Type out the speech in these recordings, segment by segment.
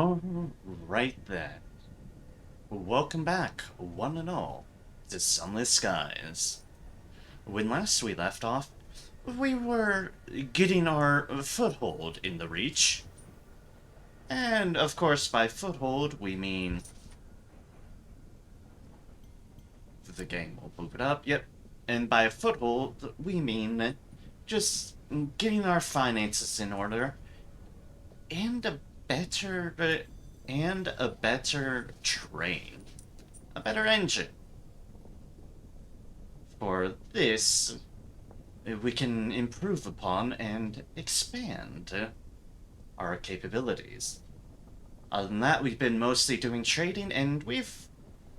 Oh, right then. Welcome back, one and all, to Sunless Skies. When last we left off, we were getting our foothold in the Reach. And, of course, by foothold, we mean... The game will move it up, yep. And by foothold, we mean just getting our finances in order and a better... and a better train. A better engine. For this, we can improve upon and expand our capabilities. Other than that, we've been mostly doing trading, and we've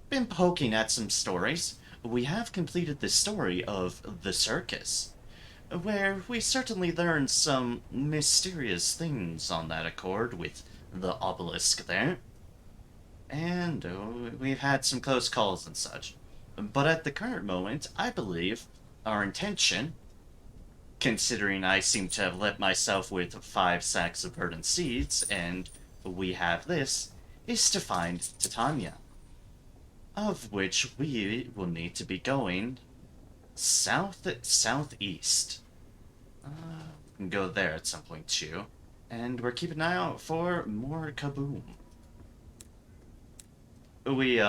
been poking at some stories. We have completed the story of the circus, where we certainly learned some mysterious things on that accord with the obelisk there. And we've had some close calls and such. But at the current moment, I believe our intention, considering I seem to have let myself with 5 sacks of verdant seeds, and we have this, is to find Titania. Of which we will need to be going southeast. We can go there at some point too. And we're keeping an eye out for more kaboom. We,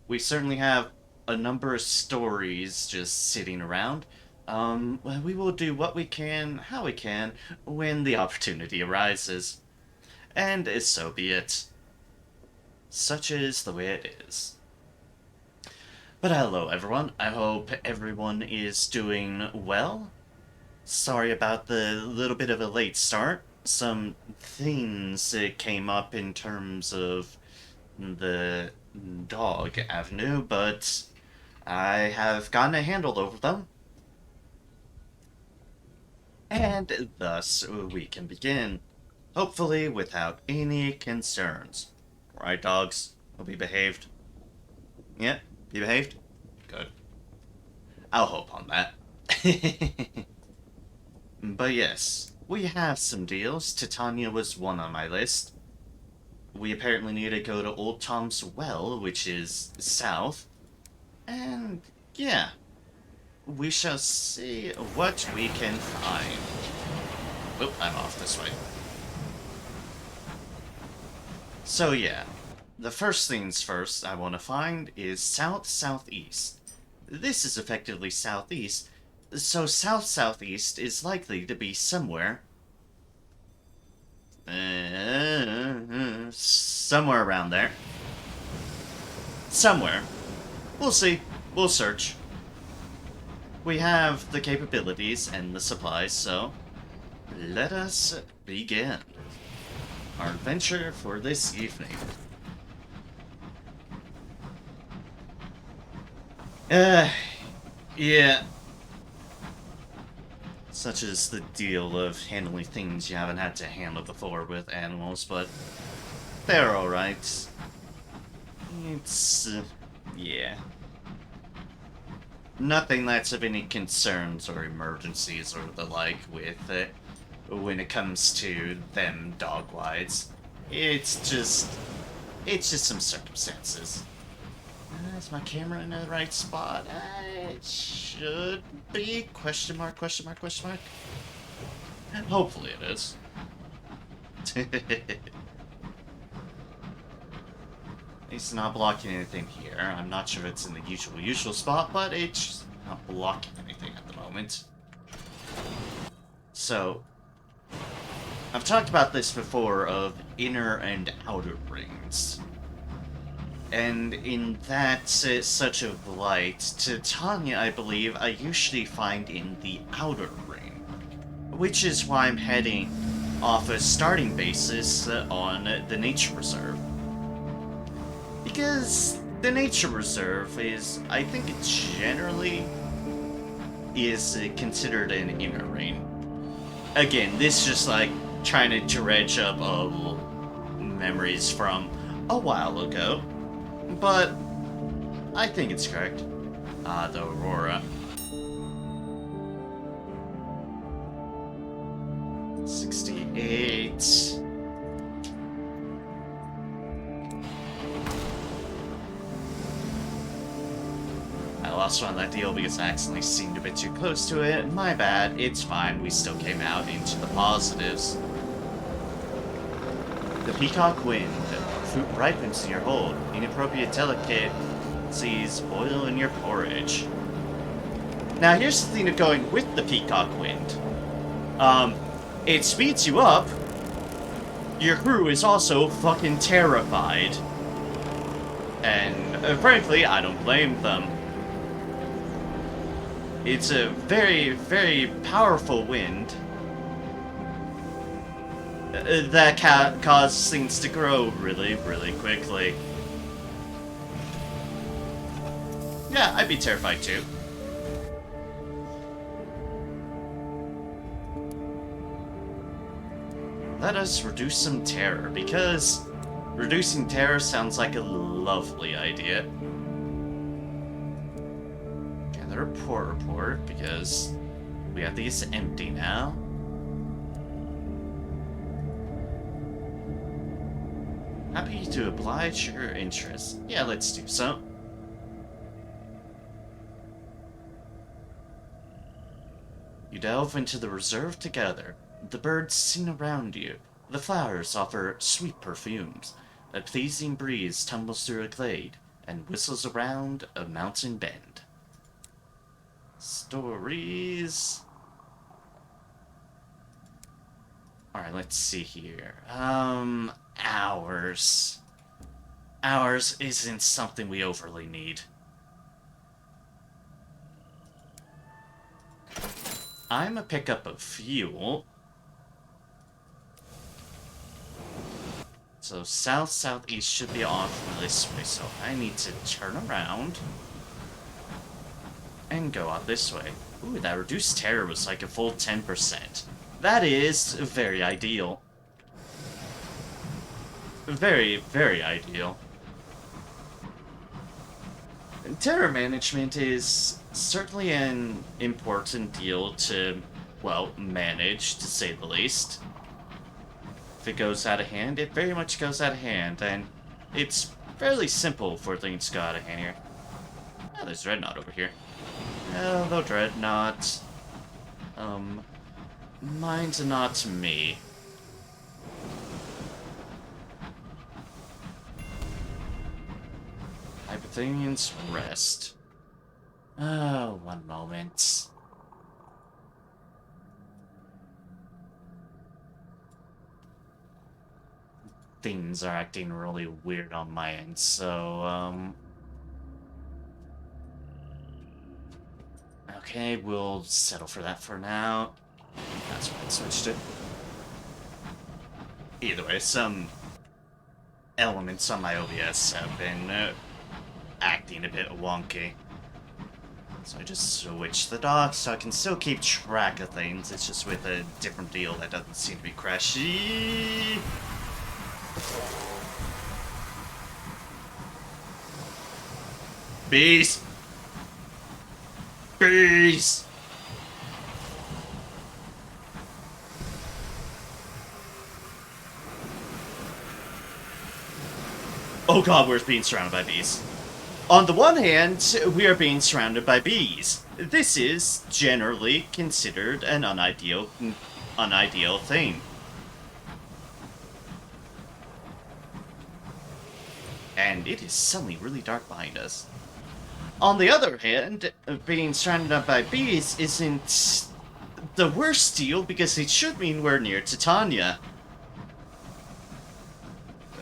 we certainly have a number of stories just sitting around. Well, we will do what we can, how we can, when the opportunity arises. And so be it. Such is the way it is. But hello everyone, I hope everyone is doing well. Sorry about the little bit of a late start. Some things came up in terms of the dog avenue, but I have gotten a handle over them. And thus we can begin, hopefully without any concerns. Right, dogs? Hope you behaved. Yeah, you behaved? Good. I'll hope on that. But yes, we have some deals. Titania was one on my list. We apparently need to go to Old Tom's Well, which is south. And yeah, we shall see what we can find. Oh, I'm off this way. So yeah, the first things first I want to find is south-southeast. This is effectively southeast, so south-southeast is likely to be somewhere... somewhere around there. Somewhere. We'll see. We'll search. We have the capabilities and the supplies, so let us begin our adventure for this evening. Yeah. Such is the deal of handling things you haven't had to handle before with animals, but they're alright. It's, yeah. Nothing that's of any concerns or emergencies or the like with it when it comes to them dog-wise. It's just some circumstances. Is my camera in the right spot? It should be. Question mark, question mark, question mark. Hopefully it is. It's not blocking anything here. I'm not sure it's in the usual spot, but it's not blocking anything at the moment. So, I've talked about this before of inner and outer rings. And in that such a light, Titania, I believe, I usually find in the outer ring. Which is why I'm heading off a starting basis on the nature reserve. Because the nature reserve is, I think it generally is considered an inner ring. Again, this is just like trying to dredge up memories from a while ago. But I think it's correct. The Aurora. 68. lost one on that deal because I accidentally seemed a bit too close to it. My bad. It's fine. We still came out into the positives. The peacock wind. Fruit ripens in your hold. Inappropriate delicacies boil in your porridge. Now, here's the thing of going with the peacock wind. It speeds you up. Your crew is also fucking terrified. And, frankly, I don't blame them. It's a very, very powerful wind that causes things to grow really, really quickly. Yeah, I'd be terrified too. Let us reduce some terror, because reducing terror sounds like a lovely idea. Gather a port report, because we have these empty now. Happy to oblige your interest. Yeah, let's do so. You delve into the reserve together. The birds sing around you. The flowers offer sweet perfumes. A pleasing breeze tumbles through a glade and whistles around a mountain bend. Stories. Alright, let's see here. Hours. Hours isn't something we overly need. I'm a pickup of fuel. So south-southeast should be off this way, so I need to turn around and go out this way. Ooh, that reduced terror was like a full 10%. That is very ideal. Very, very ideal. Terror management is certainly an important deal to, well, manage, to say the least. If it goes out of hand, it very much goes out of hand, and it's fairly simple for things to go out of hand here. Oh, there's Dreadnought over here. Hello, Dreadnought. Mine's not me. Hypothenians rest. Oh, one moment. Things are acting really weird on my end, so, okay, we'll settle for that for now. That's why I switched it. Either way, some elements on my OBS have been acting a bit wonky. So I just switched the dock so I can still keep track of things. It's just with a different deal that doesn't seem to be crashy. Bees! Bees! Oh god, we're being surrounded by bees. On the one hand, we are being surrounded by bees. This is generally considered an unideal thing. And it is suddenly really dark behind us. On the other hand, being surrounded by bees isn't the worst deal because it should mean we're near Titania.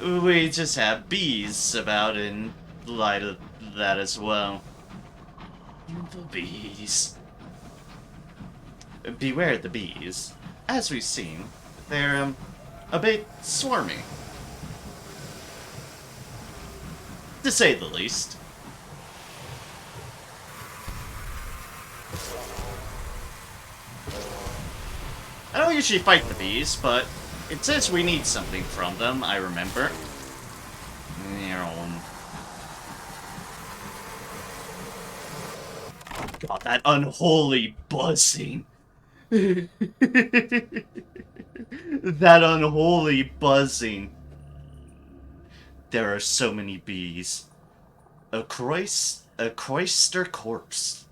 We just have bees about in light of that as well. The bees. Beware the bees. As we've seen, they're a bit swarmy. To say the least. I don't usually fight the bees, but it says we need something from them, I remember. God, that unholy buzzing. That unholy buzzing. There are so many bees. A choice a cloister corpse.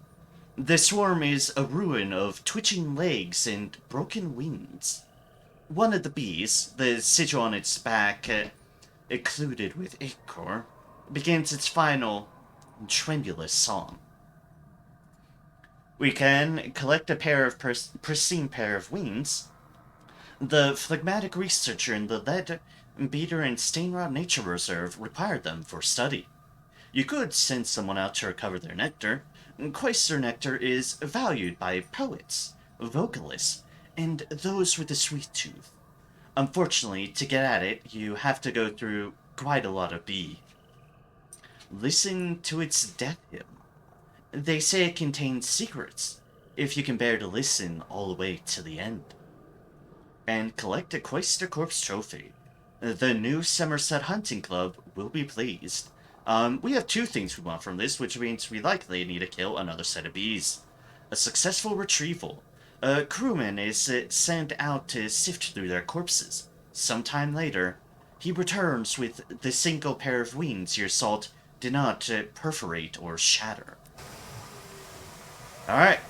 The swarm is a ruin of twitching legs and broken wings. One of the bees, the sigil on its back, occluded with ichor, begins its final, tremulous song. We can collect a pair of pristine pair of wings. The phlegmatic researcher in the Lead, Beater, and Stainrod Nature Reserve required them for study. You could send someone out to recover their nectar. Cloister nectar is valued by poets, vocalists, and those with a sweet tooth. Unfortunately, to get at it, you have to go through quite a lot of bee. Listen to its death hymn. They say it contains secrets, if you can bear to listen all the way to the end. And collect a Cloister Corpse trophy. The new Somerset Hunting Club will be pleased. We have two things we want from this, which means we likely need to kill another set of bees. A successful retrieval. A crewman is sent out to sift through their corpses. Sometime later, he returns with the single pair of wings your salt did not perforate or shatter. Alright,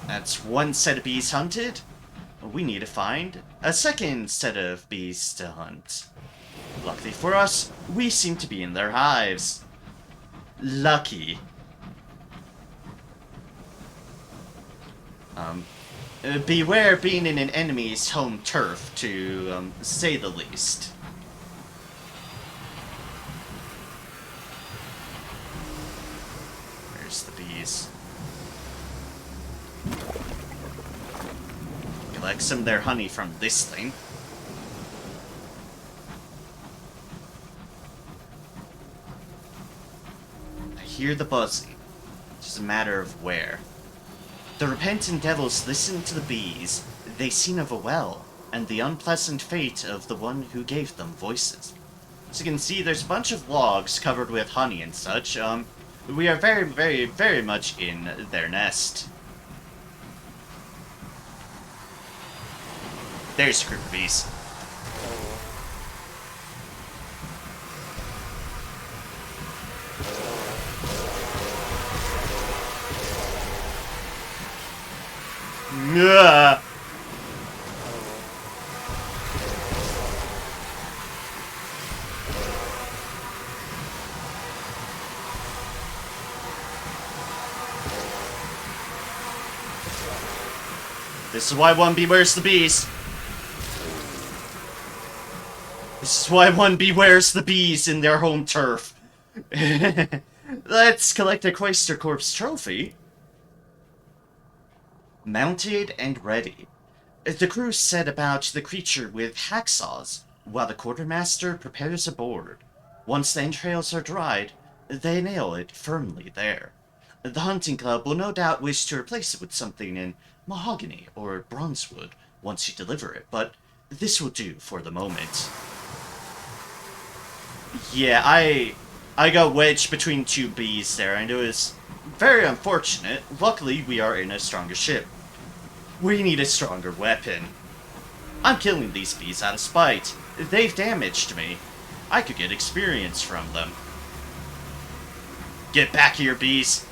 that's one set of bees hunted. We need to find a second set of bees to hunt. Luckily for us, we seem to be in their hives. Lucky. Beware being in an enemy's home turf, to say the least. Where's the bees? Collect some of their honey from this thing. I hear the buzzing. It's just a matter of where. The repentant devils listen to the bees they sing of a well, and the unpleasant fate of the one who gave them voices. As you can see, there's a bunch of logs covered with honey and such. We are very, very, very much in their nest. There's a group of bees. Nyah! This is why one bewares the bees. This is why one bewares the bees in their home turf. Let's collect a Cloister Corpse trophy. Mounted and ready. The crew set about the creature with hacksaws, while the quartermaster prepares a board. Once the entrails are dried, they nail it firmly there. The hunting club will no doubt wish to replace it with something in mahogany or bronzewood once you deliver it, but this will do for the moment. Yeah, I got wedged between two bees there, and it was very unfortunate. Luckily, we are in a stronger ship. We need a stronger weapon. I'm killing these bees out of spite. They've damaged me. I could get experience from them. Get back here, bees.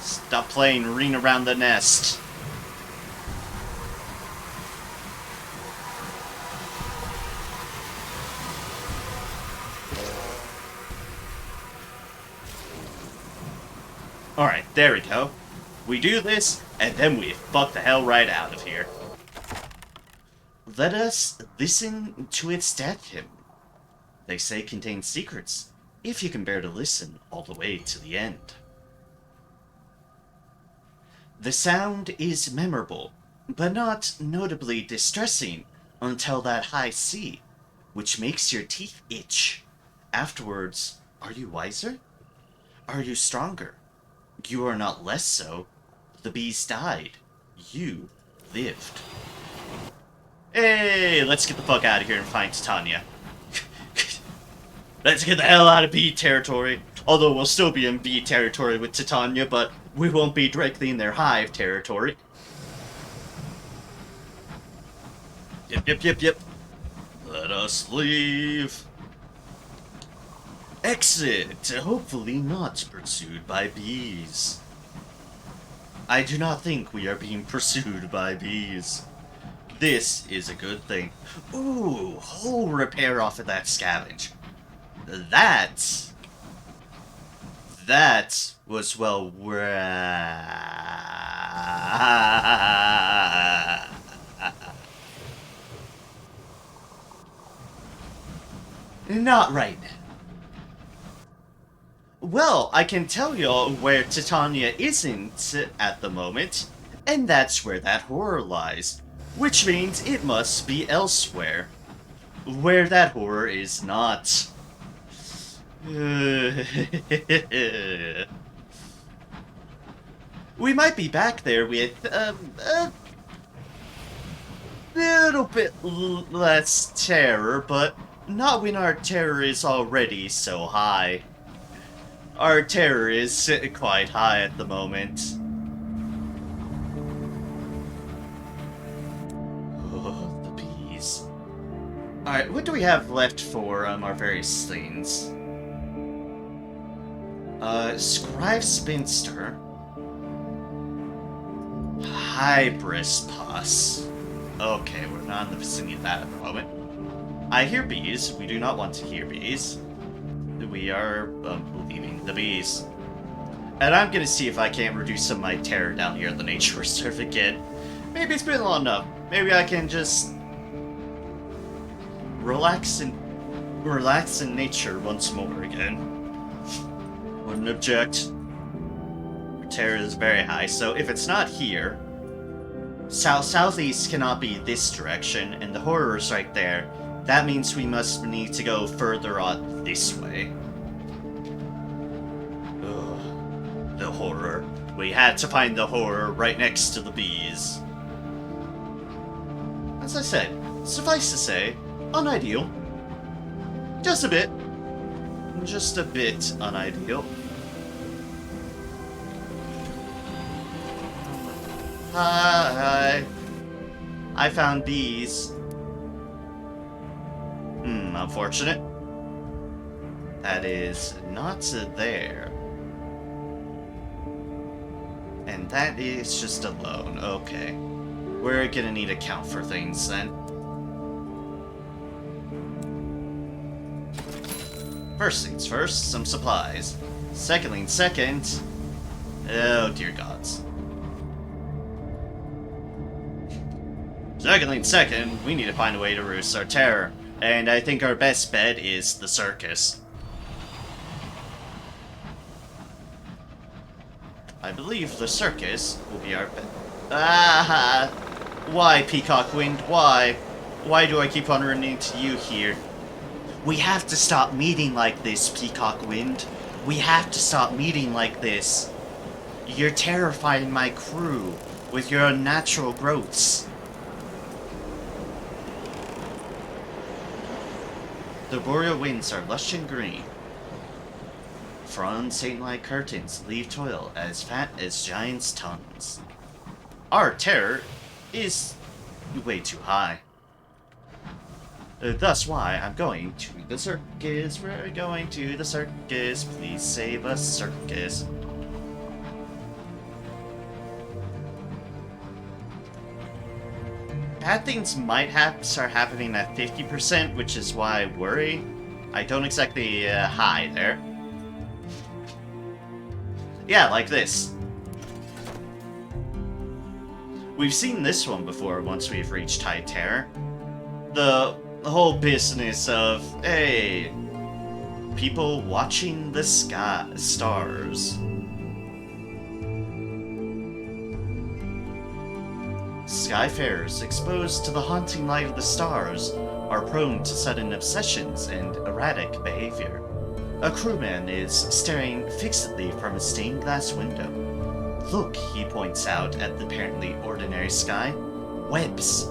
Stop playing ring around the nest. Alright, there we go. We do this, and then we fuck the hell right out of here. Let us listen to its death hymn. They say it contains secrets, if you can bear to listen all the way to the end. The sound is memorable, but not notably distressing until that high C, which makes your teeth itch. Afterwards, are you wiser? Are you stronger? You are not less so. The bees died. You lived. Hey, let's get the fuck out of here and find Titania. Let's get the hell out of bee territory. Although we'll still be in bee territory with Titania, but we won't be directly in their hive territory. Yep. Let us leave. Exit! Hopefully not pursued by bees. I do not think we are being pursued by bees. This is a good thing. Ooh, whole repair off of that scavenge. That was well not right now. Well, I can tell y'all where Titania isn't at the moment, and that's where that horror lies. Which means it must be elsewhere. Where that horror is not. We might be back there with a little bit less terror, but not when our terror is already so high. Our terror is quite high at the moment. Oh, the bees. Alright, what do we have left for our various things? Scribe Spinster. Hybris Pus. Okay, we're not in the vicinity of that at the moment. I hear bees. We do not want to hear bees. We are leaving the bees. And I'm gonna see if I can't reduce some of my terror down here at the nature reserve again. Maybe it's been long enough. Maybe I can just relax in nature once more again. Wouldn't object. Our terror is very high, so if it's not here, southeast cannot be this direction, and the horror is right there. That means we must need to go further on this way. Ugh, the horror. We had to find the horror right next to the bees. As I said, suffice to say, unideal. Just a bit. Just a bit unideal. Hi. I found bees. Unfortunate. That is not there. And that is just alone. Okay. We're gonna need to count for things then. First things first, some supplies. Second things second. Oh dear gods. Second things second, we need to find a way to reduce our terror. And I think our best bet is the circus. I believe the circus will be our bet. Ah! Why, Peacock Wind? Why? Why do I keep on running into you here? We have to stop meeting like this, Peacock Wind. We have to stop meeting like this. You're terrifying my crew with your unnatural growths. The boreal winds are lush and green. Frond saint-like curtains leave toil as fat as giants' tongues. Our terror is way too high. Thus why I'm going to the circus. We're going to the circus. Please save us, circus. Bad things might start happening at 50%, which is why I worry. I don't exactly hide there. Yeah, like this. We've seen this one before once we've reached high terror. The whole business of, hey, people watching the stars. Skyfarers exposed to the haunting light of the stars are prone to sudden obsessions and erratic behavior. A crewman is staring fixedly from a stained glass window. Look, he points out at the apparently ordinary sky. Webs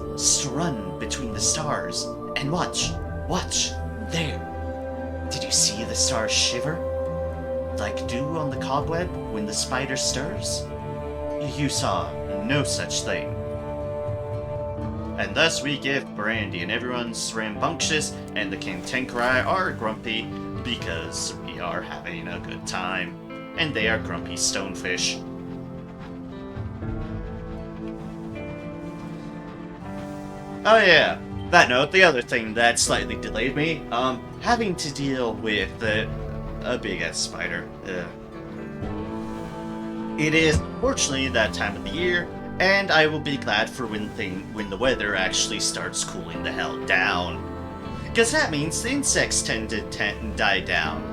run between the stars. And watch, there. Did you see the stars shiver? Like dew on the cobweb when the spider stirs? You saw no such thing. And thus we give brandy, and everyone's rambunctious, and the cantankerite are grumpy. because we are having a good time, and they are grumpy stonefish. Oh yeah, that note, the other thing that slightly delayed me, having to deal with a big-ass spider. It is fortunately that time of the year, and I will be glad for when the weather actually starts cooling the hell down. Because that means the insects tend to die down.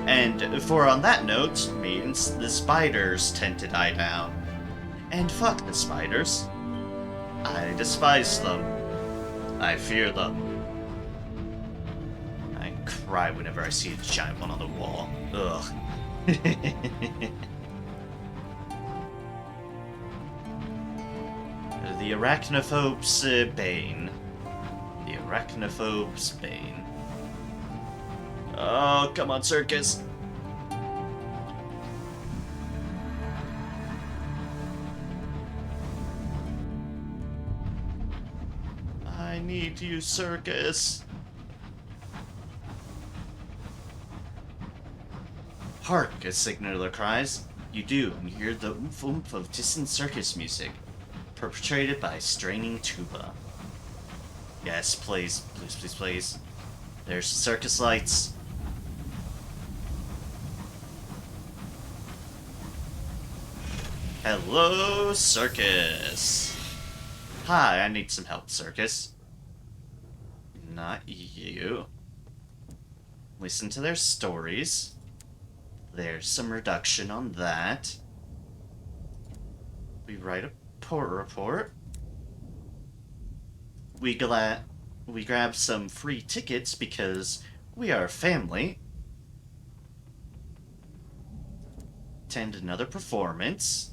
And for on that note, means the spiders tend to die down. And fuck the spiders. I despise them. I fear them. I cry whenever I see a giant one on the wall. Ugh. The arachnophobe's bane. The arachnophobe's bane. Oh, come on, circus. I need you, circus. Hark, a signaler cries. You do, and you hear the oomph oomph of distant circus music, perpetrated by straining tuba. Yes, please, please, please, please. There's circus lights. Hello, circus. Hi, I need some help, circus. Not you. Listen to their stories. There's some reduction on that. We write a port report. We grab some free tickets because we are family. Attend another performance.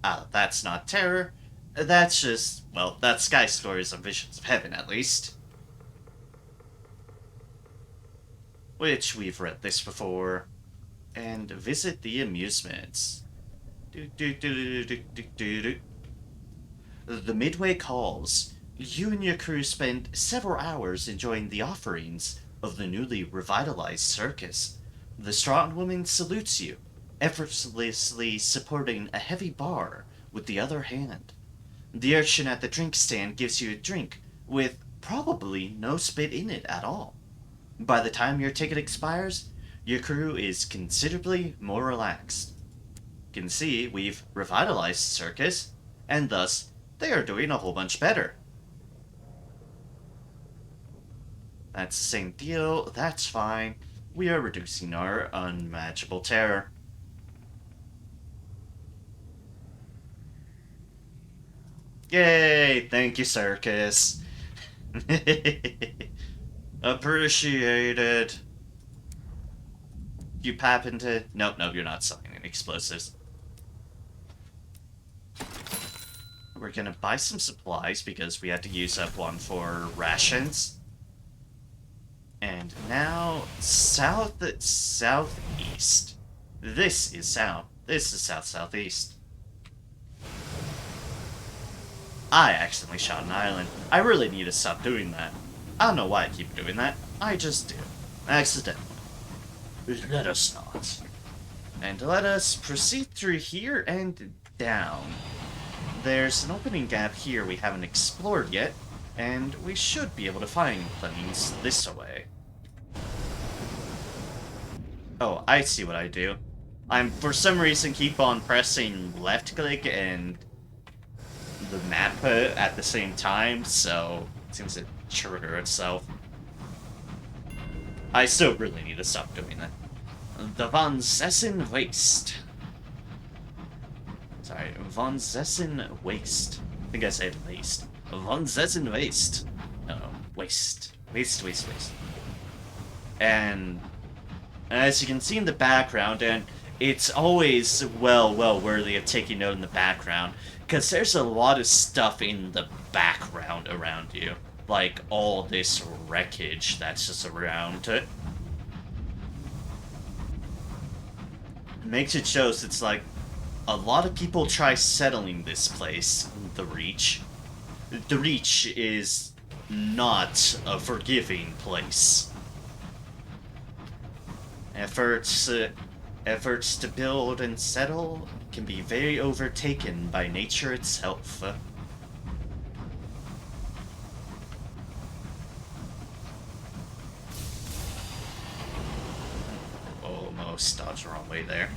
Ah, that's not terror. That's just, well, that's Sky Stories of Visions of Heaven, at least. Which we've read this before. And visit the amusements. The midway calls. You and your crew spend several hours enjoying the offerings of the newly revitalized circus. The strong woman salutes you, effortlessly supporting a heavy bar with the other hand. The urchin at the drink stand gives you a drink with probably no spit in it at all. By the time your ticket expires, your crew is considerably more relaxed. You can see we've revitalized the circus, and thus they are doing a whole bunch better. That's the same deal, that's fine. We are reducing our unmatchable terror. Yay! Thank you, circus. Appreciated. You happen to... Nope, you're not selling any explosives. We're gonna buy some supplies because we had to use up one for rations. And now, southeast. This is south. This is south-southeast. I accidentally shot an island. I really need to stop doing that. I don't know why I keep doing that. I just do. Accidentally. Let us not. And let us proceed through here and down. There's an opening gap here we haven't explored yet, and we should be able to find things this way. Oh, I see what I do. I'm, for some reason, keep on pressing left click and the map at the same time, so it seems to trigger itself. I still really need to stop doing that. The Von Zessen Waste. Sorry, Von Zessen Waste. I think I said waste. Von Zessen Waste. No, waste. Waste. And as you can see in the background, and it's always well worthy of taking note in the background, because there's a lot of stuff in the background around you. Like all this wreckage that's just around it. Makes it shows it's like a lot of people try settling this place, the Reach. The Reach is not a forgiving place. Efforts, uh, efforts to build and settle can be very overtaken by nature itself. Almost dodged the wrong way there.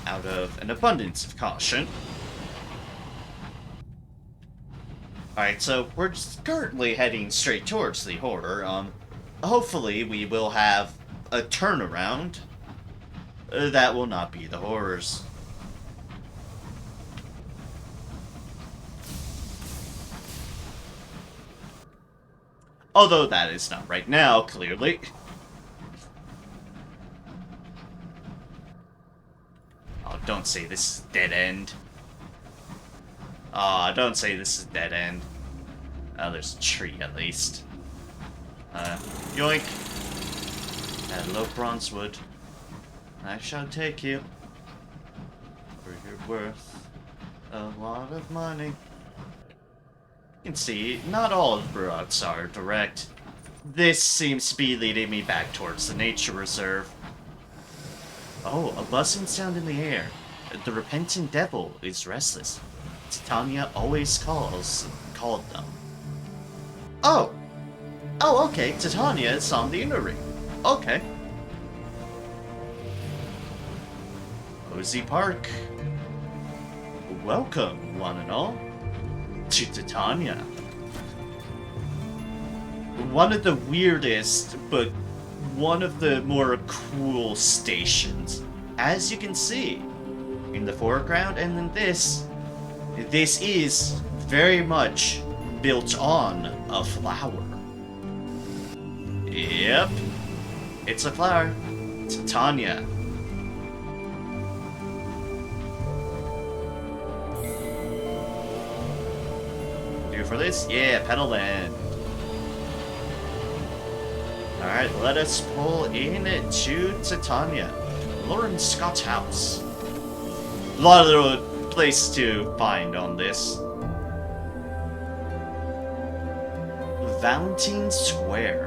Out of an abundance of caution. Alright, so we're just currently heading straight towards the horror. Hopefully we will have a turnaround. That will not be the horrors. Although that is not right now, clearly. Oh, don't say this is dead end. Aw, don't say this is dead end. Oh, there's a tree at least. Yoink. Hello, Bronzewood. I shall take you. For you're worth a lot of money. You can see, not all of the routes are direct. This seems to be leading me back towards the nature reserve. Oh, a buzzing sound in the air. The repentant devil is restless. Titania always called them. Oh! Oh, okay, Titania is on the inner ring. Okay. Cozy Park. Welcome, one and all, to Titania. One of the weirdest, but one of the more cool stations. As you can see, in the foreground and in this is very much built on a flower. Yep, it's a flower. Titania. Do for this? Yeah, pedal land. Alright, let us pull in to Titania. Lauren Scott's house. A lot of little places to find on this. Valentine Square.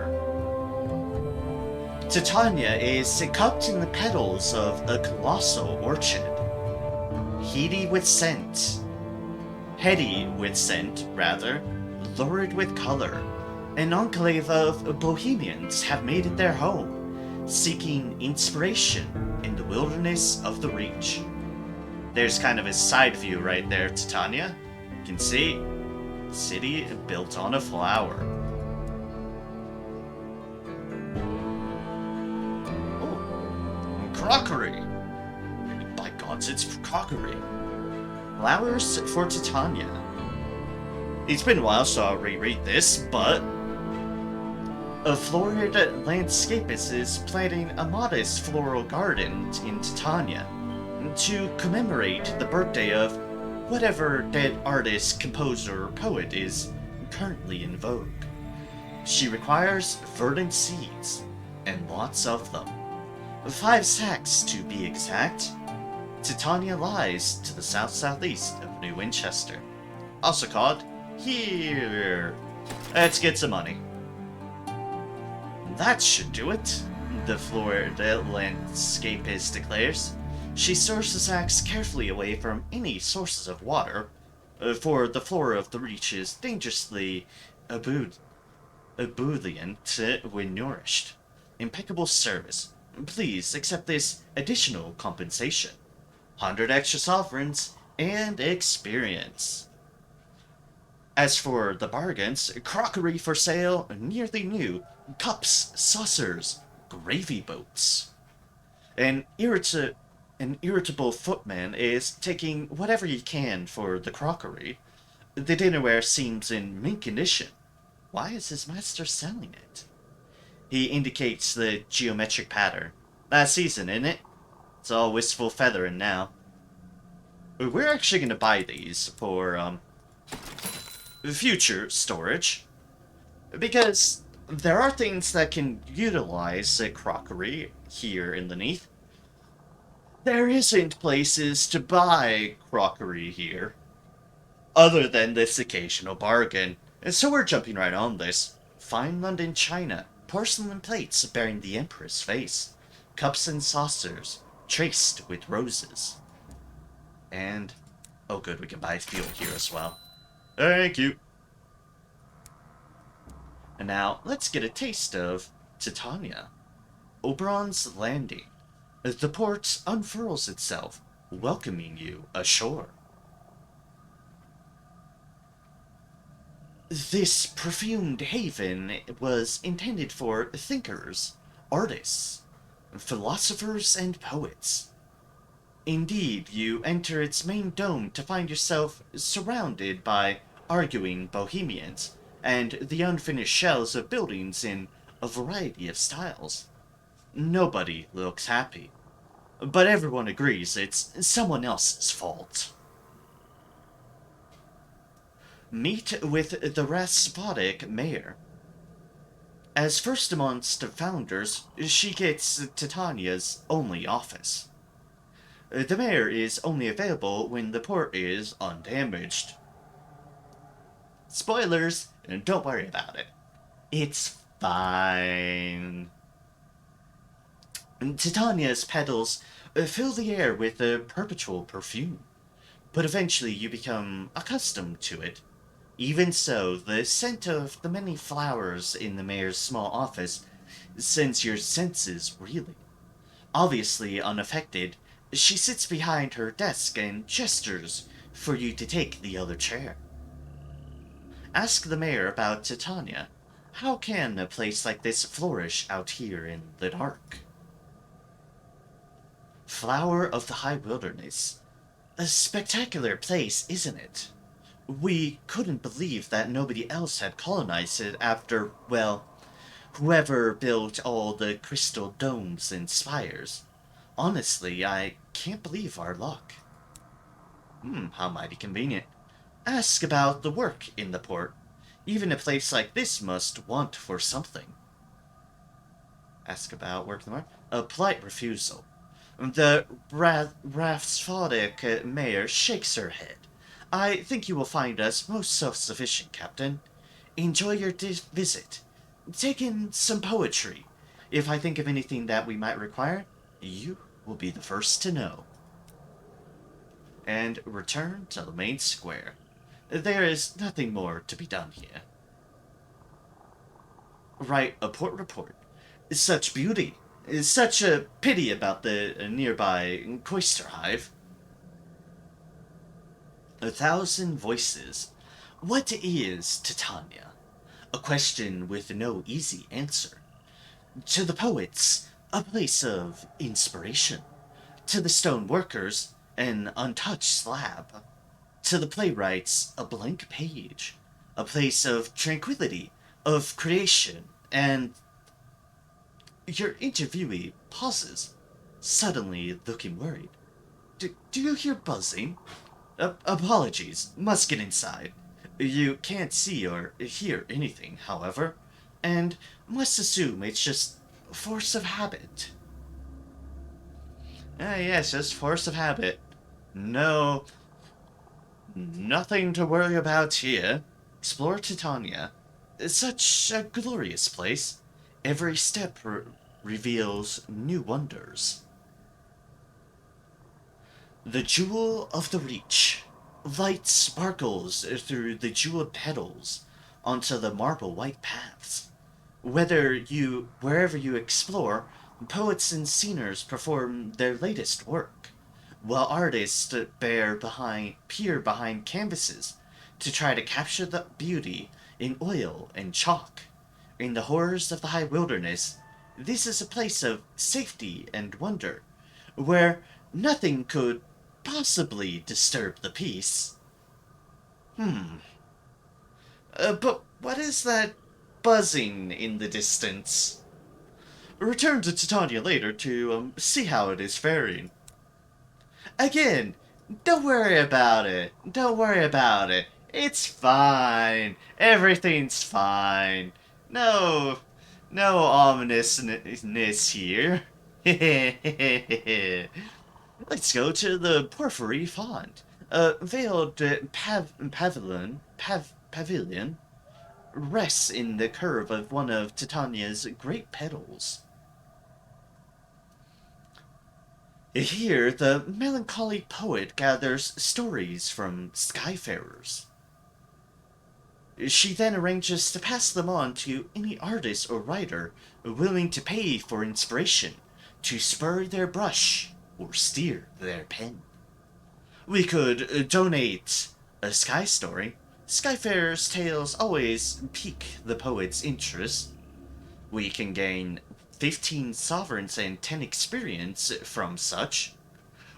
Titania is cupped in the petals of a colossal orchid. Heady with scent. Heady with scent, rather. Lurid with color. An enclave of bohemians have made it their home, seeking inspiration in the wilderness of the Reach. There's kind of a side view right there, Titania. You can see, city built on a flower. Oh, crockery. By gods, it's crockery. Flowers for Titania. It's been a while, so I'll reread this, but a florid landscapist is planting a modest floral garden in Titania to commemorate the birthday of whatever dead artist, composer, or poet is currently in vogue. She requires verdant seeds, and lots of them. 5 sacks to be exact. Titania lies to the south-southeast of New Winchester. Also called here. Let's get some money. That should do it, the Florida landscapist declares. She stores the sacks carefully away from any sources of water, for the flora of the Reach is dangerously ebullient when nourished. Impeccable service. Please accept this additional compensation. 100 extra sovereigns and experience. As for the bargains, crockery for sale, nearly new, cups, saucers, gravy boats. An irritable footman is taking whatever he can for the crockery. The dinnerware seems in mint condition. Why is his master selling it? He indicates the geometric pattern. Last season, isn't it? It's all wistful feathering now. We're actually going to buy these for, future storage. Because there are things that can utilize the crockery here in the Neath. There isn't places to buy crockery here, other than this occasional bargain. And so we're jumping right on this. Fine London china, porcelain plates bearing the Emperor's face, cups and saucers traced with roses. And, oh good, we can buy fuel here as well. Thank you. And now, let's get a taste of Titania. Oberon's Landing. The port unfurls itself, welcoming you ashore. This perfumed haven was intended for thinkers, artists, philosophers, and poets. Indeed, you enter its main dome to find yourself surrounded by arguing bohemians and the unfinished shells of buildings in a variety of styles. Nobody looks happy, but everyone agrees it's someone else's fault. Meet with the Rasputic mayor. As first amongst the founders, she gets Titania's only office. The mayor is only available when the port is undamaged. Spoilers, don't worry about it. It's fine. Titania's petals fill the air with a perpetual perfume, but eventually you become accustomed to it. Even so, the scent of the many flowers in the mayor's small office sends your senses reeling. Obviously unaffected, she sits behind her desk and gestures for you to take the other chair. Ask the mayor about Titania. How can a place like this flourish out here in the dark? Flower of the High Wilderness. A spectacular place, isn't it? We couldn't believe that nobody else had colonized it after, well, whoever built all the crystal domes and spires. Honestly, I can't believe our luck. How mighty convenient. Ask about the work in the port. Even a place like this must want for something. Ask about work in the port? A polite refusal. The Rapsodic mayor shakes her head. I think you will find us most self-sufficient, Captain. Enjoy your visit. Take in some poetry. If I think of anything that we might require, you will be the first to know. And return to the main square. There is nothing more to be done here. Write a port report. Such beauty. Such a pity about the nearby cloister hive. 1,000 voices. What is Titania? A question with no easy answer. To the poets, a place of inspiration. To the stone workers, an untouched slab. To the playwrights, a blank page. A place of tranquility, of creation, and... Your interviewee pauses, suddenly looking worried. Do you hear buzzing? Apologies, must get inside. You can't see or hear anything, however, and must assume it's just force of habit. Yes, just force of habit. No, nothing to worry about here. Explore Titania. Such a glorious place. Every step reveals new wonders. The Jewel of the Reach. Light sparkles through the jeweled petals onto the marble white paths. Wherever you explore, poets and singers perform their latest work, while artists peer behind canvases to try to capture the beauty in oil and chalk. In the horrors of the high wilderness, this is a place of safety and wonder, where nothing could possibly disturb the peace. But what is that buzzing in the distance? Return to Titania later to see how it is faring. Again, don't worry about it. Don't worry about it. It's fine. Everything's fine. No ominousness here. Let's go to the Porphyry Font, a veiled pavilion. rests in the curve of one of Titania's great petals. Here, the melancholy poet gathers stories from skyfarers. She then arranges to pass them on to any artist or writer willing to pay for inspiration, to spur their brush or steer their pen. We could donate a sky story. Skyfarer's tales always pique the poet's interest. We can gain 15 sovereigns and 10 experience from such.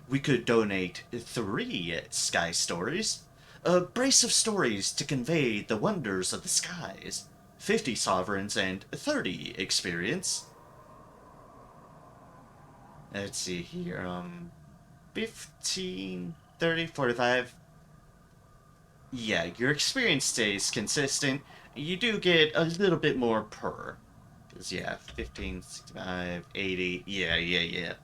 We could donate 3 sky stories. A brace of stories to convey the wonders of the skies. 50 sovereigns and 30 experience. Let's see here, 15, 30, 45. Yeah, your experience stays consistent. You do get a little bit more per. Because, yeah, 15, 65, 80. Yeah.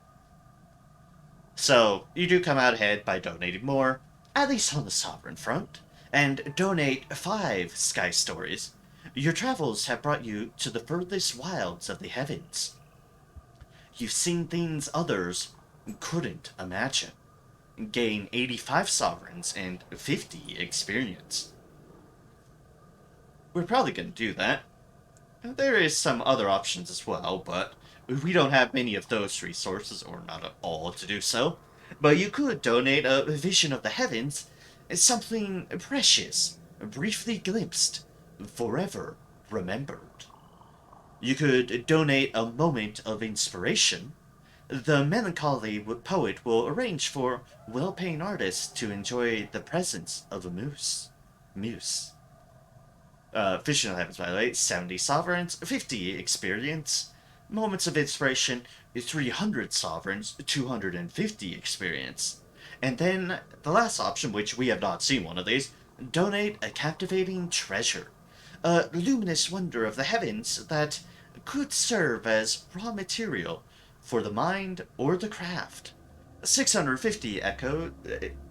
So, you do come out ahead by donating more, at least on the sovereign front, and donate 5 sky stories. Your travels have brought you to the furthest wilds of the heavens. You've seen things others couldn't imagine. Gain 85 sovereigns and 50 experience. We're probably going to do that. There is some other options as well, but we don't have many of those resources, or not at all, to do so. But you could donate a vision of the heavens, something precious, briefly glimpsed, forever remembered. You could donate a moment of inspiration. The melancholy poet will arrange for well-paying artists to enjoy the presence of a moose. Vision of the heavens, by the way, 70 sovereigns, 50 experience. Moments of inspiration, 300 sovereigns, 250 experience. And then the last option, which we have not seen one of these, donate a captivating treasure. A luminous wonder of the heavens that could serve as raw material for the mind or the craft. 650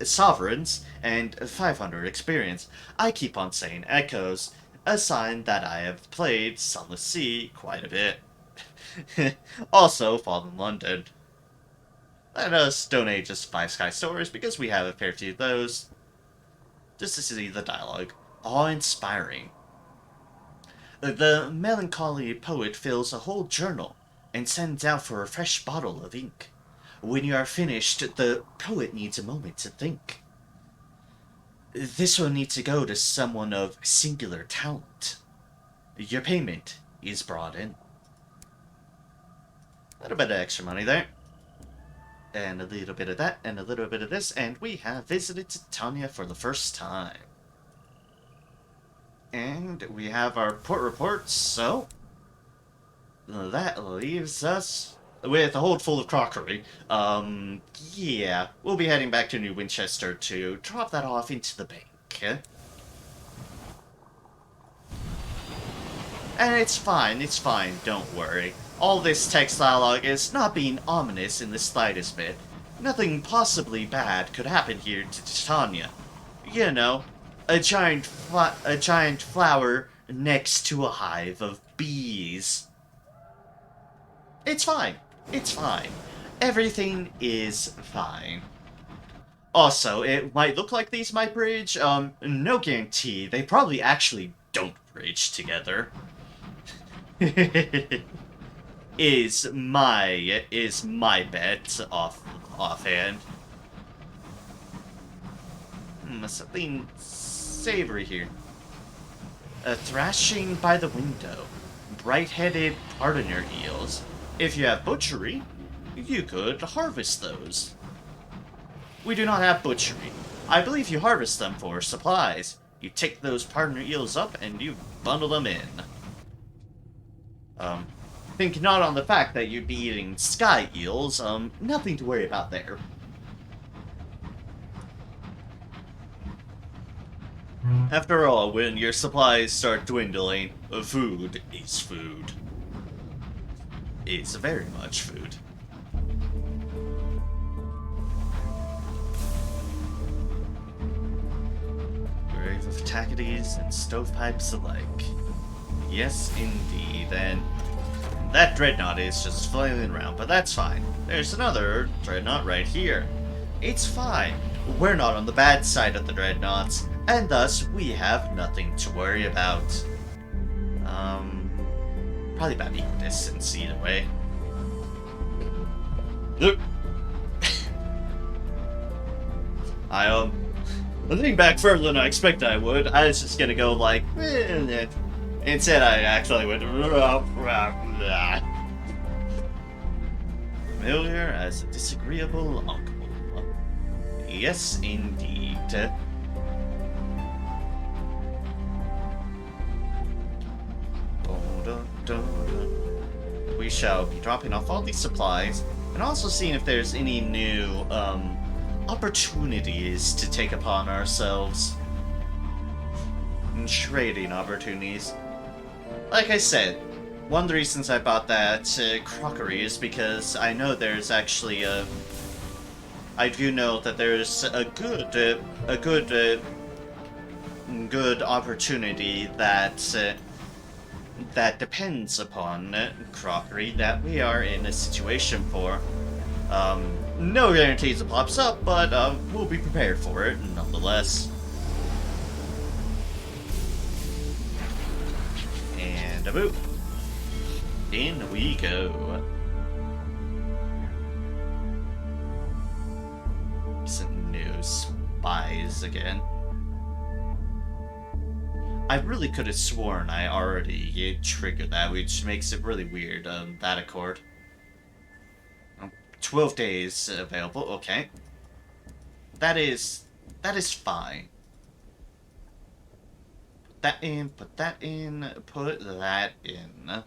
sovereigns and 500 experience. I keep on saying echoes, a sign that I have played Sunless Sea quite a bit. Also, Fall in London. Let us donate just 5 sky stories because we have a fair few of those. Just to see the dialogue. Awe-inspiring. The melancholy poet fills a whole journal and sends out for a fresh bottle of ink. When you are finished, the poet needs a moment to think. This will need to go to someone of singular talent. Your payment is brought in. A little bit of extra money there. And a little bit of that, and a little bit of this, and we have visited Titania for the first time. And we have our port reports, so that leaves us with a hold full of crockery. Yeah, we'll be heading back to New Winchester to drop that off into the bank. And it's fine, don't worry. All this text dialogue is not being ominous in the slightest bit. Nothing possibly bad could happen here to Titania. You know, a giant flower next to a hive of bees. It's fine. It's fine. Everything is fine. Also, it might look like these might bridge. No guarantee. They probably actually don't bridge together. is my bet offhand. Something savory here. A thrashing by the window. Bright-headed pardoner eels. If you have butchery, you could harvest those. We do not have butchery. I believe you harvest them for supplies. You take those pardoner eels up and you bundle them in. Think not on the fact that you'd be eating sky eels. Nothing to worry about there. After all, when your supplies start dwindling, food is food. It's very much food. Grave of Tacites and stovepipes alike. Yes, indeed. And that dreadnought is just flailing around, but that's fine. There's another dreadnought right here. It's fine. We're not on the bad side of the dreadnoughts, and thus we have nothing to worry about. Probably about equal distance either way. Look. I think back further than I expected I would. I was just gonna go like, instead I actually went, familiar as a disagreeable uncle. Yes, indeed. We shall be dropping off all these supplies, and also seeing if there's any new, opportunities to take upon ourselves. Trading opportunities. Like I said, one of the reasons I bought that crockery is because I know there's actually a... I do know that there's a good opportunity that that depends upon crockery that we are in a situation for. No guarantees it pops up, but we'll be prepared for it nonetheless. And a boop. In we go. Some new spies again. I really could have sworn I already triggered that, which makes it really weird, that accord. 12 days available, okay. That is fine. Put that in, put that in, put that in.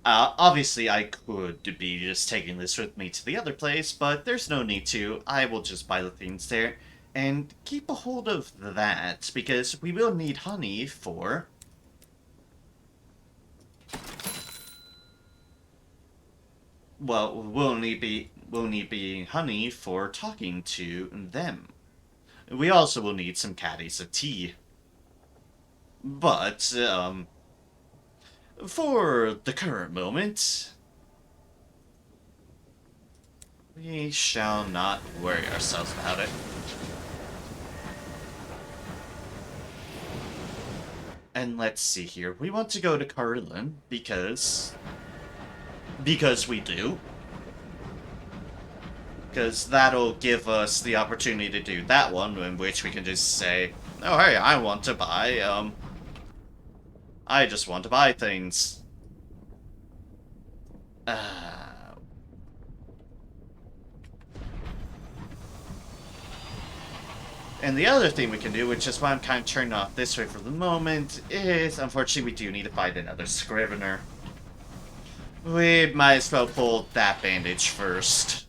Obviously I could be just taking this with me to the other place, but there's no need to. I will just buy the things there. And keep a hold of that, because we will need honey for... Well, we'll need honey for talking to them. We also will need some caddies of tea. But, for the current moment, we shall not worry ourselves about it. And let's see here. We want to go to Carlin because we do. Because that'll give us the opportunity to do that one, in which we can just say, oh hey, I want to buy, I just want to buy things. And the other thing we can do, which is why I'm kind of turning off this way for the moment, is, unfortunately, we do need to find another Scrivener. We might as well pull that bandage first.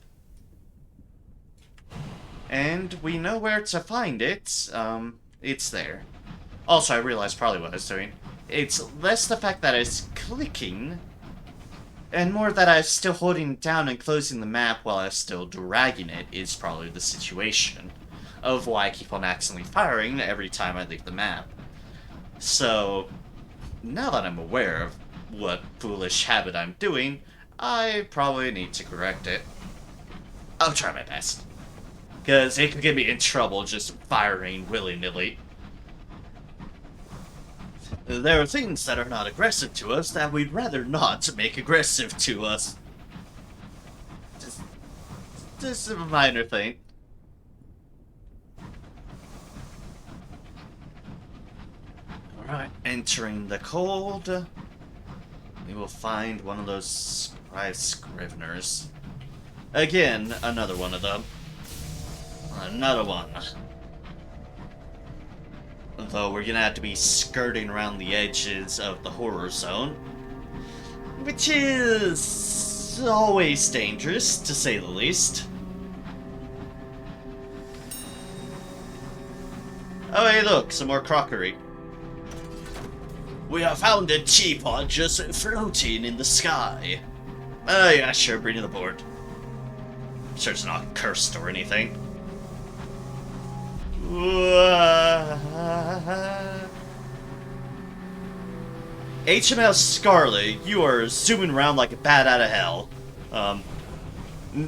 And we know where to find it. It's there. Also, I realized probably what I was doing. It's less the fact that it's clicking, and more that I was still holding it down and closing the map while I was still dragging it is probably the situation of why I keep on accidentally firing every time I leave the map. So, now that I'm aware of what foolish habit I'm doing, I probably need to correct it. I'll try my best. Because it could get me in trouble just firing willy-nilly. There are things that are not aggressive to us that we'd rather not make aggressive to us. Just a minor thing. Alright, entering the cold. We will find one of those surprise Scriveners. Again, another one of them. Another one. Though we're gonna have to be skirting around the edges of the horror zone. Which is always dangerous, to say the least. Oh hey look, some more crockery. We have found a teapot just floating in the sky. Oh yeah, sure, bring it aboard. I'm sure it's not cursed or anything. HML Scarlet, you are zooming around like a bat out of hell. Um,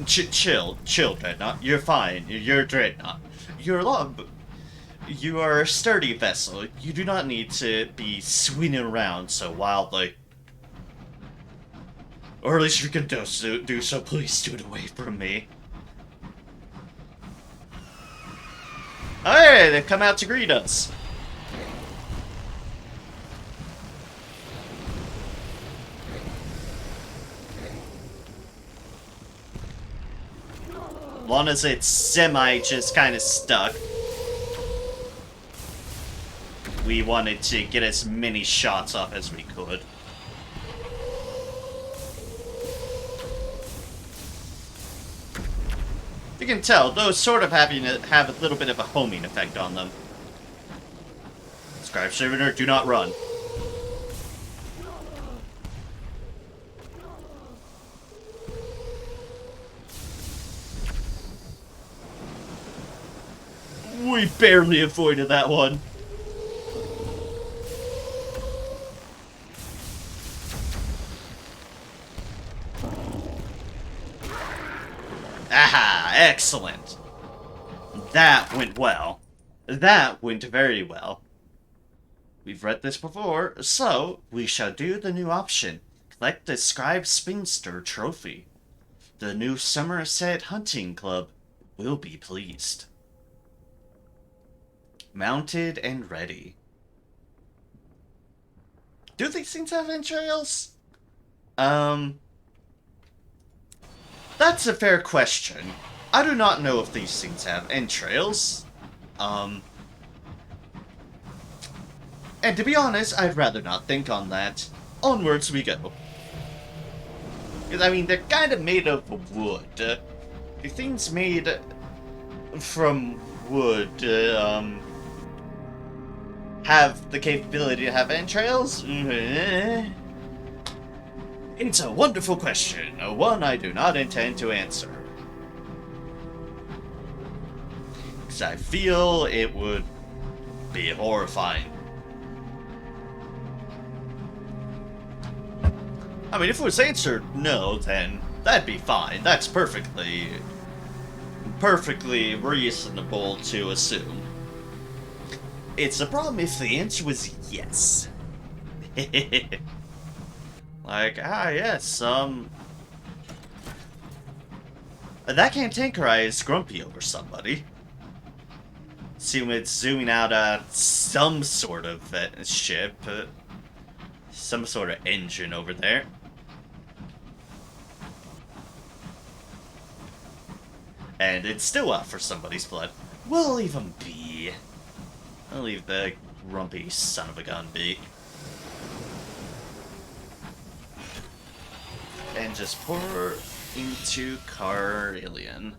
chill, Dreadnought. You're fine. You're Dreadnought. You're a lot. You are a sturdy vessel. You do not need to be swinging around so wildly. Or at least you can do so. Please do it away from me. Hey, they've come out to greet us. Long as it's semi just kind of stuck. We wanted to get as many shots off as we could. You can tell, those sort of have a little bit of a homing effect on them. Scribe Servitor, do not run. We barely avoided that one. Aha! Excellent! That went well. That went very well. We've read this before, so we shall do the new option. Collect the Scribe Spinster trophy. The new Somerset Hunting Club will be pleased. Mounted and ready. Do these things have entrails? That's a fair question. I do not know if these things have entrails. And to be honest, I'd rather not think on that. Onwards we go. Because, I mean, they're kind of made of wood. The things made from wood, have the capability to have entrails? It's a wonderful question, one I do not intend to answer. Because I feel it would be horrifying. I mean, if it was answered no, then that'd be fine. That's perfectly reasonable to assume. It's a problem if the answer was yes. Like, yes, that Cantankerite is grumpy over somebody. Assume it's zooming out at some sort of ship. Some sort of engine over there. And it's still out for somebody's blood. We'll leave him be. I'll leave the grumpy son of a gun be. And just pour into Carilion.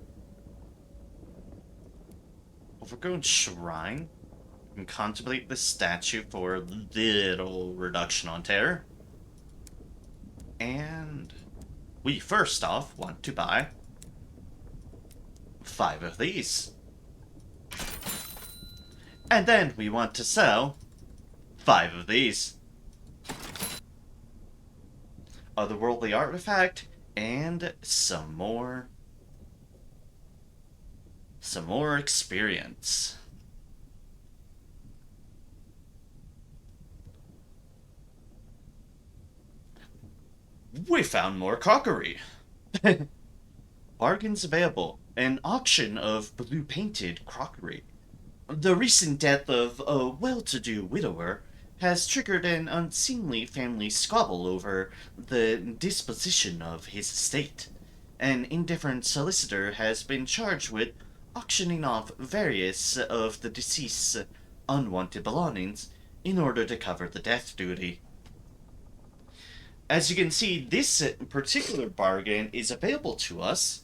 Overgrown Shrine. And contemplate the statue for a little reduction on terror. And we first off want to buy 5 of these. And then we want to sell 5 of these. Otherworldly artifact, and some more experience. We found more crockery. Bargains available. An auction of blue-painted crockery. The recent death of a well-to-do widower has triggered an unseemly family squabble over the disposition of his estate. An indifferent solicitor has been charged with auctioning off various of the deceased's unwanted belongings in order to cover the death duty. As you can see, this particular bargain is available to us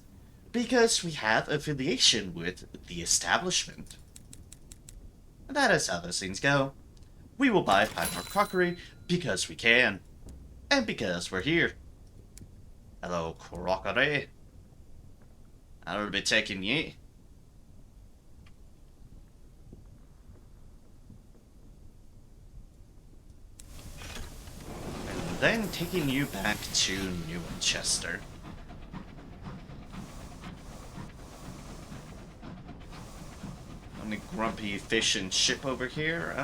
because we have affiliation with the establishment. And that is how those things go. We will buy 5 more crockery because we can. And because we're here. Hello, crockery. I'll be taking ye. then taking you back to New Winchester. On the grumpy fish and ship over here.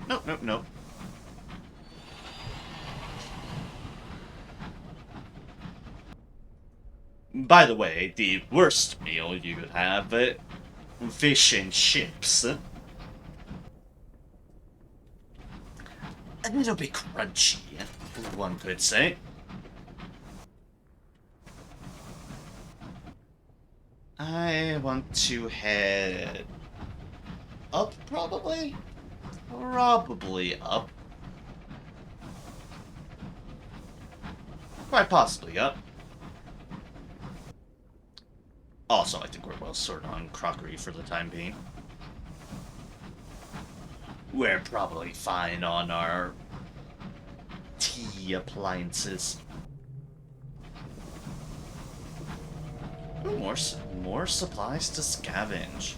Nope, nope, nope. By the way, the worst meal you could have, fish and chips. A little bit crunchy, one could say. I want to head up, probably? Probably up. Quite possibly up. Also, I think we're well sorted on crockery for the time being. We're probably fine on our tea appliances. Ooh, more supplies to scavenge.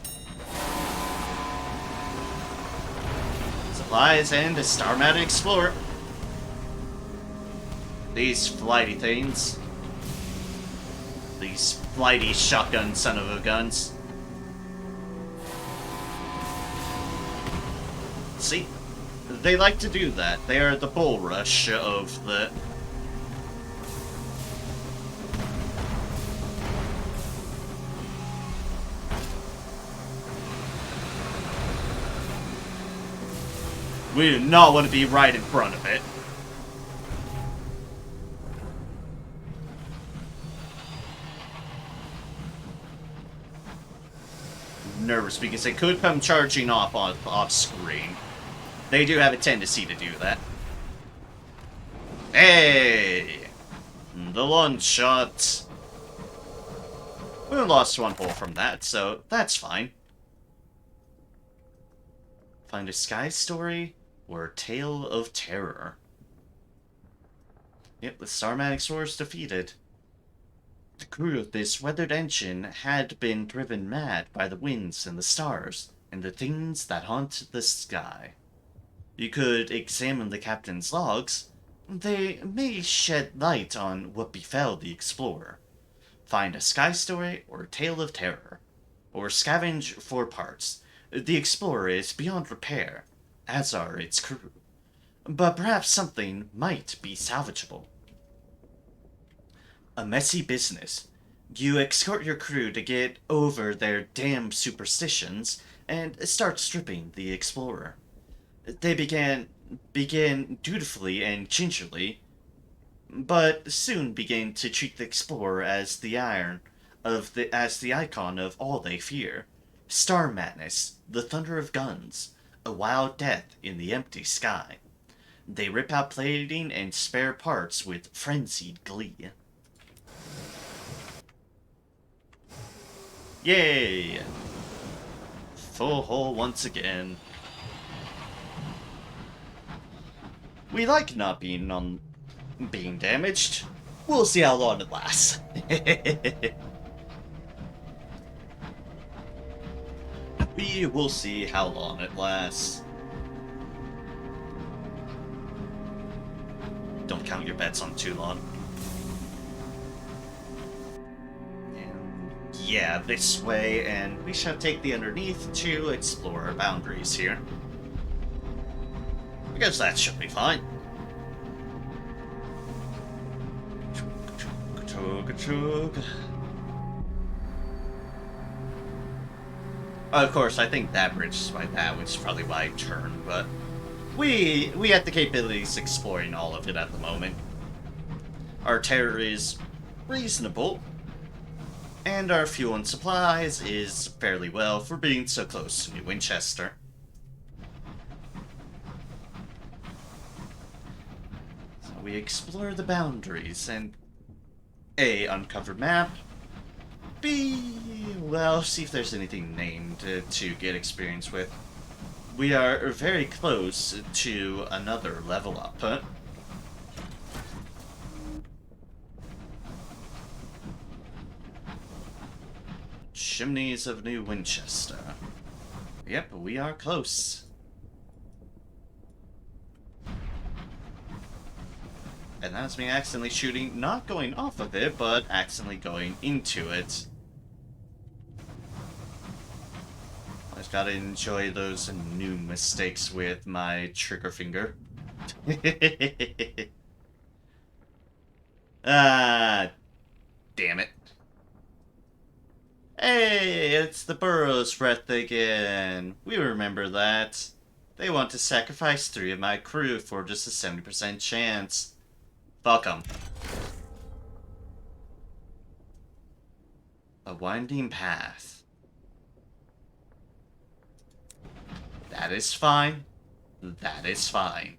Supplies and a Star-Mad Explorer. These flighty things. These flighty shotgun son of a guns. See? They like to do that. They are the bull rush of the... We do not want to be right in front of it. Nervous because they could come charging off screen. They do have a tendency to do that. Hey! The launch shot. We lost one hole from that, so that's fine. Find a sky story or a tale of terror. Yep, the Star-Mad Explorer is defeated. The crew of this weathered engine had been driven mad by the winds and the stars, and the things that haunt the sky. You could examine the captain's logs. They may shed light on what befell the explorer. Find a sky story or a tale of terror, or scavenge for parts. The explorer is beyond repair, as are its crew. But perhaps something might be salvageable. A messy business. You escort your crew to get over their damn superstitions and start stripping the explorer. They began dutifully and gingerly, but soon began to treat the explorer as the icon of all they fear. Star madness, the thunder of guns, a wild death in the empty sky. They rip out plating and spare parts with frenzied glee. Yay! Full hull once again. We like not being damaged. We'll see how long it lasts. We will see how long it lasts. Don't count your bets on too long. And yeah, this way, and we shall take the underneath to explore our boundaries here. I guess that should be fine. Of course, I think that bridge is by that, which is probably why I turned, but we have the capabilities exploring all of it at the moment. Our terror is reasonable, and our fuel and supplies is fairly well for being so close to New Winchester. So we explore the boundaries, and A, uncover map, B, well, see if there's anything named to get experience with. We are very close to another level up, huh? Chimneys of New Winchester. Yep, we are close. And that's me accidentally shooting, not going off of it, but accidentally going into it. I just gotta enjoy those new mistakes with my trigger finger. Ah, damn it. Hey, it's the Burrow's breath again. We remember that. They want to sacrifice 3 of my crew for just a 70% chance. Fuck 'em. A winding path. That is fine. That is fine.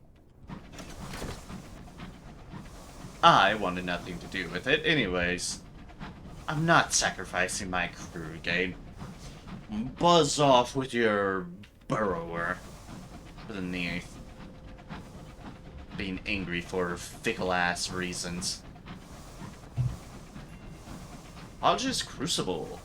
I wanted nothing to do with it anyways. I'm not sacrificing my crew, game. Buzz off with your burrower. Beneath. Being angry for fickle-ass reasons. I'll just Crucible.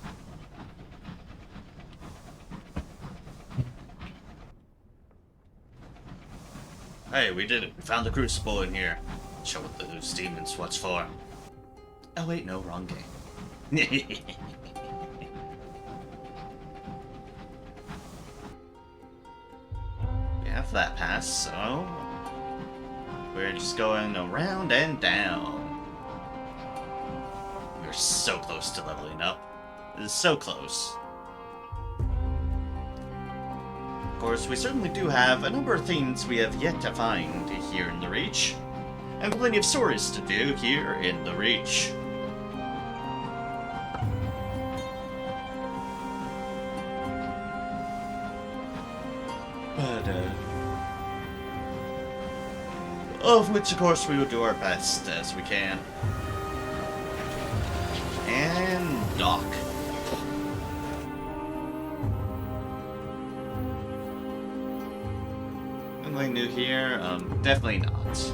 Hey, we did it. We found the Crucible in here. Show what those demons what's for. Oh wait, no, wrong game. We have that pass, so we're just going around and down. We're so close to leveling up. It is so close. Of course, we certainly do have a number of things we have yet to find here in the Reach, and plenty of stories to do here in the Reach. But, of which, of course, we will do our best as we can. And dock. Anything new here? Definitely not.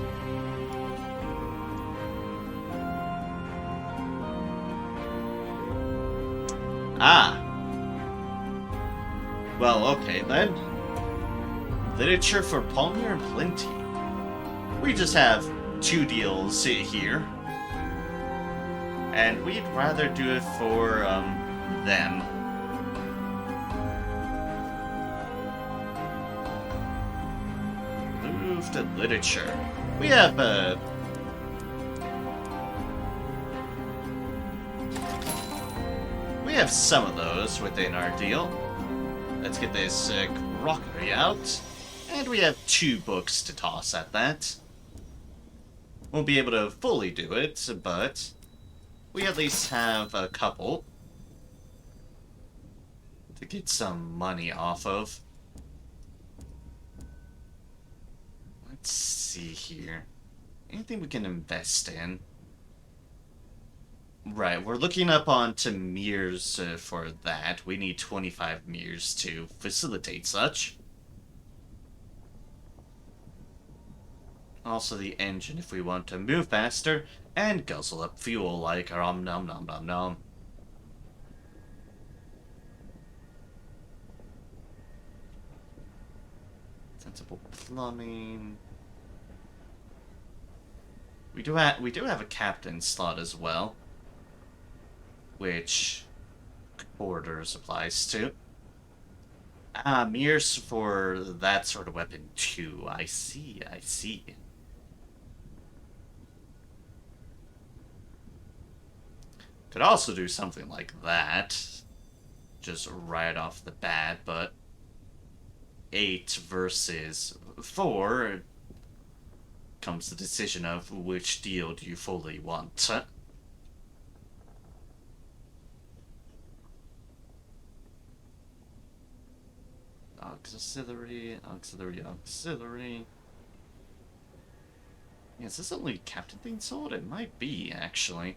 Ah! Well, okay then. Literature for Palmier and Plenty. We just have 2 deals here. And we'd rather do it for, them. Move to literature. We have, we have some of those within our deal. Let's get this, crockery out. And we have 2 books to toss at that. Won't be able to fully do it, but we at least have a couple to get some money off of. Let's see here. Anything we can invest in? Right, we're looking up onto mirrors for that. We need 25 mirrors to facilitate such. Also the engine if we want to move faster and guzzle up fuel like our nom nom nom nom. Sensible plumbing. We do have a captain slot as well, which orders applies to. Mirrors for that sort of weapon too. I see, I see. Could also do something like that, just right off the bat, but 8 versus 4 comes the decision of which deal do you fully want. Auxiliary, auxiliary, auxiliary. Yeah, is this only Captain thing sold? It might be, actually.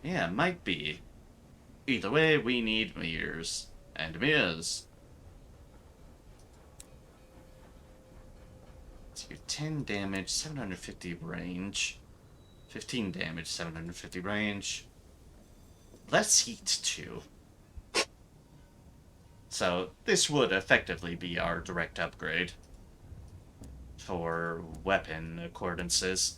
Yeah, it might be. Either way, we need mirrors. And mirrors. Let's do 10 damage, 750 range. 15 damage, 750 range. Less heat, too. So, this would effectively be our direct upgrade for weapon accordances.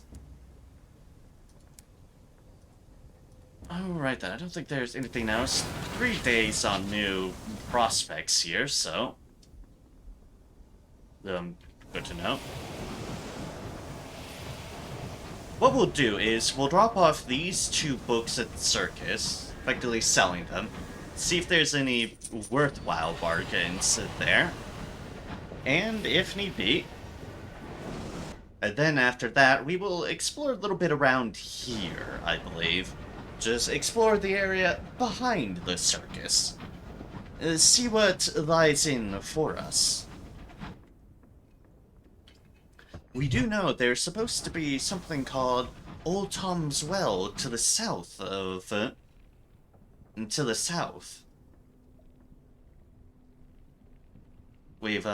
Alright then, I don't think there's anything else. 3 days on new prospects here, so... good to know. What we'll do is, we'll drop off these 2 books at the circus, effectively selling them, see if there's any worthwhile bargains there, and if need be, and then after that, we will explore a little bit around here, I believe. Just explore the area behind the circus. See what lies in for us. We do know there's supposed to be something called Old Tom's Well to the south of... to the south. We've,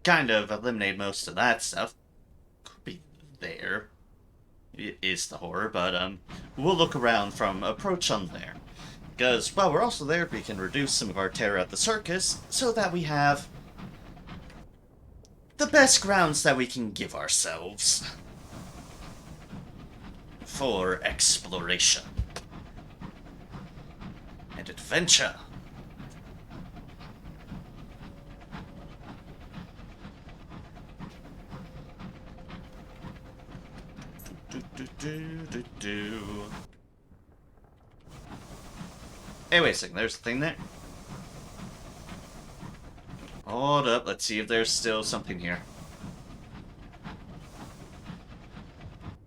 kind of eliminated most of that stuff. Could be there. It is the horror, but, we'll look around from approach on there. Because, while we're also there, we can reduce some of our terror at the circus, so that we have the best grounds that we can give ourselves for exploration and adventure. Hey, wait a second, there's a thing there. Hold up, let's see if there's still something here.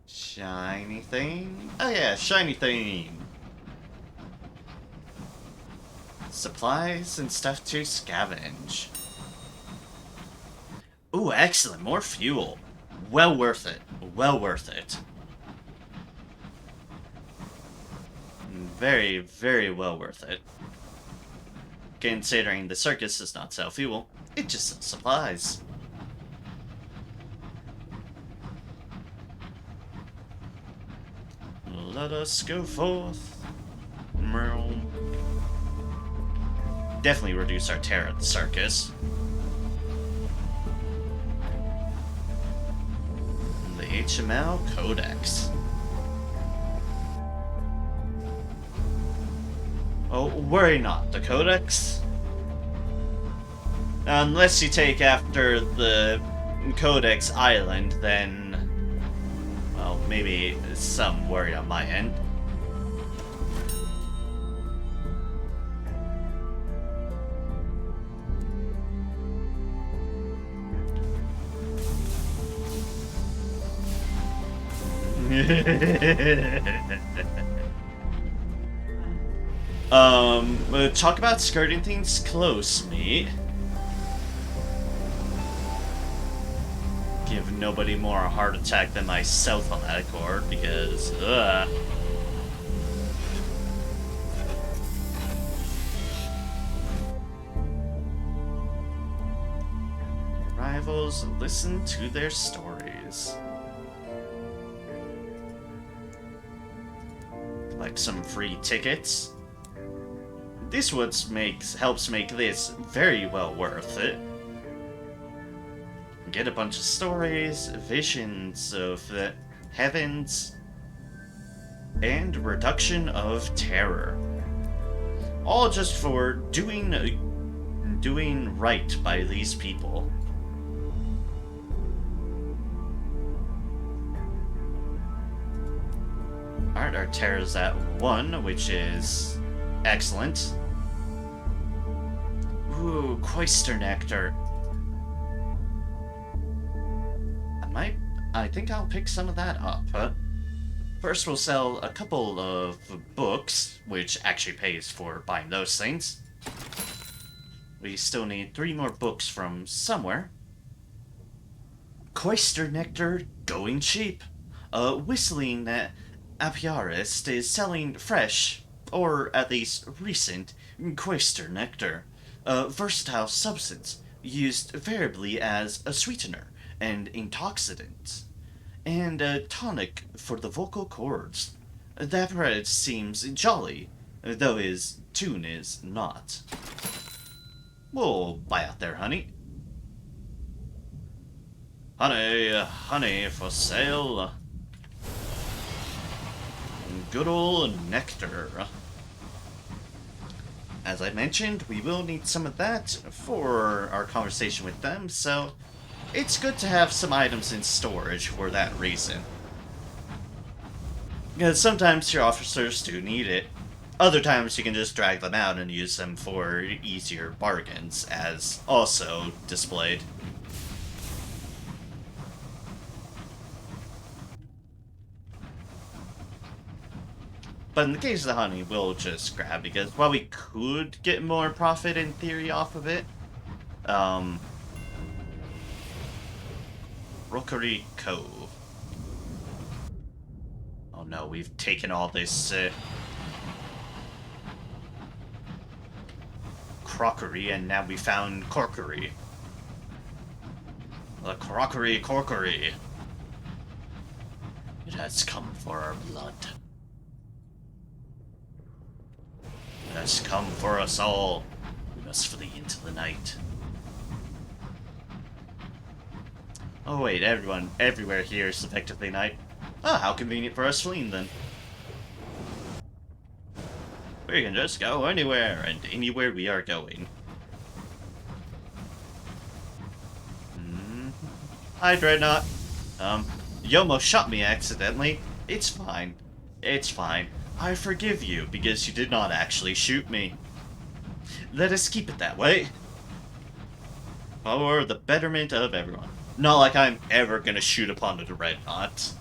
Shiny thing? Oh yeah, shiny thing. Supplies and stuff to scavenge. Ooh, excellent, more fuel. Well worth it. Well worth it. Very, very well worth it. Considering the circus does not sell fuel, it just sells supplies. Let us go forth. Definitely reduce our terror at the circus. The HML Codex. Oh, worry not, the Codex? Unless you take after the Codex Island, then... well, maybe some worry on my end. Talk about skirting things close, mate. Give nobody more a heart attack than myself on that accord, because, Rivals, listen to their stories. Like some free tickets. This helps make this very well worth it. Get a bunch of stories, visions of the heavens, and reduction of terror. All just for doing right by these people. Alright, our terror's at 1, which is excellent. Ooh, Cloister Nectar. I think I'll pick some of that up. First, we'll sell a couple of books, which actually pays for buying those things. We still need 3 more books from somewhere. Cloister Nectar going cheap. Whistling apiarist is selling fresh, or at least recent, Cloister Nectar. A versatile substance used variably as a sweetener and intoxicant, and a tonic for the vocal cords. That bread seems jolly, though his tune is not. We'll buy out there, honey. Honey for sale. good old nectar. As I mentioned, we will need some of that for our conversation with them, so it's good to have some items in storage for that reason. Because sometimes your officers do need it. Other times you can just drag them out and use them for easier bargains, as also displayed. But in the case of the honey, we'll just grab, because while we could get more profit in theory off of it, Rookery Cove. Oh no, we've taken all this, crockery, and now we found corkery. The crockery corkery. It has come for our blood. It has come for us all. We must flee into the night. Oh wait, everywhere here is effectively night. Ah, how convenient for us fleeing then. We can just go anywhere, and anywhere we are going. Hi, Dreadnought. You almost shot me accidentally. It's fine. It's fine. I forgive you, because you did not actually shoot me. Let us keep it that way. For the betterment of everyone. Not like I'm ever gonna shoot upon a Dreadnought.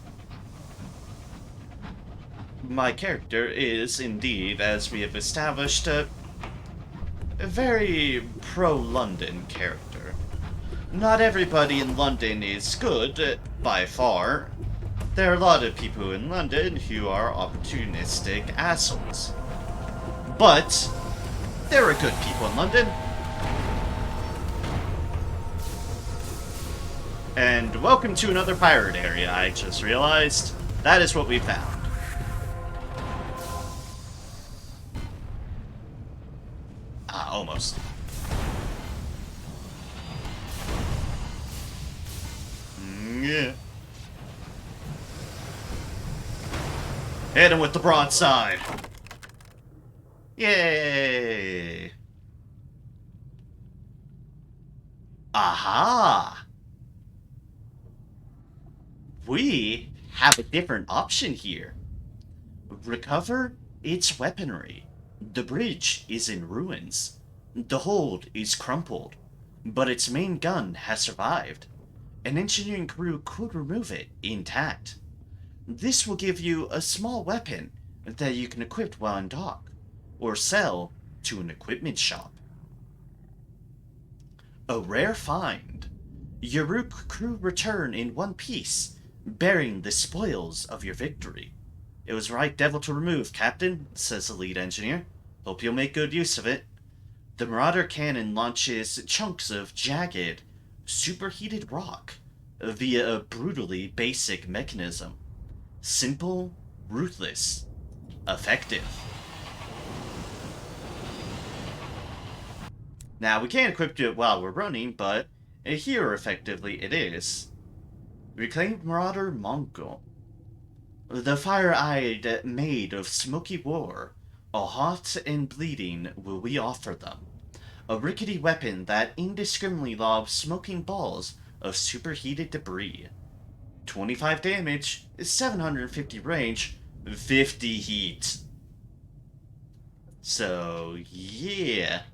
My character is, indeed, as we have established, a very pro-London character. Not everybody in London is good, by far. There are a lot of people in London who are opportunistic assholes. But there are good people in London. And welcome to another pirate area, I just realized. That is what we found. Ah, almost. Yeah. Hit him with the broadside. Yay. Aha. We have a different option here. Recover its weaponry. The bridge is in ruins. The hold is crumpled, but its main gun has survived. An engineering crew could remove it intact. This will give you a small weapon that you can equip while on dock, or sell to an equipment shop. A rare find. Your crew return in one piece, bearing the spoils of your victory. It was right devil to remove, Captain, says the lead engineer. Hope you'll make good use of it. The Marauder cannon launches chunks of jagged, superheated rock via a brutally basic mechanism. Simple, ruthless, effective. Now, we can't equip it while we're running, but here effectively it is. Reclaimed Marauder Mongol. The fire-eyed maid of smoky war, all hot and bleeding, will we offer them. A rickety weapon that indiscriminately lobs smoking balls of superheated debris. 25 damage, 750 range, 50 heat. So, yeah.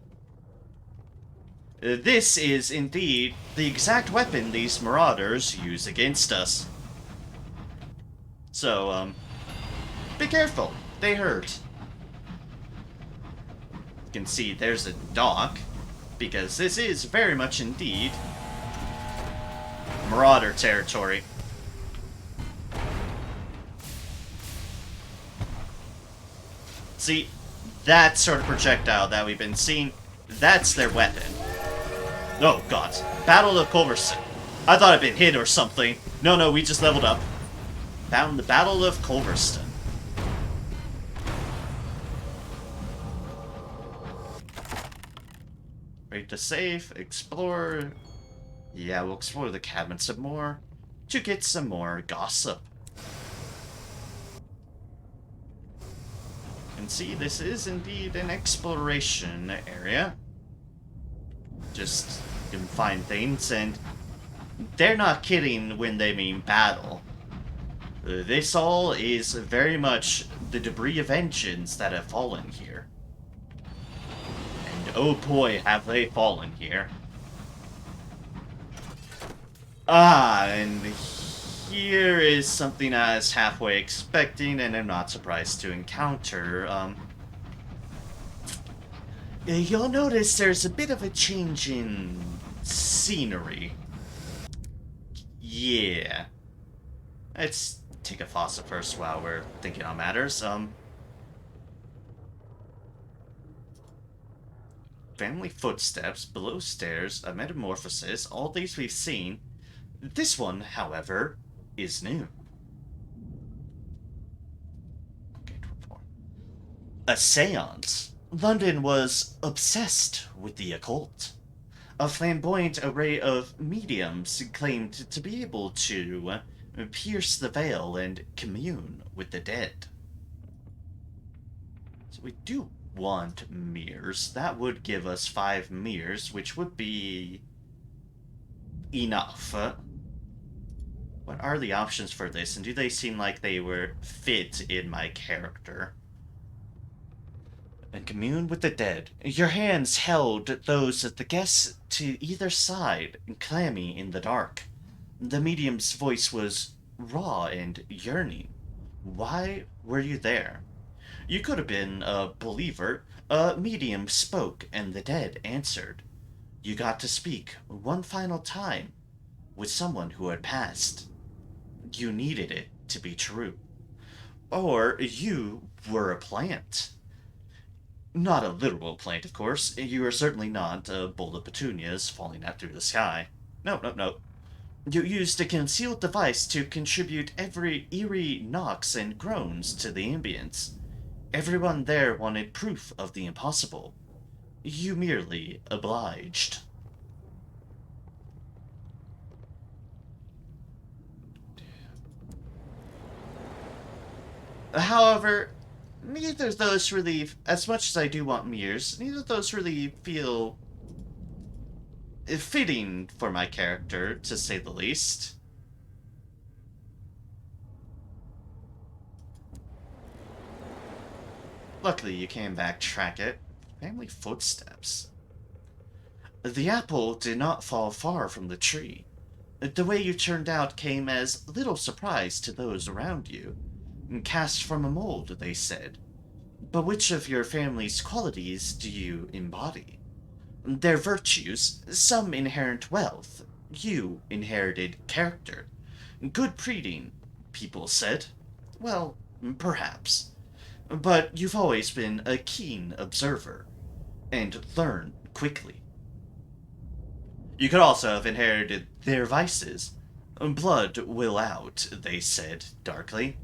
This is indeed the exact weapon these marauders use against us. So, be careful. They hurt. You can see there's a dock, because this is very much indeed marauder territory. See, that sort of projectile that we've been seeing, that's their weapon. Oh god, Battle of Culverston. I thought I'd been hit or something. No, we just leveled up. Found the Battle of Culverston. Ready to save, explore. Yeah, we'll explore the cabin some more to get some more gossip. can see, this is indeed an exploration area. Just you can find things, and they're not kidding when they mean battle. This all is very much the debris of engines that have fallen here. And oh boy, have they fallen here. Ah, and here is something I was halfway expecting, and I'm not surprised to encounter. You'll notice there's a bit of a change in scenery. Yeah. Let's take a faucet first while we're thinking on matters. Family footsteps, below stairs, a metamorphosis, all these we've seen. This one, however, is new. Okay, 24. A seance. London was obsessed with the occult. A flamboyant array of mediums claimed to be able to pierce the veil and commune with the dead. So we do want mirrors. That would give us 5 mirrors, which would be enough. What are the options for this, and do they seem like they were fit in my character? And commune with the dead. Your hands held those of the guests to either side, clammy in the dark. The medium's voice was raw and yearning. Why were you there? You could have been a believer. A medium spoke, and the dead answered. You got to speak one final time with someone who had passed. You needed it to be true. Or you were a plant. Not a literal plant, of course. You are certainly not a bowl of petunias falling out through the sky. No. You used a concealed device to contribute every eerie knocks and groans to the ambience. Everyone there wanted proof of the impossible. You merely obliged. However, neither of those really, as much as I do want mirrors, neither of those really feel fitting for my character, to say the least. Luckily, you can backtrack it. Family footsteps. The apple did not fall far from the tree. The way you turned out came as little surprise to those around you. Cast from a mold, they said. But which of your family's qualities do you embody? Their virtues, some inherent wealth. You inherited character. Good breeding, people said. Well, perhaps. But you've always been a keen observer, and learn quickly. You could also have inherited their vices. Blood will out, they said darkly.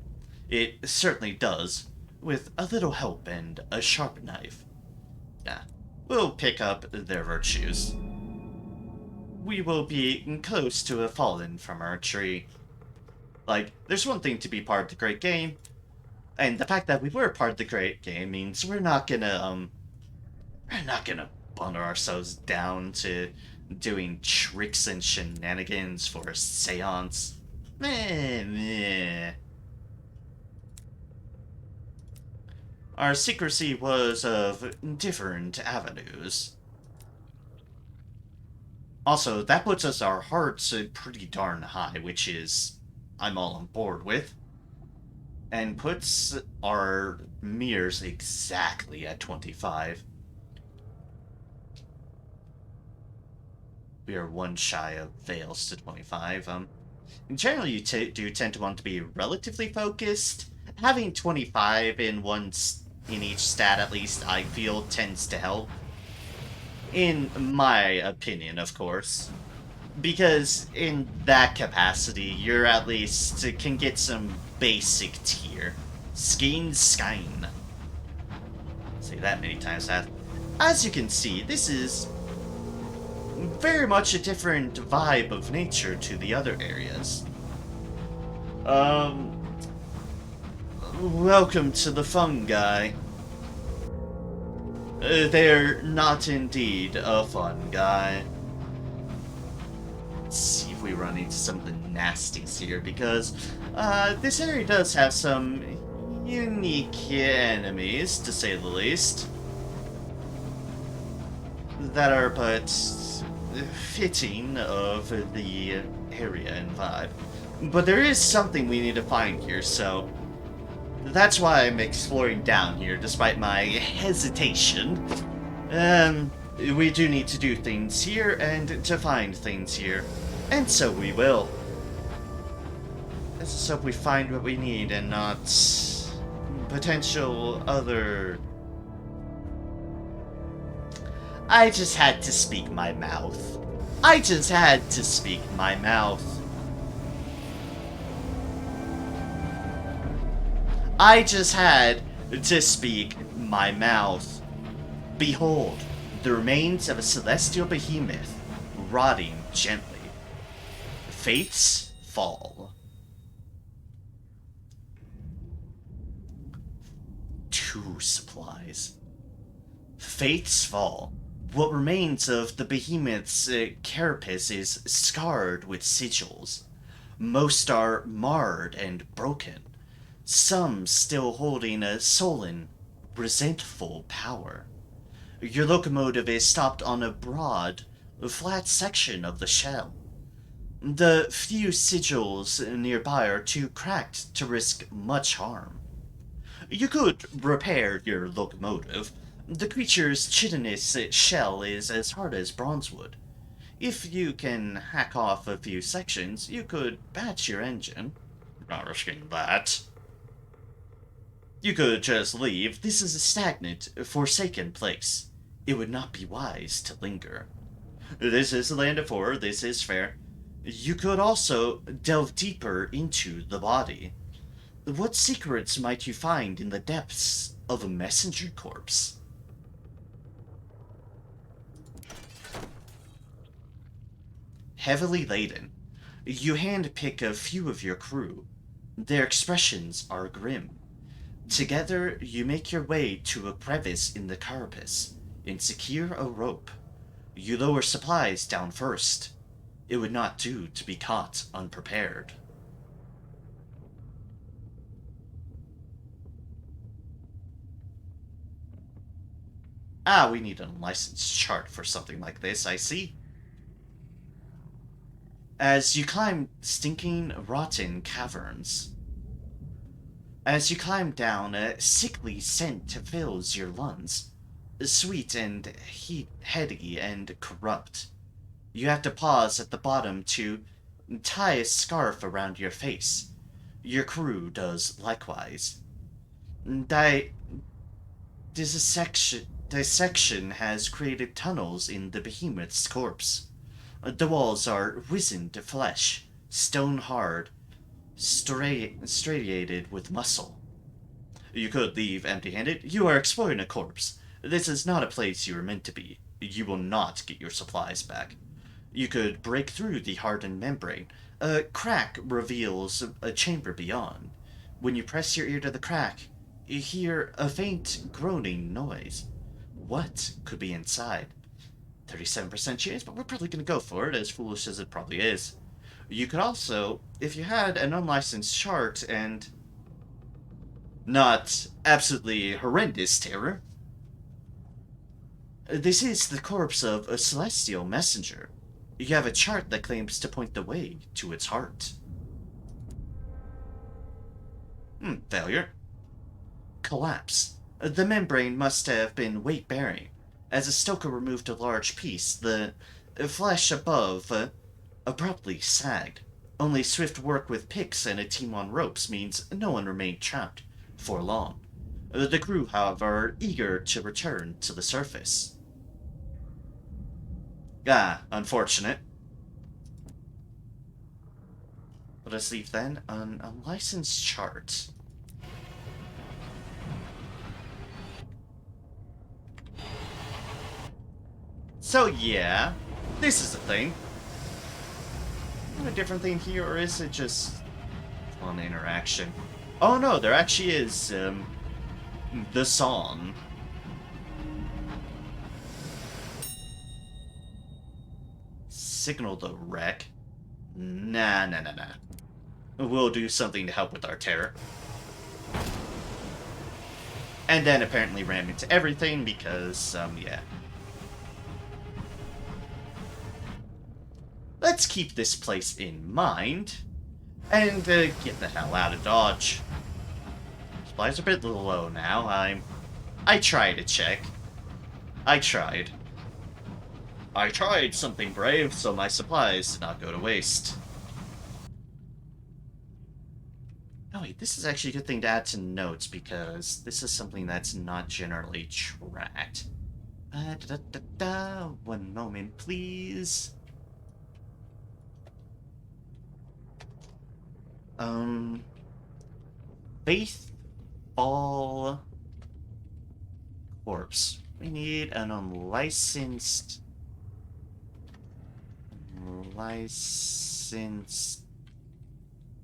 It certainly does, with a little help and a sharp knife. We'll pick up their virtues. We will be close to have fallen from our tree. Like, there's one thing to be part of the great game, and the fact that we were part of the great game means we're not gonna bundle ourselves down to doing tricks and shenanigans for a seance. Meh. Our secrecy was of different avenues. Also, that puts our hearts pretty darn high, which is I'm all on board with. And puts our mirrors exactly at 25. We are one shy of veils to 25. Generally, you do tend to want to be relatively focused. Having 25 in each stat, at least, I feel, tends to help. In my opinion, of course. Because in that capacity, you're at least can get some basic tier. Skine. Say that many times fast. As you can see, this is very much a different vibe of nature to the other areas. Welcome to the fungi. They're not indeed a fun guy. Let's see if we run into some of the nasties here, because this area does have some unique enemies, to say the least, that are but fitting of the area and vibe. But there is something we need to find here, so that's why I'm exploring down here, despite my hesitation. We do need to do things here, and to find things here. And so we will. Let's just hope we find what we need, and not potential other... I just had to speak my mouth. I just had to speak my mouth. I just had to speak my mouth. Behold, the remains of a celestial behemoth, rotting gently. Fates fall. 2 supplies. Fates fall. What remains of the behemoth's carapace is scarred with sigils. Most are marred and broken. Some still holding a sullen, resentful power. Your locomotive is stopped on a broad, flat section of the shell. The few sigils nearby are too cracked to risk much harm. You could repair your locomotive. The creature's chitinous shell is as hard as bronzewood. If you can hack off a few sections, you could patch your engine. Not risking that. You could just leave. This is a stagnant, forsaken place. It would not be wise to linger. This is the land of horror, this is fair. You could also delve deeper into the body. What secrets might you find in the depths of a messenger corpse? Heavily laden, you handpick a few of your crew. Their expressions are grim. Together, you make your way to a crevice in the carapace and secure a rope. You lower supplies down first. It would not do to be caught unprepared. Ah, we need an unlicensed chart for something like this, I see. As you climb stinking, rotten caverns. As you climb down, a sickly scent fills your lungs. Sweet and heady and corrupt. You have to pause at the bottom to tie a scarf around your face. Your crew does likewise. Dissection has created tunnels in the behemoth's corpse. The walls are wizened flesh, stone hard, striated with muscle. You could leave empty-handed. You are exploring a corpse. This is not a place you are meant to be. You will not get your supplies back. You could break through the hardened membrane. A crack reveals a chamber beyond. When you press your ear to the crack, you hear a faint groaning noise. What could be inside? 37% chance, but we're probably going to go for it, as foolish as it probably is. You could also, if you had an unlicensed chart and not absolutely horrendous terror, this is the corpse of a celestial messenger. You have a chart that claims to point the way to its heart. Failure. Collapse. The membrane must have been weight-bearing. As a stoker removed a large piece, the flesh above abruptly sagged. Only swift work with picks and a team on ropes means no one remained trapped for long. The crew, however, are eager to return to the surface. Unfortunate. Let us leave then an unlicensed chart. So yeah, this is a thing. A different thing here, or is it just one interaction? Oh no, there actually is, the song. signal the wreck. Nah. We'll do something to help with our terror. And then apparently ram into everything because, yeah. Let's keep this place in mind. And, get the hell out of Dodge. Supplies are a bit low now. I tried to check. I tried something brave, so my supplies did not go to waste. Oh wait, this is actually a good thing to add to notes, because this is something that's not generally tracked. One moment, please. Faithful corpse. We need an unlicensed...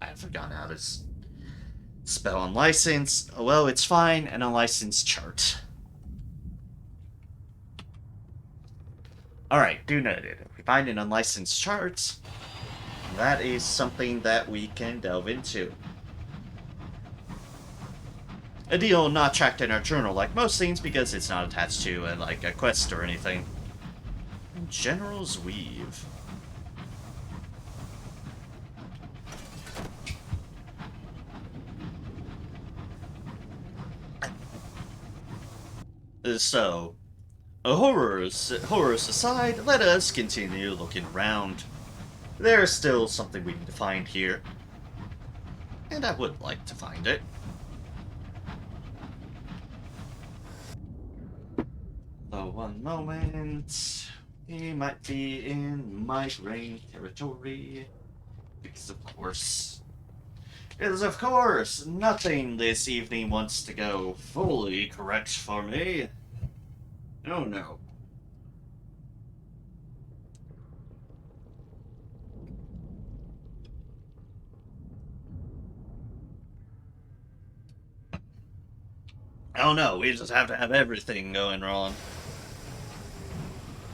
I've forgotten how to spell unlicensed. Well, it's fine. An unlicensed chart. Alright, do noted. If we find an unlicensed chart, that is something that we can delve into. A deal not tracked in our journal like most things because it's not attached to like a quest or anything. General's Weave. So, horrors aside, let us continue looking around. There's still something we need to find here. And I would like to find it. So, one moment. We might be in migraine territory. Because of course, nothing this evening wants to go fully correct for me. Oh no. Oh no, we just have to have everything going wrong.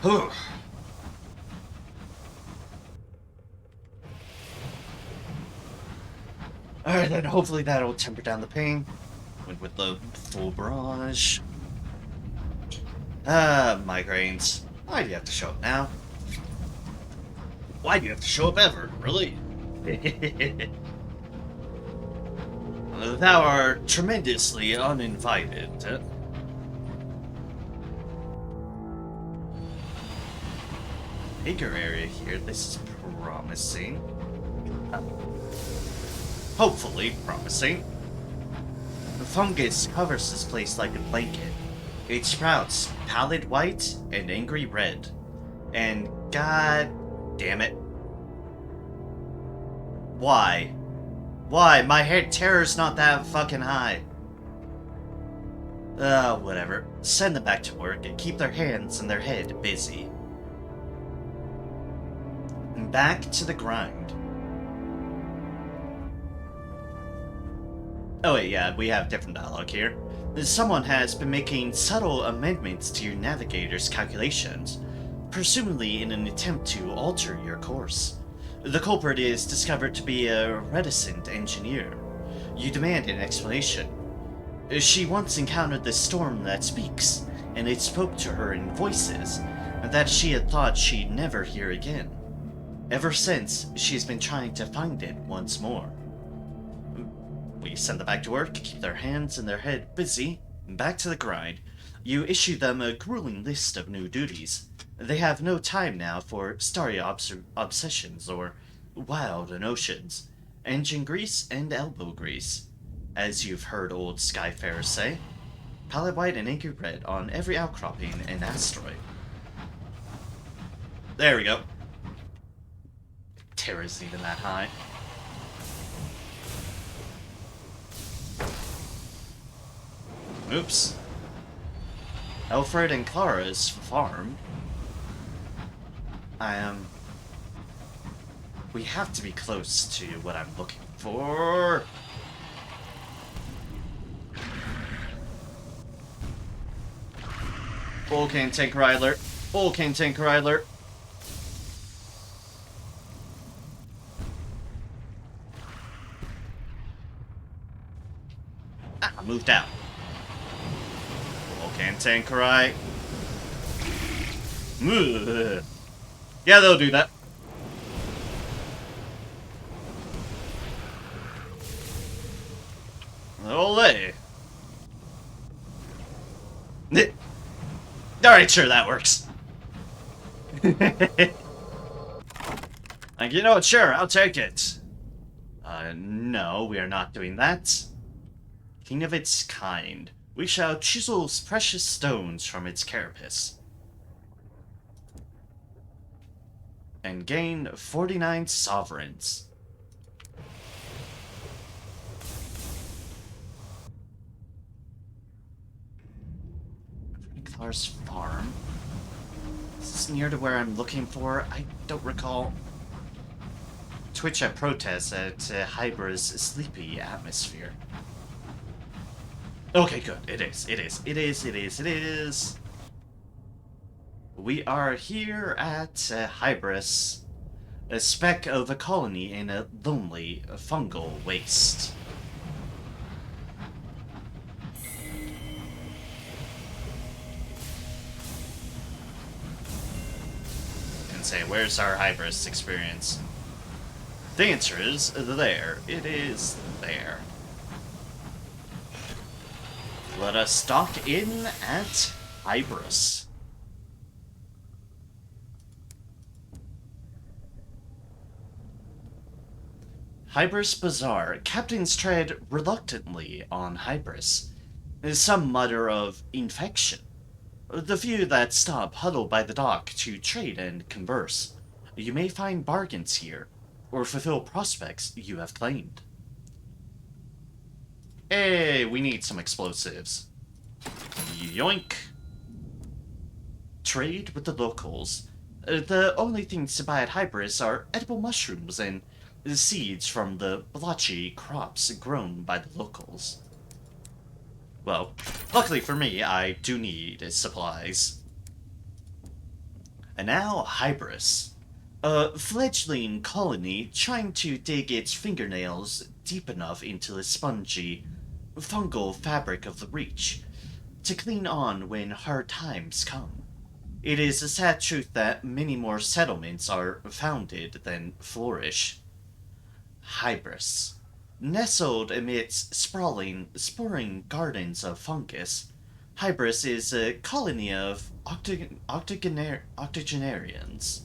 Whew. Alright then, hopefully that'll temper down the pain. With the full barrage. Migraines. Why do you have to show up now? Why do you have to show up ever? Really? Thou art tremendously uninvited. Bigger area here. This is promising. Hopefully promising. The fungus covers this place like a blanket. It sprouts pallid white and angry red. And god damn it. Why? Why? My head terror's not that fucking high. Whatever. Send them back to work and keep their hands and their head busy. And back to the grind. Oh wait, yeah, we have different dialogue here. Someone has been making subtle amendments to your navigator's calculations, presumably in an attempt to alter your course. The culprit is discovered to be a reticent engineer. You demand an explanation. She once encountered the storm that speaks, and it spoke to her in voices that she had thought she'd never hear again. Ever since, she's been trying to find it once more. We send them back to work, keep their hands and their head busy, back to the grind. You issue them a grueling list of new duties. They have no time now for starry obsessions or wild notions. Engine grease and elbow grease. As you've heard old Skyfarers say, pallid white and angry red on every outcropping and asteroid. There we go. Terror's even that high. Oops. Alfred and Clara's farm. We have to be close to what I'm looking for. Full cane tanker alert. Full cane tanker alert. move down. Volcan Tankerai. Yeah, they'll do that. Olay. Alright, sure, that works. Like, you know what, sure, I'll take it. No, we are not doing that. King of its kind, we shall chisel precious stones from its carapace. And gain 49 sovereigns. Clar's farm. Is this near to where I'm looking for? I don't recall. Twitch at protest at Hybra's sleepy atmosphere. Okay, good. It is. We are here at Hybris, a speck of a colony in a lonely fungal waste. And say, where's our Hybris experience? The answer is there. It is there. Let us dock in at Hybris. Hybris Bazaar. Captains tread reluctantly on Hybris. Some mutter of infection. The few that stop huddle by the dock to trade and converse. You may find bargains here, or fulfill prospects you have claimed. Hey, we need some explosives. Yoink. Trade with the locals. The only things to buy at Hybris are edible mushrooms and the seeds from the blotchy crops grown by the locals. Well, luckily for me, I do need supplies. And now, Hybris. A fledgling colony trying to dig its fingernails deep enough into the spongy, fungal fabric of the Reach to cling on when hard times come. It is a sad truth that many more settlements are founded than flourish. Hybris. Nestled amidst sprawling, sporing gardens of fungus, Hybris is a colony of octogenarians.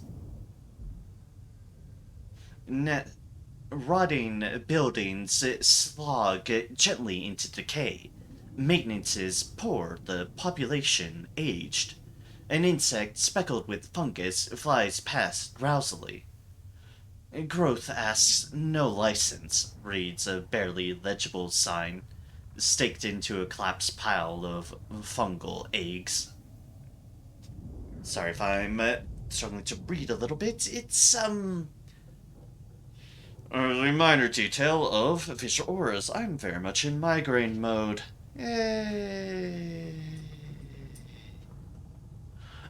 Rotting buildings slog gently into decay. Maintenance is poor, the population aged. An insect speckled with fungus flies past drowsily. Growth asks no license, reads a barely legible sign, staked into a collapsed pile of fungal eggs. Sorry if I'm struggling to read a little bit. It's, a minor detail of visual auras. I'm very much in migraine mode. Yay.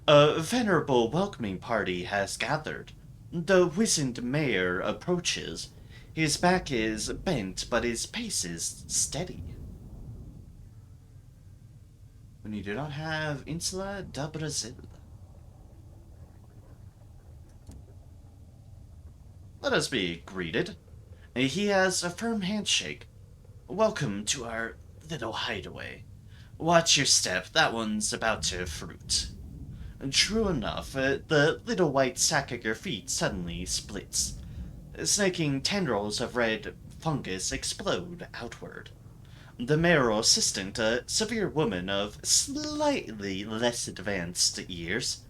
A venerable welcoming party has gathered. The wizened mayor approaches. His back is bent, but his pace is steady. When you do not have Insula da Brazil. Let us be greeted. He has a firm handshake. Welcome to our little hideaway. Watch your step, that one's about to fruit. True enough, the little white sack at your feet suddenly splits. Snaking tendrils of red fungus explode outward. The mayoral assistant, a severe woman of slightly less advanced years,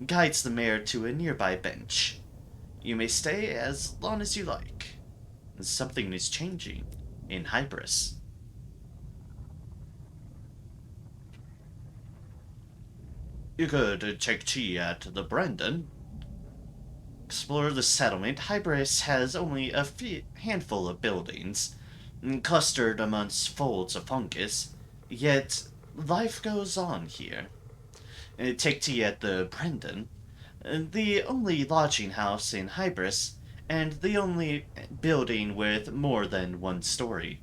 guides the mayor to a nearby bench. You may stay as long as you like. Something is changing in Hybris. You could take tea at the Brendan. Explore the settlement. Hybris has only a handful of buildings, clustered amongst folds of fungus, yet life goes on here. Take tea at the Brendan, the only lodging house in Hybris, and the only building with more than one story.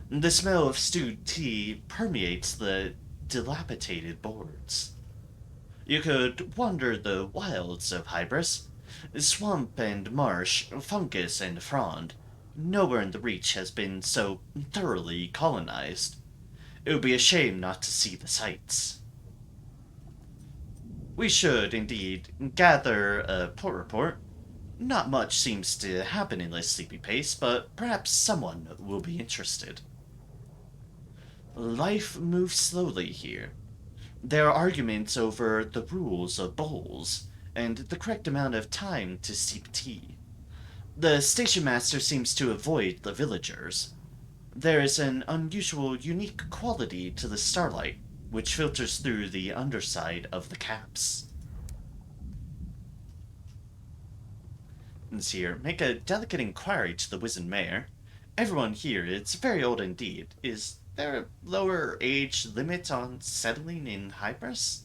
The smell of stewed tea permeates the dilapidated boards. You could wander the wilds of Hybris, swamp and marsh, fungus and frond. Nowhere in the reach has been so thoroughly colonized. It would be a shame not to see the sights. We should, indeed, gather a port report. Not much seems to happen in this sleepy pace, but perhaps someone will be interested. Life moves slowly here. There are arguments over the rules of bowls and the correct amount of time to steep tea. The station master seems to avoid the villagers. There is an unusual, unique quality to the starlight, which filters through the underside of the caps. Let's here, make a delicate inquiry to the wizened mayor. Everyone here is very old indeed. Is there a lower age limit on settling in Hybris?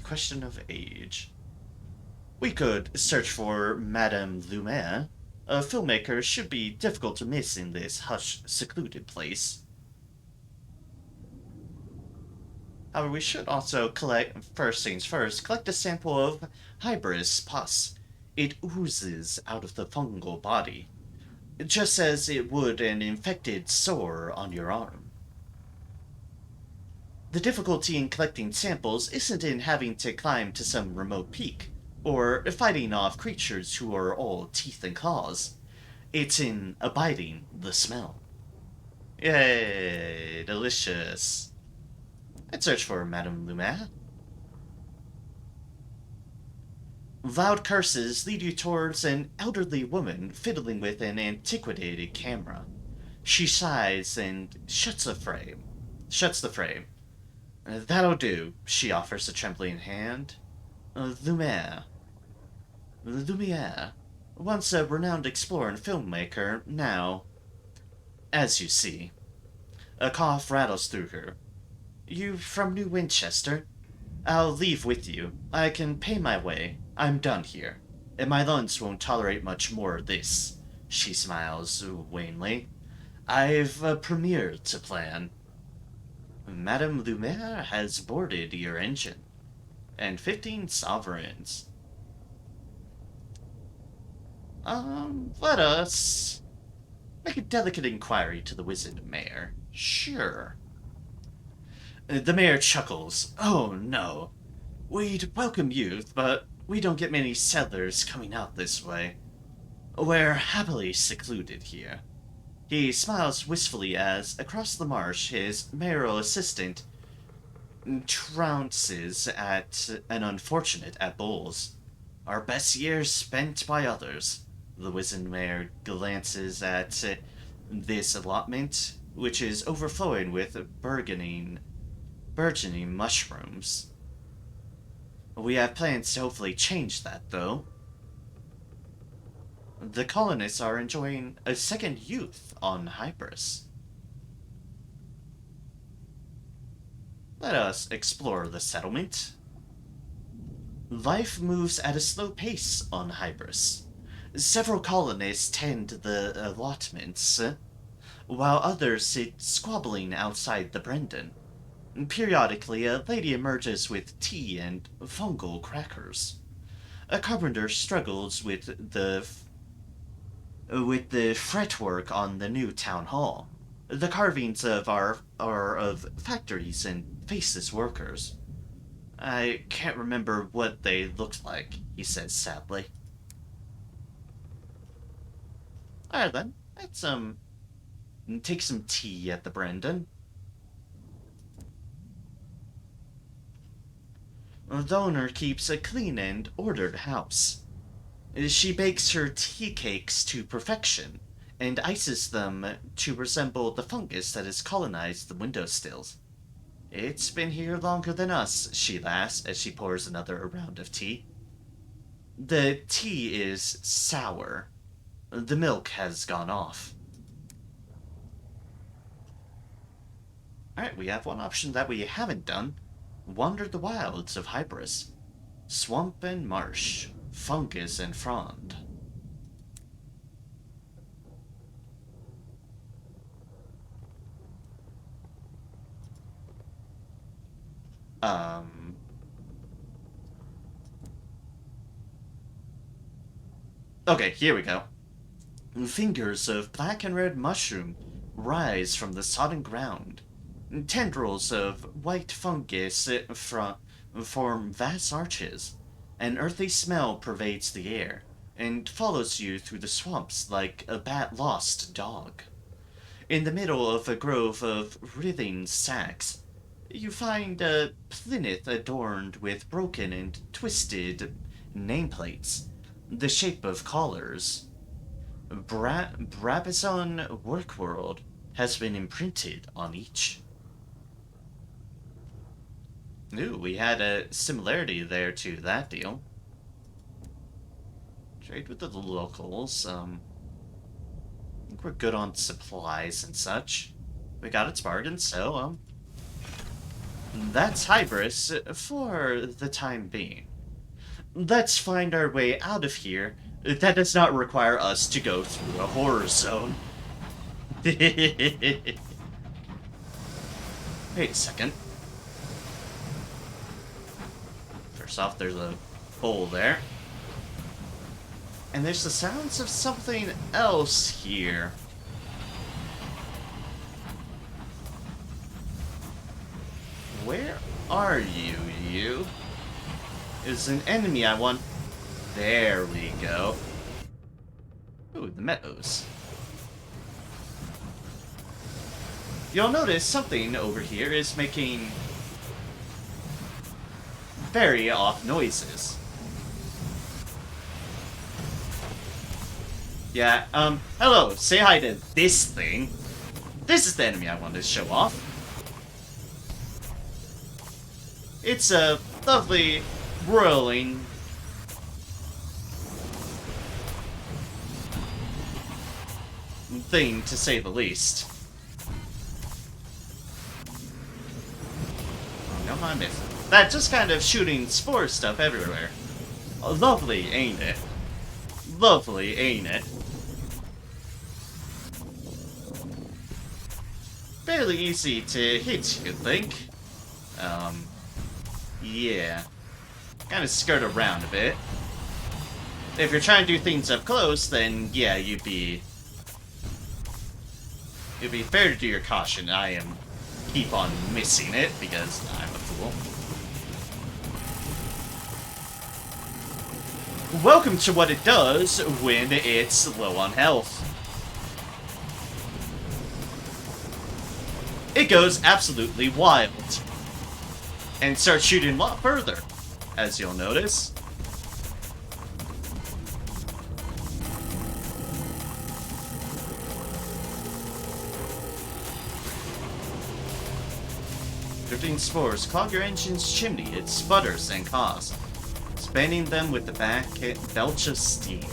Question of age. We could search for Madame Lumiere. A filmmaker should be difficult to miss in this hushed, secluded place. However, we should also collect, first things first, collect a sample of Hybris pus. It oozes out of the fungal body, just as it would an infected sore on your arm. The difficulty in collecting samples isn't in having to climb to some remote peak, or fighting off creatures who are all teeth and claws. It's in abiding the smell. Yay, delicious. Let's search for Madame Lumiere. Loud curses lead you towards an elderly woman fiddling with an antiquated camera. She sighs and shuts the frame. That'll do, she offers a trembling hand. Lumiere. Lumiere. Once a renowned explorer and filmmaker, now, as you see. A cough rattles through her. You from New Winchester? I'll leave with you. I can pay my way. I'm done here, and my lungs won't tolerate much more of this. She smiles wanly. I've a premiere to plan. Madame Lumiere has boarded your engine. And 15 sovereigns. Let us make a delicate inquiry to the wizard mayor. Sure. The mayor chuckles. Oh no. We'd welcome youth, but we don't get many settlers coming out this way. We're happily secluded here. He smiles wistfully as, across the marsh, his mayoral assistant trounces at an unfortunate at bowls. Our best years spent by others. The wizened mayor glances at this allotment, which is overflowing with burgeoning mushrooms. We have plans to hopefully change that, though. The colonists are enjoying a second youth on Hybris. Let us explore the settlement. Life moves at a slow pace on Hybris. Several colonists tend the allotments, while others sit squabbling outside the Brendan. Periodically, a lady emerges with tea and fungal crackers. A carpenter struggles with the fretwork on the new town hall. The carvings are of factories and faceless workers. I can't remember what they looked like, he says sadly. Alright then, let's take some tea at the Brendan. The owner keeps a clean and ordered house. She bakes her tea cakes to perfection, and ices them to resemble the fungus that has colonized the windowsills. It's been here longer than us, she laughs as she pours another round of tea. The tea is sour. The milk has gone off. Alright, we have one option that we haven't done. Wander the wilds of Hybris. Swamp and marsh. Fungus and frond. Um, okay, here we go. Fingers of black and red mushroom rise from the sodden ground. Tendrils of white fungus form vast arches. An earthy smell pervades the air and follows you through the swamps like a lost dog. In the middle of a grove of writhing sacks, you find a plinth adorned with broken and twisted nameplates, the shape of collars. Brabazon Workworld has been imprinted on each. Ooh, we had a similarity there to that deal. Trade with the locals. I think we're good on supplies and such. We got its bargain, so, that's Hybris for the time being. Let's find our way out of here. That does not require us to go through a horror zone. Wait a second. First off, there's a hole there. And there's the sounds of something else here. Where are you, you? Is an enemy I want. There we go. Ooh, the meadows. You'll notice something over here is making very off noises. Yeah, hello, say hi to this thing. This is the enemy I wanted to show off. It's a lovely, whirling thing, to say the least. Oh, no, I missed. That just kind of shooting spore stuff everywhere. Oh, lovely, ain't it? Lovely, ain't it? Fairly easy to hit, you'd think. Yeah. Kind of skirt around a bit. If you're trying to do things up close, then yeah, it'd be fair to do your caution. I keep on missing it because I'm a fool. Welcome to what it does when it's low on health. It goes absolutely wild. And starts shooting a lot further, as you'll notice. Drifting spores clog your engine's chimney. It sputters and coughs, spanning them with the belch of steam.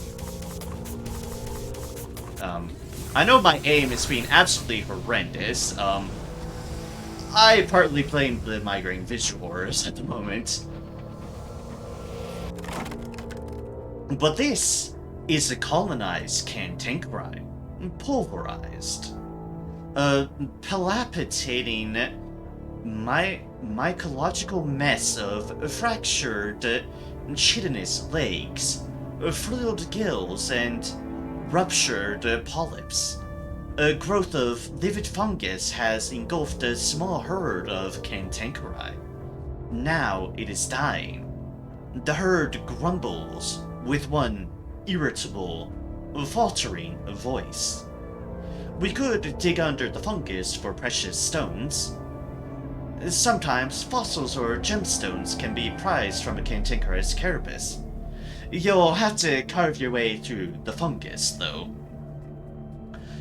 I know my aim is being absolutely horrendous. I partly blame the migraine visuals at the moment. But this is a colonized cantankerite, pulverized. A palpitating mycological mess of fractured, chitinous legs, frilled gills, and ruptured polyps. A growth of livid fungus has engulfed a small herd of cantankerite. Now it is dying. The herd grumbles with one irritable, faltering voice. We could dig under the fungus for precious stones. Sometimes fossils or gemstones can be prized from a cantankerous carapace. You'll have to carve your way through the fungus, though.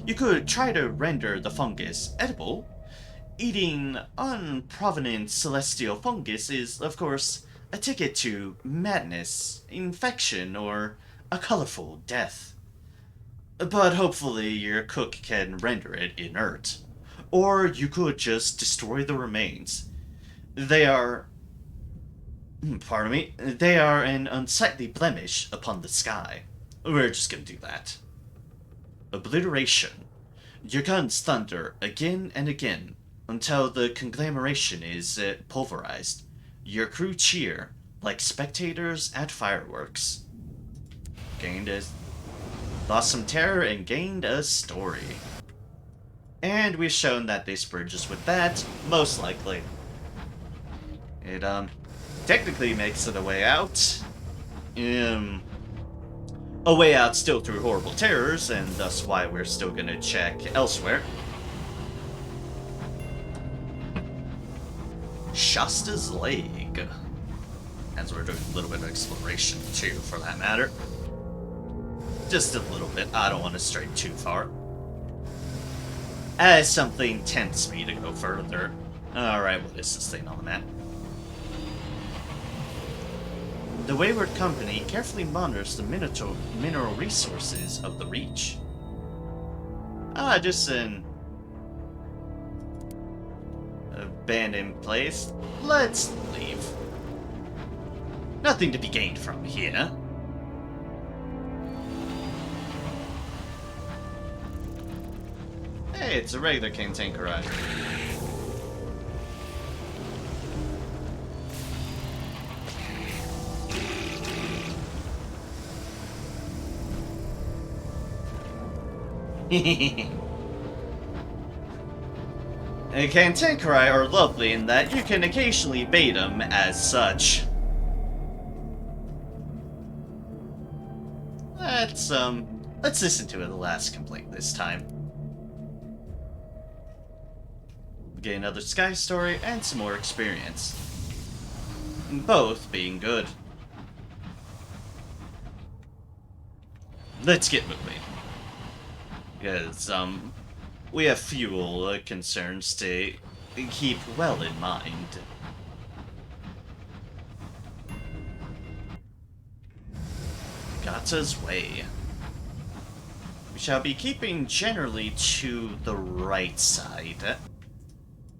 You could try to render the fungus edible. Eating unprovenant celestial fungus is, of course, a ticket to madness, infection, or a colorful death. But hopefully your cook can render it inert. Or you could just destroy the remains. They are... Pardon me. They are an unsightly blemish upon the sky. We're just gonna do that. Obliteration. Your guns thunder again and again until the conglomeration is pulverized. Your crew cheer, like spectators at fireworks. Lost some terror and gained a story. And we've shown that this bridges with that, most likely. It, technically makes it a way out. A way out still through horrible terrors, and thus why we're still gonna check elsewhere. Shasta's Leg. As we're doing a little bit of exploration, too, for that matter. Just a little bit. I don't want to stray too far. As something tempts me to go further. Alright, what is this thing on the map? The Wayward Company carefully monitors the mineral resources of the Reach. Just an abandoned place. Let's leave. Nothing to be gained from here. Hey, it's a regular cantankerite. Cantankerite are lovely in that you can occasionally bait them as such. Let's listen to the last complaint this time. Get another Sky story and some more experience. Both being good. Let's get moving. Because, we have fuel concerns to keep well in mind. Gata's Way. We shall be keeping generally to the right side.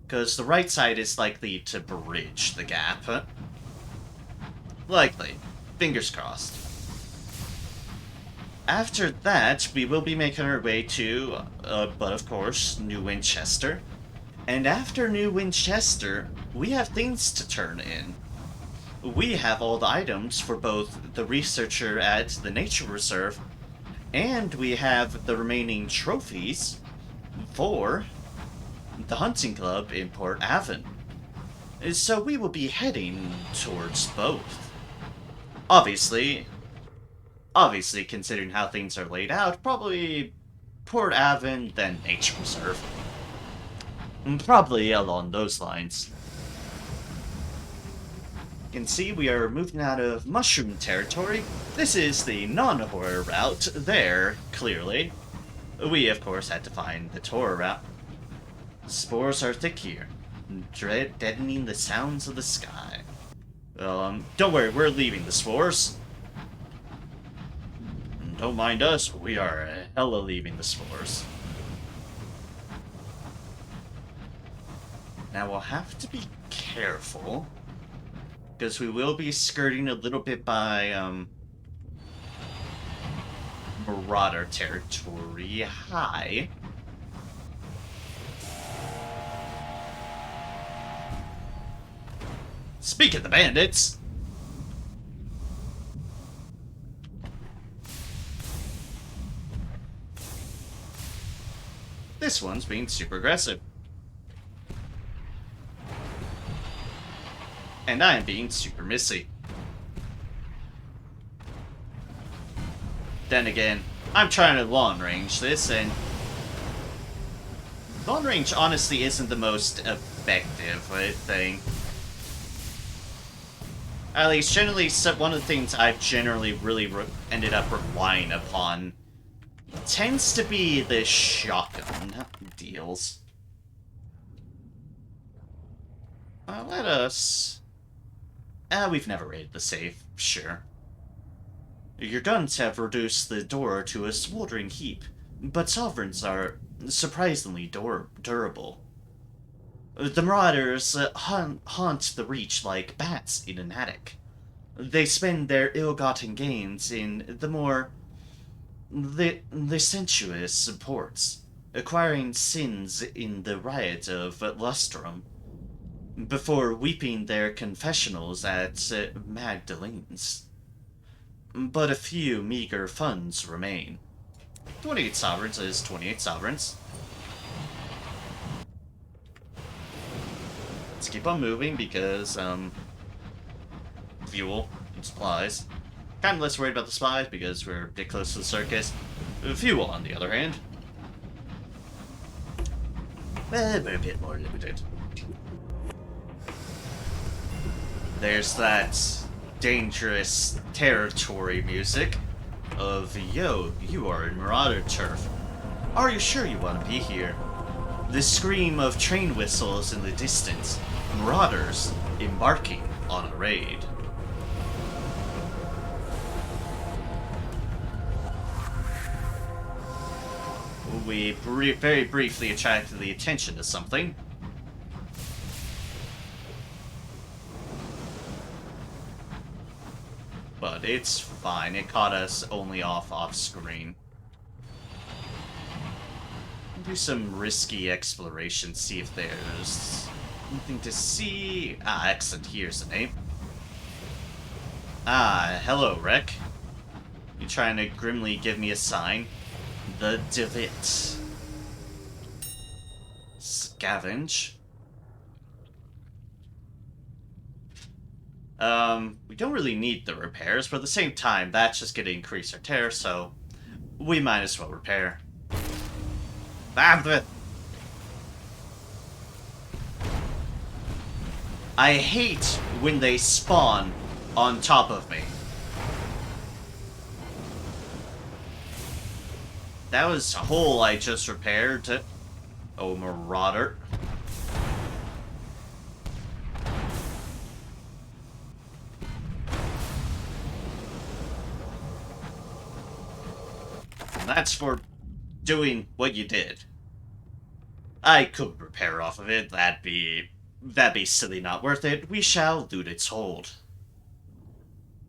Because the right side is likely to bridge the gap. Likely. Fingers crossed. After that, we will be making our way to, but of course, New Winchester. And after New Winchester, we have things to turn in. We have all the items for both the researcher at the nature reserve, and we have the remaining trophies for the hunting club in Port Avon. So we will be heading towards both. Obviously, considering how things are laid out, probably Port Avon, then Nature Reserve. Probably along those lines. You can see we are moving out of mushroom territory. This is the non-horror route there, clearly. We, of course, had to find the horror route. Spores are thick here, deadening the sounds of the sky. Don't worry, we're leaving the spores. Don't mind us, we are hella leaving the spores. Now we'll have to be careful, because we will be skirting a little bit by, Marauder territory. Hi. Speak of the bandits! This one's being super aggressive. And I am being super missy. Then again, I'm trying to long range this, and long range honestly isn't the most effective thing. At least, generally, one of the things I've generally really ended up relying upon tends to be the shotgun deals. Let us... we've never raided the safe, sure. Your guns have reduced the door to a smoldering heap, but sovereigns are surprisingly durable. The Marauders haunt the Reach like bats in an attic. They spend their ill-gotten gains in the more licentious ports, acquiring sins in the riot of Lustrum. before weeping their confessionals at Magdalene's. But a few meager funds remain. 28 sovereigns is 28 sovereigns. Let's keep on moving because, fuel and supplies. Kind of less worried about the supplies because we're a bit close to the circus. Fuel, on the other hand, well, we're a bit more limited. There's that dangerous territory music of, yo, you are in Marauder turf. Are you sure you want to be here? The scream of train whistles in the distance. Marauders embarking on a raid. We very briefly attracted the attention to something. But it's fine. It caught us only off screen. Do some risky exploration, see if there's anything to see. Ah, excellent. Here's the name. Ah, hello, Rek. You trying to grimly give me a sign? The Divot. Scavenge. We don't really need the repairs, but at the same time, that's just gonna increase our tear, so we might as well repair. I hate when they spawn on top of me. That was a hole I just repaired. Oh, Marauder. And that's for doing what you did. I could repair off of it. That'd be silly, not worth it. We shall loot its hold.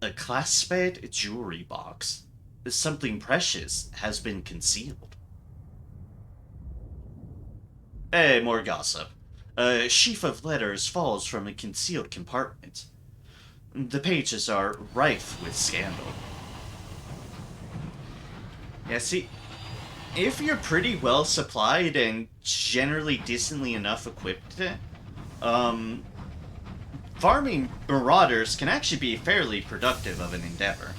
A clasped jewelry box. Something precious has been concealed. Hey, more gossip. A sheaf of letters falls from a concealed compartment. The pages are rife with scandal. Yeah, see, if you're pretty well supplied and generally decently enough equipped, farming marauders can actually be fairly productive of an endeavor.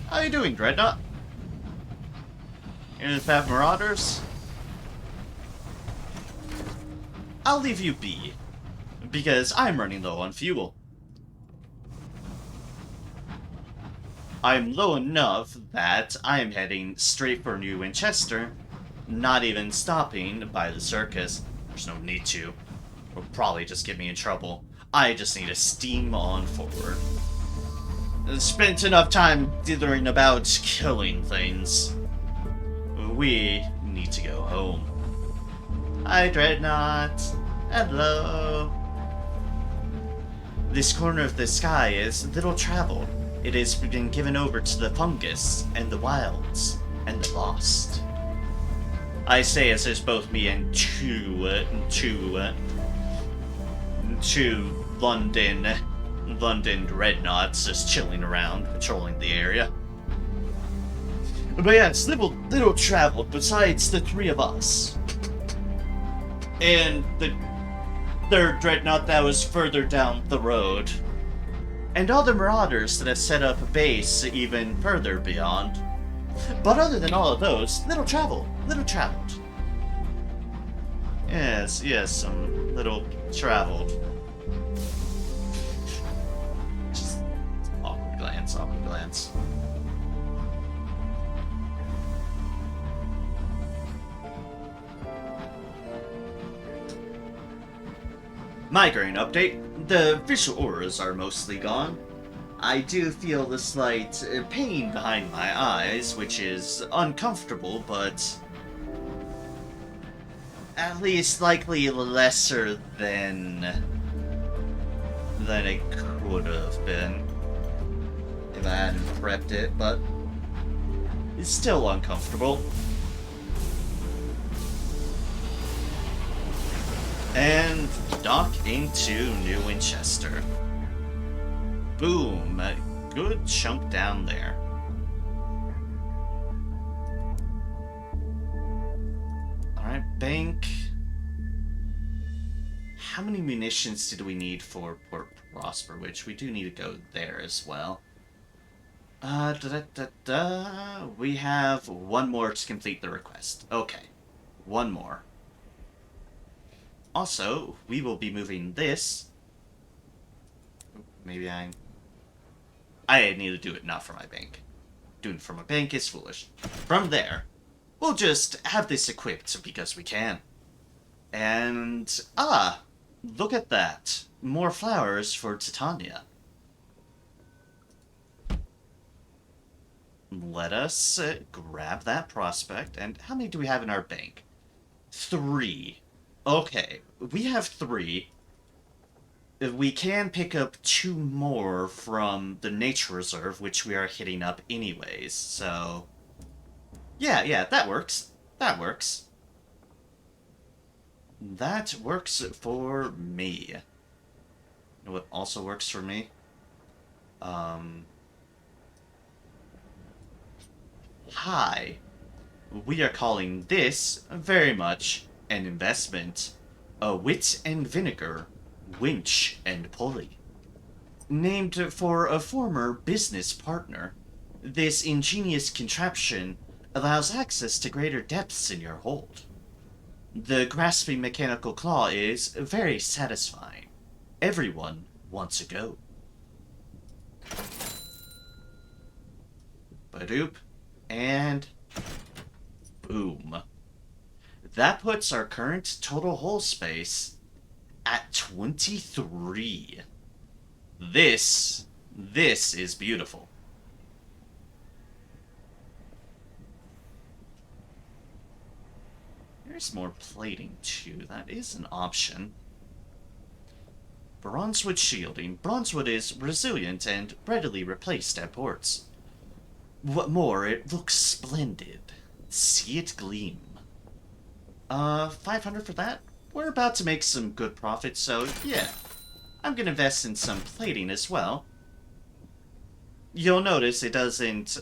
How you doing, Dreadnought? You just have marauders? I'll leave you be, because I'm running low on fuel. I'm low enough that I'm heading straight for New Winchester, not even stopping by the circus. There's no need to. It'll probably just get me in trouble. I just need to steam on forward. Spent enough time dithering about killing things. We need to go home. Hi, Dreadnought. Hello. This corner of the sky is little traveled. It has been given over to the fungus and the wilds and the lost. I say as there's both me and two London dreadnoughts just chilling around, patrolling the area. But yeah, it's little traveled besides the three of us. And the third dreadnought that was further down the road. And all the marauders that have set up a base even further beyond. But other than all of those, little traveled. Yes, some little traveled. Just awkward glance. Migraine update. The visual auras are mostly gone. I do feel the slight pain behind my eyes, which is uncomfortable, but at least likely lesser than it could have been if I hadn't prepped it, but it's still uncomfortable. And dock into New Winchester. Boom. A good chunk down there. Alright, bank. How many munitions did we need for Port Prosper? Which we do need to go there as well. We have one more to complete the request. Okay. One more. Also, we will be moving this. Maybe I need to do it not from my bank. Doing it from my bank is foolish. From there, we'll just have this equipped because we can. And, look at that. More flowers for Titania. Let us grab that prospect. And how many do we have in our bank? 3. Okay, we have 3. We can pick up 2 more from the nature reserve, which we are hitting up anyways, so... Yeah, that works. That works. That works for me. You know what also works for me? Hi. We are calling this very much an investment. A wit and vinegar, winch and pulley. Named for a former business partner, this ingenious contraption allows access to greater depths in your hold. The grasping mechanical claw is very satisfying. Everyone wants a go. Badoop. And boom. That puts our current total hull space at 23. This is beautiful. There's more plating too. That is an option. Bronzewood shielding. Bronzewood is resilient and readily replaced at ports. What more, it looks splendid. See it gleam. 500 for that? We're about to make some good profit, so yeah. I'm gonna invest in some plating as well. You'll notice it doesn't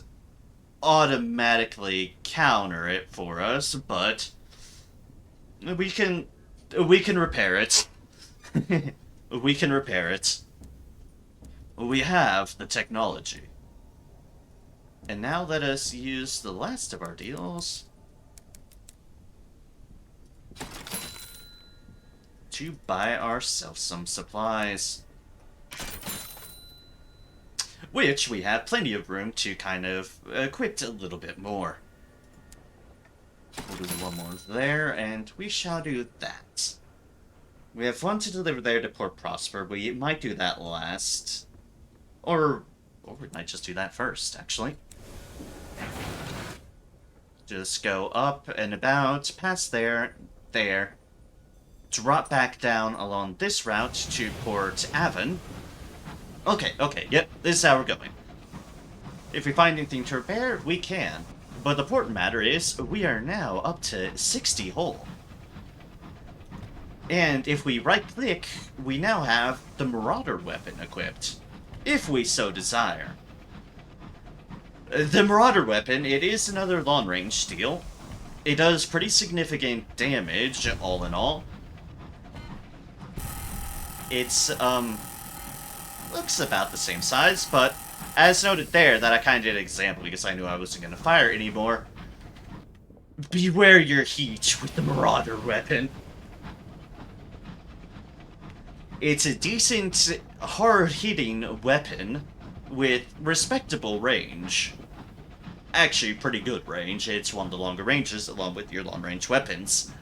automatically counter it for us, but we can repair it. We can repair it. We have the technology. And now let us use the last of our deals to buy ourselves some supplies. Which we have plenty of room to kind of equip a little bit more. We'll do one more there, and we shall do that. We have one to deliver there to Port Prosper. We might do that last. Or we might just do that first, actually. Just go up and about, past there, drop back down along this route to Port Avon. Okay, yep, this is how we're going. If we find anything to repair, we can. But the important matter is, we are now up to 60 hull. And if we right-click, we now have the Marauder weapon equipped, if we so desire. The Marauder weapon, it is another long-range steel. It does pretty significant damage, all in all. It's, looks about the same size, but as noted there, that I kind of did an example because I knew I wasn't going to fire anymore. Beware your heat with the Marauder weapon. It's a decent, hard-hitting weapon with respectable range. Actually, pretty good range. It's one of the longer ranges along with your long-range weapons.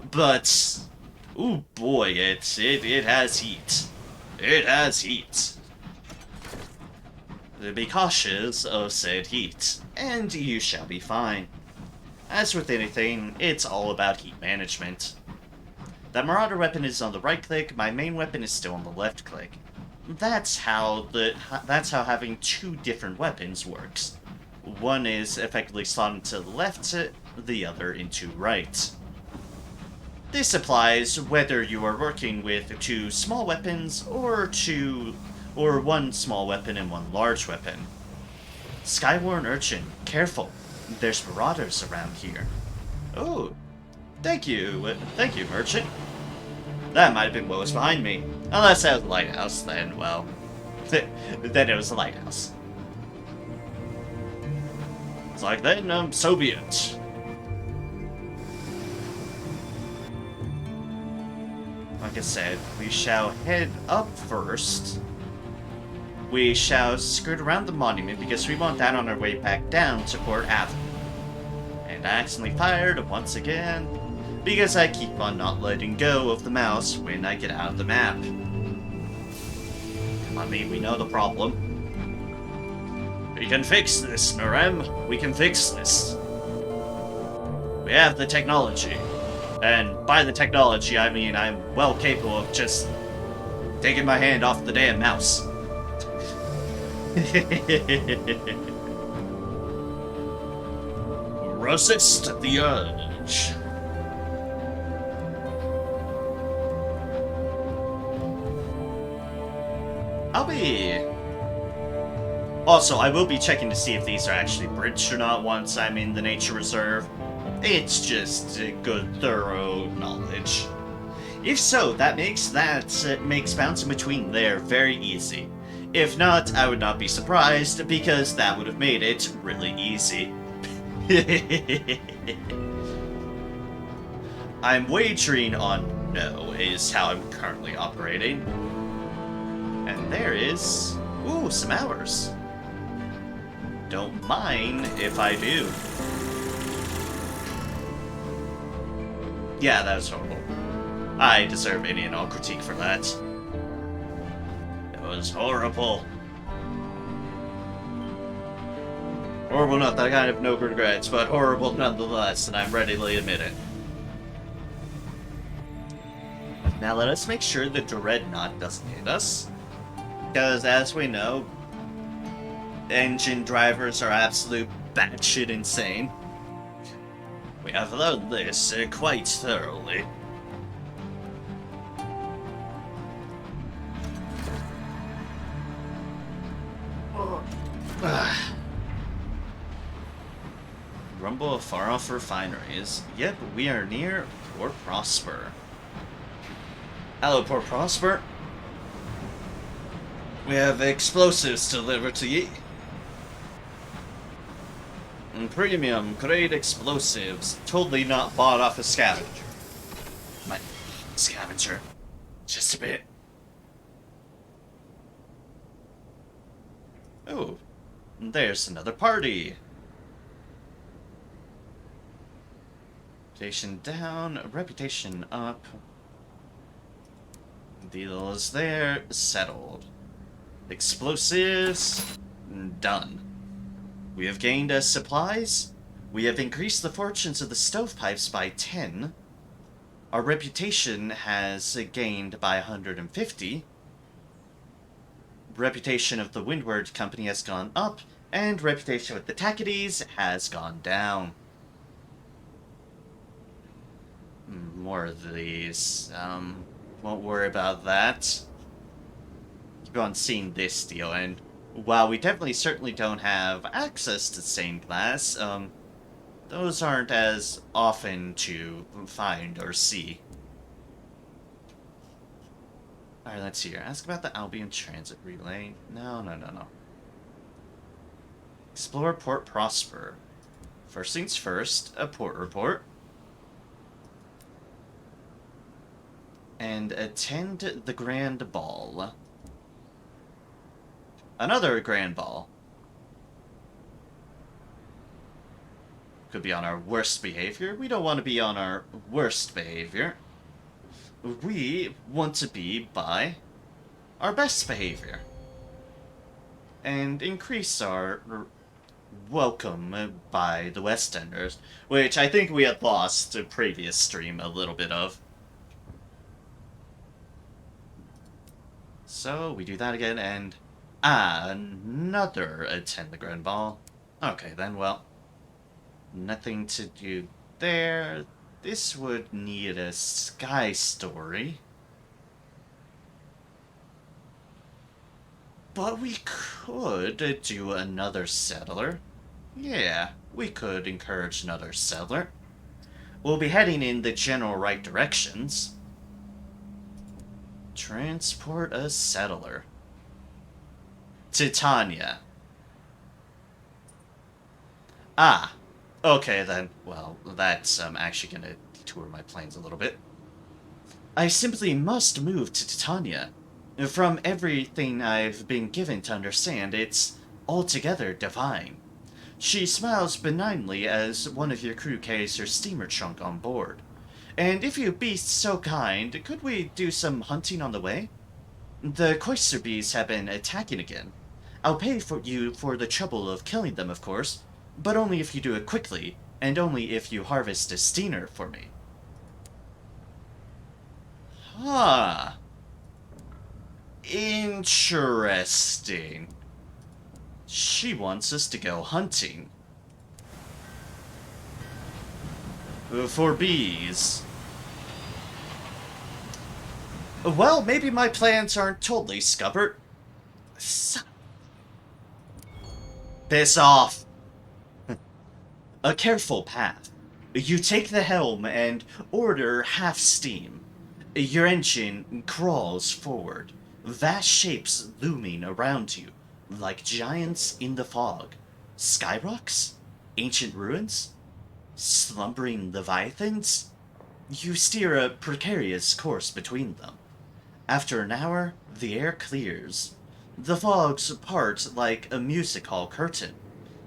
But, ooh boy, it has heat. It has heat. Be cautious of said heat, and you shall be fine. As with anything, it's all about heat management. That Marauder weapon is on the right click, my main weapon is still on the left click. That's how having 2 different weapons works. One is effectively slotted to the left, the other into right. This applies whether you are working with two small weapons or one small weapon and one large weapon. Skywarn Urchin, careful. There's marauders around here. Oh, thank you, merchant. That might have been what was behind me. Unless that was a lighthouse, then, well, then it was a lighthouse. It's like, then, so be it. Like I said, we shall head up first. We shall skirt around the monument because we want that on our way back down to Port Avenue. And I accidentally fired once again because I keep on not letting go of the mouse when I get out of the map. I mean, we know the problem. We can fix this, Narem. We can fix this. We have the technology. And by the technology, I mean I'm well capable of just taking my hand off the damn mouse. Resist the urge. Also, I will be checking to see if these are actually bridged or not once I'm in the nature reserve. It's just good, thorough knowledge. If so, that makes bouncing between there very easy. If not, I would not be surprised, because that would have made it really easy. I'm wagering on no, is how I'm currently operating. And there is... ooh, some hours. Don't mind if I do. Yeah, that was horrible. I deserve any and all critique for that. It was horrible. Horrible enough that I kind of have no regrets, but horrible nonetheless, and I'm ready to admit it. Now let us make sure the Dreadnought doesn't hit us. Because as we know, engine drivers are absolute batshit insane. We have learned this quite thoroughly. Rumble of far-off refineries. Yep, we are near Port Prosper. Hello, Port Prosper. We have explosives to deliver to ye. Premium grade explosives. Totally not bought off a scavenger. My scavenger. Just a bit. Oh, there's another party. Reputation down, reputation up. Deal is there, settled. Explosives, done. We have gained supplies. We have increased the fortunes of the stovepipes by 10. Our reputation has gained by 150. Reputation of the Windward Company has gone up, and reputation with the Tackities has gone down. More of these. Won't worry about that. Keep on seeing this deal, and while we certainly don't have access to stained glass, those aren't as often to find or see. Alright, let's see here. Ask about the Albion Transit Relay. No. Explore Port Prosper. First things first, a port report. And attend the Grand Ball. Another Grand Ball. Could be on our worst behavior. We don't want to be on our worst behavior. We want to be by our best behavior. And increase our welcome by the West Enders, which I think we had lost a previous stream a little bit of. So we do that again, and another attend the Grand Ball. Okay, then, well, nothing to do there. this would need a sky story. But we could do another settler. Yeah, we could encourage another settler. We'll be heading in the general right directions. Transport a settler. Titania. Ah, okay then. Well, that's actually gonna detour my plans a little bit. I simply must move to Titania. From everything I've been given to understand, it's altogether divine. She smiles benignly as one of your crew carries her steamer trunk on board. And if you'd be so kind, could we do some hunting on the way? The oyster bees have been attacking again. I'll pay for you for the trouble of killing them, of course, but only if you do it quickly, and only if you harvest a steiner for me. Huh. Interesting. She wants us to go hunting. For bees. Well, maybe my plans aren't totally scuppered. Piss off. A careful path. You take the helm and order half steam. Your engine crawls forward, vast shapes looming around you, like giants in the fog. Skyrocks? Ancient ruins? Slumbering leviathans? You steer a precarious course between them. After an hour, the air clears. The fogs part like a music hall curtain,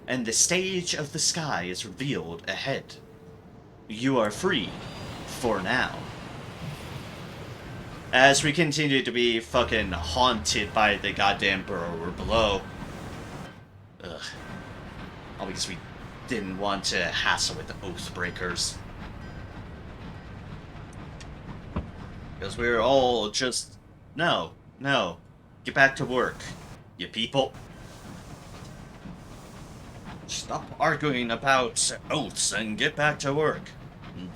and the stage of the sky is revealed ahead. You are free, for now. As we continue to be fucking haunted by the goddamn burrower below. Ugh. All because we didn't want to hassle with the Oathbreakers. Because we were all just... No. Get back to work, you people. Stop arguing about oaths and get back to work.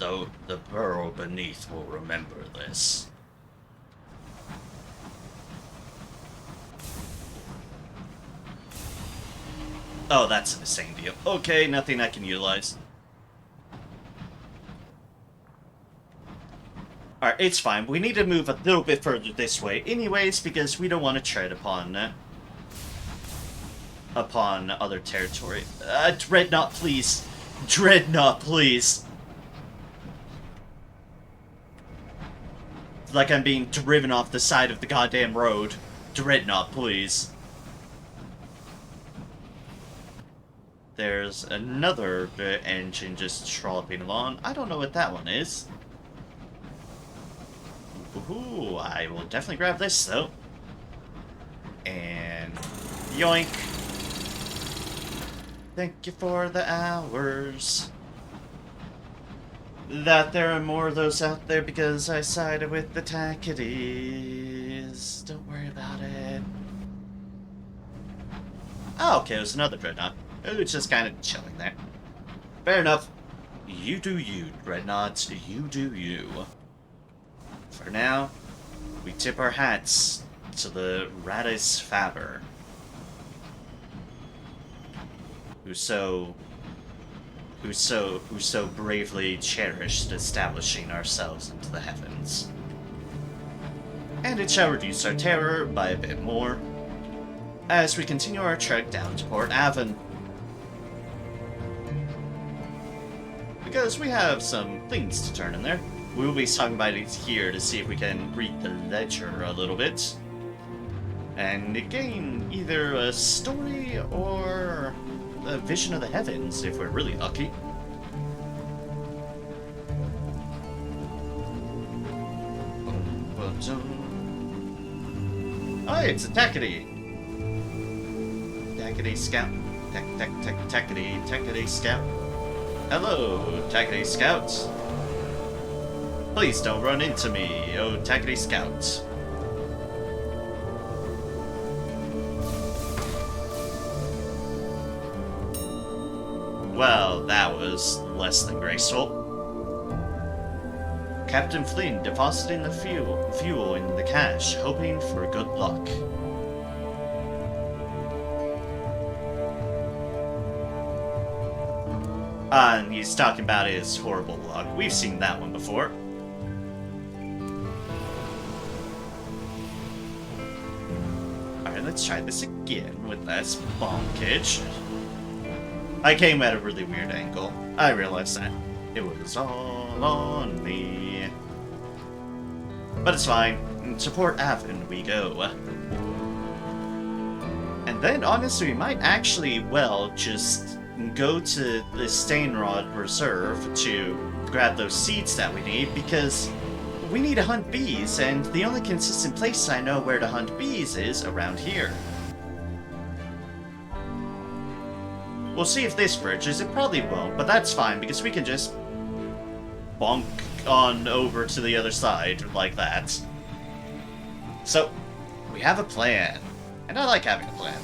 Though the burrow beneath will remember this. Oh, that's the same deal. Okay, nothing I can utilize. Alright, it's fine. We need to move a little bit further this way anyways, because we don't want to tread upon other territory. Dreadnought, please. Dreadnought, please. It's like I'm being driven off the side of the goddamn road. Dreadnought, please. There's another engine just trolloping along. I don't know what that one is. Ooh, I will definitely grab this, though. And... yoink. Thank you for the hours. That there are more of those out there because I sided with the Tackities. Don't worry about it. Oh, okay, there's another dreadnought. It was just kind of chilling there. Fair enough. You do you, dreadnoughts. You do you. For now, we tip our hats to the Radis Faber, who so bravely cherished establishing ourselves into the heavens. And it shall reduce our terror by a bit more as we continue our trek down to Port Avon. Because we have some things to turn in there. We will be talking about it here to see if we can read the ledger a little bit. And gain either a story or a vision of the heavens, if we're really lucky. Oh, hey, it's a Tackety! Tackety Scout. Tackety Scout. Hello, Tackety Scouts. Please don't run into me, oh Tackety Scout. Well, that was less than graceful. Captain Flynn depositing the fuel in the cache, hoping for good luck. And he's talking about his horrible luck. We've seen that one before. Alright, let's try this again with this bomb cage. I came at a really weird angle. I realized that. It was all on me. But it's fine. Support Avon we go. And then, honestly, we might actually, well, just go to the Stainrod Reserve to grab those seeds that we need, because we need to hunt bees, and the only consistent place I know where to hunt bees is around here. We'll see if this bridges. It probably won't, but that's fine, because we can just bonk on over to the other side like that. So, we have a plan. And I like having a plan.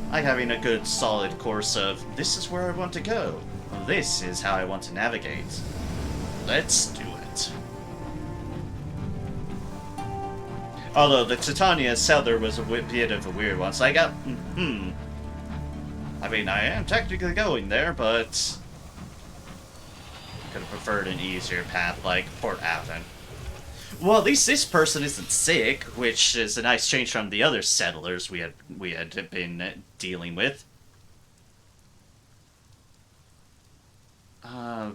I like having a good, solid course of, this is where I want to go. This is how I want to navigate. Let's do it. Although, the Titania Cellar was a bit of a weird one, so I got, I mean, I am technically going there, but could have preferred an easier path like Port Avon. Well, at least this person isn't sick, which is a nice change from the other settlers we had been dealing with.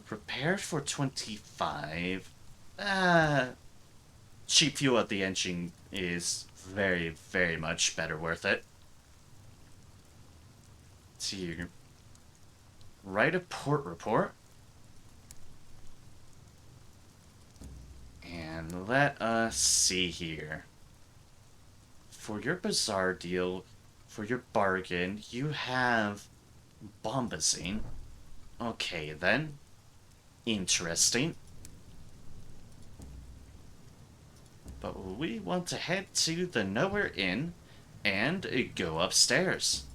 Prepared for 25. Cheap fuel at the engine is very, very much better worth it. Let's see here. Write a port report. And let us see here. For your bazaar deal, for your bargain, you have bombazine. Okay, then. Interesting. But we want to head to the Nowhere Inn and go upstairs.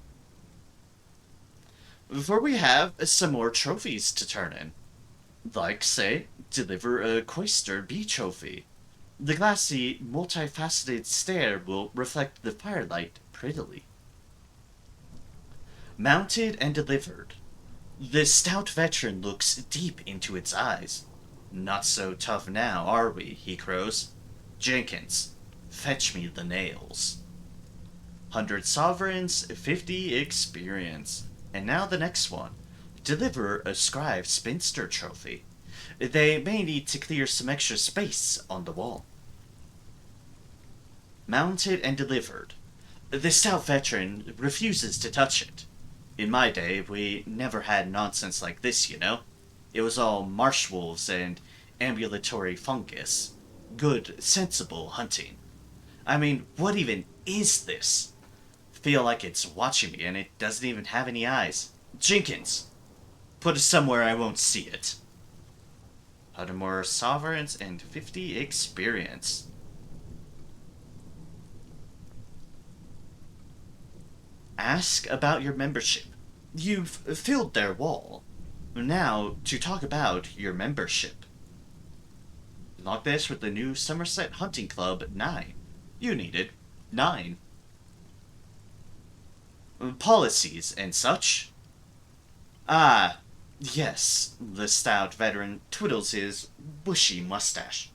For we have some more trophies to turn in. Like, say, deliver a Cloister Bee trophy. The glassy, multifaceted stare will reflect the firelight prettily. Mounted and delivered. The stout veteran looks deep into its eyes. Not so tough now, are we? He crows. Jenkins, fetch me the nails. 100 sovereigns, 50 experience. And now the next one. Deliver a Scribe Spinster trophy. They may need to clear some extra space on the wall. Mounted and delivered. The stout veteran refuses to touch it. In my day, we never had nonsense like this, you know? It was all marsh wolves and ambulatory fungus. Good, sensible hunting. I mean, what even is this? Feel like it's watching me and it doesn't even have any eyes. Jenkins! Put it somewhere I won't see it. 100 more sovereigns and 50 experience. Ask about your membership. You've filled their wall. Now, to talk about your membership. Log this with the new Somerset Hunting Club 9. You needed 9. Policies and such. Ah, yes, the stout veteran twiddles his bushy mustache.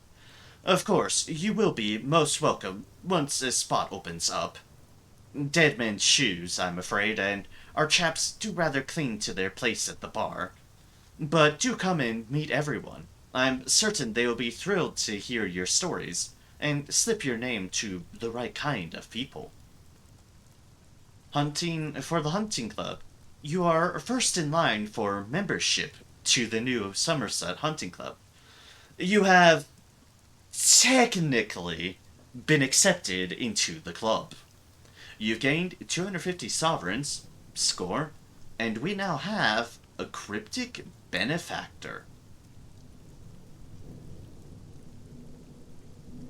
Of course, you will be most welcome once a spot opens up. Dead men's shoes, I'm afraid, and our chaps do rather cling to their place at the bar. But do come and meet everyone. I'm certain they will be thrilled to hear your stories, and slip your name to the right kind of people. Hunting for the Hunting Club. You are first in line for membership to the new Somerset Hunting Club. You have technically been accepted into the club. You've gained 250 sovereigns, score, and we now have a cryptic benefactor.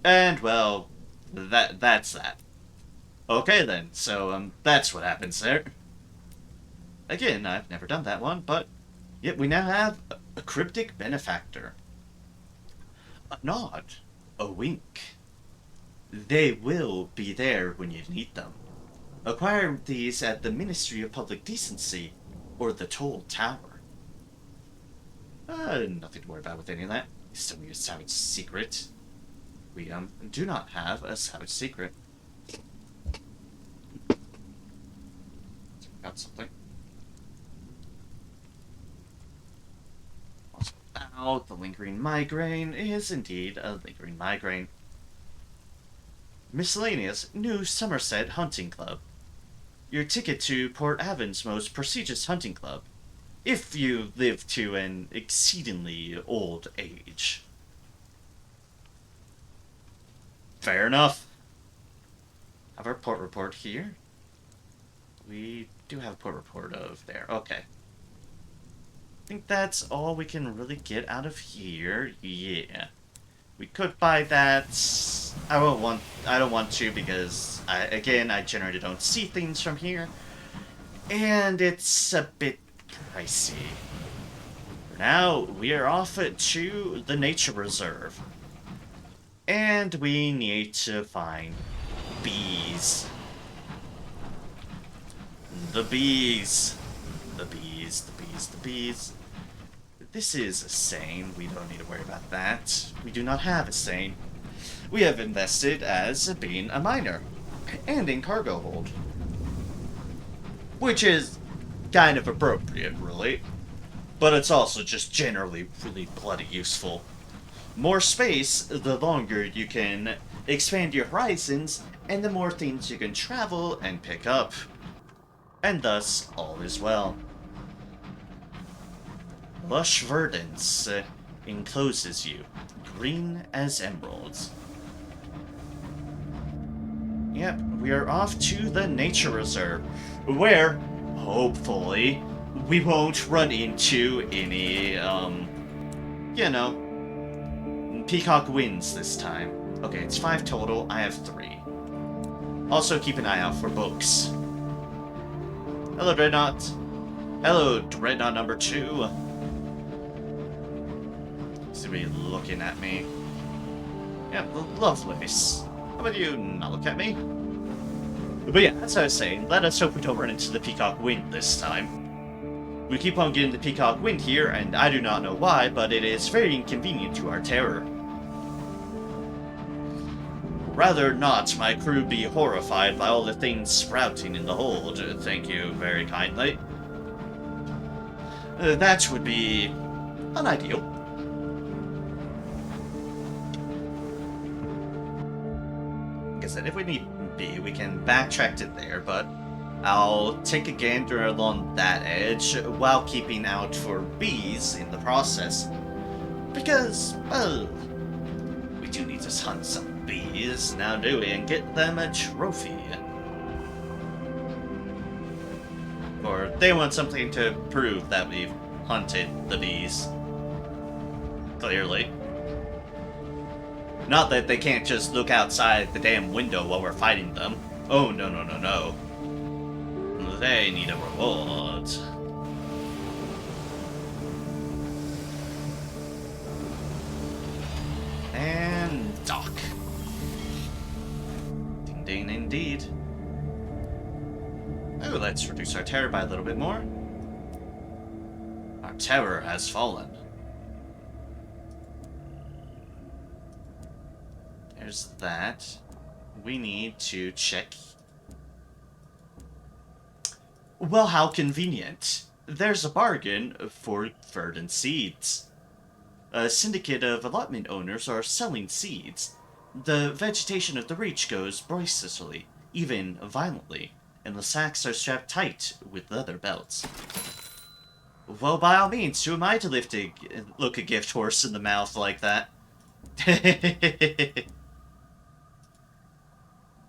And, well, that's that. Okay then, so, that's what happens there. Again, I've never done that one, but yet we now have a cryptic benefactor. A nod. A wink. They will be there when you need them. Acquire these at the Ministry of Public Decency or the Toll Tower. Nothing to worry about with any of that. You still need a savage secret. We, do not have a savage secret. Got something. Also, now, the lingering migraine is indeed a lingering migraine. Miscellaneous New Somerset Hunting Club. Your ticket to Port Avon's most prestigious hunting club, if you live to an exceedingly old age. Fair enough. Have our port report here. We do have a port report of there. Okay. I think that's all we can really get out of here. Yeah. We could buy that. I don't want to because I generally don't see things from here. And it's a bit pricey. For now, we are off to the nature reserve. And we need to find bees. The bees. The bees, the bees, the bees. This is a sane. We don't need to worry about that. We do not have a sane. We have invested as being a miner. And in cargo hold. Which is kind of appropriate, really. But it's also just generally really bloody useful. More space, the longer you can expand your horizons, and the more things you can travel and pick up. And thus, all is well. Lush Verdant encloses you, green as emeralds. Yep, we are off to the nature reserve, where, hopefully, we won't run into any, you know, peacock wins this time. Okay, it's 5 total, I have 3. Also keep an eye out for books. Hello, Dreadnought. Hello, Dreadnought number 2. Seems to be looking at me. Yeah, Lovelace. How about you not look at me? But yeah, as I was saying, let us hope we don't run into the peacock wind this time. We keep on getting the peacock wind here, and I do not know why, but it is very inconvenient to our terror. Rather not my crew be horrified by all the things sprouting in the hold, thank you very kindly. That would be unideal. Like I said, if we need be, we can backtrack to there, but I'll take a gander along that edge while keeping out for bees in the process. Because, well, we do need to hunt some bees, now do we, and get them a trophy. Or they want something to prove that we've hunted the bees. Clearly. Not that they can't just look outside the damn window while we're fighting them. Oh, no, no, no, no. They need a reward. And dock. Ding ding indeed. Oh, let's reduce our terror by a little bit more. Our terror has fallen. There's that. We need to check. Well, how convenient. There's a bargain for verdant seeds. A syndicate of allotment owners are selling seeds. The vegetation of the reach goes boisterously, even violently, and the sacks are strapped tight with leather belts. Well, by all means, who am I to look a gift horse in the mouth like that?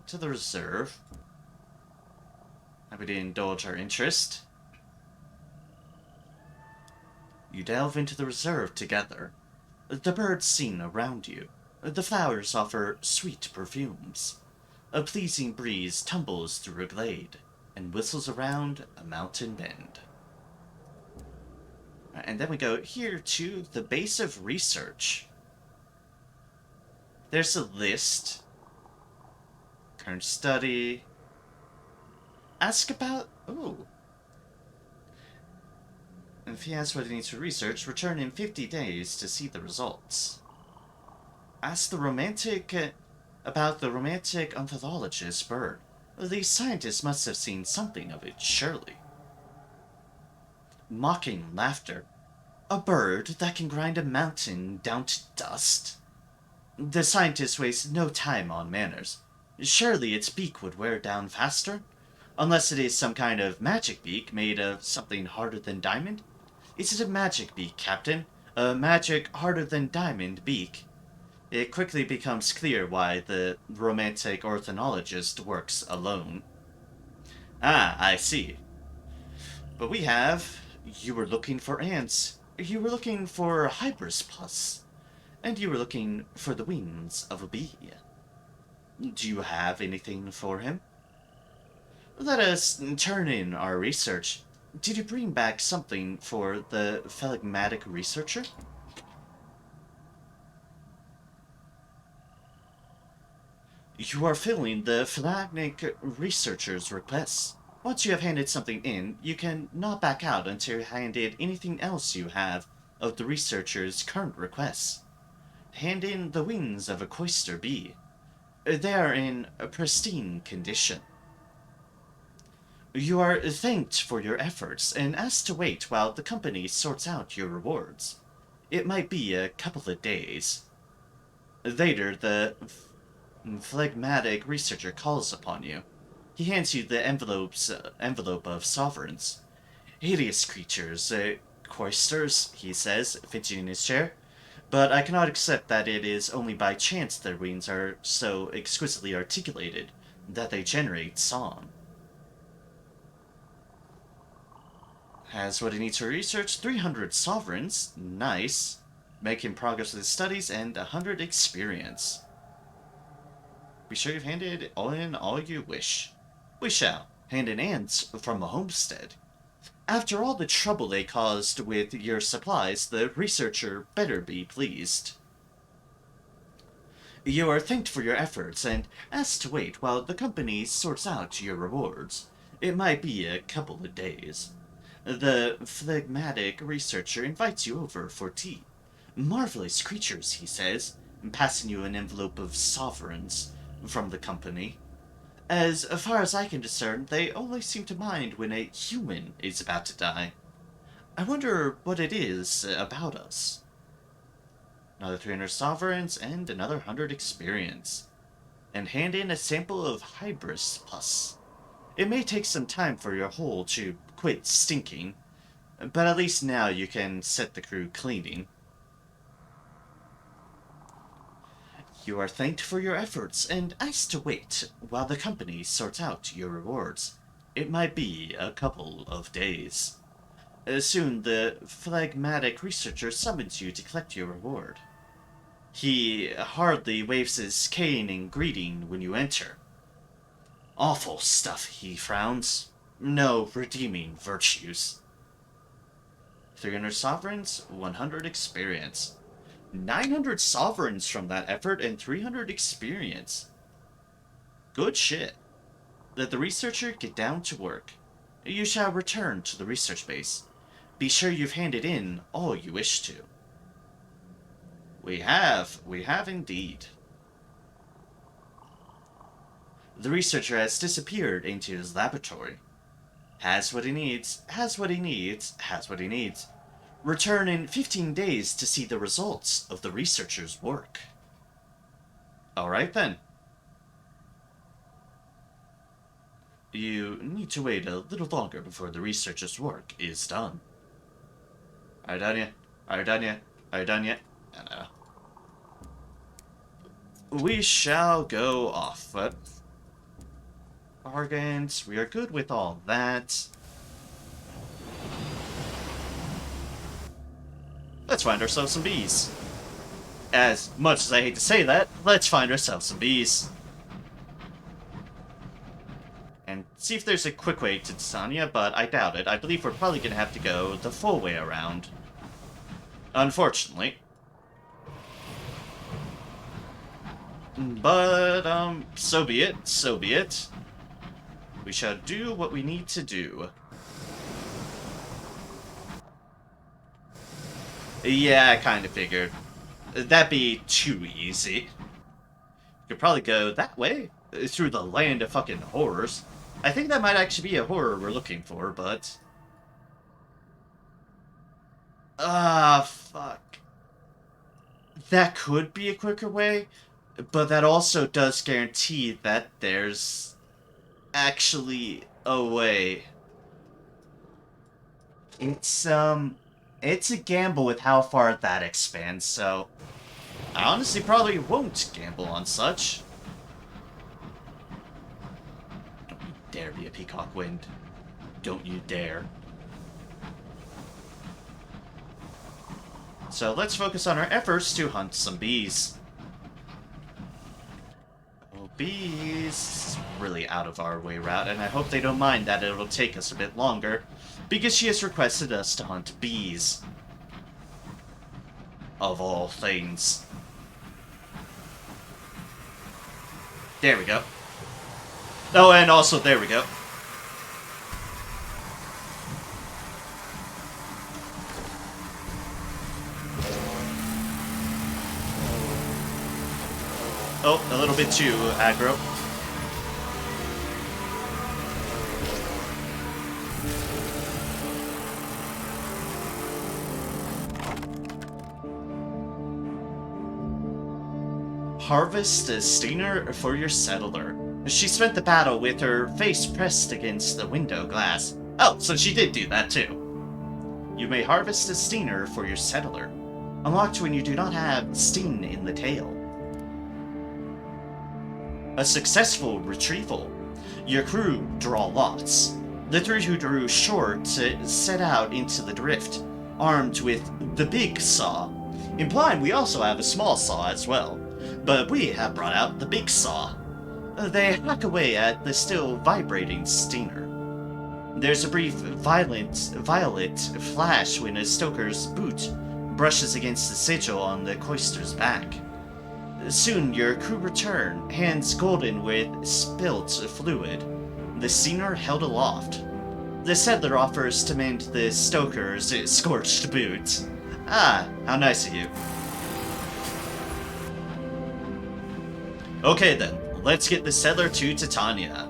To the reserve. Happy to indulge our interest. You delve into the reserve together. The birds sing around you. The flowers offer sweet perfumes. A pleasing breeze tumbles through a glade and whistles around a mountain bend. And then we go here to the base of research. There's a list. Current study. Ask about... Ooh. If he asks what he needs for research, return in 50 days to see the results. Ask the romantic... about the romantic ontologist bird. These scientists must have seen something of it, surely. Mocking laughter. A bird that can grind a mountain down to dust? The scientist wastes no time on manners. Surely its beak would wear down faster? Unless it is some kind of magic beak made of something harder than diamond? Is it a magic beak, Captain? A magic harder-than-diamond beak? It quickly becomes clear why the romantic ornithologist works alone. Ah, I see. But we have... You were looking for ants. You were looking for hybris pus. And you were looking for the wings of a bee. Do you have anything for him? Let us turn in our research. Did you bring back something for the phlegmatic researcher? You are filling the phlegmatic researcher's requests. Once you have handed something in, you can not back out until you handed anything else you have of the researcher's current requests. Hand in the wings of a cloister bee. They are in a pristine condition. You are thanked for your efforts and asked to wait while the company sorts out your rewards. It might be a couple of days. Later, the phlegmatic researcher calls upon you. He hands you the envelope of sovereigns. Hideous creatures, cloisters, he says, fidgeting in his chair. But I cannot accept that it is only by chance their wings are so exquisitely articulated that they generate song. Has what he needs for research, 300 sovereigns, nice. Making progress with his studies, and 100 experience. Be sure you've handed in all you wish. We shall. Hand in ants from the homestead. After all the trouble they caused with your supplies, the researcher better be pleased. You are thanked for your efforts, and asked to wait while the company sorts out your rewards. It might be a couple of days. The phlegmatic researcher invites you over for tea. Marvelous creatures, he says, passing you an envelope of sovereigns from the company. As far as I can discern, they only seem to mind when a human is about to die. I wonder what it is about us. Another 300 sovereigns and another 100 experience. And hand in a sample of hybris pus. It may take some time for your hole to quit stinking, but at least now you can set the crew cleaning. You are thanked for your efforts and asked to wait while the company sorts out your rewards. It might be a couple of days. Soon the phlegmatic researcher summons you to collect your reward. He hardly waves his cane in greeting when you enter. Awful stuff, he frowns. No redeeming virtues. 300 sovereigns, 100 experience. 900 sovereigns from that effort and 300 experience. Good shit. Let the researcher get down to work. You shall return to the research base. Be sure you've handed in all you wish to. We have indeed. The researcher has disappeared into his laboratory. Has what he needs, has what he needs, has what he needs. Return in 15 days to see the results of the researcher's work. Alright then. You need to wait a little longer before the researcher's work is done. Are you done yet? Are you done yet? Are you done yet? I know. We shall go off, but... Bargains, we are good with all that. Let's find ourselves some bees. As much as I hate to say that, let's find ourselves some bees. And see if there's a quick way to Titania, but I doubt it. I believe we're probably going to have to go the full way around. Unfortunately. But, so be it, so be it. We shall do what we need to do. Yeah, I kind of figured. That'd be too easy. Could probably go that way, through the land of fucking horrors. I think that might actually be a horror we're looking for, but... Ah, fuck. That could be a quicker way, but that also does guarantee that there's actually a way. It's a gamble with how far that expands, so I honestly probably won't gamble on such. Don't you dare be a peacock wind. Don't you dare. So let's focus on our efforts to hunt some bees. Oh, bees! Really out of our way route, and I hope they don't mind that it'll take us a bit longer, because she has requested us to hunt bees. Of all things. There we go. Oh, and also, there we go. Oh, a little bit too aggro. Harvest a stinger for your settler. She spent the battle with her face pressed against the window glass. Oh, so she did do that too. You may harvest a stinger for your settler. Unlocked when you do not have sting in the tail. A successful retrieval. Your crew draw lots. The three who drew short set out into the drift, armed with the big saw, implying we also have a small saw as well. But we have brought out the big saw. They hack away at the still vibrating stinger. There's a brief violet flash when a stoker's boot brushes against the sigil on the coister's back. Soon your crew return, hands golden with spilt fluid, the stinger held aloft. The settler offers to mend the stoker's scorched boots. Ah, how nice of you. Okay then, let's get the settler to Titania.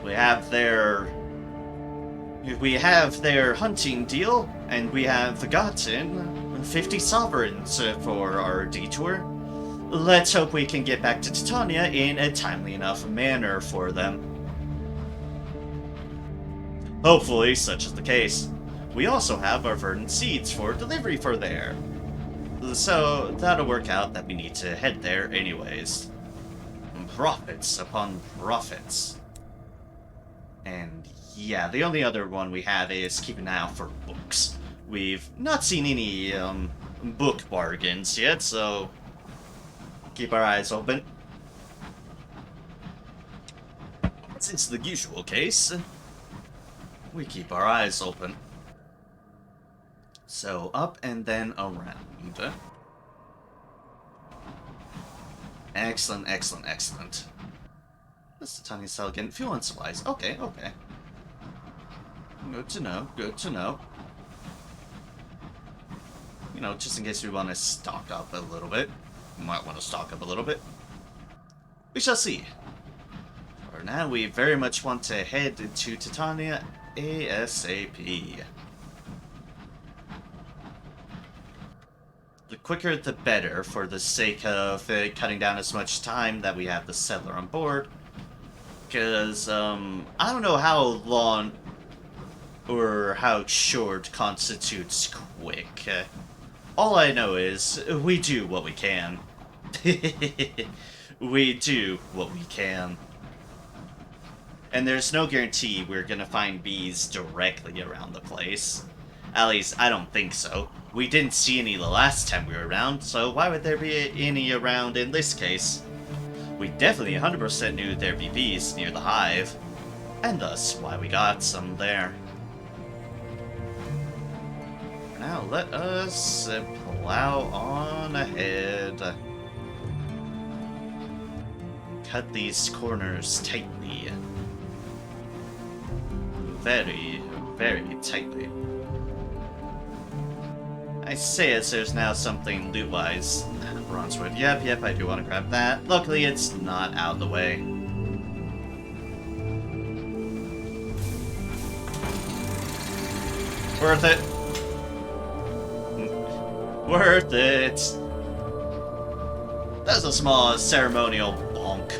We have their hunting deal, and we have gotten 50 sovereigns for our detour. Let's hope we can get back to Titania in a timely enough manner for them. Hopefully, such is the case. We also have our verdant seeds for delivery for there. So, that'll work out that we need to head there anyways. Profits upon profits. And yeah, the only other one we have is keep an eye out for books. We've not seen any, book bargains yet, so keep our eyes open. Since the usual case, we keep our eyes open. So, up and then around. Excellent, excellent, excellent. This is a tiny cell again. Fuel and supplies. Okay, okay. Good to know, good to know. You know, just in case we want to stock up a little bit. We might want to stock up a little bit. We shall see. For now, we very much want to head to Titania ASAP. The quicker the better, for the sake of cutting down as much time that we have the settler on board. Because, I don't know how long or how short constitutes quick. All I know is, we do what we can. We do what we can. And there's no guarantee we're gonna find bees directly around the place. At least, I don't think so. We didn't see any the last time we were around, so why would there be any around in this case? We definitely 100% knew there'd be bees near the hive, and thus why we got some there. For now, let us plow on ahead. Cut these corners tightly. Very, very tightly. I say as there's now something loot-wise. Bronzewood. Yep, I do want to grab that. Luckily, it's not out of the way. Worth it. Worth it. That's a small ceremonial bonk.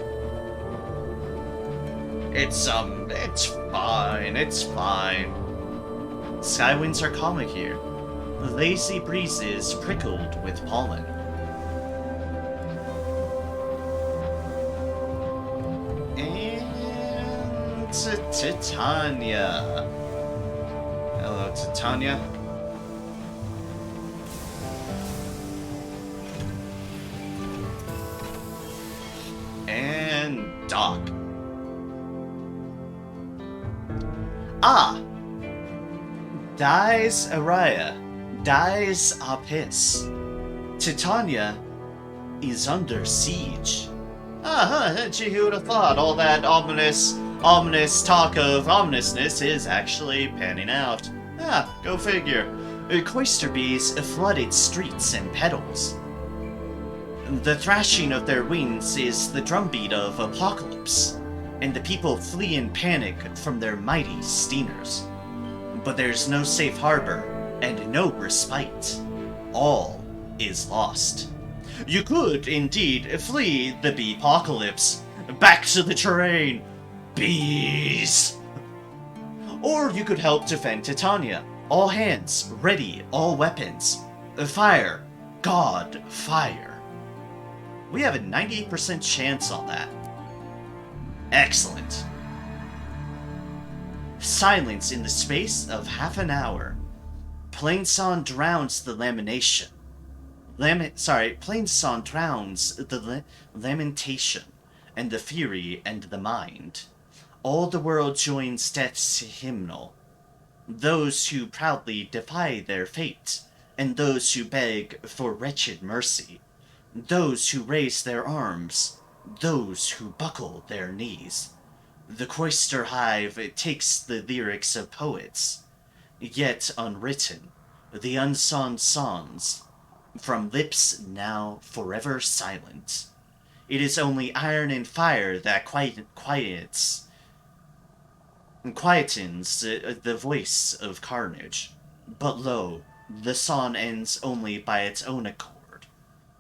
It's fine. Skywinds are common here. Lazy breezes prickled with pollen. And Titania. Hello, Titania. And Doc. Ah! Dies Araya. Dies Apis. Titania is under siege. Gee, who would have thought all that ominous talk of ominousness is actually panning out? Go figure. Cloister bees flooded streets and petals. The thrashing of their wings is the drumbeat of apocalypse, and the people flee in panic from their mighty steamers. But there's no safe harbor, and no respite. All is lost. You could, indeed, flee the bee-apocalypse. Back to the terrain, bees! Or you could help defend Titania. All hands, ready, all weapons. Fire. God, fire. We have a 98% chance on that. Excellent. Silence in the space of half an hour. Plainsong drowns the lamentation. Plainsong drowns the lamentation, and the fury and the mind. All the world joins death's hymnal. Those who proudly defy their fate, and those who beg for wretched mercy. Those who raise their arms, those who buckle their knees. The cloister hive takes the lyrics of poets, yet unwritten, the unsung songs, from lips now forever silent. It is only iron and fire that quietens the voice of carnage. But lo, the song ends only by its own accord.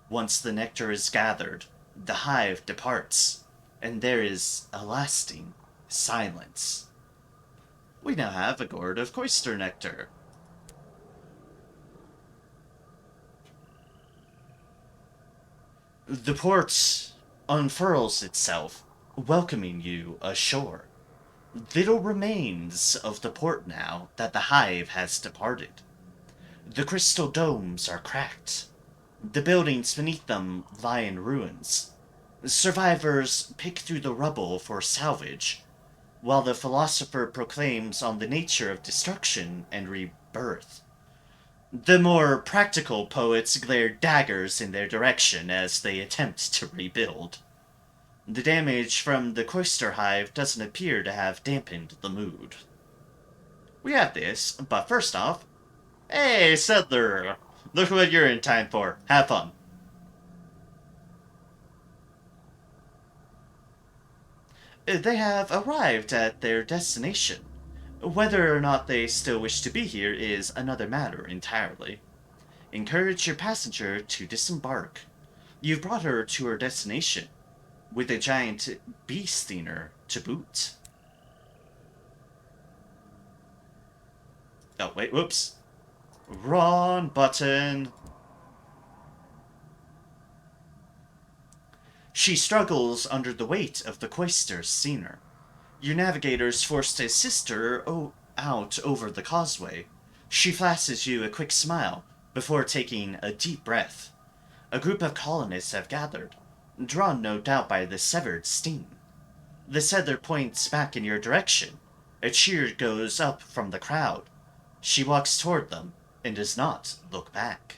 Once the nectar is gathered, the hive departs, and there is a lasting silence. We now have a gourd of cloister nectar. The port unfurls itself, welcoming you ashore. Little remains of the port now that the hive has departed. The crystal domes are cracked. The buildings beneath them lie in ruins. Survivors pick through the rubble for salvage, while the philosopher proclaims on the nature of destruction and rebirth. The more practical poets glare daggers in their direction as they attempt to rebuild. The damage from the cloister hive doesn't appear to have dampened the mood. We have this, but first off, hey, settler! Look what you're in time for. Have fun. They have arrived at their destination. Whether or not they still wish to be here is another matter entirely. Encourage your passenger to disembark. You've brought her to her destination, with a giant bee steamer to boot. Oh, wait, whoops. Wrong button. She struggles under the weight of the cloister steamer. Your navigators force to assist her out over the causeway. She flashes you a quick smile before taking a deep breath. A group of colonists have gathered, drawn no doubt by the severed steam. The settler points back in your direction. A cheer goes up from the crowd. She walks toward them, and does not look back.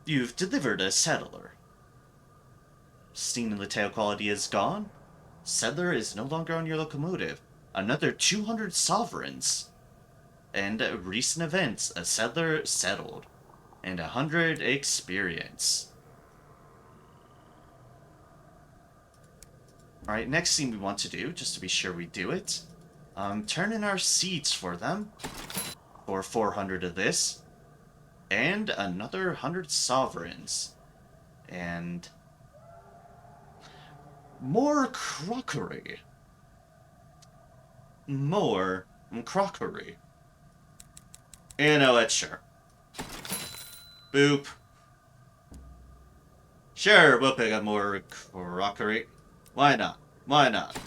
You've delivered a settler. Steam in the tail quality is gone. Settler is no longer on your locomotive. Another 200 sovereigns. And recent events, a settler settled. And 100 experience. Alright, next thing we want to do, just to be sure we do it, turn in our seats for them. For 400 of this. And another 100 sovereigns. And more crockery. More crockery. You know what, sure. Boop. Sure, we'll pick up more crockery. Why not? Why not?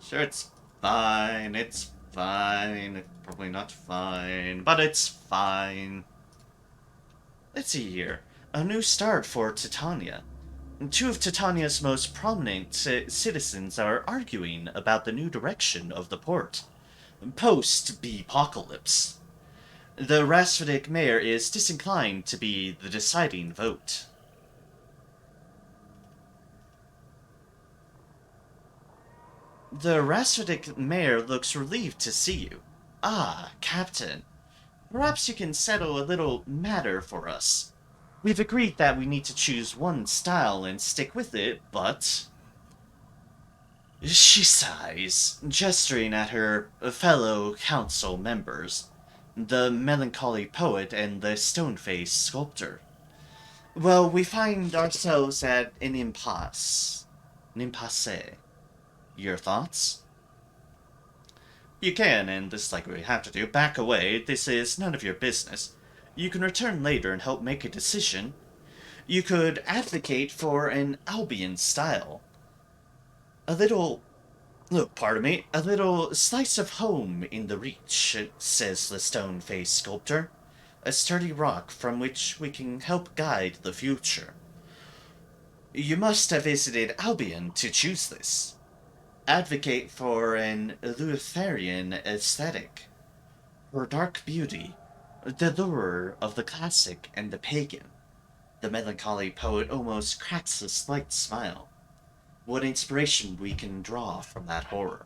Sure, it's fine. It's fine. Probably not fine, but it's fine. Let's see here. A new start for Titania. Two of Titania's most prominent citizens are arguing about the new direction of the port. Post-Beapocalypse. The Rhapsodic mayor is disinclined to be the deciding vote. The Rhapsodic mayor looks relieved to see you. Ah, Captain. Perhaps you can settle a little matter for us. We've agreed that we need to choose one style and stick with it, but... She sighs, gesturing at her fellow council members, the melancholy poet and the stone-faced sculptor. Well, we find ourselves at an impasse. An impasse. Your thoughts? You can, and this is like we have to do, back away. This is none of your business. You can return later and help make a decision. You could advocate for an Albion style. A little... Look, pardon me, a little slice of home in the reach, says the stone-faced sculptor. A sturdy rock from which we can help guide the future. You must have visited Albion to choose this. Advocate for an Eleutherian aesthetic. For dark beauty, the lure of the classic and the pagan. The melancholy poet almost cracks a slight smile. What inspiration we can draw from that horror.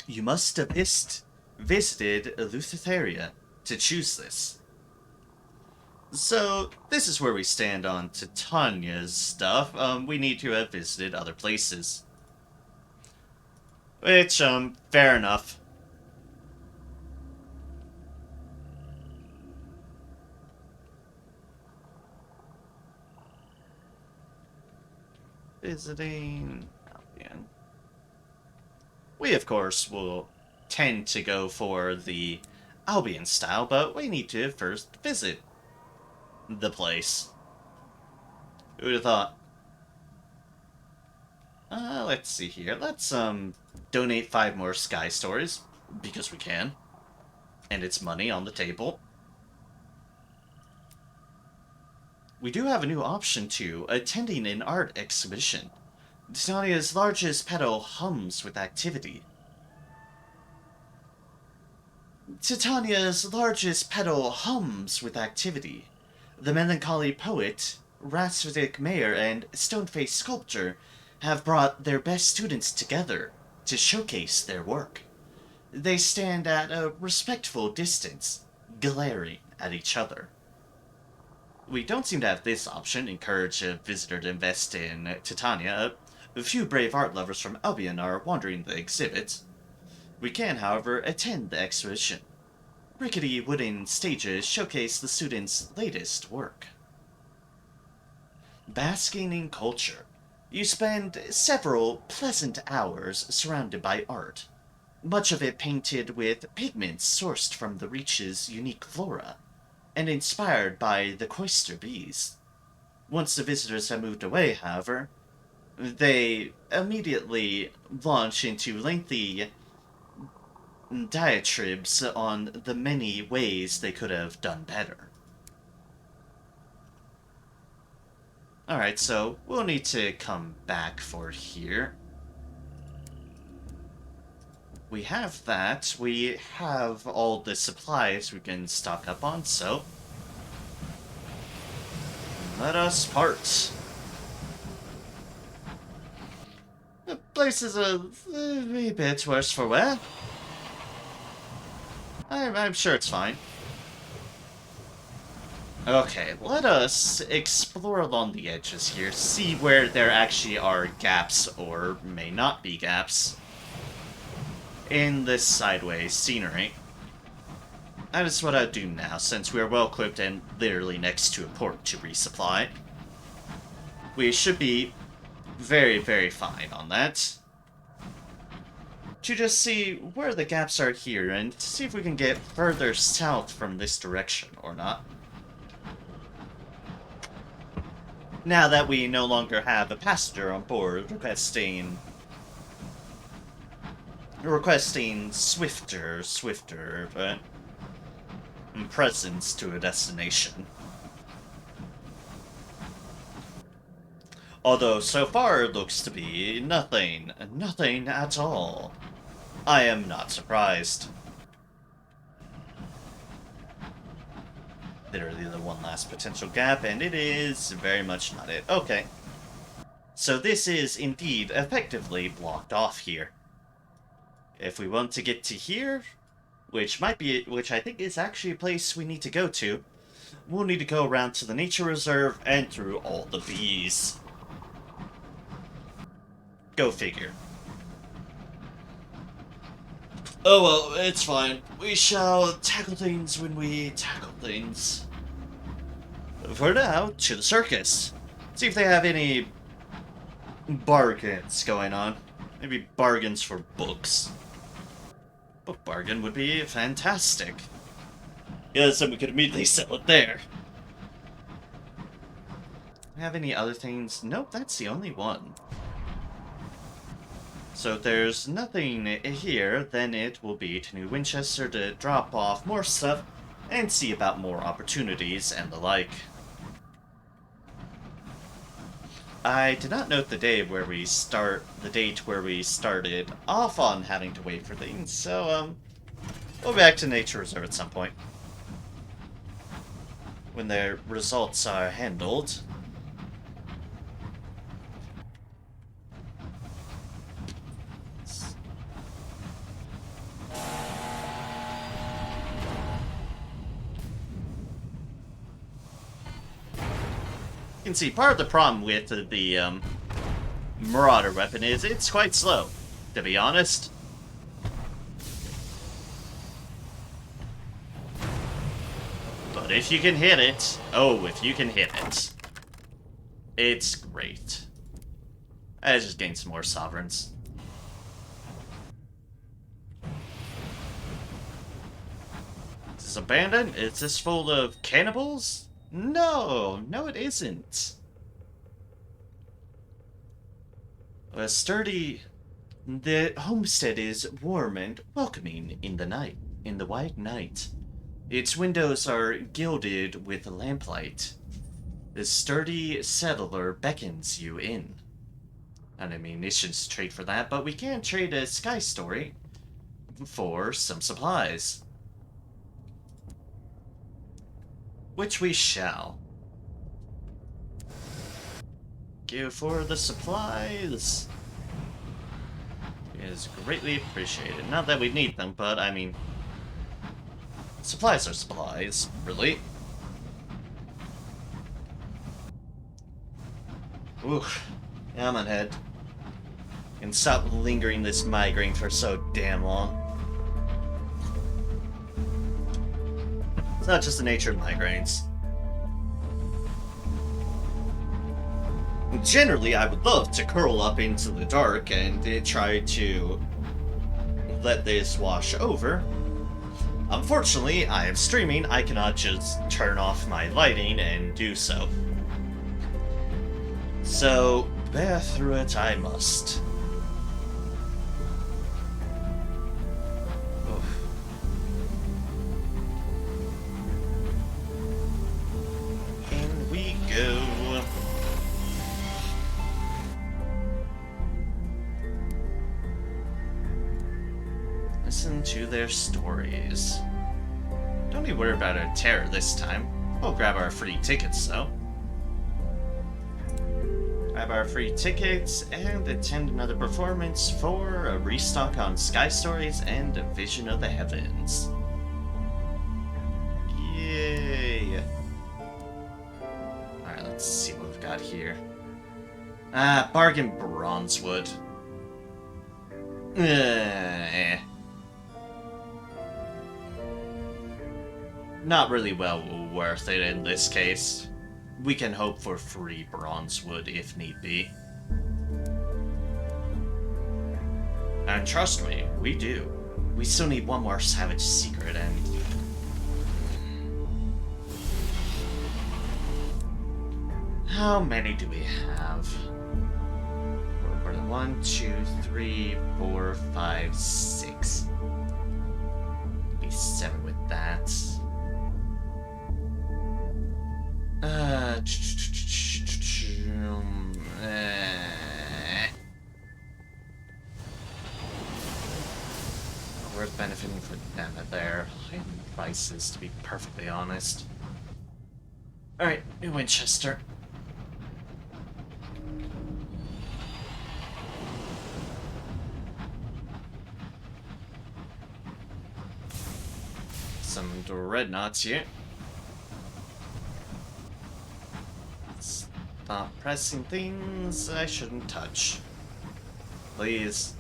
You must have visited Eleutheria to choose this. So, this is where we stand on Titania's stuff. We need to have visited other places. Which, fair enough. Visiting Albion. We, of course, will tend to go for the Albion style, but we need to first visit the place. Who would have thought? Let's see here. Let's, donate 5 more Sky Stories, because we can. And it's money on the table. We do have a new option, too, attending an art exhibition. Titania's largest petal hums with activity. Titania's largest petal hums with activity. The melancholy poet, Rhapsodic mayor, and stone-faced sculptor have brought their best students together to showcase their work. They stand at a respectful distance, glaring at each other. We don't seem to have this option, encourage a visitor to invest in Titania. A few brave art lovers from Albion are wandering the exhibit. We can, however, attend the exhibition. Rickety wooden stages showcase the students' latest work. Basking in culture. You spend several pleasant hours surrounded by art, much of it painted with pigments sourced from the Reach's unique flora, and inspired by the cloister bees. Once the visitors have moved away, however, they immediately launch into lengthy diatribes on the many ways they could have done better. Alright, so we'll need to come back for here. we have that. We have all the supplies we can stock up on, so let us part. The place is a wee bit worse for wear. I'm sure it's fine. Okay, let us explore along the edges here, see where there actually are gaps or may not be gaps in this sideways scenery. That is what I'll do now, since we are well equipped and literally next to a port to resupply. We should be very, very fine on that. To just see where the gaps are here and to see if we can get further south from this direction or not. Now that we no longer have a passenger on board requesting swifter presence to a destination. Although so far it looks to be nothing at all. I am not surprised. Literally the one last potential gap, and it is very much not it. Okay. So this is indeed effectively blocked off here. If we want to get to here, which I think is actually a place we need to go to, we'll need to go around to the nature reserve and through all the bees. Go figure. Oh well, it's fine. We shall tackle things when we tackle things. For now, to the circus. See if they have any bargains going on. Maybe bargains for books. Book bargain would be fantastic. Yeah, so we could immediately sell it there. Have any other things? Nope, that's the only one. So if there's nothing here, then it will be to New Winchester to drop off more stuff and see about more opportunities and the like. I did not note the date where we started off on having to wait for things, so we'll be back to Nature Reserve at some point. When their results are handled. You can see part of the problem with the Marauder weapon is it's quite slow, to be honest. But if you can hit it, if you can hit it, it's great. I just gained some more sovereigns. Is this abandoned? Is this full of cannibals? No, it isn't. The homestead is warm and welcoming in the white night. Its windows are gilded with lamplight. The sturdy settler beckons you in. An ammunitions trade for that, but we can trade a sky story for some supplies. Which we shall. Go for the supplies. It is greatly appreciated. Not that we need them, but I mean, supplies are supplies, really. Oof. Yeah, I'm on head. And stop lingering this migraine for so damn long. It's not just the nature of migraines. Generally, I would love to curl up into the dark and try to let this wash over. Unfortunately, I am streaming. I cannot just turn off my lighting and do so. So, bear through it I must. In we go. Listen to their stories. Don't need to worry about our terror this time. We'll grab our free tickets, though. Grab our free tickets and attend another performance for a restock on Sky Stories and A Vision of the Heavens. Yay! Alright, let's see what we've got here. Bargain Bronzewood. Not really well worth it in this case. We can hope for free Bronzewood if need be. And trust me, we do. We still need one more Savage Secret and... How many do we have? 1, 2, 3, 4, 5, 6. Be 7 with that. Worth benefiting for them at their high prices, to be perfectly honest. Alright, New Winchester. Some dreadnoughts here. Stop pressing things I shouldn't touch. Please.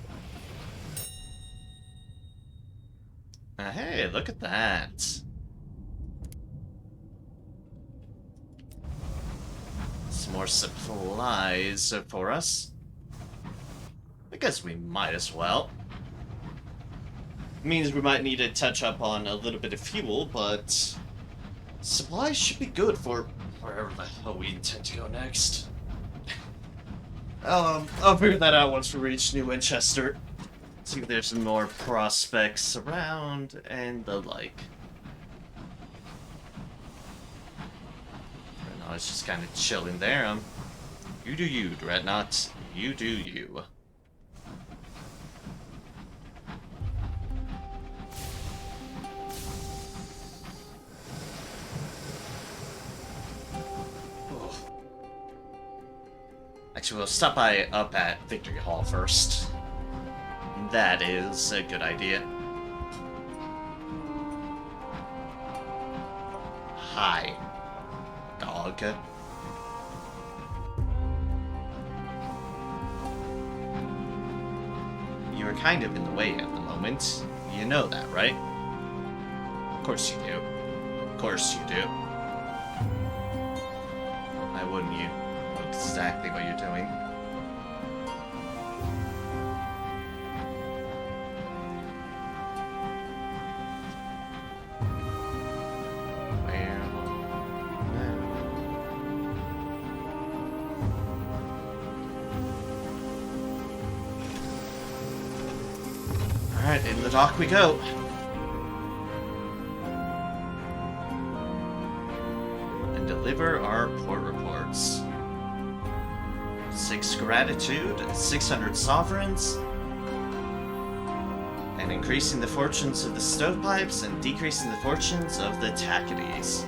Hey, look at that. Some more supplies for us. I guess we might as well. Means we might need to touch up on a little bit of fuel, but supplies should be good for wherever the hell we intend to go next. I'll figure that out once we reach New Winchester. See if there's some more prospects around and the like. Right now it's just kind of chilling there. You do you, Dreadnought. You do you. Actually, we'll stop by up at Victory Hall first. That is a good idea. Hi, dog. You are kind of in the way at the moment. You know that, right? Of course you do. Of course you do. Why wouldn't you? Know exactly what you're doing. Alright, in the dock we go. And deliver our port reports. 6 gratitude, 600 sovereigns, and increasing the fortunes of the stovepipes and decreasing the fortunes of the tackities.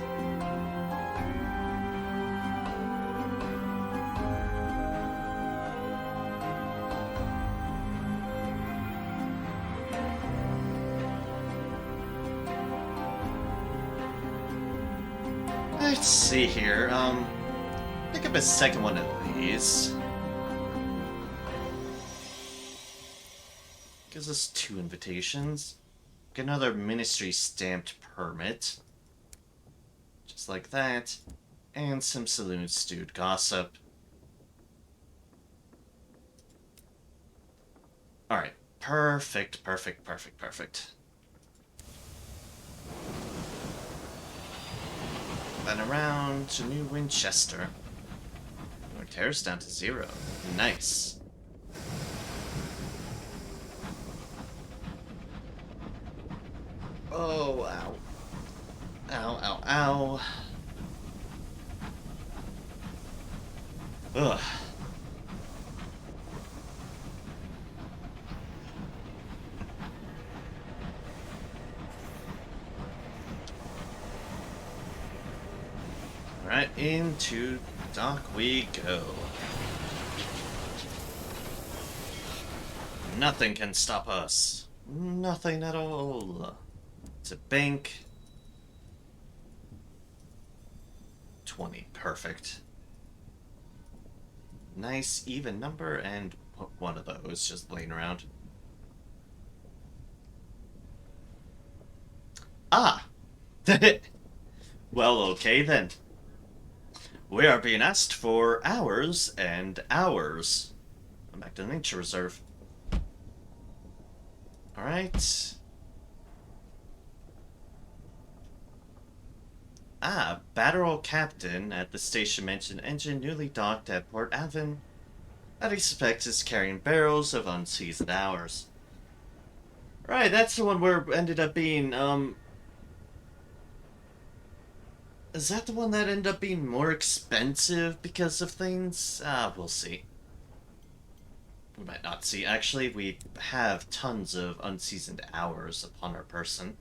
Let's see here, pick up a second one of these. Gives us 2 invitations. Get another ministry stamped permit. Just like that. And some saloon stewed gossip. Alright. Perfect, perfect, perfect, perfect. Then around to New Winchester. Our terror's down to 0. Nice. Oh, ow. Ow, ow, ow. Ugh. Alright, into dock we go. Nothing can stop us. Nothing at all. It's a bank. 20, perfect. Nice even number, and one of those just laying around. Ah! Well, okay then. We are being asked for hours and hours. I'm back to the nature reserve. Alright. Ah, Batteral Captain at the station mentioned engine newly docked at Port Avon that he suspects is carrying barrels of unseasoned hours. Right, that's the one where it ended up being, is that the one that ended up being more expensive because of things? We'll see. We might not see. Actually, we have tons of unseasoned hours upon our person.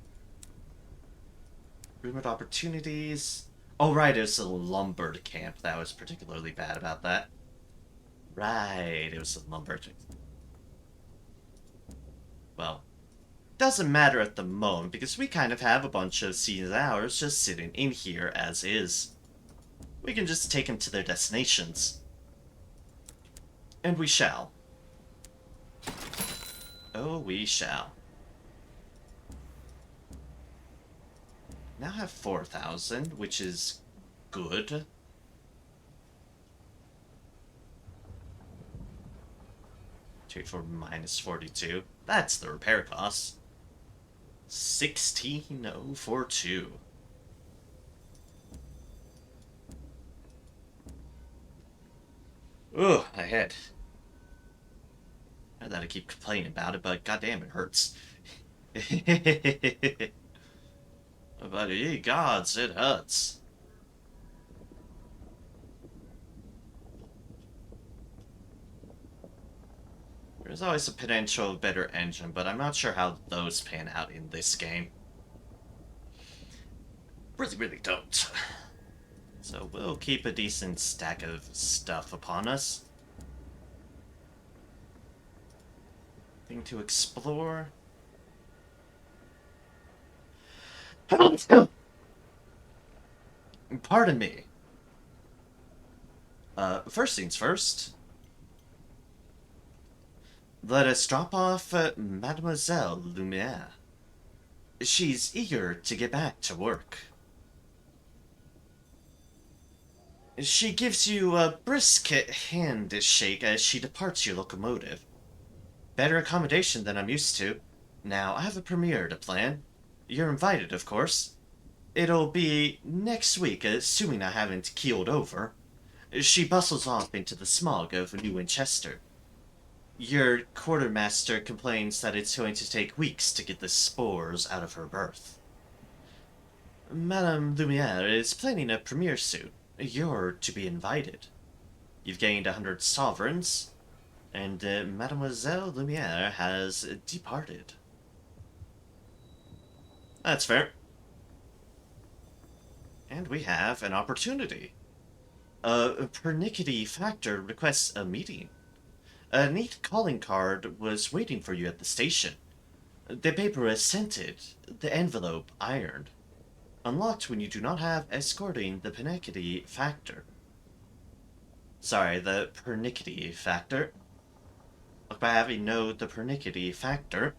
Rumored opportunities. Oh, right, it was a lumber camp. That was particularly bad about that. Right, it was a lumber. Well, doesn't matter at the moment because we kind of have a bunch of seasoned hours just sitting in here as is. We can just take them to their destinations. And we shall. Oh, we shall. Now have 4,000, which is good. Trade for minus 42. That's the repair cost. 16,042. Ugh, my head. I that I keep complaining about it, but goddamn, it hurts. But ye gods, it hurts. There's always a potential better engine, but I'm not sure how those pan out in this game. Really don't. So we'll keep a decent stack of stuff upon us. Thing to explore. Pardon me. First things first. Let us drop off Mademoiselle Lumiere. She's eager to get back to work. She gives you a brisk handshake as she departs your locomotive. Better accommodation than I'm used to. Now, I have a premiere to plan. You're invited, of course. It'll be next week, assuming I haven't keeled over. She bustles off into the smog of New Winchester. Your quartermaster complains that it's going to take weeks to get the spores out of her berth. Madame Lumiere is planning a premiere suit. You're to be invited. You've gained 100 sovereigns, and Mademoiselle Lumiere has departed. That's fair. And we have an opportunity. A pernickety factor requests a meeting. A neat calling card was waiting for you at the station. The paper is scented, the envelope ironed. Unlocked when you do not have escorting the pernickety factor. Sorry, the pernickety factor. Look by having no the pernickety factor.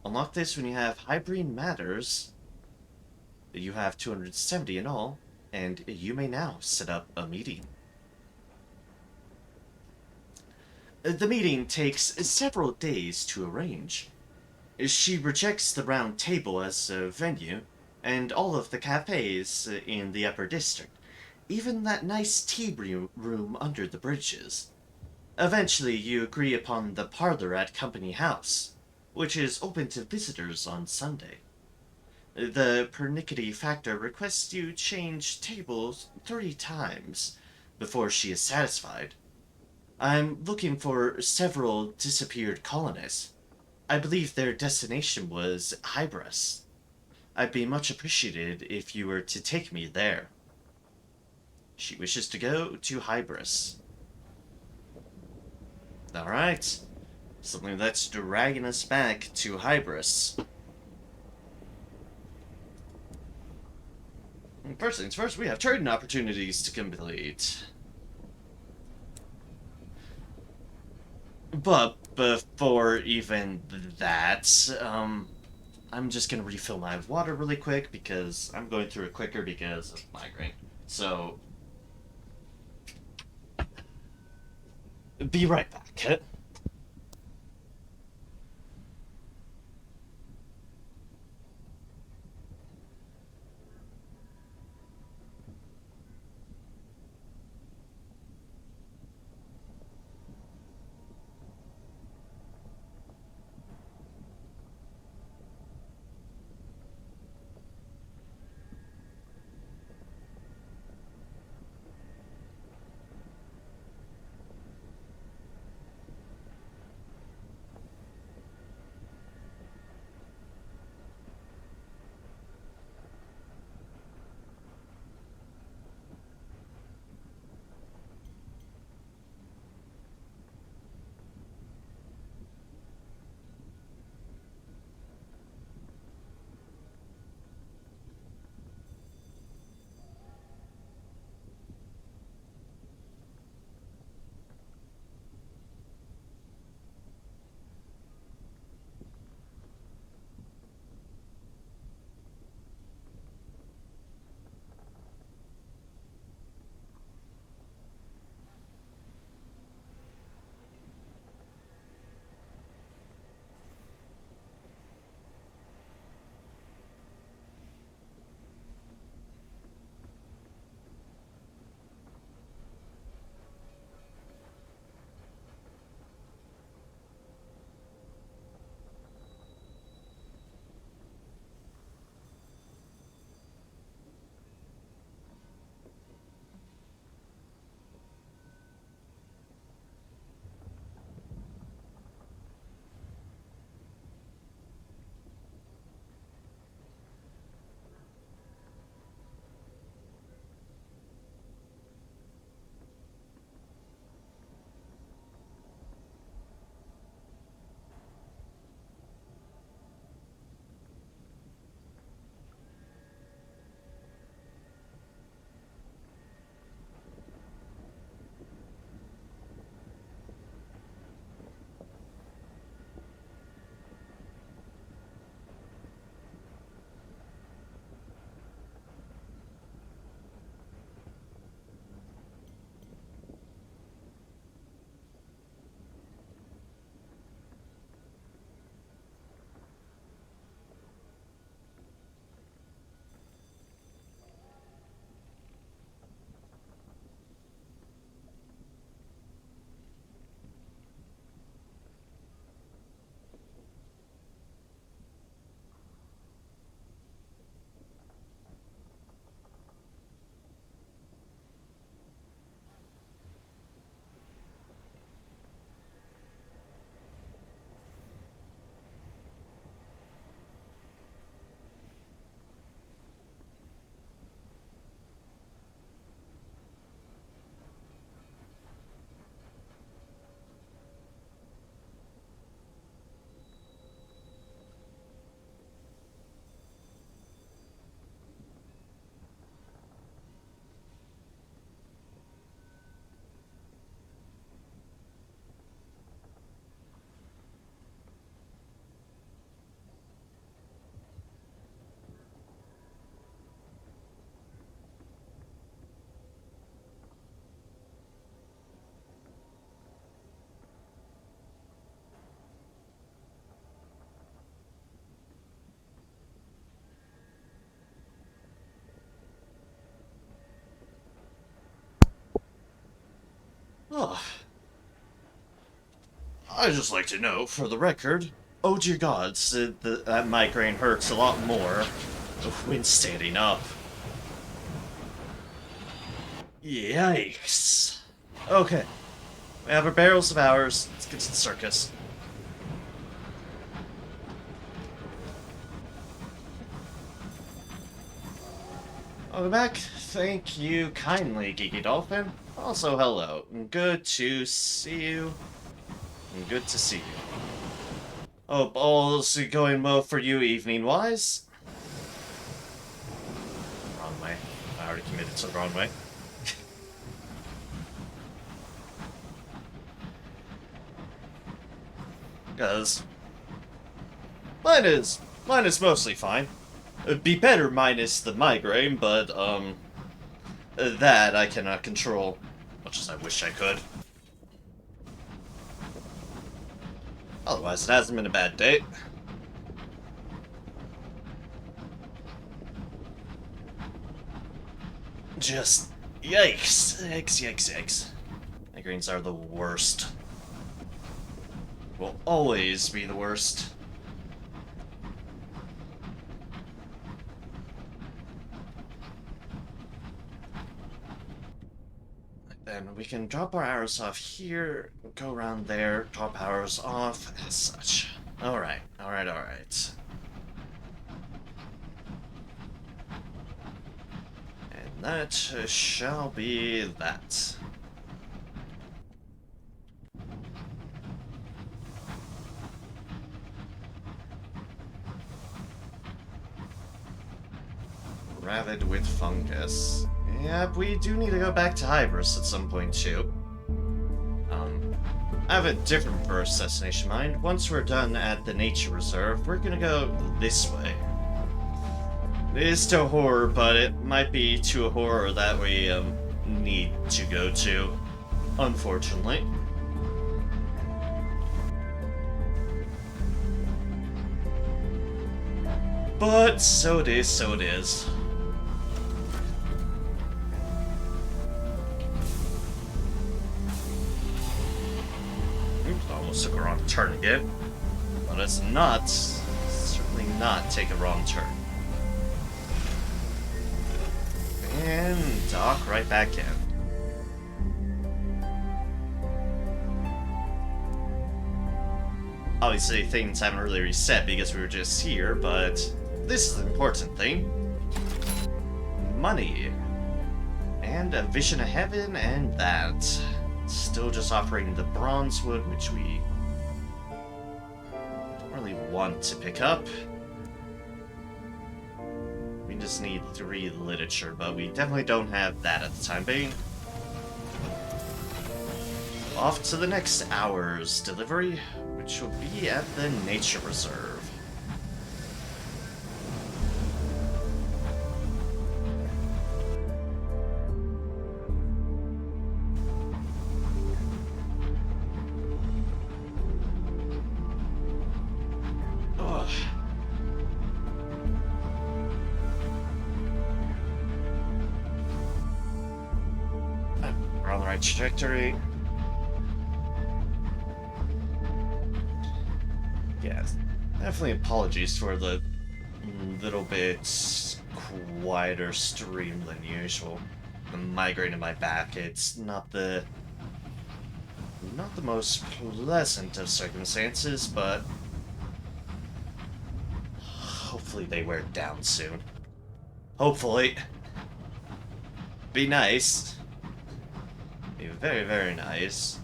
Unlock this when you have hybrid matters. You have 270 in all, and you may now set up a meeting. The meeting takes several days to arrange. She rejects the round table as a venue, and all of the cafes in the upper district, even that nice tea room under the bridges. Eventually, you agree upon the parlor at Company House, which is open to visitors on Sunday. The pernickety factor requests you change tables 3 times before she is satisfied. I'm looking for several disappeared colonists. I believe their destination was Hybris. I'd be much appreciated if you were to take me there. She wishes to go to Hybris. Alright. Something that's dragging us back to Hybris. First things first, we have trading opportunities to complete. But before even that, I'm just gonna refill my water really quick because I'm going through it quicker because of migraine. So, be right back. Oh, I'd just like to know, for the record, oh dear God, that migraine hurts a lot more when standing up. Yikes. Okay, we have our barrels of ours. Let's get to the circus. Welcome back. Thank you kindly, Geeky Dolphin. Also, hello. Good to see you. Good to see you. Hope all's going well for you evening-wise. Wrong way. I already committed to the wrong way. Because mine is mostly fine. It'd be better minus the migraine, but that I cannot control, much as I wish I could. Otherwise, it hasn't been a bad day. Just yikes, yikes. Migraines are the worst. Will always be the worst. Then we can drop our arrows off here, go around there, drop arrows off, as such. Alright. And that shall be that. Ravid with fungus. Yep, we do need to go back to Hybris at some point, too. I have a different first destination in mind. Once we're done at the nature reserve, we're gonna go this way. It is to horror, but it might be to a horror that we, need to go to, unfortunately. But so it is. Almost took a wrong turn again. But it's not, certainly not take a wrong turn. And dock right back in. Obviously things haven't really reset because we were just here, but this is the important thing. Money. And a vision of heaven, and that. Still just offering the bronze wood, which we don't really want to pick up. We just need 3 literature, but we definitely don't have that at the time being. Off to the next hour's delivery, which will be at the nature reserve. We're on the right trajectory. Yeah, definitely apologies for the little bit quieter stream than usual. The migraine in my back, it's not the most pleasant of circumstances, but hopefully they wear down soon. Hopefully. Be nice. Be very, very nice.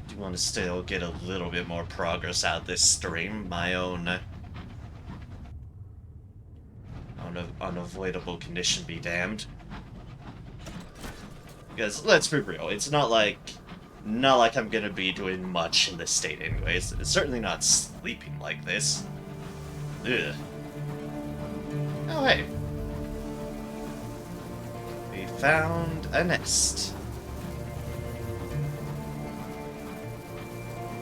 Do want to still get a little bit more progress out of this stream. My own unavoidable condition be damned. Because let's be real, it's not like I'm gonna be doing much in this state anyways. It's certainly not sleeping like this. Ugh. Oh hey. We found a nest.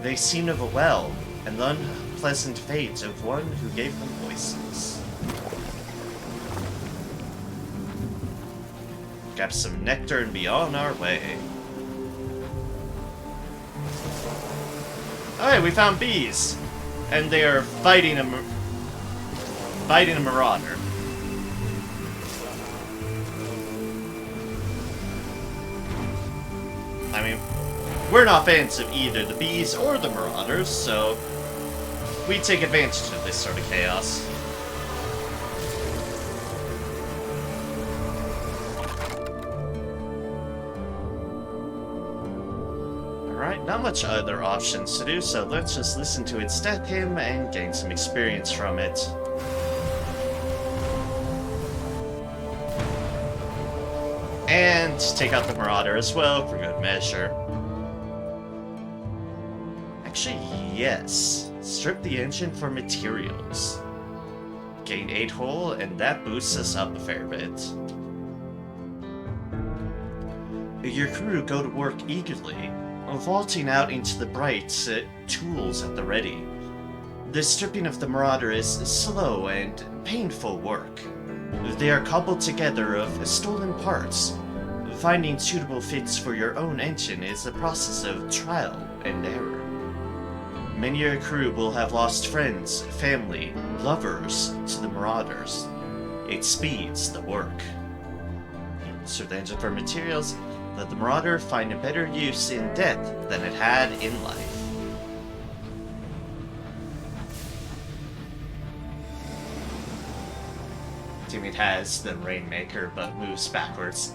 They seem of a well, and the unpleasant fate of one who gave them voices. Grab some nectar and be on our way. Alright, we found bees! And they are fighting a marauder. I mean, we're not fans of either the bees or the marauders, so we take advantage of this sort of chaos. not much other options to do, so let's just listen to its death hymn and gain some experience from it. And take out the Marauder as well, for good measure. Actually, yes. Strip the engine for materials. Gain 8 hull, and that boosts us up a fair bit. Your crew go to work eagerly, vaulting out into the bright, tools at the ready. The stripping of the Marauder is slow and painful work. They are cobbled together of stolen parts. Finding suitable fits for your own engine is a process of trial and error. Many of your crew will have lost friends, family, lovers to the Marauders. It speeds the work. Strip the engine for materials. Let the Marauder find a better use in death than it had in life. Teammate has the Rainmaker, but moves backwards.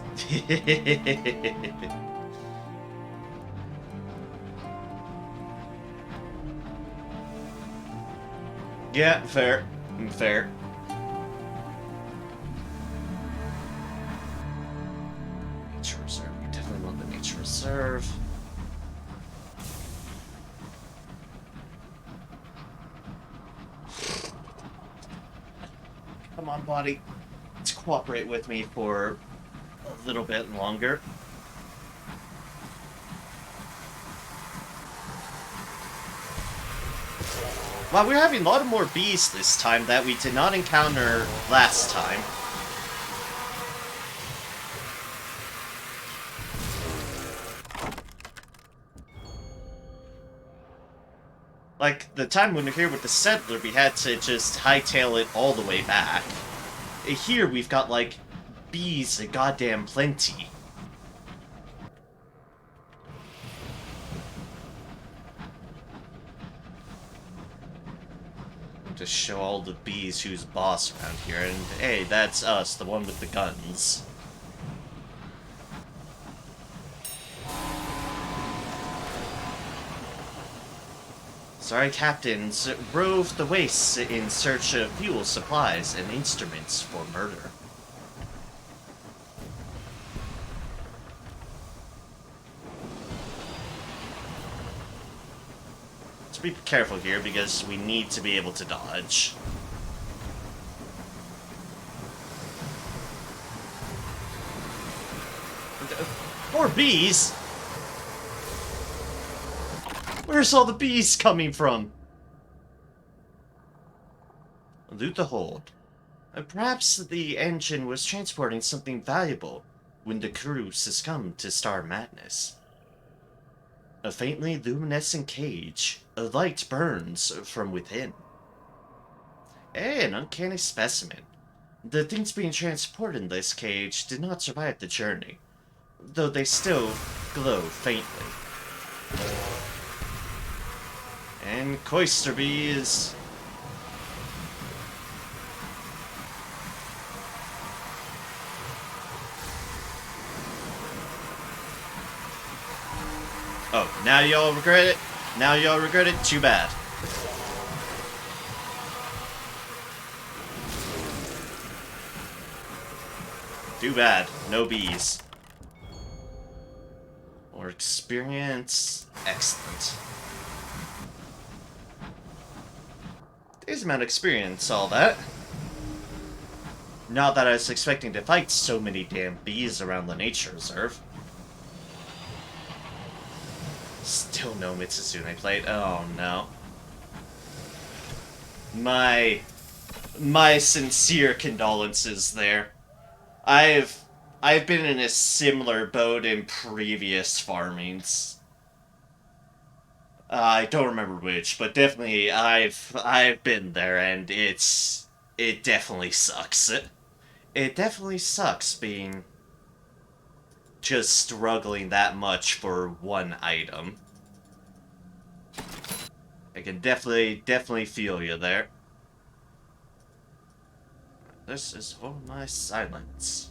Yeah, fair. Fair. Nature Reserve. We definitely want the Nature Reserve. Come on, buddy. Let's cooperate with me for a little bit longer. Wow, we're having a lot of more bees this time that we did not encounter last time. Like, the time when we were here with the settler, we had to just hightail it all the way back. Here, we've got, like, bees a goddamn plenty. Just show all the bees who's boss around here, and hey, that's us, the one with the guns. Sorry, captains rove the wastes in search of fuel supplies and instruments for murder. Let's be careful here because we need to be able to dodge. More bees? Where's all the bees coming from? Loot the hold. Perhaps the engine was transporting something valuable when the crew succumbed to star madness. A faintly luminescent cage. A light burns from within. An uncanny specimen. The things being transported in this cage did not survive the journey, though they still glow faintly. And Coister bees. Oh, now y'all regret it? Now y'all regret it? Too bad. Too bad. No bees. More experience. Excellent. Decent amount of experience, all that. Not that I was expecting to fight so many damn bees around the nature reserve. Still no Mitsuzune played. Oh no. My sincere condolences there. I've been in a similar boat in previous farmings. I don't remember which, but definitely I've been there, and it definitely sucks. It definitely sucks being just struggling that much for one item. I can definitely feel you there. This is for my silence.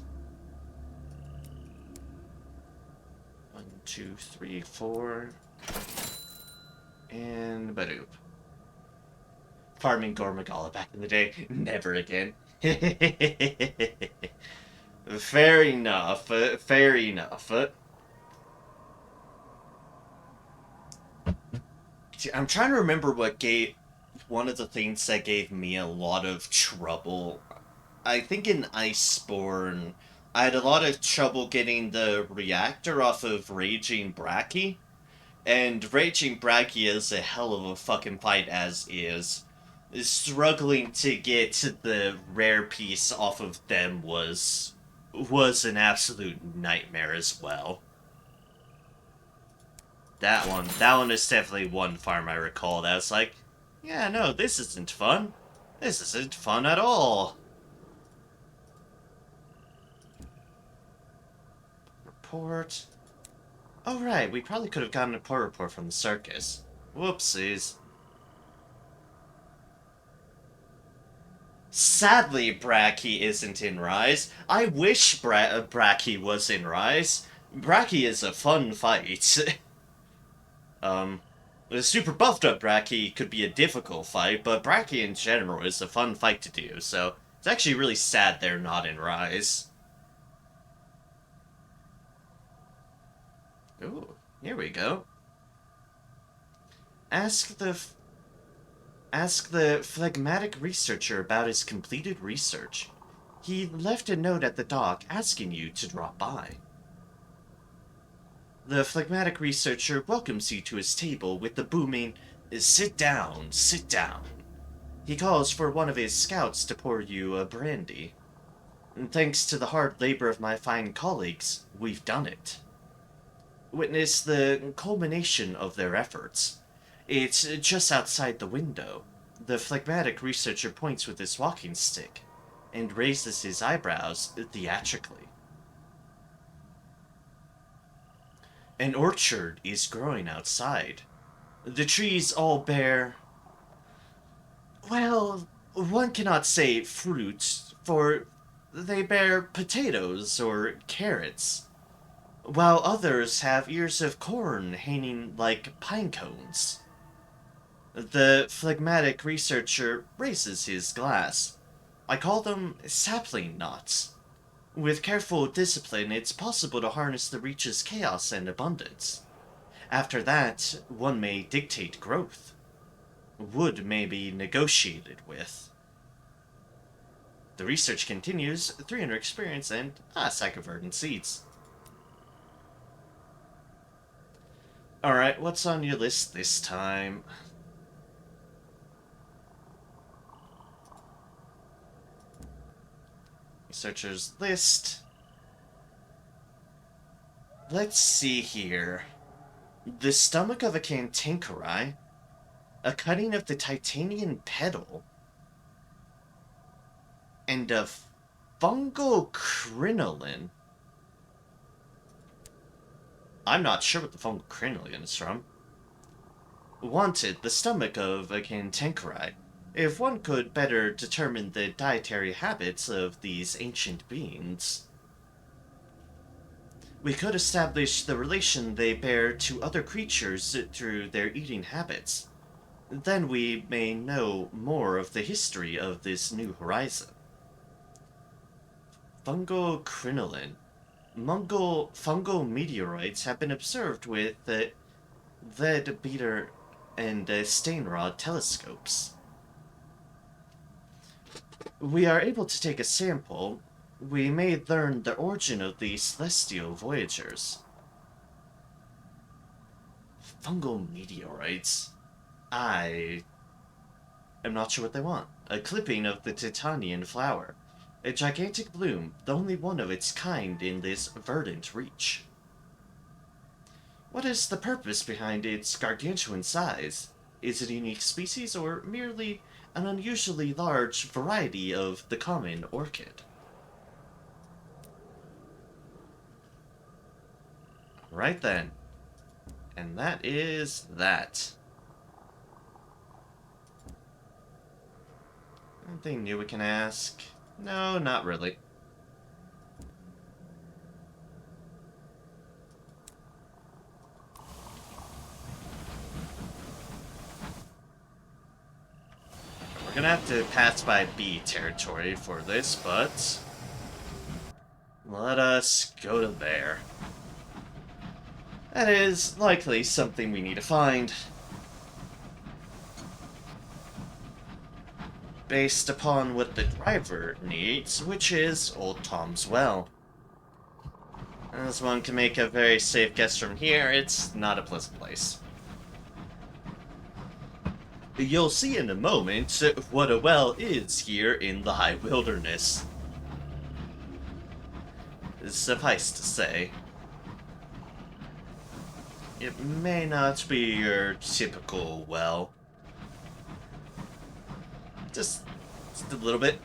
1, 2, 3, 4. And Badoop. Farming Gormagala back in the day. Never again. Fair enough. Fair enough. I'm trying to remember what gave one of the things that gave me a lot of trouble. I think in Iceborne, I had a lot of trouble getting the reactor off of Raging Bracky. And Raging Bracky is a hell of a fucking fight as is. Struggling to get the rare piece off of them was an absolute nightmare as well. That one is definitely one farm I recall that was like, yeah, no, this isn't fun. This isn't fun at all. Report. Oh right, we probably could have gotten a poor report from the circus. Whoopsies. Sadly, Bracky isn't in Rise. I wish Bracky was in Rise. Bracky is a fun fight. The super buffed up Bracky could be a difficult fight, but Bracky in general is a fun fight to do, so it's actually really sad they're not in Rise. Ooh, here we go. Ask the phlegmatic researcher about his completed research. He left a note at the dock asking you to drop by. The phlegmatic researcher welcomes you to his table with the booming, "Sit down, sit down." He calls for one of his scouts to pour you a brandy. Thanks to the hard labor of my fine colleagues, we've done it. Witness the culmination of their efforts. It's just outside the window. The phlegmatic researcher points with his walking stick and raises his eyebrows theatrically. An orchard is growing outside. The trees all bear, well, one cannot say fruit, for they bear potatoes or carrots, while others have ears of corn hanging like pine cones. The phlegmatic researcher raises his glass. I call them sapling knots. With careful discipline, it's possible to harness the Reach's chaos and abundance. After that, one may dictate growth. Wood may be negotiated with. The research continues, 300 experience and a sack of verdant seeds. Alright, what's on your list this time? Researcher's list. Let's see here. The stomach of a cantankerite, a cutting of the titanium petal, and a fungal crinoline. I'm not sure what the fungal crinoline is from. Wanted, the stomach of a cantankerite. If one could better determine the dietary habits of these ancient beings, we could establish the relation they bear to other creatures through their eating habits. Then we may know more of the history of this new horizon. Fungal crinoline. Fungal meteorites have been observed with the Vedbeater and Steinrod telescopes. We are able to take a sample. We may learn the origin of the celestial voyagers. Fungal meteorites. I am not sure what they want. A clipping of the Titanian flower. A gigantic bloom, the only one of its kind in this verdant reach. What is the purpose behind its gargantuan size? Is it a unique species or merely an unusually large variety of the common orchid? Right then. And that is that. Anything new we can ask? No, not really. gonna have to pass by bee territory for this, but let us go to there. That is likely something we need to find. Based upon what the driver needs, which is Old Tom's Well. As one can make a very safe guess from here, it's not a pleasant place. You'll see in a moment what a well is here in the high wilderness. Suffice to say, it may not be your typical well. Just a little bit.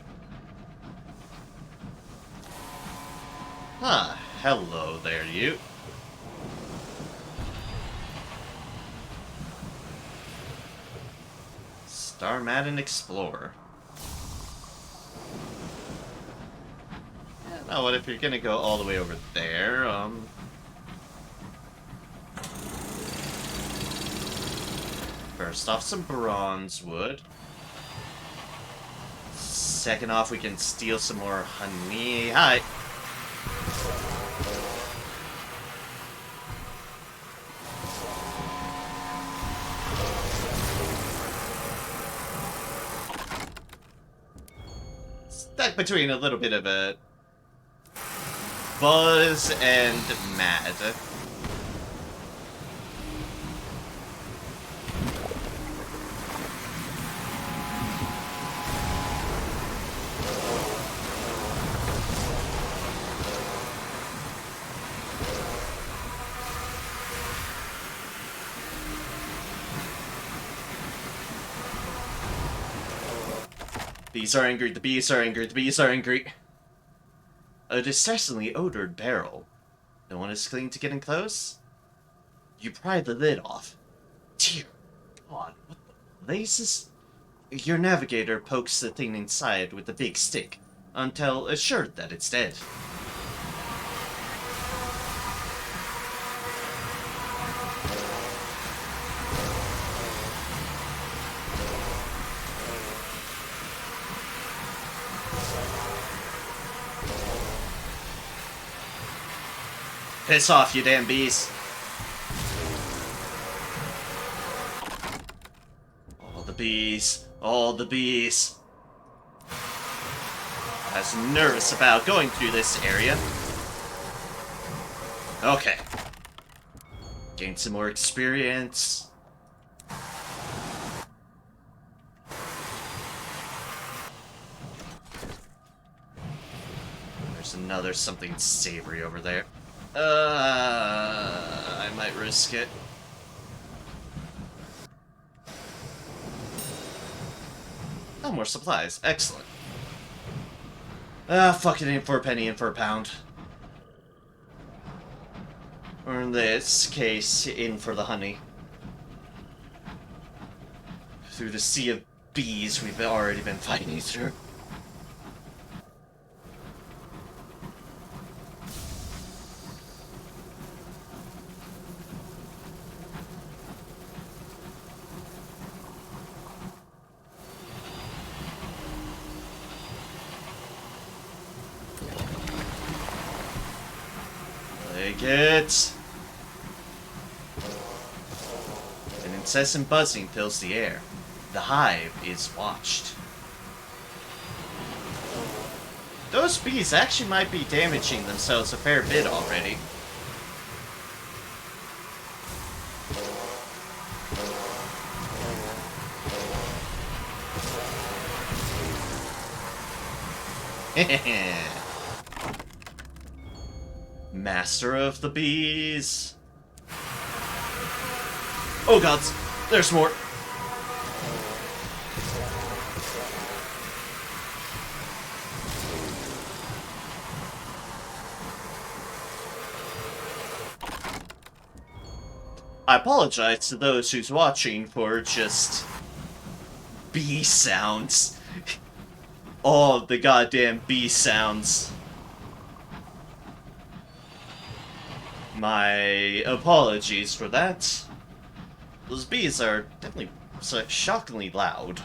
Huh, hello there, you. Star Madden Explorer. Yeah, now what if you're gonna go all the way over there, First off, some bronze wood. Second off, we can steal some more honey. Hi! Stuck between a little bit of a buzz and mad. Bees are angry, the bees are angry, the bees are angry. A distressingly odored barrel. No one is clinging to getting close? You pry the lid off. Dear God, what the blazes? Your navigator pokes the thing inside with a big stick, until assured that it's dead. Piss off, you damn bees. All the bees. All the bees. I was nervous about going through this area. Okay. Gain some more experience. There's another something savory over there. I might risk it. Oh, more supplies. Excellent. Fuck it, in for a penny, in for a pound. Or in this case, in for the honey. Through the sea of bees we've already been fighting through. Take it. An incessant buzzing fills the air. The hive is watched. Those bees actually might be damaging themselves a fair bit already. Master of the bees. Oh gods, there's more. I apologize to those who's watching for just bee sounds. All of the goddamn bee sounds. My apologies for that. Those bees are definitely shockingly loud.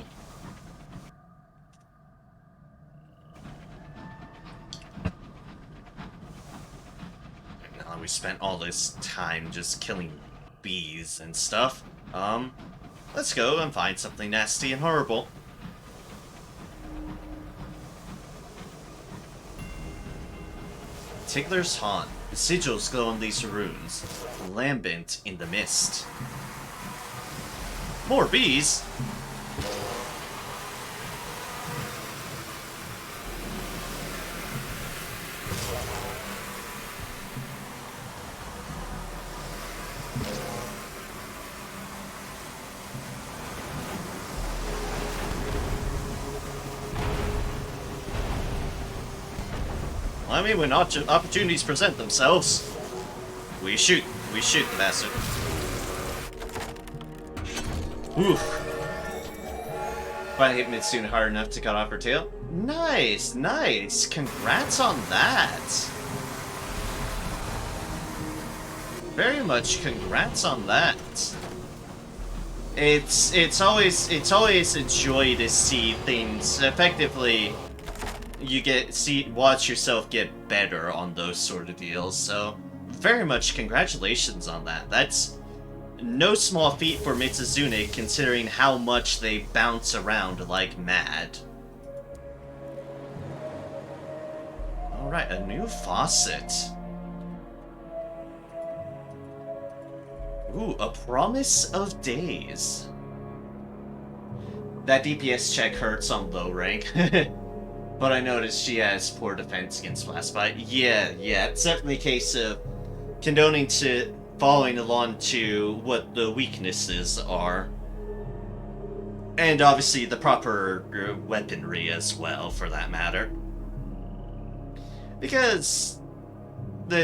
we spent all this time just killing bees and stuff. Let's go and find something nasty and horrible. Tickler's Haunt. Sigils glow on these runes, lambent in the mist. More bees? I mean, when opportunities present themselves, we shoot the bastard. Oof. But I hit Mitsune hard enough to cut off her tail. Nice, nice. Congrats on that. Very much congrats on that. It's always a joy to see things effectively. You watch yourself get better on those sort of deals, so very much congratulations on that. That's no small feat for Mitsuzune, considering how much they bounce around like mad. Alright, a new faucet. Ooh, a promise of days. That DPS check hurts on low rank. But I noticed she has poor defense against Frostbite. Yeah, it's definitely a case of following along to what the weaknesses are. And obviously the proper weaponry as well, for that matter. Because,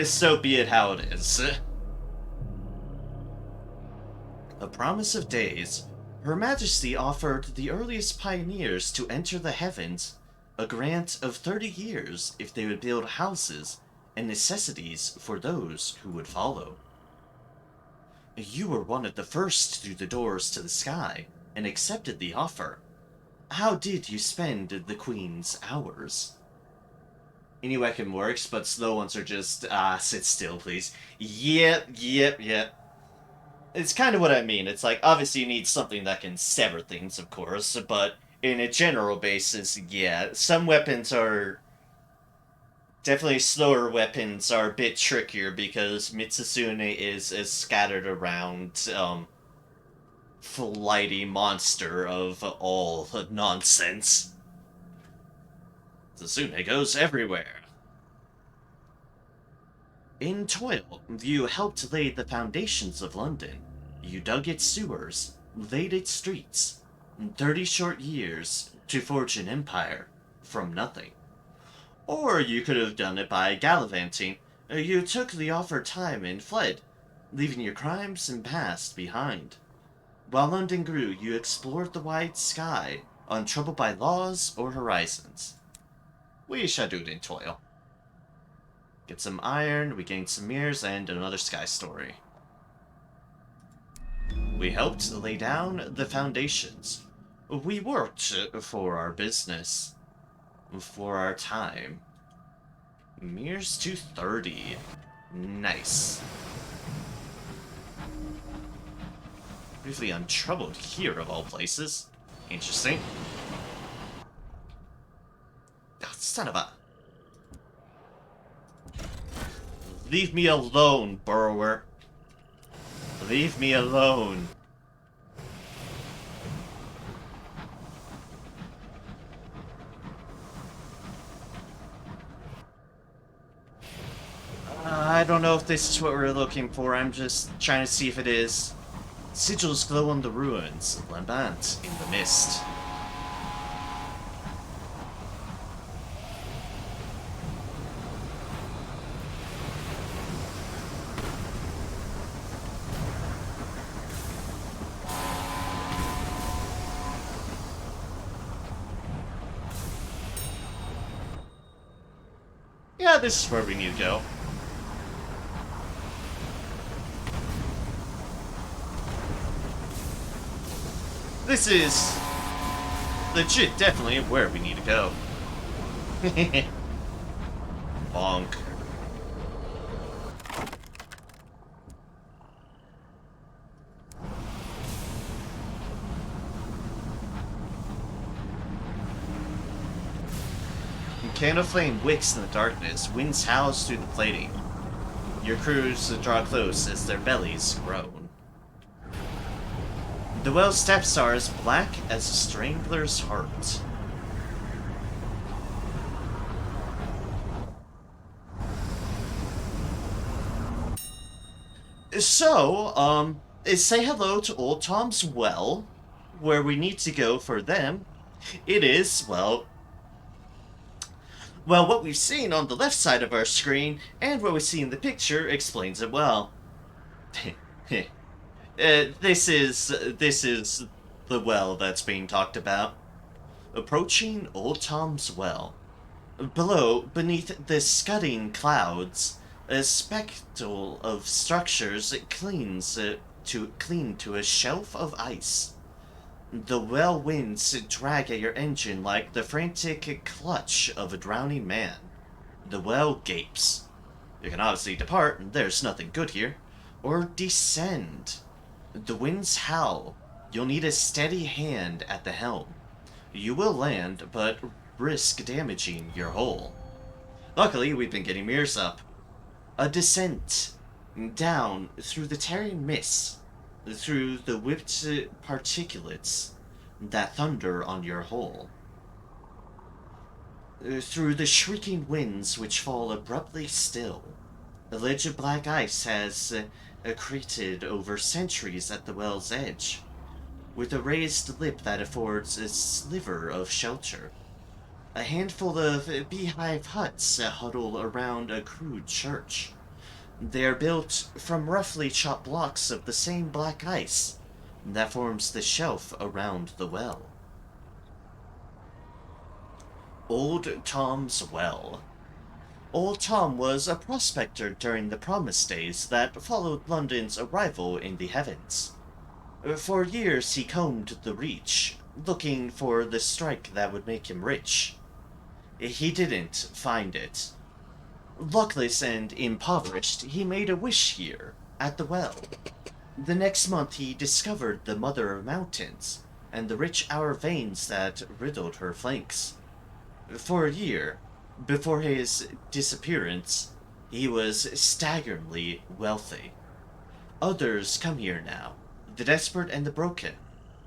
so be it how it is. A promise of days. Her Majesty offered the earliest pioneers to enter the heavens a grant of 30 years if they would build houses and necessities for those who would follow. You were one of the first through the doors to the sky and accepted the offer. How did you spend the Queen's hours? Any weapon works, but slow ones are just, sit still, please. Yep. It's kind of what I mean. It's like, obviously you need something that can sever things, of course, but in a general basis, yeah, some weapons are... Definitely slower weapons are a bit trickier because Mitsuzune is a scattered around, flighty monster of all nonsense. Mitsuzune goes everywhere. In toil, you helped lay the foundations of London. You dug its sewers, laid its streets. 30 short years to forge an empire from nothing. Or you could have done it by gallivanting. You took the offered time and fled, leaving your crimes and past behind. While London grew, you explored the wide sky, untroubled by laws or horizons. We shall do it in toil. Get some iron, we gain some mirrors, and another sky story. We helped lay down the foundations. We worked for our business. For our time. Mirrors 230. Nice. Briefly untroubled here, of all places. Interesting. Oh, son of a... Leave me alone, burrower. Leave me alone. I don't know if this is what we're looking for. I'm just trying to see if it is. Sigils glow on the ruins, lambent in the mist. Yeah, this is where we need to go. This is legit definitely where we need to go. Bonk. Candle flame wicks in the darkness, winds howls through the plating. Your crews draw close as their bellies groan. The well's depths are as black as a strangler's heart. So, say hello to Old Tom's Well, where we need to go for them. It is, well, what we've seen on the left side of our screen and what we see in the picture explains it well. This is the well that's being talked about. Approaching Old Tom's Well. Below, beneath the scudding clouds, a spectacle of structures clings to a shelf of ice. The well winds drag at your engine like the frantic clutch of a drowning man. The well gapes. You can obviously depart, there's nothing good here, or descend. The winds howl. You'll need a steady hand at the helm. You will land, but risk damaging your hull. Luckily, we've been getting mirrors up. A descent down through the tearing mist, through the whipped particulates that thunder on your hull, through the shrieking winds which fall abruptly still. A ledge of black ice has accreted over centuries at the well's edge, with a raised lip that affords a sliver of shelter. A handful of beehive huts huddle around a crude church. They are built from roughly chopped blocks of the same black ice that forms the shelf around the well. Old Tom's Well. Old Tom was a prospector during the promise days that followed London's arrival in the heavens. For years he combed the reach, looking for the strike that would make him rich. He didn't find it. Luckless and impoverished, he made a wish here, at the well. The next month he discovered the Mother of Mountains, and the rich hour veins that riddled her flanks. For a year, before his disappearance, he was staggeringly wealthy. Others come here now, the desperate and the broken,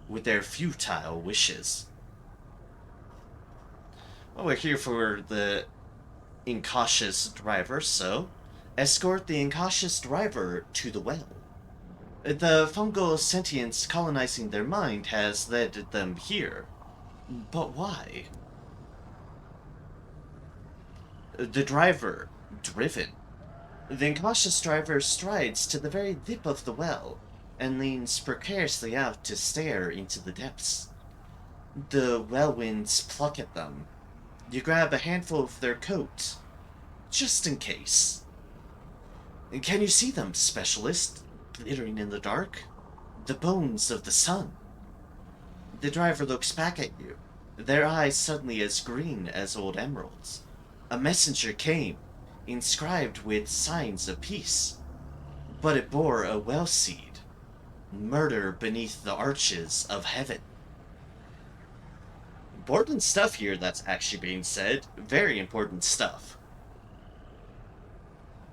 with their futile wishes. Well, we're here for the incautious driver, so escort the incautious driver to the well. The fungal sentience colonizing their mind has led them here. But why? The driver, driven. The incautious driver strides to the very lip of the well and leans precariously out to stare into the depths. The well winds pluck at them. You grab a handful of their coat, just in case. Can you see them, specialist, glittering in the dark? The bones of the sun. The driver looks back at you, their eyes suddenly as green as old emeralds. A messenger came, inscribed with signs of peace, but it bore a well seed. Murder beneath the arches of heaven. Important stuff here that's actually being said. Very important stuff.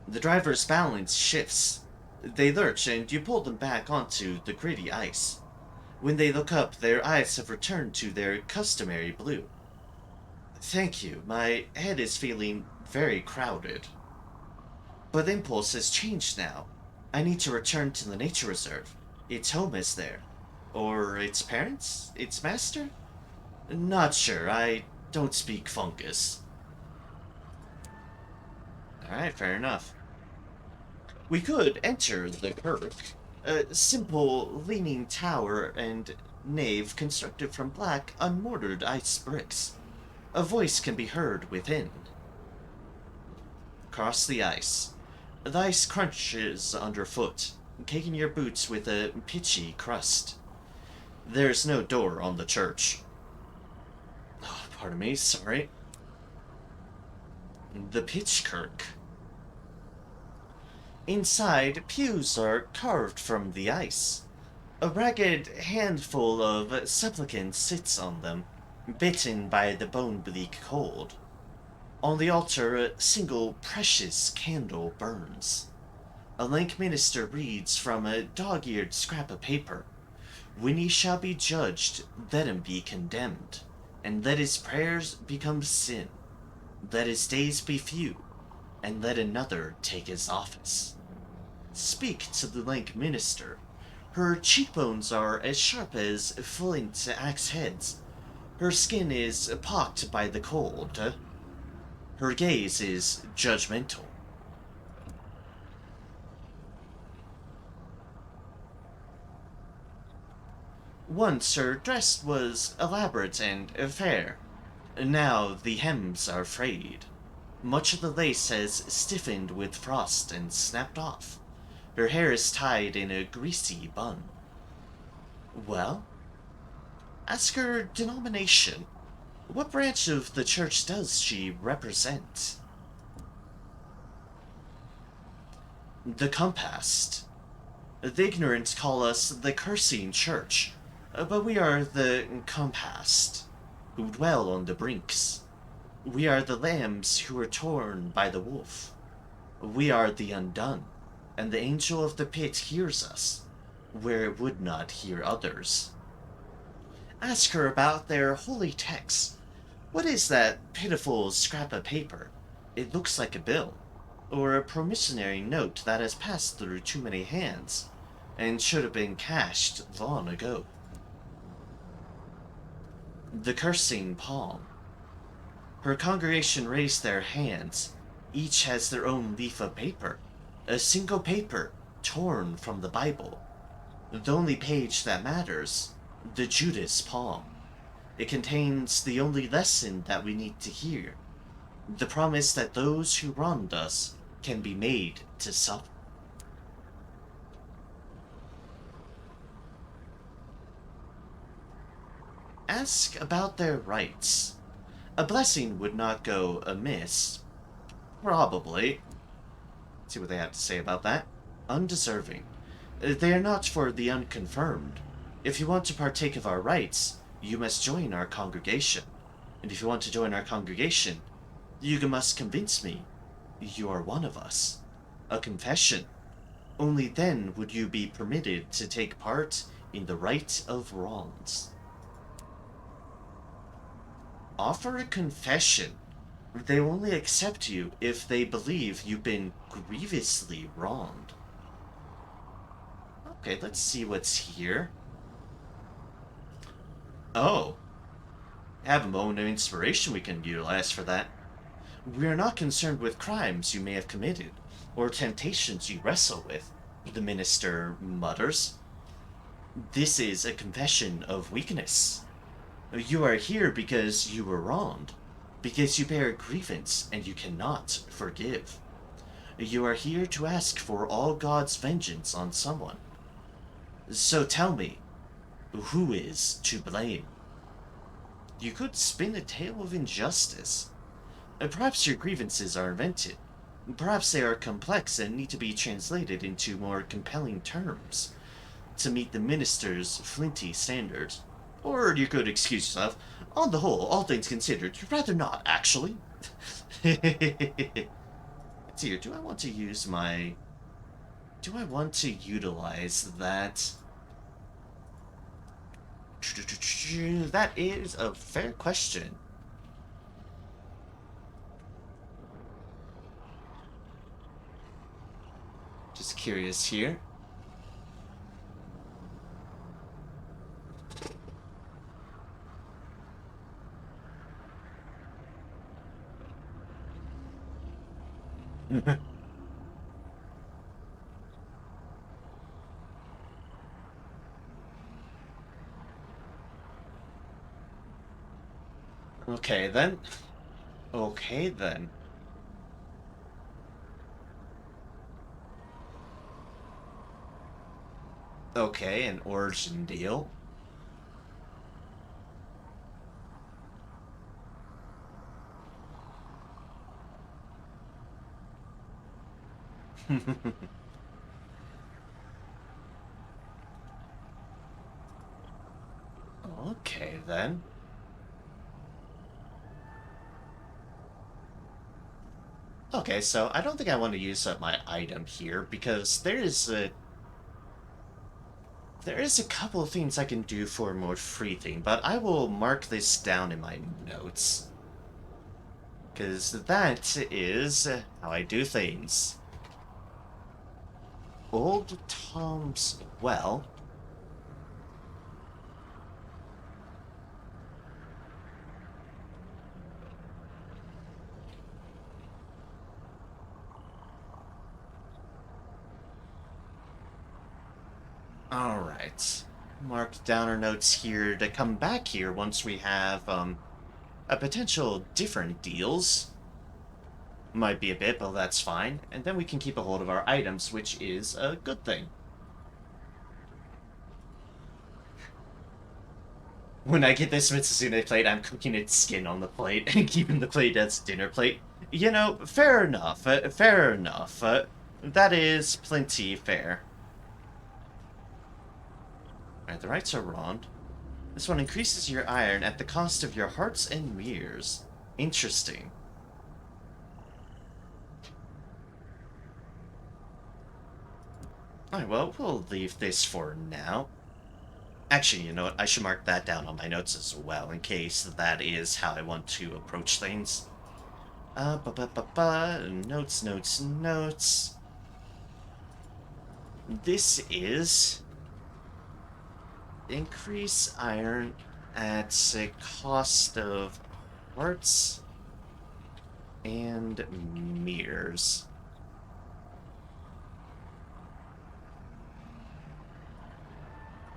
The driver's balance shifts. They lurch and you pull them back onto the gritty ice. When they look up, their eyes have returned to their customary blue. Thank you, my head is feeling very crowded. But the impulse has changed now. I need to return to the nature reserve. Its home is there. Or its parents? Its master? Not sure, I don't speak fungus. Alright, fair enough. We could enter the kirk. A simple leaning tower and nave constructed from black, unmortared ice bricks. A voice can be heard within. Cross the ice. The ice crunches underfoot, caking your boots with a pitchy crust. There's no door on the church. Oh, pardon me, sorry. The pitch kirk. Inside, pews are carved from the ice. A ragged handful of supplicants sits on them, bitten by the bone-bleak cold. On the altar, a single precious candle burns. A lank minister reads from a dog-eared scrap of paper. When he shall be judged, let him be condemned, and let his prayers become sin. Let his days be few, and let another take his office. Speak to the lank minister. Her cheekbones are as sharp as flint axe heads. Her skin is pocked by the cold. Her gaze is judgmental. Once her dress was elaborate and fair. Now the hems are frayed. Much of the lace has stiffened with frost and snapped off. Her hair is tied in a greasy bun. Well, ask her denomination. What branch of the church does she represent? The compassed. The ignorant call us the cursing church, but we are the compassed, who dwell on the brinks. We are the lambs who are torn by the wolf. We are the undone, and the angel of the pit hears us, where it would not hear others. Ask her about their holy texts. What is that pitiful scrap of paper? It looks like a bill, or a promissory note that has passed through too many hands, and should have been cashed long ago. The cursing palm. Her congregation raised their hands. Each has their own leaf of paper, a single paper torn from the Bible. The only page that matters, the Judas palm. It contains the only lesson that we need to hear, the promise that those who wronged us can be made to suffer. Ask about their rights. A blessing would not go amiss. Probably. See what they have to say about that. Undeserving. They are not for the unconfirmed. If you want to partake of our rites, you must join our congregation. And if you want to join our congregation, you must convince me you are one of us. A confession. Only then would you be permitted to take part in the right of wrongs. Offer a confession. They only accept you if they believe you've been grievously wronged. Okay, let's see what's here. Oh, have a moment of inspiration we can utilize for that. We are not concerned with crimes you may have committed, or temptations you wrestle with, the minister mutters. This is a confession of weakness. You are here because you were wronged, because you bear a grievance and you cannot forgive. You are here to ask for all God's vengeance on someone. So tell me, who is to blame? You could spin a tale of injustice. Perhaps your grievances are invented. Perhaps they are complex and need to be translated into more compelling terms to meet the minister's flinty standards. Or you could excuse yourself. On the whole, all things considered, you'd rather not, actually. Let's see here, do I want to use my... Do I want to utilize that? That is a fair question. Just curious here. Okay then. Okay then. Okay, an origin deal. Okay then. Okay, so I don't think I want to use up my item here because there is a couple of things I can do for a more free thing, but I will mark this down in my notes because that is how I do things. Old Tom's well. Alright. Mark down our notes here to come back here once we have, a potential different deals. Might be a bit, but that's fine. And then we can keep a hold of our items, which is a good thing. When I get this Mitsuzune plate, I'm cooking its skin on the plate and keeping the plate as dinner plate. You know, fair enough, fair enough. That is plenty fair. Alright, the rights are wrong. This one increases your iron at the cost of your hearts and mirrors. Interesting. Alright, well, we'll leave this for now. Actually, you know what? I should mark that down on my notes as well, in case that is how I want to approach things. Notes, notes, notes. This is... increase iron at a cost of hearts and mirrors.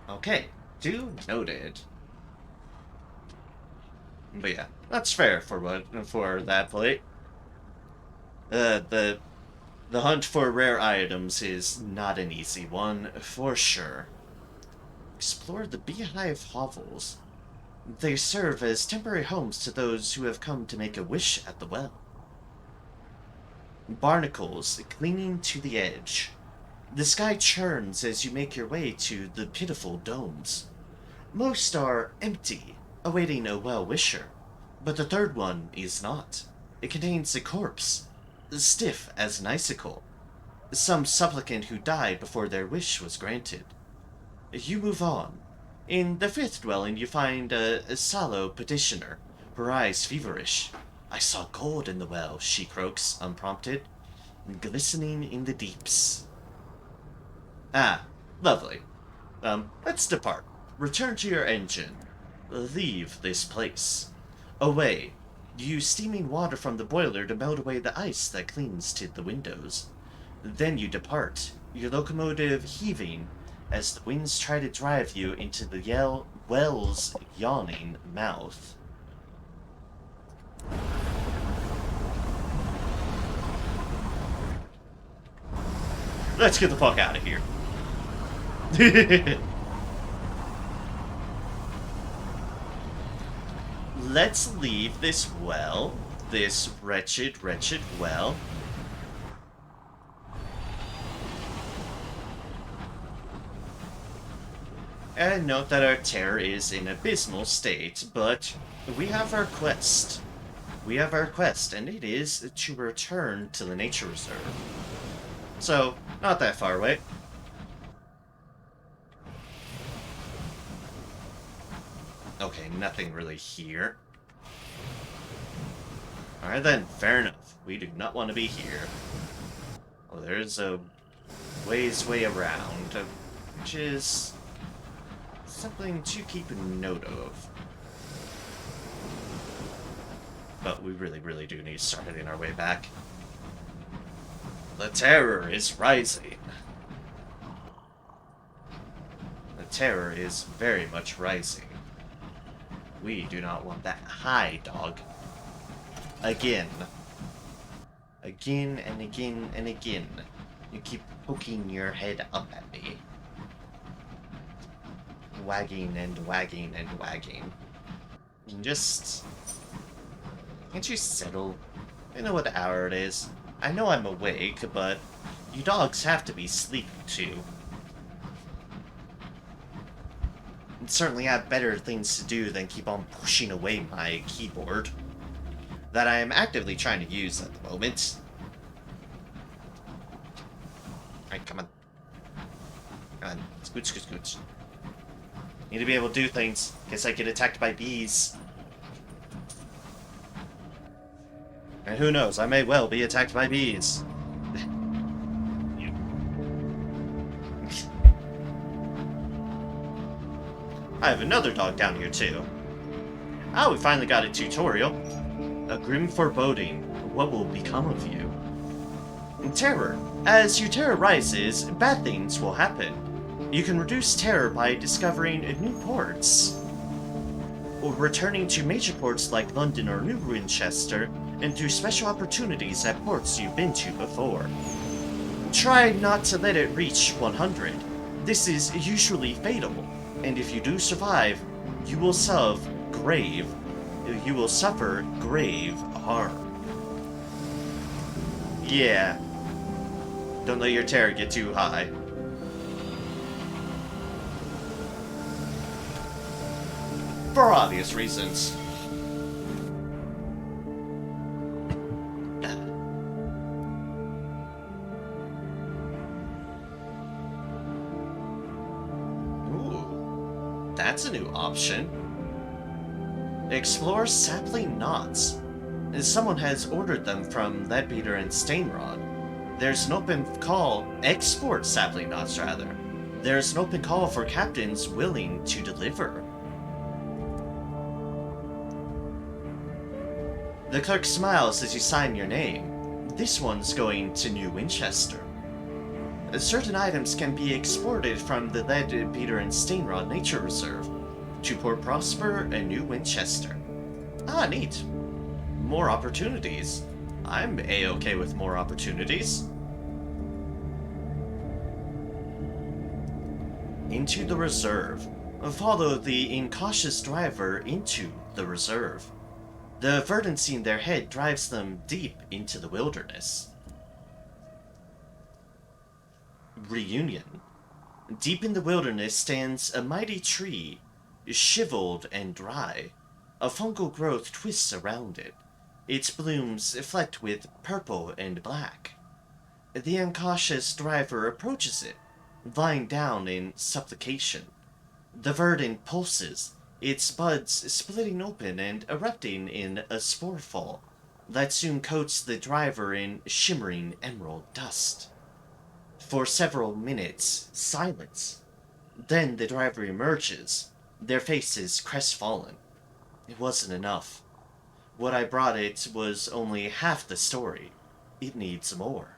Okay, noted. But yeah, that's fair for that plate. The hunt for rare items is not an easy one, for sure. Explore the beehive hovels. They serve as temporary homes to those who have come to make a wish at the well. Barnacles clinging to the edge. The sky churns as you make your way to the pitiful domes. Most are empty, awaiting a well-wisher, but the third one is not. It contains a corpse, stiff as an icicle. Some supplicant who died before their wish was granted. You move on. In the fifth dwelling, you find a sallow petitioner, her eyes feverish. I saw gold in the well, she croaks, unprompted, glistening in the deeps. Ah, lovely. Let's depart. Return to your engine. Leave this place. Away. Use steaming water from the boiler to melt away the ice that clings to the windows. Then you depart, your locomotive heaving as the winds try to drive you into the well's yawning mouth. Let's get the fuck out of here. Let's leave this well, this wretched, wretched well. And note that our terror is in abysmal state, but we have our quest. We have our quest, and it is to return to the nature reserve. So, not that far away. Okay, nothing really here. Alright then, fair enough. We do not want to be here. Oh, there's a way around, which is something to keep note of. But we really do need to start heading our way back. The terror is rising. The terror is very much rising. We do not want that. Hi, dog. Again. Again and again and again. You keep poking your head up at me. Wagging and wagging and wagging. And just... can't you settle? I know what hour it is. I know I'm awake, but you dogs have to be sleeping too. And certainly have better things to do than keep on pushing away my keyboard that I am actively trying to use at the moment. Come on. Come on. Scooch, scooch, scooch. Need to be able to do things in case I get attacked by bees. And who knows, I may well be attacked by bees. I have another dog down here too. Ah, we finally got a tutorial. A grim foreboding. What will become of you? Terror. As your terror rises, bad things will happen. You can reduce terror by discovering new ports, or returning to major ports like London or New Winchester, and through special opportunities at ports you've been to before. Try not to let it reach 100. This is usually fatal, and if you do survive, you will suffer grave harm. Yeah. Don't let your terror get too high. For obvious reasons. Ooh, that's a new option. Explore sapling knots. Someone has ordered them from Leadbeater and Stainrod. There's an open call, export sapling knots rather. There's an open call for captains willing to deliver. The clerk smiles as you sign your name. This one's going to New Winchester. Certain items can be exported from the Leadbeater and Stainrod Nature Reserve to Port Prosper and New Winchester. Ah, neat. More opportunities. I'm A-okay with more opportunities. Into the reserve. Follow the incautious driver into the reserve. The verdancy in their head drives them deep into the wilderness. Reunion. Deep in the wilderness stands a mighty tree, shriveled and dry. A fungal growth twists around it. Its blooms flecked with purple and black. The incautious driver approaches it, lying down in supplication. The verdant pulses, its buds splitting open and erupting in a spore fall that soon coats the driver in shimmering emerald dust. For several minutes, silence. Then the driver emerges, their faces crestfallen. It wasn't enough. What I brought it was only half the story. It needs more.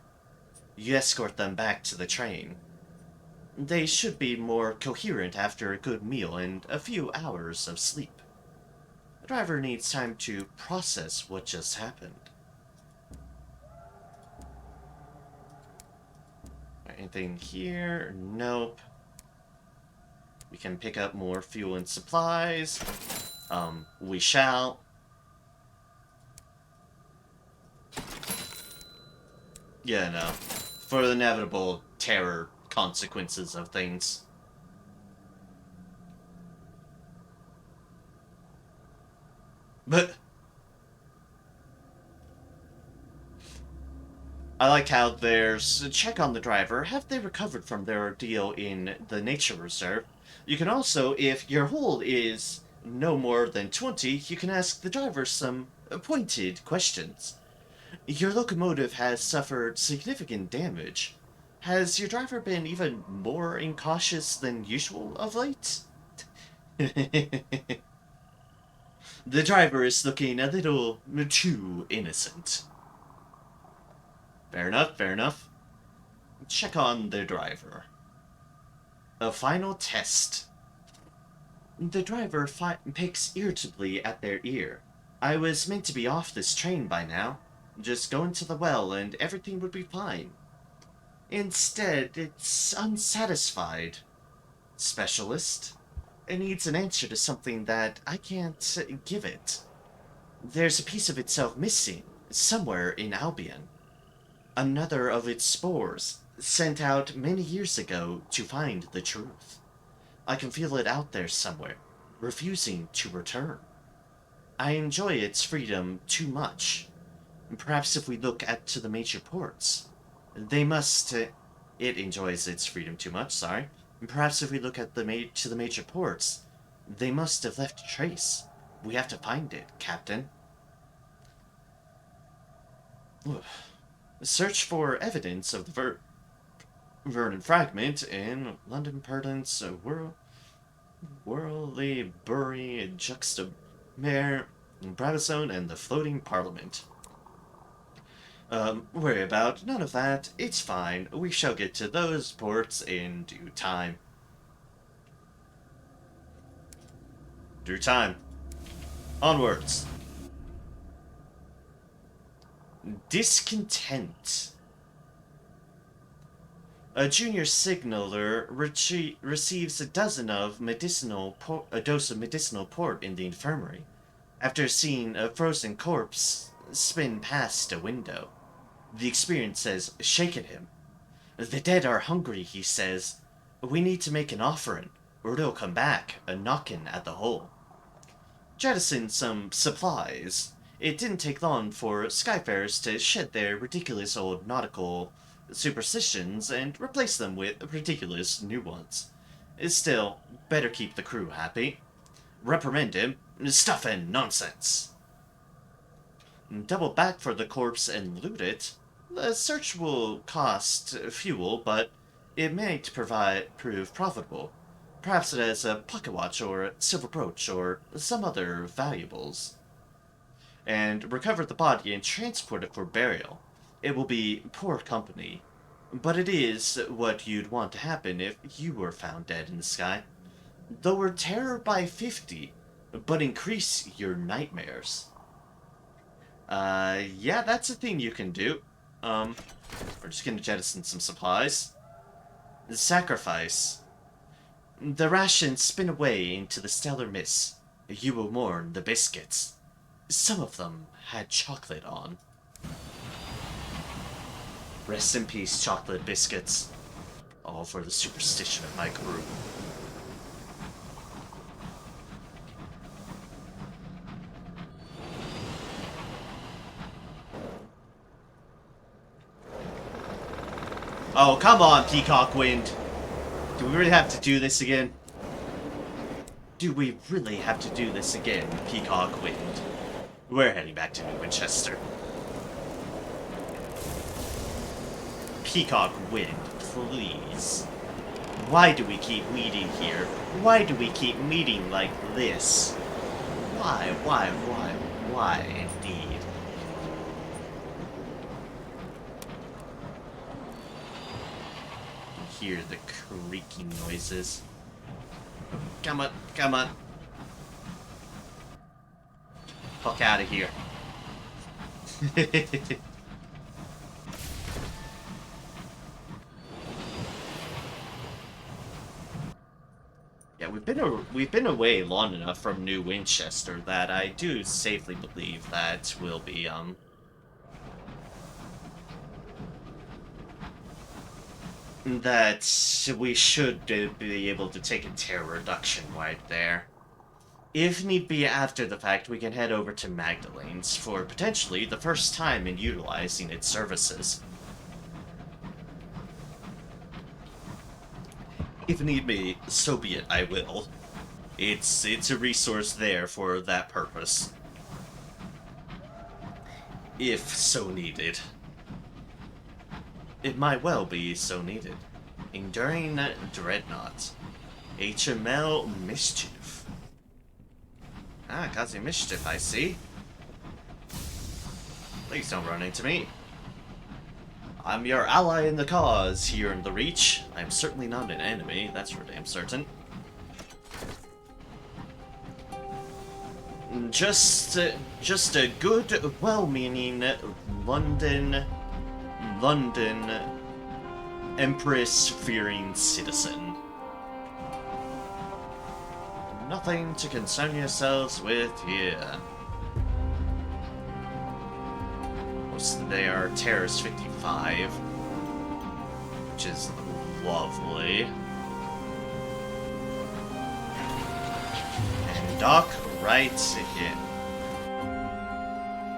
You escort them back to the train. They should be more coherent after a good meal and a few hours of sleep. The driver needs time to process what just happened. Anything here? Nope. We can pick up more fuel and supplies. We shall. Yeah, no. For the inevitable terror consequences of things. But I like how there's a check on the driver. Have they recovered from their ordeal in the nature reserve? You can also, if your hold is no more than 20, you can ask the driver some pointed questions. Your locomotive has suffered significant damage. Has your driver been even more incautious than usual of late? The driver is looking a little too innocent. Fair enough, fair enough. Check on the driver. A final test. The driver picks irritably at their ear. I was meant to be off this train by now. Just go into the well and everything would be fine. Instead, it's unsatisfied. Specialist. It needs an answer to something that I can't give it. There's a piece of itself missing, somewhere in Albion. Another of its spores, sent out many years ago to find the truth. I can feel it out there somewhere, refusing to return. I enjoy its freedom too much. Perhaps if we look to the major ports, they must... It enjoys its freedom too much, sorry. Perhaps if we look at the major ports, they must have left a trace. We have to find it, Captain. Search for evidence of the Verdant fragment in London Perdant's Worldly Bury Juxtamare, Bravazone, and the Floating Parliament. Worry about none of that. It's fine. We shall get to those ports in due time. Due time. Onwards. Discontent. A junior signaler receives a dose of medicinal port in the infirmary, after seeing a frozen corpse spin past a window. The experience has shaken him. The dead are hungry, he says. We need to make an offering, or they'll come back, a-knocking at the hole. Jettison some supplies. It didn't take long for skyfarers to shed their ridiculous old nautical superstitions and replace them with ridiculous new ones. Still, better keep the crew happy. Reprimand him. Stuff and nonsense. Double back for the corpse and loot it. The search will cost fuel, but it might prove profitable. Perhaps it has a pocket watch or a silver brooch or some other valuables. And recover the body and transport it for burial. It will be poor company, but it is what you'd want to happen if you were found dead in the sky. Lower terror by 50, but increase your nightmares. Yeah, that's a thing you can do. We're just gonna jettison some supplies. The sacrifice. The rations spin away into the stellar mist. You will mourn the biscuits. Some of them had chocolate on. Rest in peace, chocolate biscuits. All for the superstition of my crew. Oh, come on, Peacock Wind. Do we really have to do this again? Do we really have to do this again, Peacock Wind? We're heading back to New Winchester. Peacock Wind, please. Why do we keep meeting here? Why do we keep meeting like this? Why indeed? Hear the creaking noises. Come on, come on. Fuck out of here. Yeah, we've been away long enough from New Winchester that I do safely believe that we'll be that we should be able to take a terror reduction right there. If need be after the fact, we can head over to Magdalene's for potentially the first time in utilizing its services. If need be, so be it, I will. It's a resource there for that purpose. If so needed. It might well be so needed. Enduring Dreadnought. HML Mischief. Ah, causing mischief, I see. Please don't run into me. I'm your ally in the cause here in the Reach. I'm certainly not an enemy, that's for damn certain. Just a good, well-meaning London Empress-fearing citizen. Nothing to concern yourselves with here. They are Terrace 55, which is lovely. And dock right in.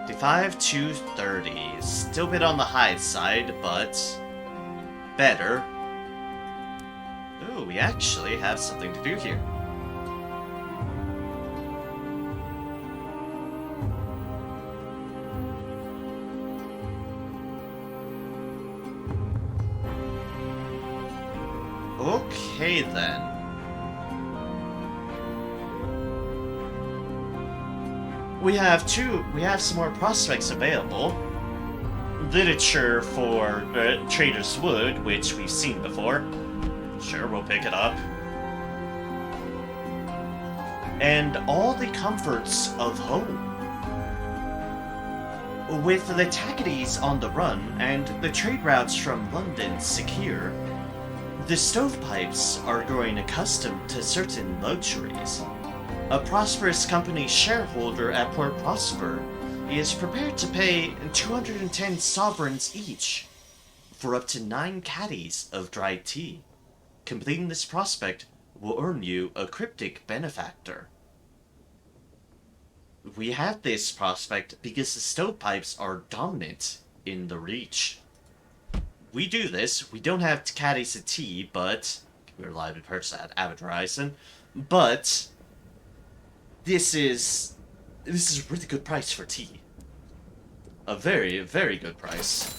55 to 30. Still a bit on the high side, but better we actually have something to do here. Okay, then. We have some more prospects available. Literature for Trader's Wood, which we've seen before. Sure, we'll pick it up. And all the comforts of home. With the Tackities on the run and the trade routes from London secure, the Stovepipes are growing accustomed to certain luxuries. A prosperous company shareholder at Port Prosper is prepared to pay 210 sovereigns each for up to 9 caddies of dried tea. Completing this prospect will earn you a cryptic benefactor. We have this prospect because the Stovepipes are dominant in the Reach. We do this. We don't have caddies of tea, but we're live in purchase at Abbott Horizon. But this is a really good price for tea. A very, very good price.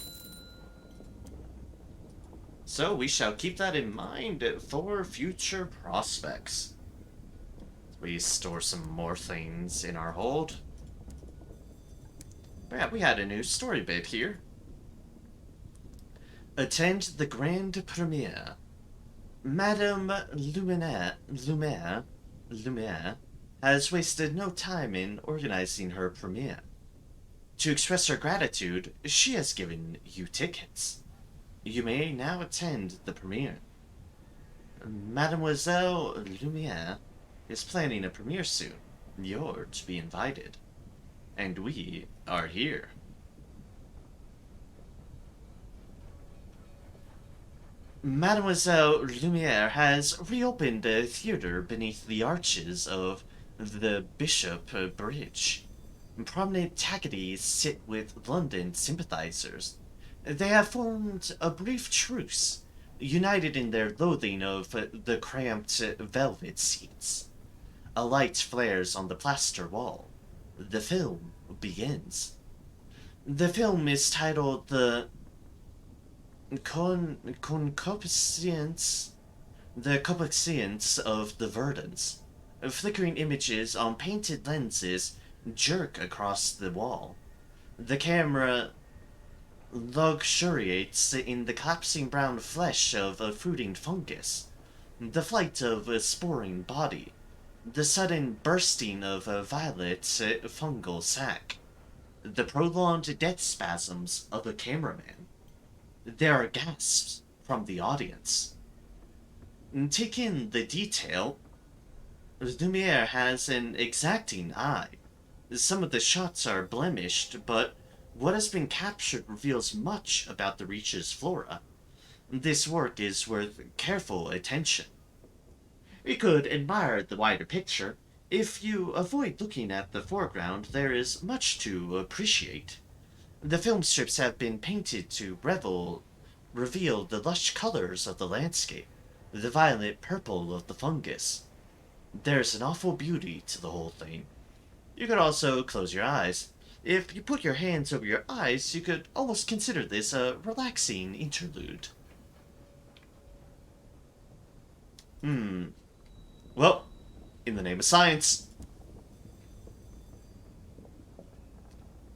So we shall keep that in mind for future prospects. We store some more things in our hold. But yeah, we had a new story bit here. Attend the grand premiere. Madame Lumiere has wasted no time in organizing her premiere. To express her gratitude, she has given you tickets. You may now attend the premiere. Mademoiselle Lumiere is planning a premiere soon. You're to be invited. And we are here. Mademoiselle Lumiere has reopened a theater beneath the arches of the Bishop Bridge. Prominent Tackities sit with London sympathizers. They have formed a brief truce, united in their loathing of the cramped velvet seats. A light flares on the plaster wall. The film begins. The film is titled The Concupiscence of the Verdants. Flickering images on painted lenses jerk across the wall. The camera luxuriates in the collapsing brown flesh of a fruiting fungus, the flight of a sporing body, the sudden bursting of a violet fungal sac, the prolonged death spasms of a cameraman. There are gasps from the audience. Take in the detail. Lumiere has an exacting eye. Some of the shots are blemished, but what has been captured reveals much about the Reach's flora. This work is worth careful attention. You could admire the wider picture. If you avoid looking at the foreground, there is much to appreciate. The film strips have been painted to reveal the lush colors of the landscape, the violet purple of the fungus. There's an awful beauty to the whole thing. You could also close your eyes. If you put your hands over your eyes, you could almost consider this a relaxing interlude. Well, in the name of science.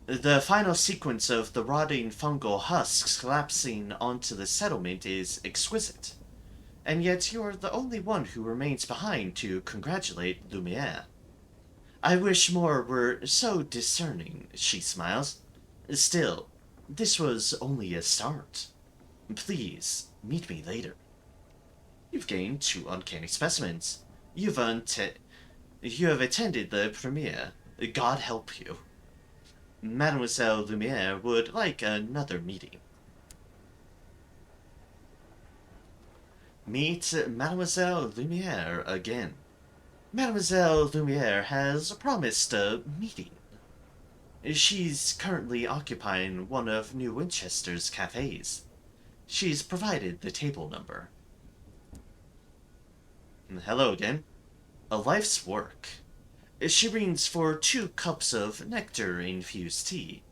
The final sequence of the rotting fungal husks collapsing onto the settlement is exquisite. And yet you're the only one who remains behind to congratulate Lumiere. I wish more were so discerning, she smiles. Still, this was only a start. Please, meet me later. You've gained 2 uncanny specimens. You have attended the premiere. God help you. Mademoiselle Lumiere would like another meeting. Meet Mademoiselle Lumiere again. Mademoiselle Lumiere has promised a meeting. She's currently occupying one of New Winchester's cafes. She's provided the table number. Hello again. A life's work. She rings for 2 cups of nectar-infused tea.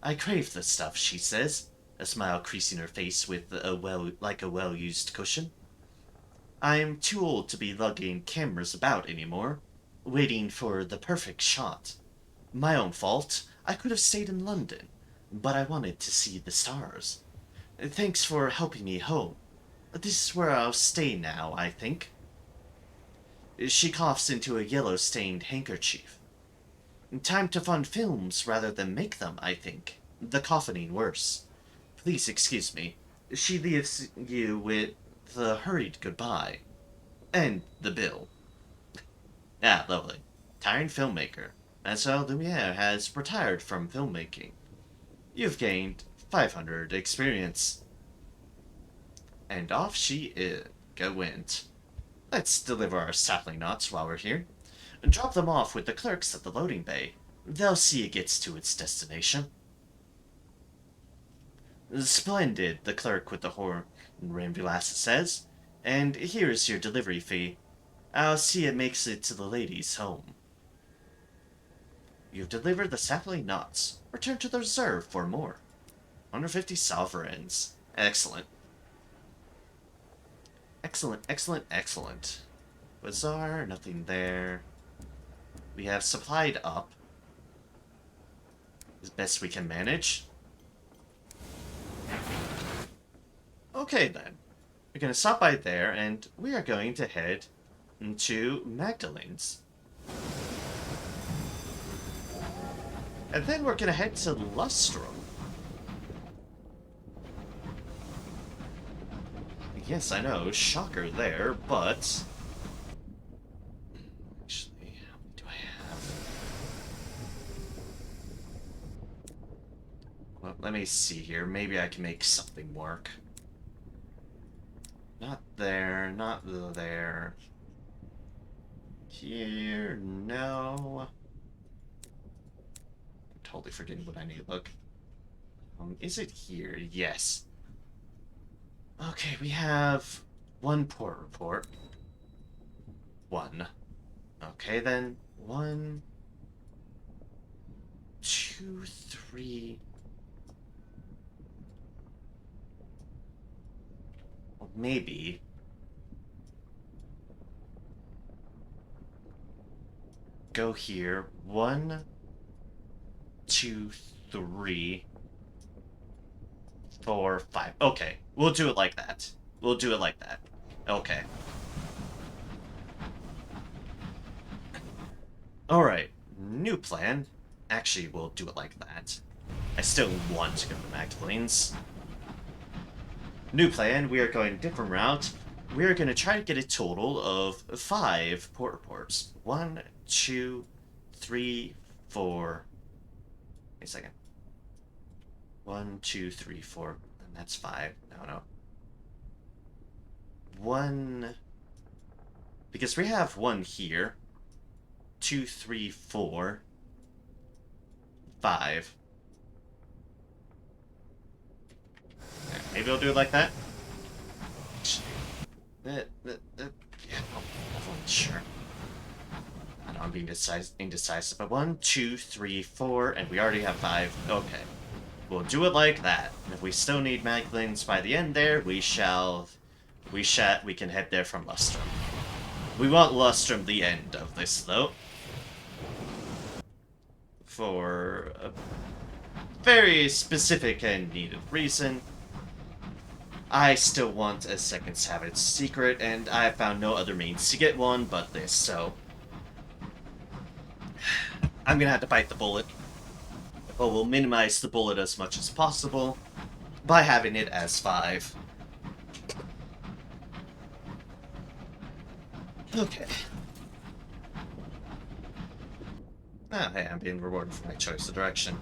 I crave the stuff, she says, a smile creasing her face with like a well-used cushion. I'm too old to be lugging cameras about anymore, waiting for the perfect shot. My own fault. I could have stayed in London, but I wanted to see the stars. Thanks for helping me home. This is where I'll stay now, I think. She coughs into a yellow-stained handkerchief. Time to fund films rather than make them, I think. The coughing worse. Please excuse me. She leaves you with the hurried goodbye. And the bill. Ah, lovely. Tired filmmaker. Marcel Lumiere has retired from filmmaking. You've gained 500 experience. And off she went. Let's deliver our sapling knots while we're here. Drop them off with the clerks at the loading bay. They'll see it gets to its destination. Splendid, the clerk with the horn Rambulasa says. And here's your delivery fee. I'll see it makes it to the lady's home. You've delivered the sapling knots. Return to the reserve for more. 150 sovereigns. Excellent. Excellent, excellent, excellent. Bazaar, nothing there. We have supplied up. As best we can manage. Okay then. We're going to stop by there, and we are going to head into Magdalene's. And then we're going to head to Lustrum. Yes, I know, shocker there, but... Actually, how many do I have? Well, let me see here. Maybe I can make something work. Not there, not there. Here, no. I'm totally forgetting what I need. Look. Is it here? Yes. Okay, we have 1 port report. 1. Okay, then 1, 2, 3. Well, maybe. Go here. 1, 2, 3. 4, 5. Okay, we'll do it like that. We'll do it like that. Okay. Alright, new plan. Actually, we'll do it like that. I still want to go to Magdalene's. New plan, we are going a different route. We are going to try to get a total of 5 port reports. 1, 2, 3, 4... Wait a second. 1, 2, 3, 4, and that's 5. No. 1... Because we have 1 here. 2, 3, 4... 5. Maybe I'll do it like that. Yeah, I'm sure. I know I'm being indecisive, but 1, 2, 3, 4, and we already have 5. Okay. We'll do it like that. And if we still need Magdalene's by the end there, we can head there from Lustrum. We want Lustrum the end of this, though. For a very specific and needed reason. I still want a second Savage secret, and I have found no other means to get one but this, so... I'm gonna have to bite the bullet. But we'll minimize the bullet as much as possible by having it as 5. Okay. Oh, hey, I'm being rewarded for my choice of direction.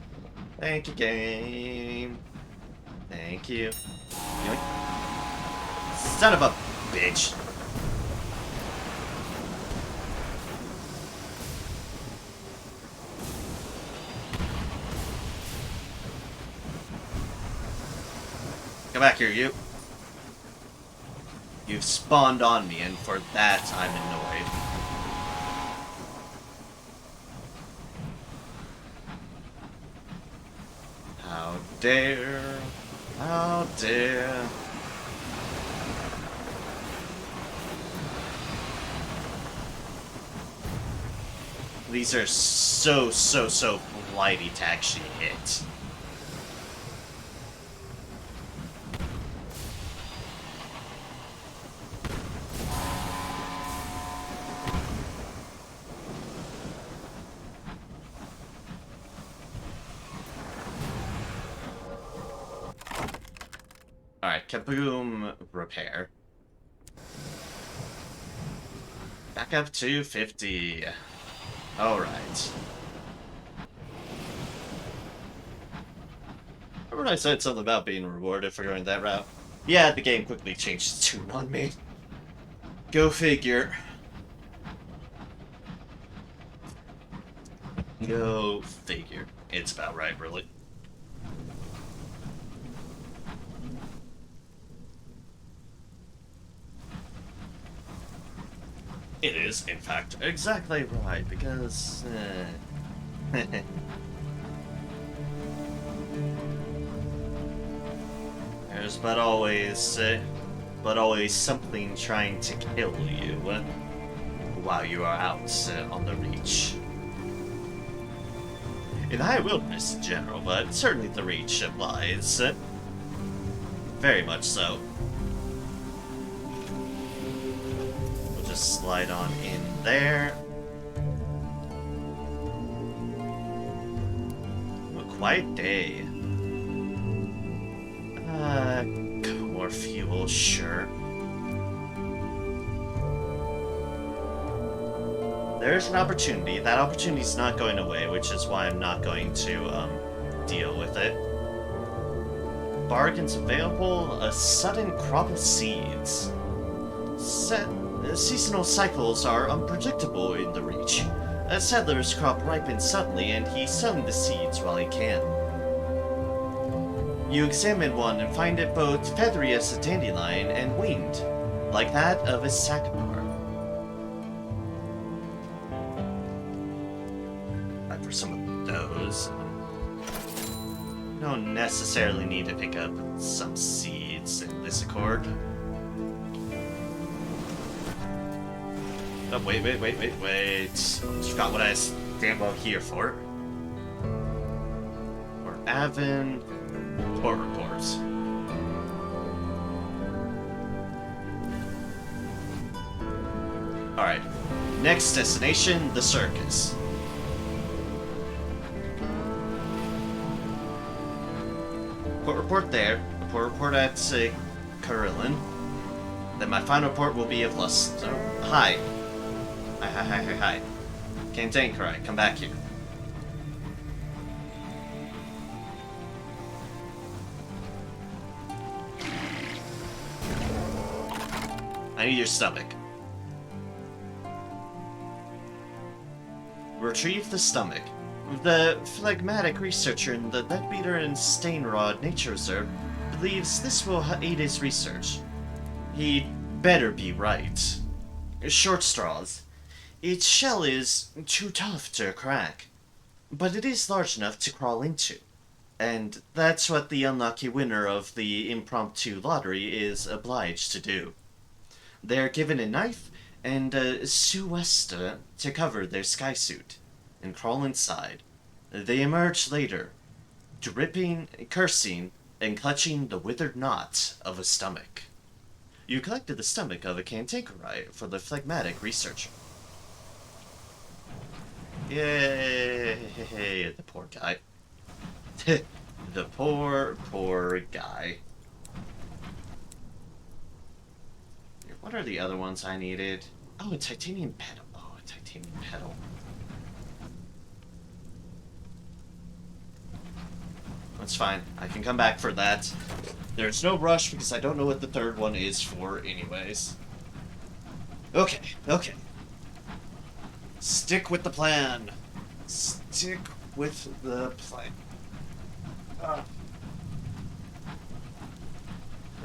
Thank you, game. Thank you. Yoink. Son of a bitch. Come back here, you. You've spawned on me, and for that, I'm annoyed. How dare... How dare... These are so flighty to actually hit. Alright, kaboom, repair. Back up to 50. Alright. Remember when I said something about being rewarded for going that route? Yeah, the game quickly changed its tune on me. Go figure. Go figure. It's about right, really. It is, in fact, exactly right, because... There's but always something trying to kill you while you are out on the Reach. In the High Wilderness in general, but certainly the Reach applies. Very much so. We'll just slide on in there. A quiet day. More fuel, sure. There's an opportunity. That opportunity's not going away, which is why I'm not going to, deal with it. Bargains available, a sudden crop of seeds. Seasonal cycles are unpredictable in the Reach. A settler's crop ripens suddenly, and he's sowing the seeds while he can. You examine one and find it both feathery as a dandelion and winged, like that of a sycamore. Time for some of those. Don't necessarily need to pick up some seeds in this accord. Oh, wait. Almost forgot what I stand out here for. Or Avon. Or reports. Alright. Next destination, the circus. Report there. Report at, Carillon. Then my final report will be of Lust. So, hi. Hi. Cantankerite, come back here. I need your stomach. Retrieve the stomach. The phlegmatic researcher in the Leadbeater and Stainrod Nature Reserve believes this will aid his research. He'd better be right. Short straws. Its shell is too tough to crack, but it is large enough to crawl into. And that's what the unlucky winner of the impromptu lottery is obliged to do. They're given a knife and a sou'wester to cover their skysuit, and crawl inside. They emerge later, dripping, cursing, and clutching the withered knot of a stomach. You collected the stomach of a cantankerite for the phlegmatic researcher. Yay, the poor guy. The poor guy. What are the other ones I needed? Oh, a titanium pedal. Oh, a titanium pedal. That's fine. I can come back for that. There's no rush because I don't know what the third one is for anyways. Okay. Stick with the plan. Stick with the plan.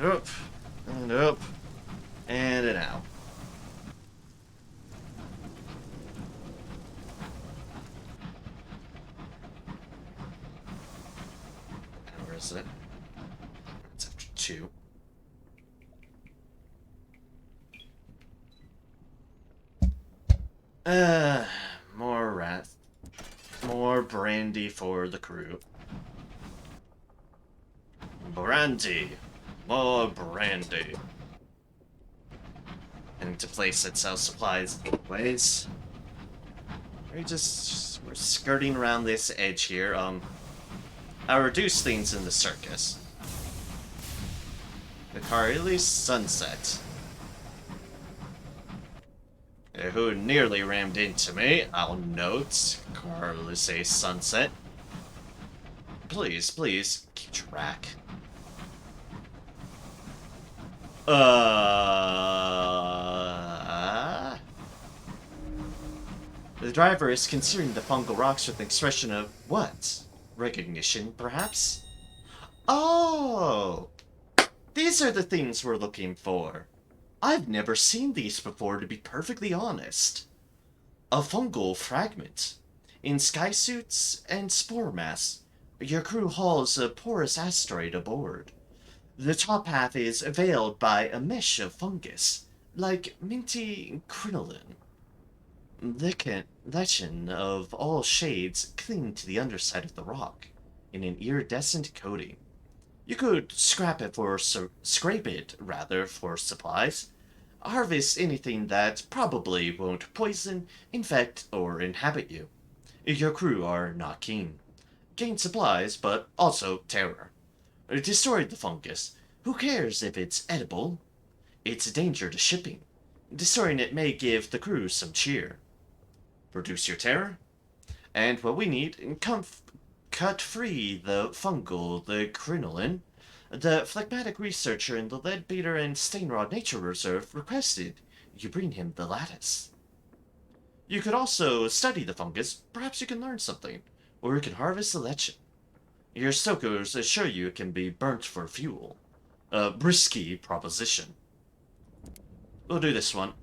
Up. And up. And an out. Where is it? It's after 2. More rat. More brandy for the crew. Brandy. More brandy. Heading to place that sells supplies anyways. We're skirting around this edge here. I'll reduce things in the circus. The Carly Sunset. Who nearly rammed into me, I'll note. Carlos A. Sunset. Please, please, keep track. The driver is considering the fungal rocks with an expression of what? Recognition, perhaps? Oh! These are the things we're looking for. I've never seen these before, to be perfectly honest. A fungal fragment. In skysuits and spore mass, your crew hauls a porous asteroid aboard. The top half is veiled by a mesh of fungus, like minty crinoline. Lichen of all shades cling to the underside of the rock, in an iridescent coating. You could scrape it for supplies. Harvest anything that probably won't poison, infect, or inhabit you. Your crew are not keen. Gain supplies, but also terror. Destroy the fungus. Who cares if it's edible? It's a danger to shipping. Destroying it may give the crew some cheer. Reduce your terror? And what we need, cut free the fungal, the crinoline. The phlegmatic researcher in the Leadbeater and Stainrod Nature Reserve requested you bring him the lattice. You could also study the fungus. Perhaps you can learn something. Or you can harvest the lichen. Your stokers assure you it can be burnt for fuel. A risky proposition. We'll do this one.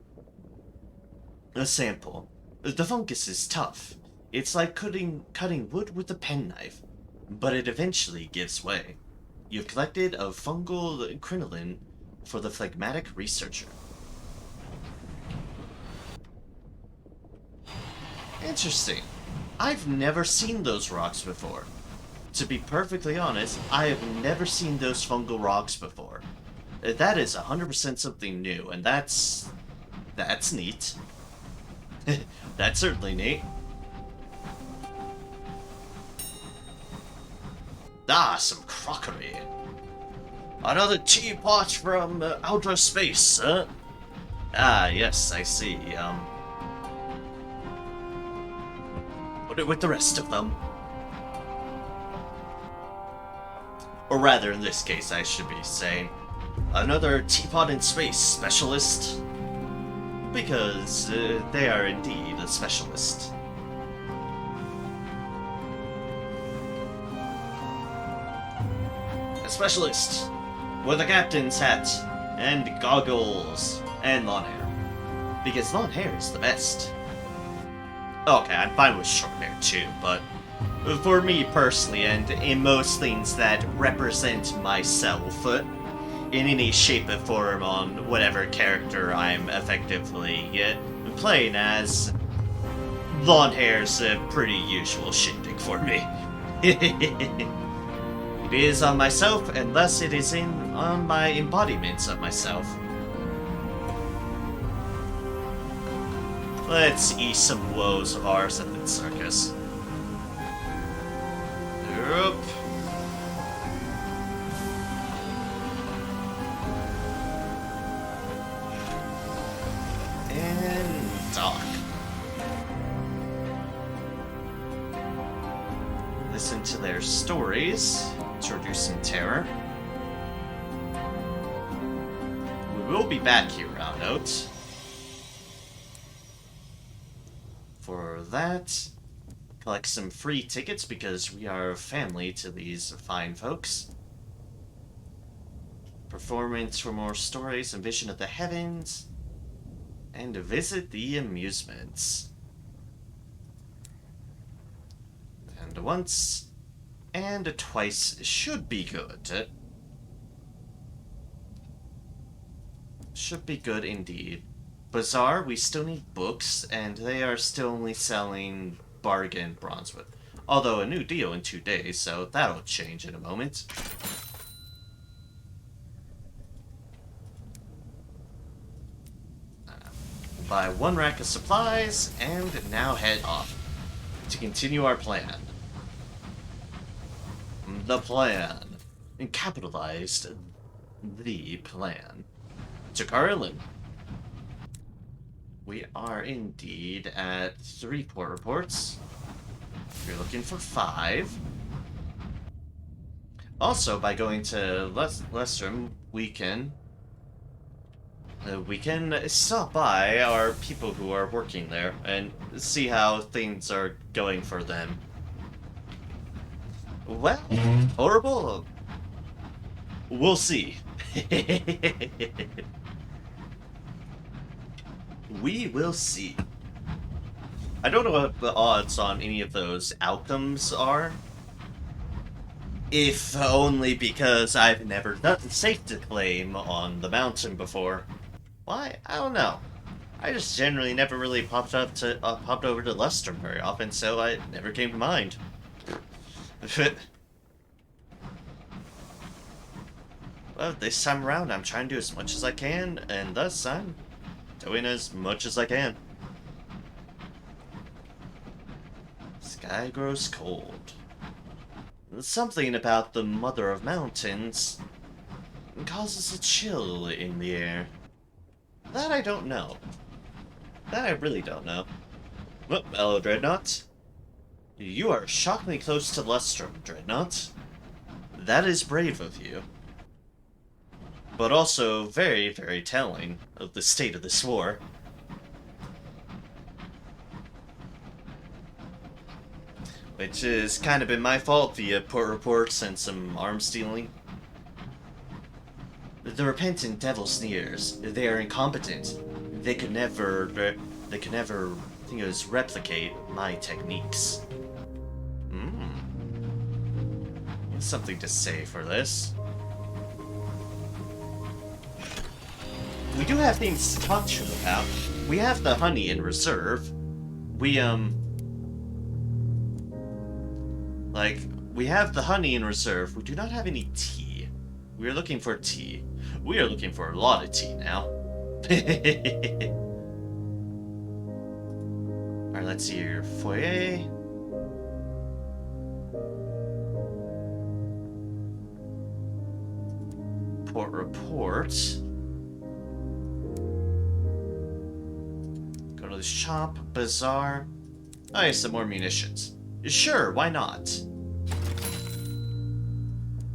A sample. The fungus is tough. It's like cutting wood with a penknife. But it eventually gives way. You've collected a fungal crinoline for the phlegmatic researcher. Interesting. I've never seen those rocks before. To be perfectly honest, I have never seen those fungal rocks before. That is 100% something new, and that's neat. That's certainly neat. Ah, some crockery. Another teapot from outer space, huh? Ah, yes, I see. Put it with the rest of them. Or rather, in this case, I should be saying, another teapot in space specialist. Because they are indeed a specialist. A specialist with a captain's hat and goggles and long hair. Because long hair is the best. Okay, I'm fine with short hair too, but for me personally, and in most things that represent myself, in any shape or form on whatever character I'm effectively playing as, long hair's a pretty usual shindig for me. It is on myself, unless it is on my embodiments of myself. Let's ease some woes of ours at the circus. Yep. And dock. Listen to their stories, introducing terror. We will be back here, I'll note. For that, collect some free tickets because we are family to these fine folks. performance for more stories and vision of the heavens, and visit the amusements. And once and twice should be good. Should be good indeed. Bazaar, we still need books, and they are still only selling bargain bronzewood. Although a new deal in 2 days, so that'll change in a moment. Buy 1 rack of supplies, and now head off to continue our plan. The plan. And capitalized the plan. To Carlin. We are indeed at 3 port reports. You're looking for 5. Also, by going to Lestrum, we can stop by our people who are working there and see how things are going for them. Well, horrible. We'll see. We will see. I don't know what the odds on any of those outcomes are. If only because I've never done safe to claim on the mountain before. Why? I don't know. I just generally never really popped over to Lustrum very often, so it never came to mind. Well, this time around, I'm trying to do as much as I can, and thus I'm doing as much as I can. Sky grows cold. Something about the Mother of Mountains causes a chill in the air. That I don't know. That I really don't know. Well, hello, Dreadnought. You are shockingly close to Lustrum, Dreadnought. That is brave of you. But also very, very telling of the state of this war. Which has kind of been my fault via port reports and some arms stealing. The repentant devil sneers. They are incompetent. They could never, replicate my techniques. Something to say for this. We do have things to talk to you about. We have the honey in reserve. We have the honey in reserve. We do not have any tea. We are looking for tea. We are looking for a lot of tea now. Alright, let's see your foyer. Port report. Go to the shop, bazaar. Oh, yeah, some more munitions. Sure, why not?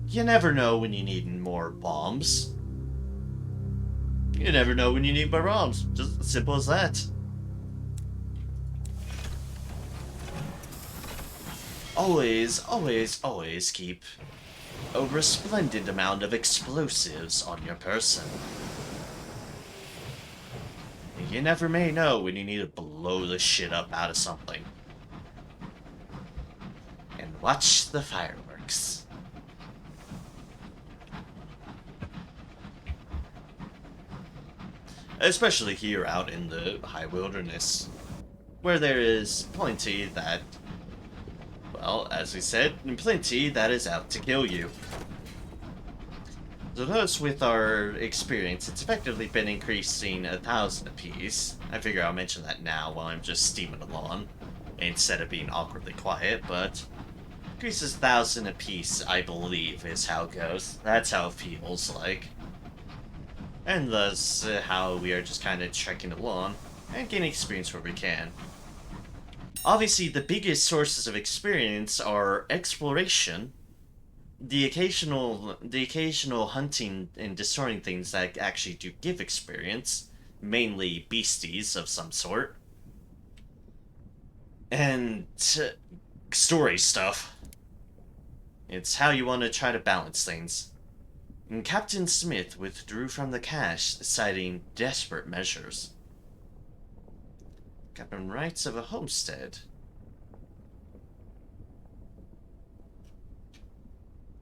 You never know when you need more bombs. You never know when you need more bombs. Just as simple as that. Always, always, always keep a resplendent amount of explosives on your person. You never may know when you need to blow the shit up out of something. And watch the fireworks. Especially here out in the high wilderness, where there is plenty that, well, as we said, plenty that is out to kill you. So notice with our experience, it's effectively been increasing 1,000 apiece. I figure I'll mention that now while I'm just steaming along, instead of being awkwardly quiet, but increases 1,000 apiece, I believe, is how it goes. That's how it feels like. And thus, how we are just kind of trekking along and getting experience where we can. Obviously, the biggest sources of experience are exploration, the occasional hunting and destroying things that actually do give experience, mainly beasties of some sort, and story stuff. It's how you want to try to balance things. And Captain Smith withdrew from the cache, citing desperate measures. Captain rights of a homestead.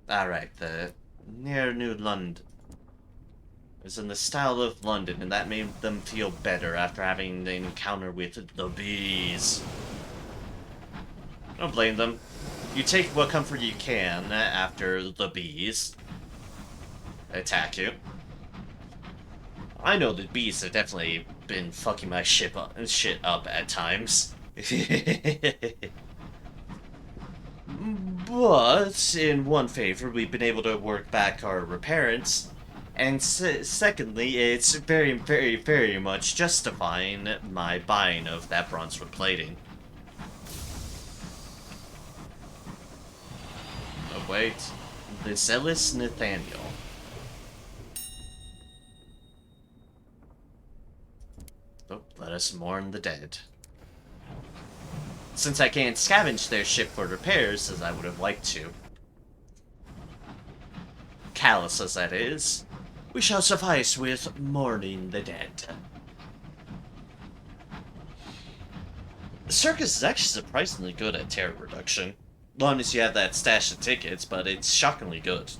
Alright, the near New London. It was in the style of London, and that made them feel better after having the encounter with the bees. Don't blame them. You take what comfort you can after the bees attack you. I know the bees have definitely been fucking my shit up at times. But, in one favor, we've been able to work back our repairance. And secondly, it's very, very, very much justifying my buying of that bronzewood plating. Oh, wait. The zealous Nathaniel. Oh, let us mourn the dead. Since I can't scavenge their ship for repairs as I would have liked to. Callous as that is, we shall suffice with mourning the dead. The circus is actually surprisingly good at terror reduction. Long as you have that stash of tickets, but it's shockingly good.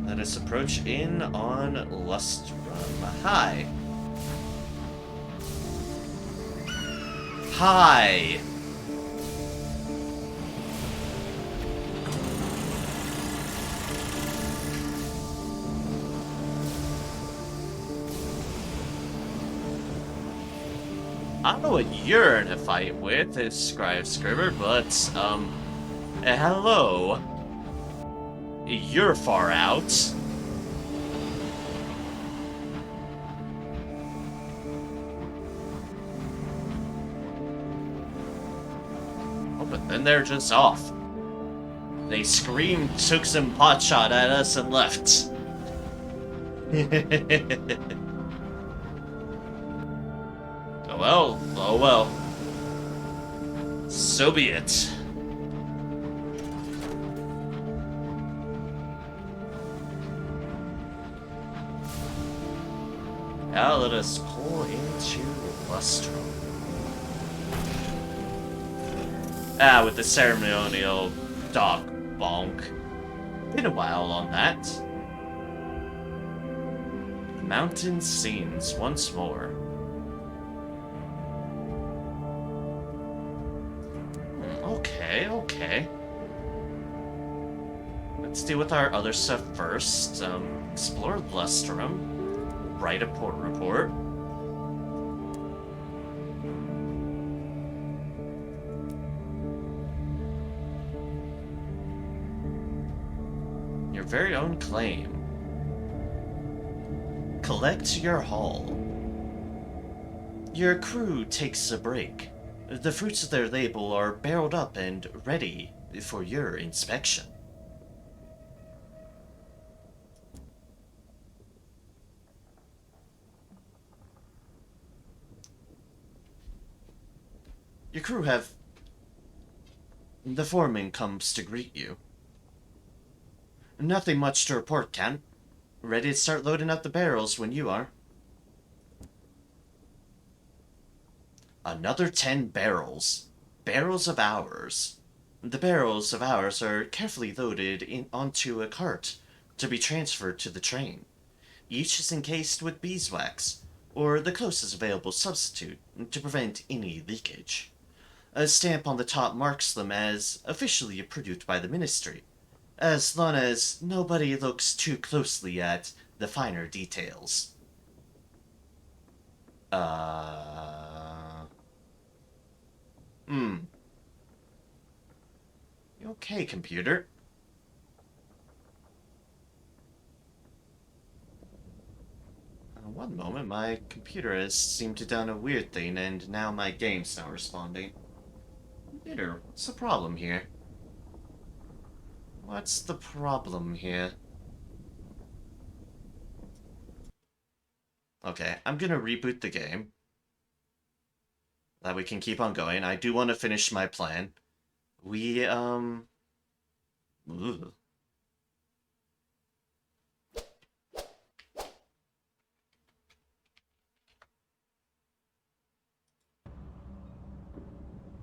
Let us approach in on Lustrum. Hi. Hi. I don't know what you're in a fight with, Scribe Scriber, but, hello. You're far out. Oh, but then they're just off. They screamed, took some potshot at us, and left. Oh well, oh well. So be it. Now let us pull into Lustrum. With the ceremonial dog bonk. Been a while on that. Mountain scenes once more. Okay. Let's deal with our other stuff first. Explore Lustrum. Write a port report. Your very own claim. Collect your haul. Your crew takes a break. The fruits of their label are barreled up and ready for your inspection. Your crew have... The foreman comes to greet you. Nothing much to report, Kent. Ready to start loading up the barrels when you are. Another 10 barrels. Barrels of ours. The barrels of ours are carefully loaded onto a cart to be transferred to the train. Each is encased with beeswax, or the closest available substitute, to prevent any leakage. A stamp on the top marks them as officially approved by the ministry, as long as nobody looks too closely at the finer details. You okay, computer? One moment, my computer has seemed to done a weird thing, and now my game's not responding. Computer, what's the problem here? What's the problem here? Okay, I'm gonna reboot the game. That we can keep on going. I do want to finish my plan. We, ugh.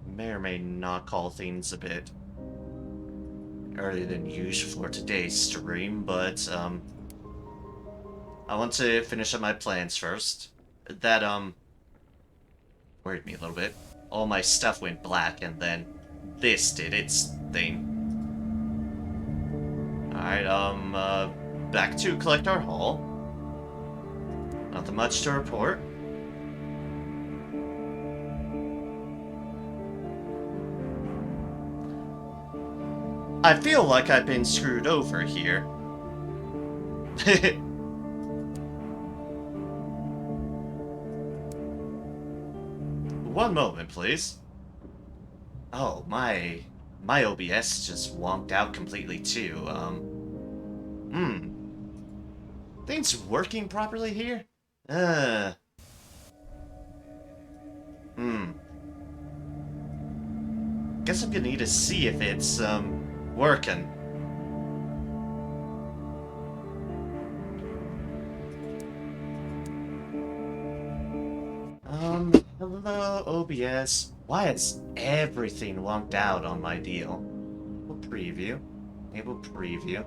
May or may not call things a bit earlier than usual for today's stream, but, I want to finish up my plans first. That, worried me a little bit. All my stuff went black, and then this did its thing. Alright, back to Collector Hall. Nothing much to report. I feel like I've been screwed over here. One moment, please. Oh, my OBS just wonked out completely too. Things working properly here? Uh, hmm. Guess I'm gonna need to see if it's, working. Hello, OBS. Why is everything wonked out on my deal? Enable preview. Enable preview.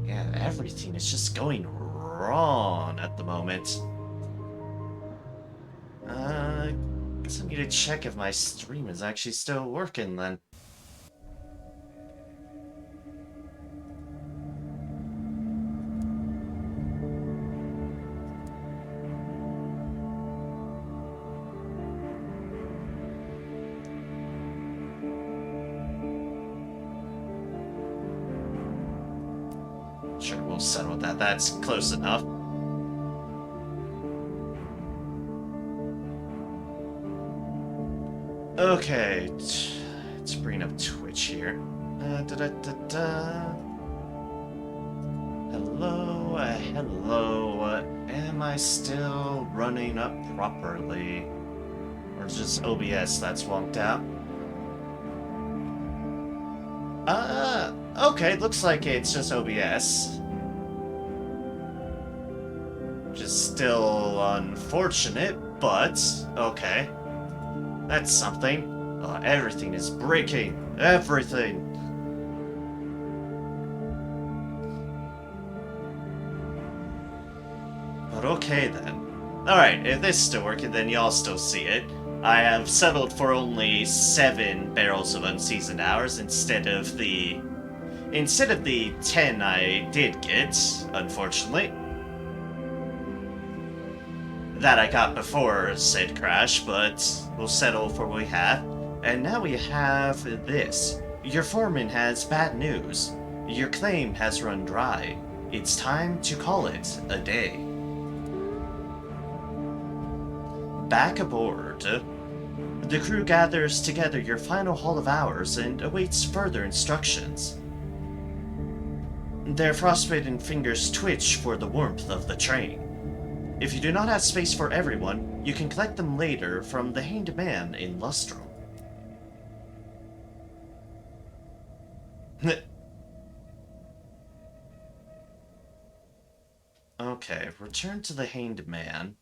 Yeah, everything is just going wrong at the moment. Guess I need to check if my stream is actually still working then. Sure, we'll settle with that. That's close enough. Okay, let's bring up Twitch here. Hello, hello. Am I still running up properly? Or is just OBS that's wonked out? Okay, looks like it's just OBS. Which is still unfortunate, but okay. That's something. Everything is breaking. Everything. But okay then. Alright, if this is still working, then y'all still see it. I have settled for only 7 barrels of unseasoned hours instead of the 10 I did get, unfortunately. That I got before said crash, but we'll settle for what we have. And now we have this. Your foreman has bad news. Your claim has run dry. It's time to call it a day. Back aboard. The crew gathers together your final haul of hours and awaits further instructions. Their frostbitten fingers twitch for the warmth of the train. If you do not have space for everyone, you can collect them later from the hanged man in Lustrum. Okay, return to the hanged man.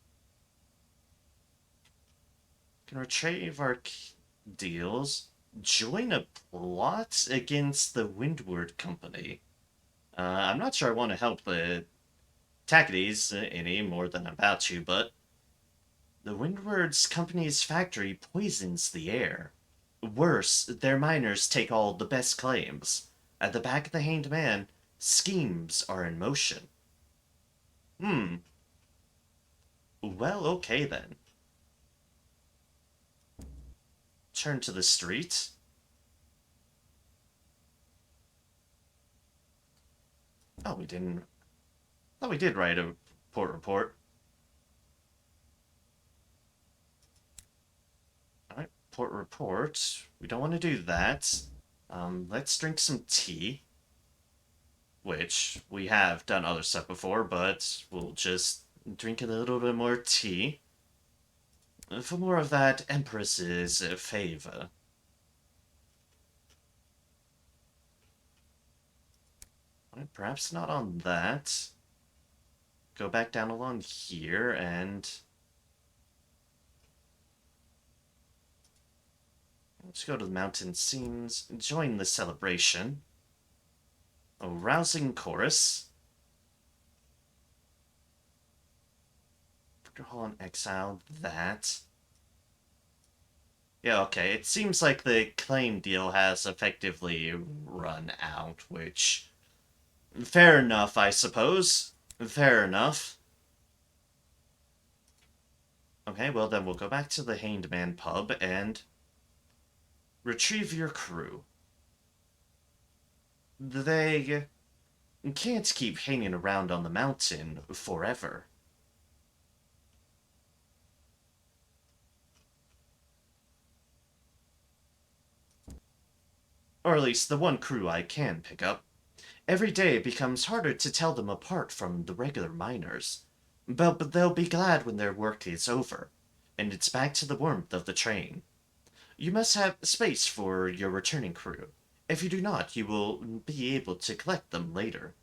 Can retrieve our deals. Join a plot against the Windward Company. I'm not sure I want to help the Tackities any more than I'm about to, but the Windward's company's factory poisons the air. Worse, their miners take all the best claims. At the back of the hanged man, schemes are in motion. Well, okay then. Turn to the street. Oh, we didn't... Oh, we did write a port report. Alright, port report. We don't want to do that. Let's drink some tea. Which, we have done other stuff before, but we'll just drink a little bit more tea. For more of that Empress's favor. Perhaps not on that. Go back down along here and... Let's go to the mountain scenes, join the celebration. A rousing chorus. Hall in Exile, that. Yeah, okay, it seems like the claim deal has effectively run out, which... Fair enough, I suppose. Fair enough. Okay, well then we'll go back to the Hanged Man pub and... retrieve your crew. They can't keep hanging around on the mountain forever. Or at least the one crew I can pick up. Every day it becomes harder to tell them apart from the regular miners. But they'll be glad when their work is over, and it's back to the warmth of the train. You must have space for your returning crew. If you do not, you will be able to collect them later.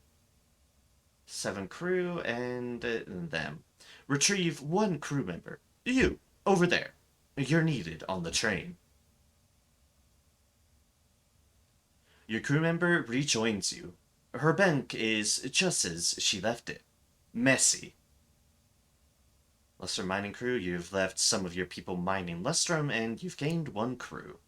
7 crew and them. Retrieve 1 crew member. You, over there. You're needed on the train. Your crew member rejoins you. Her bank is just as she left it. Messy. Lesser mining crew, you've left some of your people mining Lustrum, and you've gained 1 crew.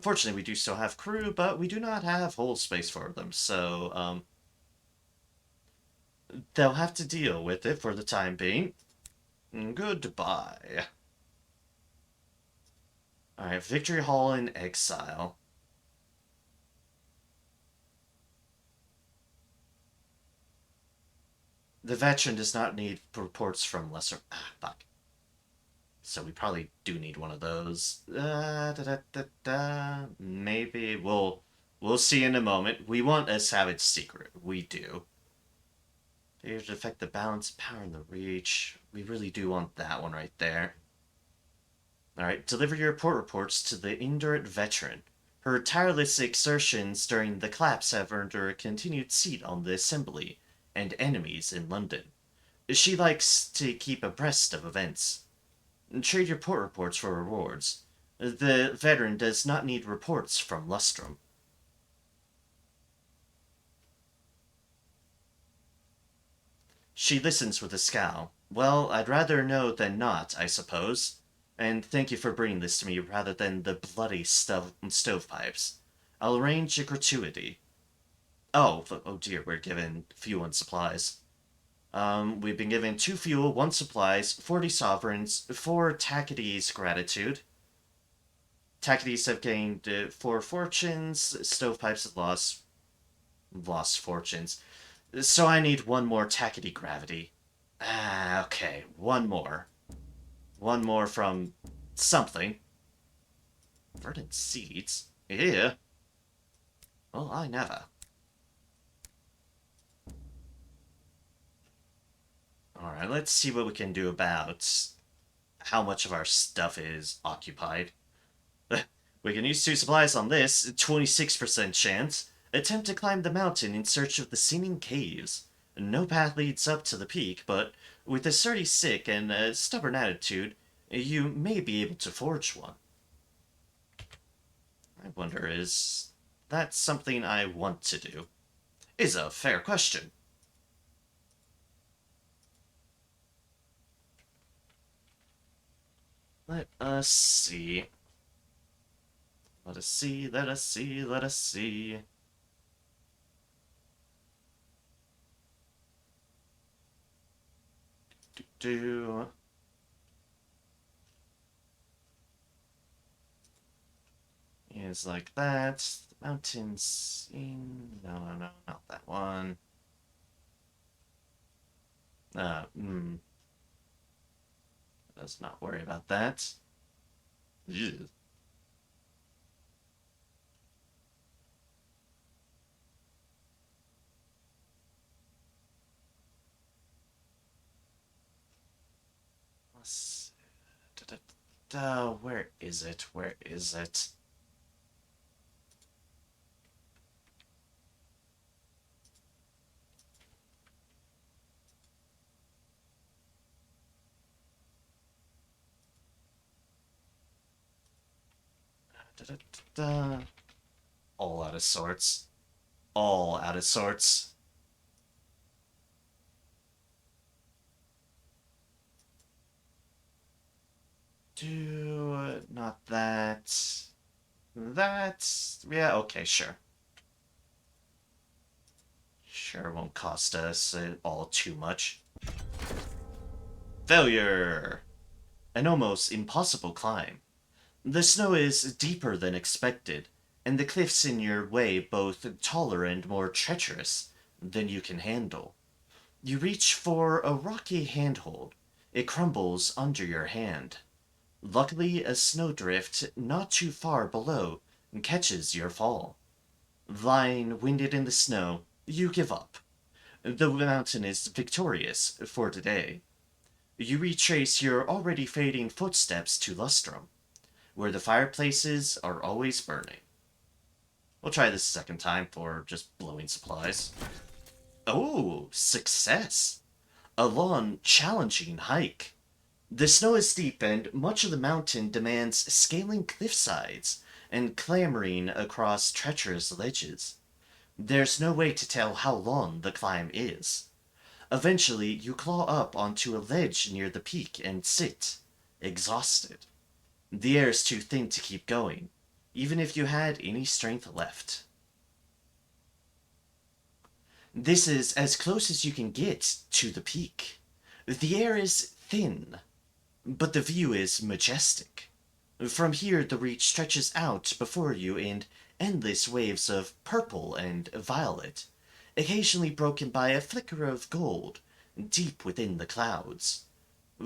Fortunately, we do still have crew, but we do not have whole space for them, so, they'll have to deal with it for the time being. Goodbye. Alright, Victory Hall in Exile. The veteran does not need reports from lesser... Ah, fuck. So we probably do need one of those. Maybe we'll see in a moment. We want a savage secret. We do. Failure to affect the balance, power, and the reach. We really do want that one right there. Alright, deliver your reports to the Indurate veteran. Her tireless exertions during the collapse have earned her a continued seat on the Assembly and enemies in London. She likes to keep abreast of events. Trade your port reports for rewards. The veteran does not need reports from Lustrum. She listens with a scowl. Well, I'd rather know than not, I suppose. And thank you for bringing this to me rather than the bloody stovepipes. I'll arrange a gratuity. Oh dear, we're given fuel and supplies. We've been given 2 fuel, 1 supplies, 40 sovereigns, 4 Tackities gratitude. Tackities have gained 4 fortunes, stovepipes have lost fortunes. So I need 1 more Tackity gravity. Ah, okay, 1 more. 1 more from something. Verdant seeds? Yeah. Well, I never. Alright, let's see what we can do about how much of our stuff is occupied. We can use 2 supplies on this, 26% chance. Attempt to climb the mountain in search of the Singing Caves. No path leads up to the peak, but with a sturdy stick and a stubborn attitude, you may be able to forge one. I wonder, is that something I want to do? Is a fair question. Let us see. Let us see, let us see, let us see. Do. Is like that. The mountains. No, not that one. Uh, hmm. Let's not worry about that. Ugh. Let's Where is it? Where is it? Da-da-da-da. All out of sorts. All out of sorts. Do not that. That. Yeah, okay, sure. Sure won't cost us all too much. Failure! An almost impossible climb. The snow is deeper than expected, and the cliffs in your way both taller and more treacherous than you can handle. You reach for a rocky handhold. It crumbles under your hand. Luckily, a snowdrift not too far below catches your fall. Lying winded in the snow, you give up. The mountain is victorious for today. You retrace your already fading footsteps to Lustrum, where the fireplaces are always burning. We'll try this a second time for just blowing supplies. Oh, success! A long, challenging hike. The snow is steep and much of the mountain demands scaling cliff sides and clambering across treacherous ledges. There's no way to tell how long the climb is. Eventually, you claw up onto a ledge near the peak and sit, exhausted. The air is too thin to keep going, even if you had any strength left. This is as close as you can get to the peak. The air is thin, but the view is majestic. From here, the reach stretches out before you in endless waves of purple and violet, occasionally broken by a flicker of gold deep within the clouds.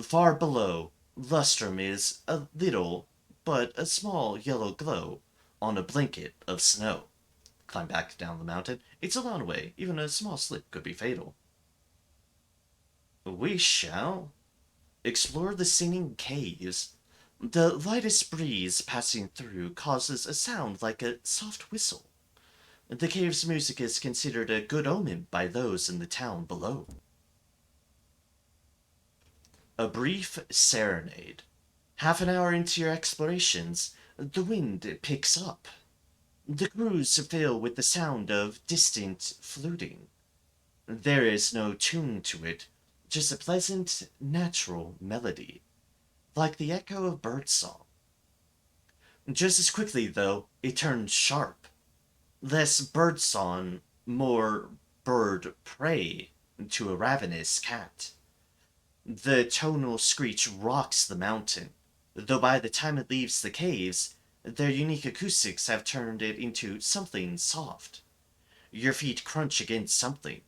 Far below, Lustrum is a little, but a small yellow glow on a blanket of snow. Climb back down the mountain. It's a long way. Even a small slip could be fatal. We shall explore the singing caves. The lightest breeze passing through causes a sound like a soft whistle. The cave's music is considered a good omen by those in the town below. A brief serenade. Half an hour into your explorations, the wind picks up. The grooves fill with the sound of distant fluting. There is no tune to it, just a pleasant, natural melody, like the echo of birdsong. Just as quickly, though, it turns sharp. Less birdsong, more bird prey to a ravenous cat. The tonal screech rocks the mountain, though by the time it leaves the caves, their unique acoustics have turned it into something soft. Your feet crunch against something.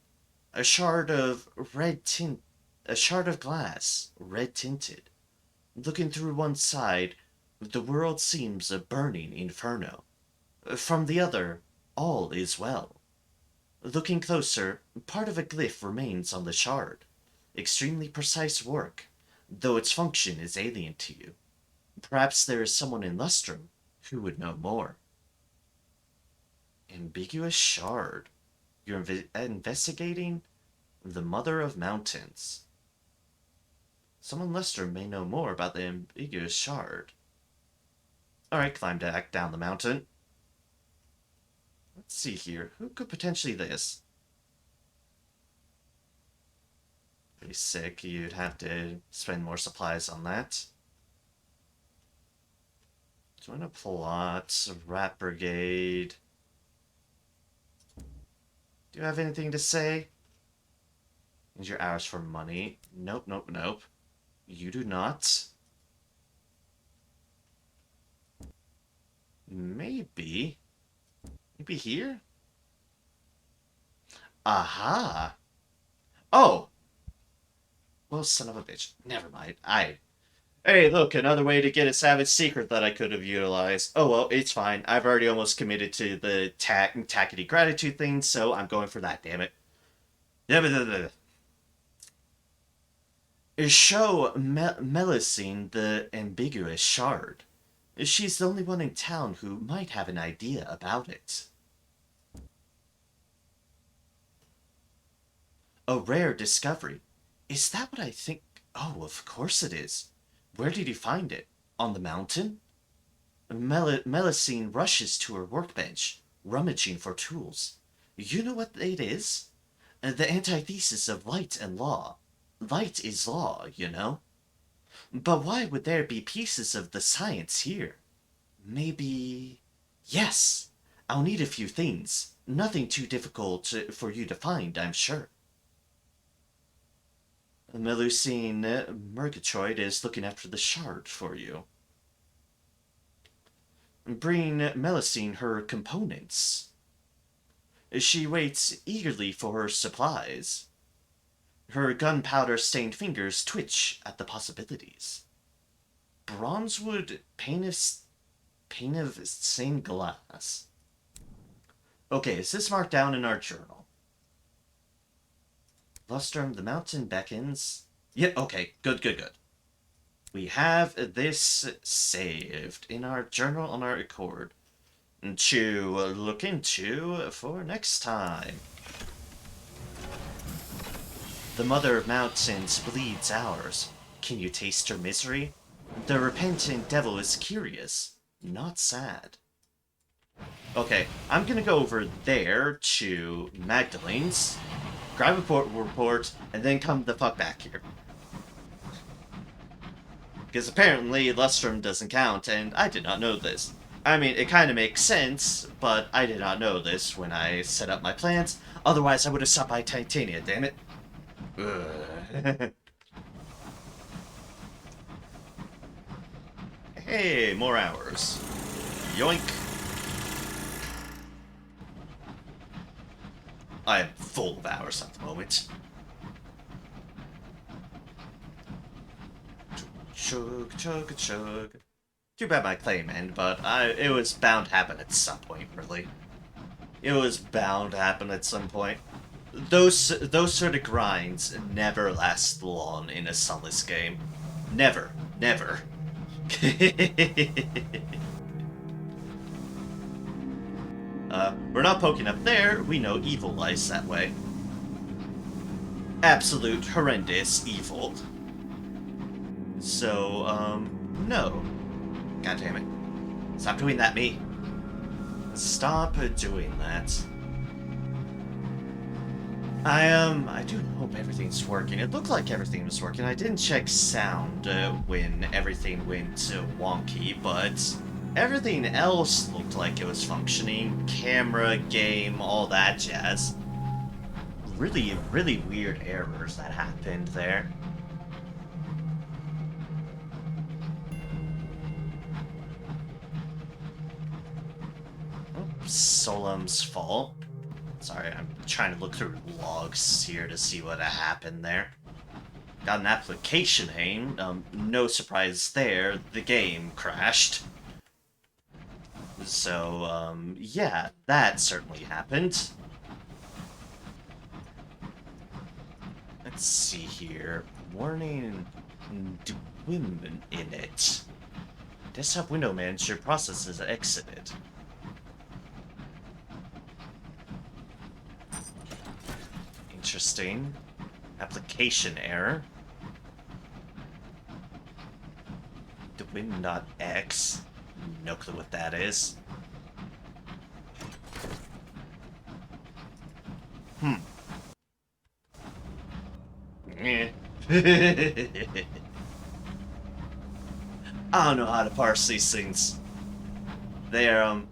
A shard of red tint, a shard of glass, red tinted. Looking through one side, the world seems a burning inferno. From the other, all is well. Looking closer, part of a glyph remains on the shard. Extremely precise work, though its function is alien to you. Perhaps there is someone in Lustrum who would know more. Ambiguous shard. You're investigating the Mother of Mountains. Someone in Lustrum may know more about the ambiguous shard. Alright, climb back down the mountain. Let's see here. Who could potentially this? Pretty sick. You'd have to spend more supplies on that. Join a plot. Rat Brigade. Do you have anything to say? Need your hours for money. Nope, nope, nope. You do not. Maybe. Maybe here? Aha! Oh! Well, son of a bitch. Never mind. Hey, look, another way to get a savage secret that I could have utilized. Oh well, it's fine. I've already almost committed to the tackety gratitude thing, so I'm going for that, damn it. Show Melusine the ambiguous shard. She's the only one in town who might have an idea about it. A rare discovery. Is that what I think? Oh, of course it is. Where did you find it? On the mountain? Melusine rushes to her workbench, rummaging for tools. You know what it is? The antithesis of light and law. Light is law, you know? But why would there be pieces of the science here? Maybe... Yes! I'll need a few things. Nothing too difficult for you to find, I'm sure. Melusine Murgatroyd is looking after the shard for you. Bring Melusine her components. She waits eagerly for her supplies. Her gunpowder-stained fingers twitch at the possibilities. Bronzewood pane of stained glass. Okay, is this marked down in our journal? Lustrum, the mountain beckons. Yeah, okay, good. We have this saved in our journal on our record to look into for next time. The mother of mountains bleeds ours. Can you taste her misery? The repentant devil is curious, not sad. Okay, I'm gonna go over there to Magdalene's, grab a report, and then come the fuck back here. Because apparently Lustrum doesn't count, and I did not know this. I mean, it kind of makes sense, but I did not know this when I set up my plans. Otherwise, I would have stopped by Titania, damn it. Hey, more hours. Yoink. I am full of hours at the moment. Chug. Too bad my claim ended, but it was bound to happen at some point, really. It was bound to happen at some point. Those sort of grinds never last long in a Sunless game. Never. We're not poking up there. We know evil lies that way. Absolute horrendous evil. So, no. God damn it. Stop doing that, me. Stop doing that. I do hope everything's working. It looked like everything was working. I didn't check sound when everything went wonky, but everything else looked like it was functioning. Camera, game, all that jazz. Really weird errors that happened there. Solemn's Fall. Sorry, I'm trying to look through logs here to see what happened there. Got an application hang. No surprise there. The game crashed. So, yeah, that certainly happened. Let's see here. Warning women in it. Desktop window manager processes exited. Interesting. Application error. Win.x. No clue what that is. Eh. I don't know how to parse these things. They're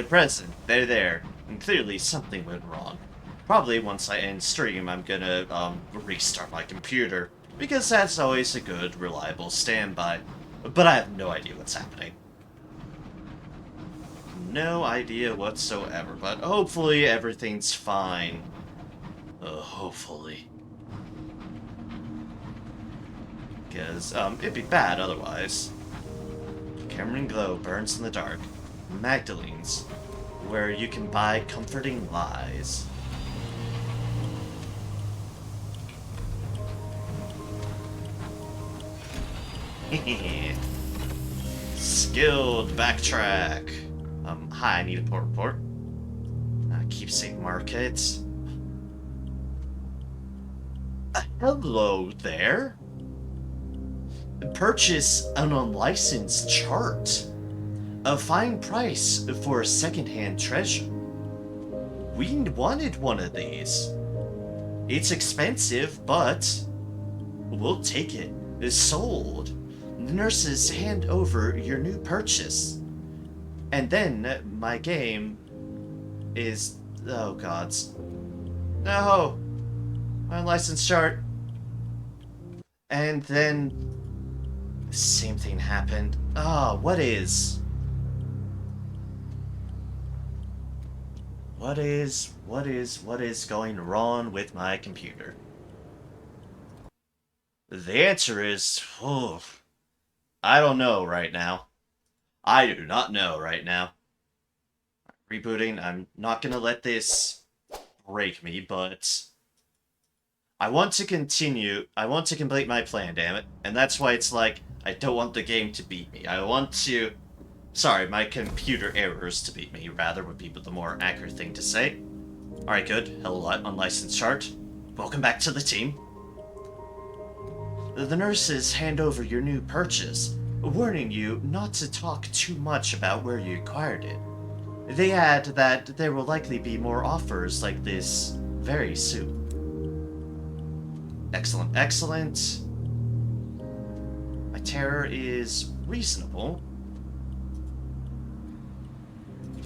present. They're there. And clearly something went wrong. Probably once I end stream, I'm gonna restart my computer, because that's always a good, reliable standby. But I have no idea what's happening. No idea whatsoever, but hopefully everything's fine. Hopefully. Because, it'd be bad otherwise. Cameron Glow burns in the dark. Magdalene's, where you can buy comforting lies. Skilled backtrack. Hi, I need a port report. Keepsake market. Hello there. Purchase an unlicensed chart. A fine price for a second-hand treasure. We wanted one of these. It's expensive, but we'll take it. It's sold. The nurses hand over your new purchase. And then my game is... Oh, gods. No! My unlicensed chart. And then... the same thing happened. Ah, what is... What is going wrong with my computer? The answer is, I don't know right now. I do not know right now. Rebooting, I'm not gonna let this break me, but I want to continue. I want to complete my plan, damn it. And that's why it's like, I don't want the game to beat me. I want to... Sorry, my computer errors to beat me, rather, would be the more accurate thing to say. Alright, good. Hello, unlicensed chart. Welcome back to the team. The nurses hand over your new purchase, warning you not to talk too much about where you acquired it. They add that there will likely be more offers like this very soon. Excellent, excellent. My terror is reasonable.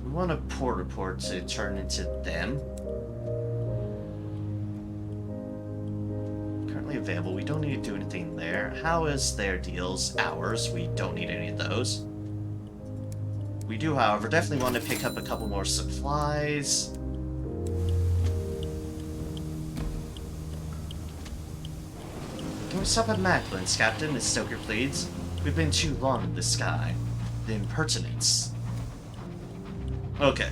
We want a port report to turn into them. Currently available. We don't need to do anything there. How is their deals? Ours. We don't need any of those. We do, however, definitely want to pick up a couple more supplies. Can we stop at Macklin's, Captain, as Stoker pleads? We've been too long in the sky. The impertinence. Okay.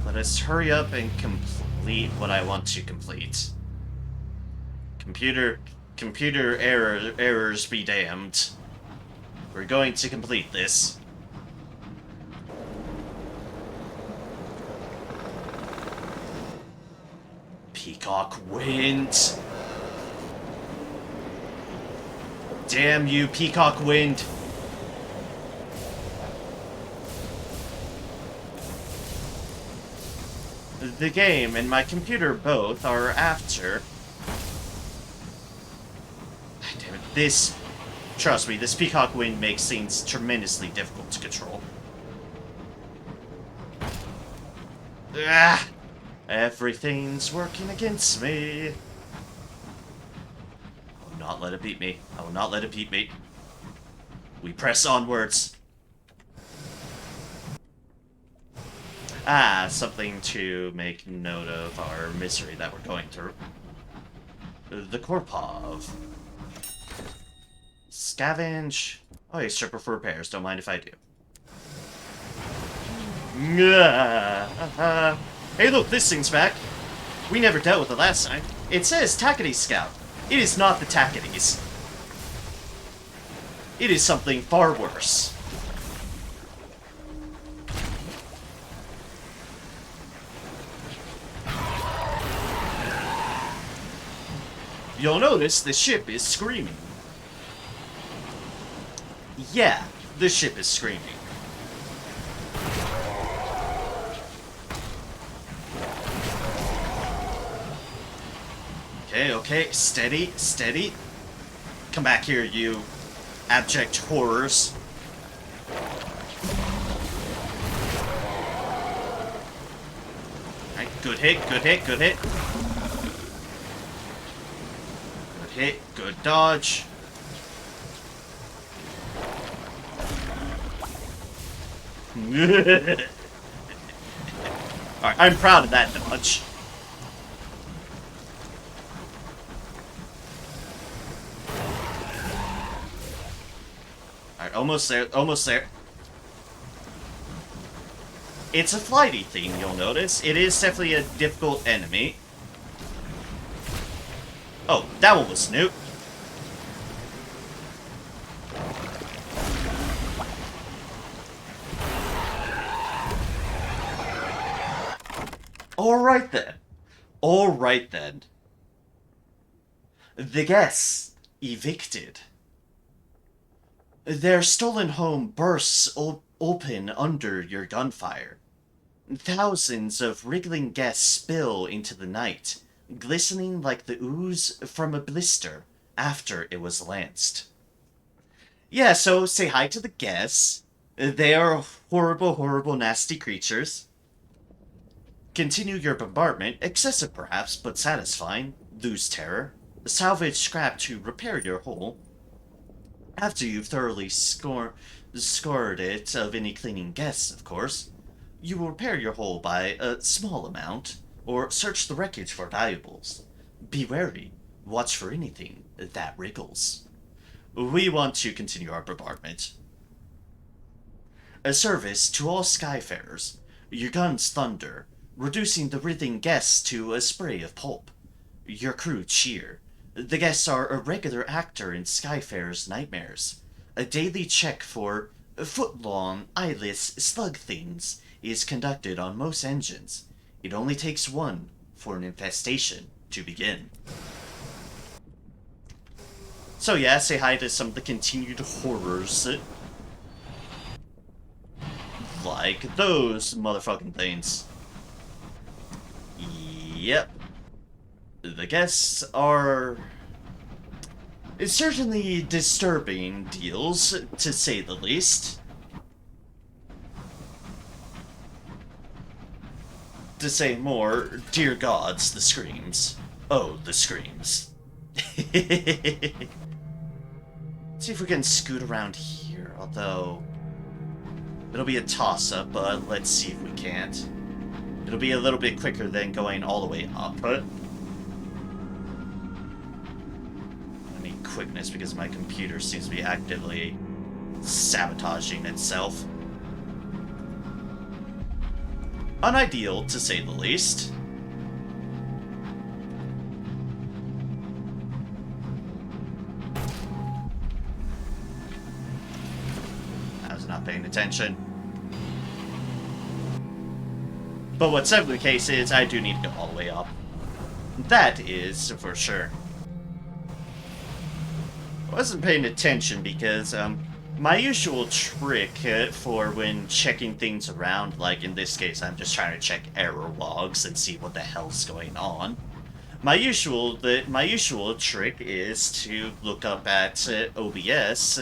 Let us hurry up and complete what I want to complete. Computer errors be damned. We're going to complete this. Peacock Wind. Damn you, Peacock Wind. The game and my computer both are after... Damn it, this... Trust me, this Peacock Wind makes things tremendously difficult to control. Ah! Everything's working against me. I will not let it beat me. I will not let it beat me. We press onwards. Ah, something to make note of our misery that we're going through. The Korpov. Scavenge. Oh, a stripper for repairs. Don't mind if I do. Hey, look, this thing's back. We never dealt with it last time. It says Tackety Scout. It is not the Tacketies. It is something far worse. You'll notice the ship is screaming. Yeah, the ship is screaming. Okay, okay, steady, steady. Come back here, you abject horrors. Alright, good hit, good hit, good hit. Good hit, good dodge. Alright, I'm proud of that dodge. Alright, almost there, almost there. It's a flighty thing, you'll notice. It is definitely a difficult enemy. Oh, that one was new. Alright then. Alright then. The guests evicted. Their stolen home bursts open under your gunfire. Thousands of wriggling guests spill into the night, glistening like the ooze from a blister after it was lanced. Yeah, so say hi to the guests. They are horrible, horrible, nasty creatures. Continue your bombardment, excessive perhaps, but satisfying. Lose terror. Salvage scrap to repair your hull. After you've thoroughly scored it of any cleaning guests, of course, you will repair your hull by a small amount, or search the wreckage for valuables. Be wary. Watch for anything that wriggles. We want to continue our bombardment. A service to all skyfarers. Your guns thunder, reducing the writhing guests to a spray of pulp. Your crew cheer. The guests are a regular actor in Skyfarer's nightmares. A daily check for foot-long, eyeless slug things is conducted on most engines. It only takes one for an infestation to begin. So yeah, say hi to some of the continued horrors. Like those motherfucking things. Yep. The guests are certainly disturbing deals, to say the least. To say more, dear gods, the screams. Oh, the screams. Let's see if we can scoot around here, although it'll be a toss-up, but let's see if we can't. It'll be a little bit quicker than going all the way up, but I need quickness because my computer seems to be actively sabotaging itself. Unideal, to say the least. I was not paying attention. But whatever the case is, I do need to go all the way up. That is for sure. I wasn't paying attention because, my usual trick for when checking things around, like in this case, I'm just trying to check error logs and see what the hell's going on. My usual trick is to look up at OBS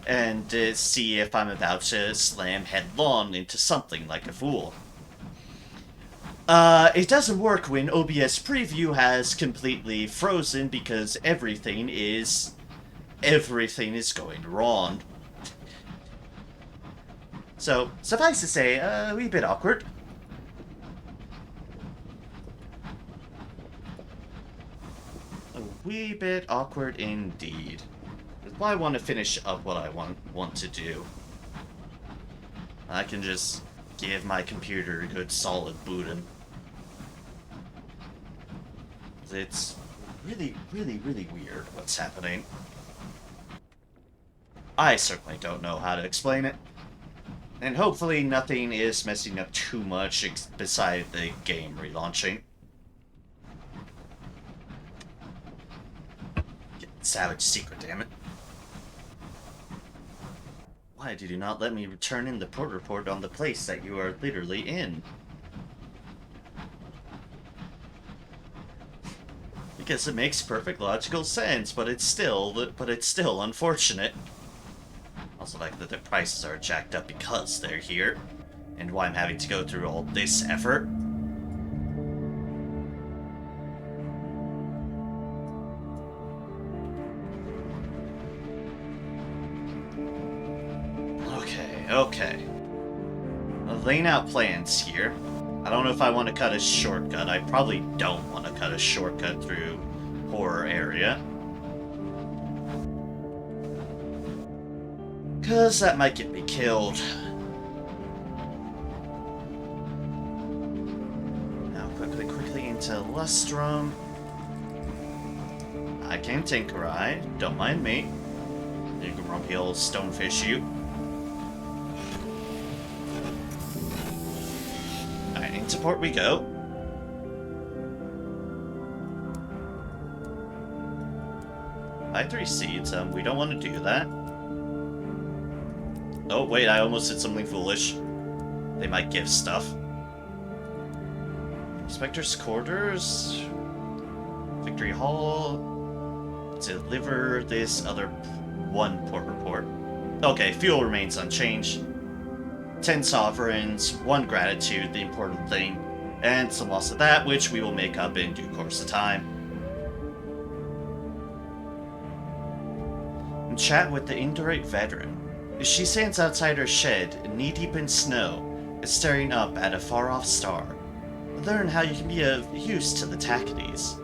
and see if I'm about to slam headlong into something like a fool. It doesn't work when OBS preview has completely frozen because everything is going wrong. So, suffice to say, a wee bit awkward. A wee bit awkward indeed. That's why I want to finish up what I want to do. I can just give my computer a good solid booting. It's really, really, really weird what's happening. I certainly don't know how to explain it. And hopefully nothing is messing up too much beside the game relaunching. Savage secret, damn it. Why did you not let me return in the port report on the place that you are literally in? Because it makes perfect logical sense, but it's still unfortunate. Also like that the prices are jacked up because they're here, and why I'm having to go through all this effort. Okay. I'm laying out plans here. I don't know if I want to cut a shortcut. I probably don't want to cut a shortcut through horror area. Because that might get me killed. Now quickly into Lustrum. I can Tinkerai, don't mind me. You can rumpy old stonefish you. Alright, into port we go. Buy 3 seeds. We don't want to do that. Oh, wait, I almost did something foolish. They might give stuff. Inspector's quarters. Victory Hall. Deliver this other one port report. Okay, fuel remains unchanged. 10 sovereigns, 1 gratitude, the important thing, and some loss of that, which we will make up in due course of time. And chat with the indirect veteran. She stands outside her shed, knee-deep in snow, staring up at a far-off star. Learn how you can be of use to the Tackities.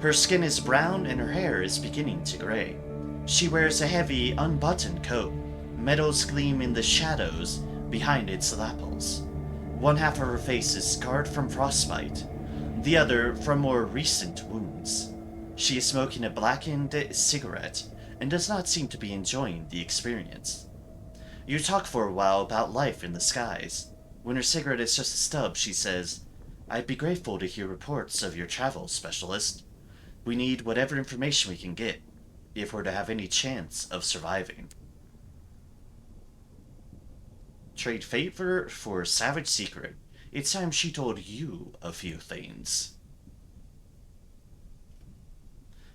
Her skin is brown and her hair is beginning to gray. She wears a heavy, unbuttoned coat. Metals gleam in the shadows behind its lapels. One half of her face is scarred from frostbite, the other from more recent wounds. She is smoking a blackened cigarette and does not seem to be enjoying the experience. You talk for a while about life in the skies. When her cigarette is just a stub, she says, "I'd be grateful to hear reports of your travels, specialist. We need whatever information we can get, if we're to have any chance of surviving." Trade favor for savage secret. It's time she told you a few things.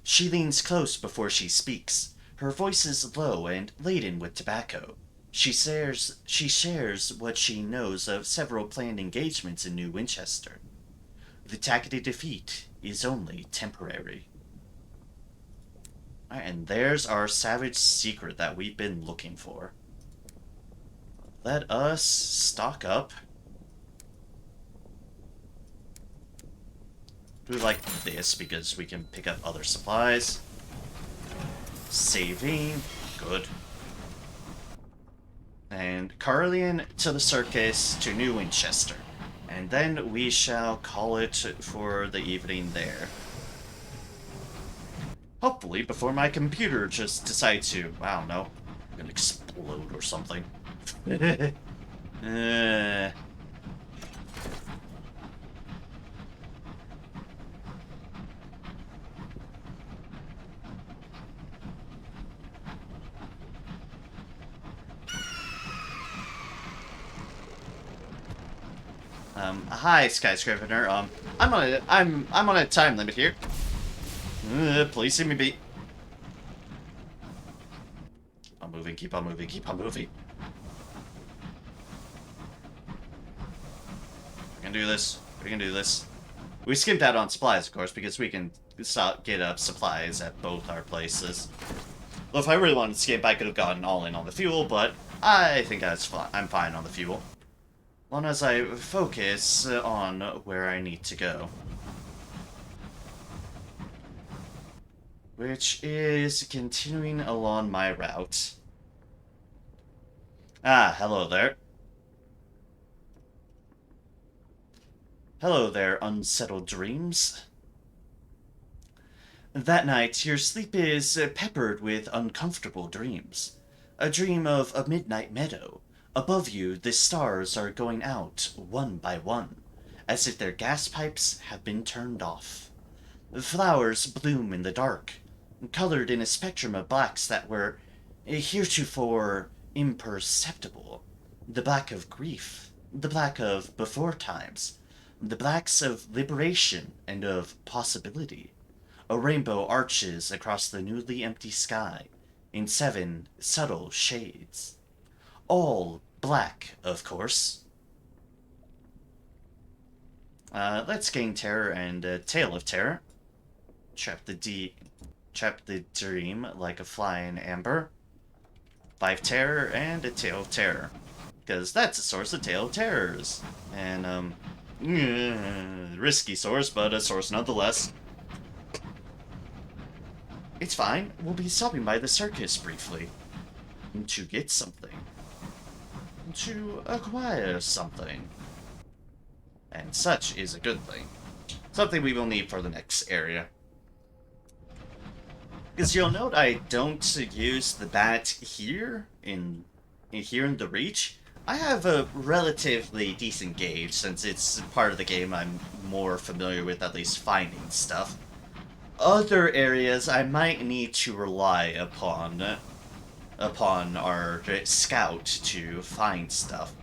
She leans close before she speaks. Her voice is low and laden with tobacco. She shares what she knows of several planned engagements in New Winchester. The Tackety defeat is only temporary. Alright, and there's our savage secret that we've been looking for. Let us stock up. Do like this because we can pick up other supplies. Saving. Good. And Carlian to the circus to New Winchester. And then we shall call it for the evening there. Hopefully before my computer just decides to, I don't know, gonna explode or something. Hi, skyscraper. I'm on a time limit here. Please see me be. Keep on moving, keep on moving, keep on moving. We can do this. We can do this. We skimped out on supplies, of course, because we can get up supplies at both our places. Well, if I really wanted to skimp, I could have gotten all in on the fuel, but I think I'm fine on the fuel. As long as I focus on where I need to go. Which is continuing along my route. Ah, hello there. Hello there, unsettled dreams. That night, your sleep is peppered with uncomfortable dreams. A dream of a midnight meadow. Above you, the stars are going out one by one, as if their gas pipes have been turned off. Flowers bloom in the dark, colored in a spectrum of blacks that were heretofore imperceptible. The black of grief, the black of before times, the blacks of liberation and of possibility. A rainbow arches across the newly empty sky in 7 subtle shades. All black, of course. Let's gain terror and tale of terror. Trap the dream like a fly in amber. 5 terror and a tale of terror. Because that's a source of tale of terrors. And, risky source, but a source nonetheless. It's fine. We'll be stopping by the circus briefly. To get something. To acquire something. And such is a good thing. Something we will need for the next area. Because you'll note I don't use the bat here in the Reach. I have a relatively decent gauge since it's part of the game I'm more familiar with, at least finding stuff. other areas I might need to rely upon our scout to find stuff.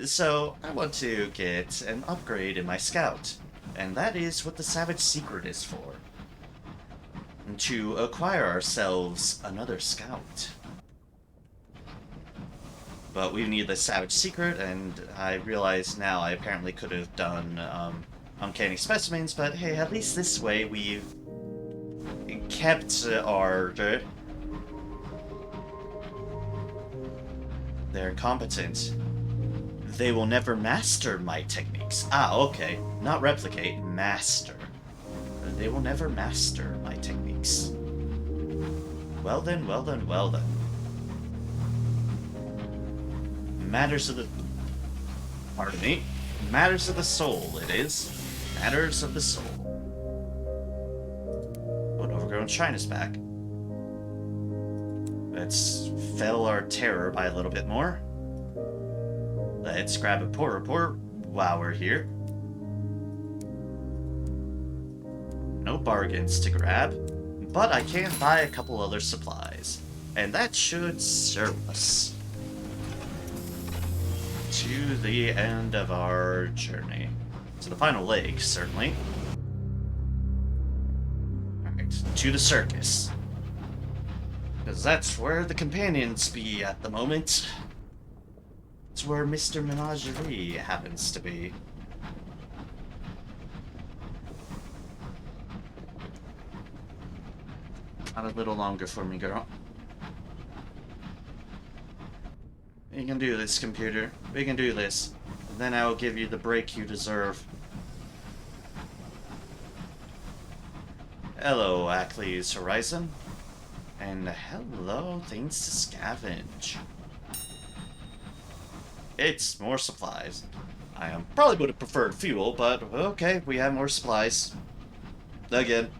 So I want to get an upgrade in my scout, and that is what the Savage Secret is for. To acquire ourselves another scout. But we need the Savage Secret, and I realize now I apparently could have done Uncanny Specimens, but hey, at least this way we've kept our... They're competent. They will never master my techniques. Ah, okay. Not replicate, master. They will never master my techniques. Well then, well then, well then. Matters of the... Pardon me. Matters of the soul, it is. Matters of the soul. Oh, an overgrown shrine is back. Let's fell our terror by a little bit more. Let's grab a poor report while we're here. No bargains to grab, but I can buy a couple other supplies, and that should serve us to the end of our journey. To the final leg, certainly. Alright, to the circus. Because that's where the companions be at the moment. It's where Mr. Menagerie happens to be. Not a little longer for me, girl. You can do this, computer. We can do this. And then I will give you the break you deserve. Hello, Ackley's Horizon. And hello, things to scavenge. It's more supplies. I probably would have preferred fuel, but okay, we have more supplies. Again.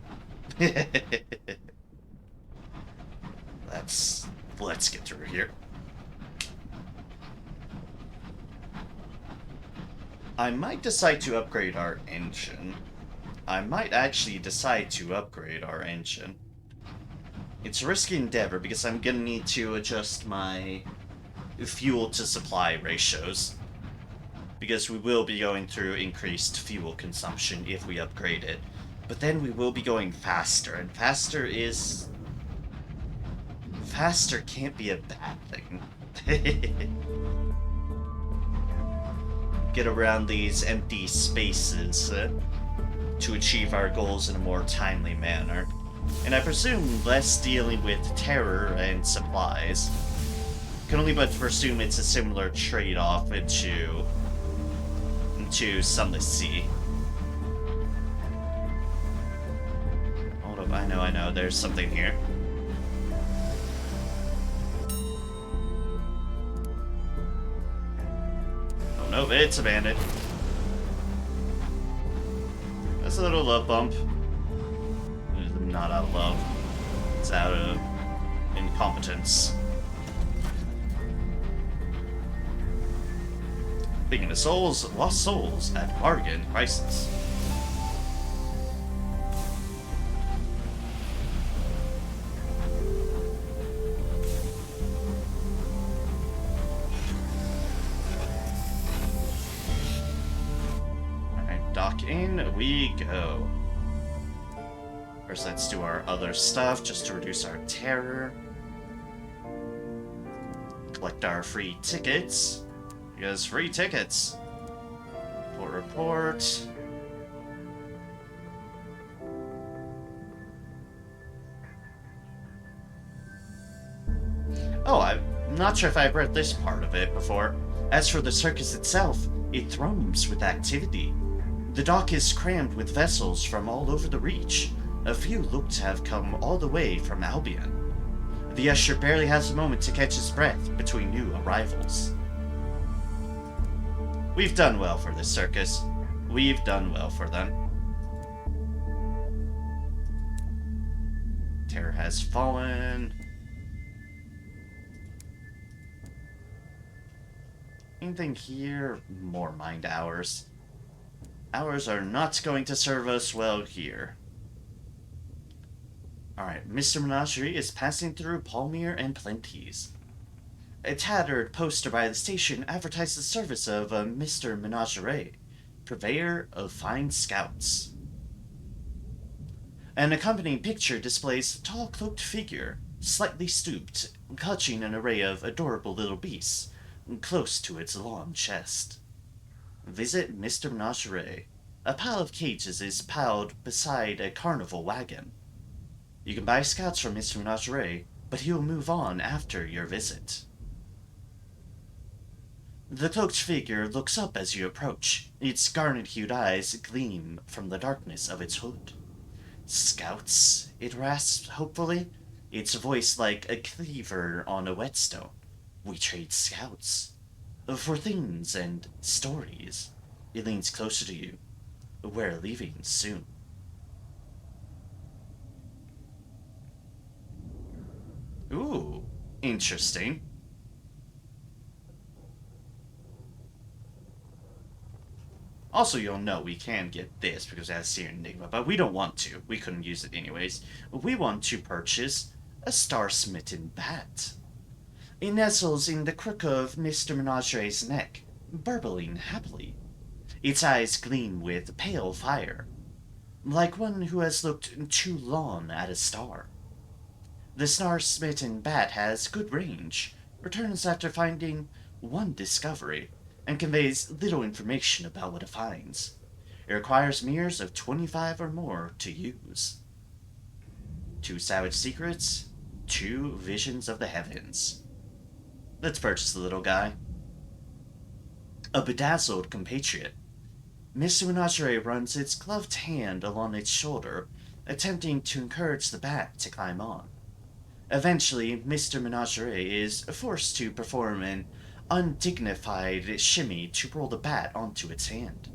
Let's get through here. I might decide to upgrade our engine. I might actually decide to upgrade our engine. It's a risky endeavor because I'm gonna need to adjust my fuel to supply ratios. Because we will be going through increased fuel consumption if we upgrade it. But then we will be going faster, and faster can't be a bad thing. Get around these empty spaces to achieve our goals in a more timely manner. And I presume less dealing with terror and supplies. Can only but presume it's a similar trade-off into Sunless Sea. Hold up, I know, there's something here. Oh no, it's a bandit. That's a little love bump. Not out of love. It's out of incompetence. Speaking of souls, lost souls at bargain prices. Alright, dock in we go. First, let's do our other stuff just to reduce our terror. Collect our free tickets. Because free tickets. Report. Oh, I'm not sure if I've read this part of it before. As for the circus itself, it thrums with activity. The dock is crammed with vessels from all over the Reach. A few look to have come all the way from Albion. The usher barely has a moment to catch his breath between new arrivals. We've done well for this circus. We've done well for them. Terror has fallen. Anything here? More mind hours. Hours are not going to serve us well here. Alright, Mr. Menagerie is passing through Palmyre and Plenties. A tattered poster by the station advertised the service of Mr. Menagerie, purveyor of fine scouts. An accompanying picture displays a tall cloaked figure, slightly stooped, clutching an array of adorable little beasts, close to its long chest. Visit Mr. Menagerie. A pile of cages is piled beside a carnival wagon. You can buy scouts from Mr. Menagerie, but he will move on after your visit. The cloaked figure looks up as you approach. Its garnet-hued eyes gleam from the darkness of its hood. Scouts, it rasps hopefully, its voice like a cleaver on a whetstone. We trade scouts. For things and stories. It leans closer to you. We're leaving soon. Ooh, interesting. Also, you'll know we can get this because it has Seer Enigma, but we don't want to. We couldn't use it anyways. We want to purchase a star-smitten bat. It nestles in the crook of Mr. Menagerie's neck, burbling happily. Its eyes gleam with pale fire, like one who has looked too long at a star. The star-smitten bat has good range, returns after finding one discovery, and conveys little information about what it finds. It requires mirrors of 25 or more to use. 2 savage secrets, 2 visions of the heavens. Let's purchase the little guy. A bedazzled compatriot. Mr. Menagerie runs its gloved hand along its shoulder, attempting to encourage the bat to climb on. Eventually, Mr. Menagerie is forced to perform an undignified shimmy to roll the bat onto its hand.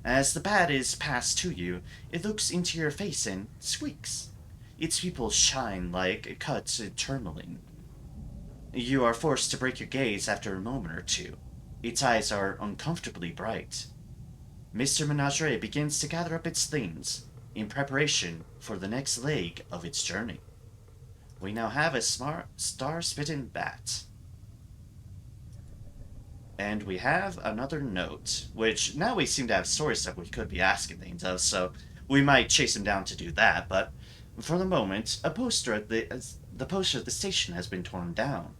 As the bat is passed to you, it looks into your face and squeaks. Its pupils shine like cuts in tourmaline. You are forced to break your gaze after a moment or two. Its eyes are uncomfortably bright. Mr. Menagerie begins to gather up its things in preparation for the next leg of its journey. We now have a smart star-spitting bat. And we have another note, which now we seem to have stories that we could be asking things of, so we might chase him down to do that, but for the moment, a poster at the poster at the station has been torn down,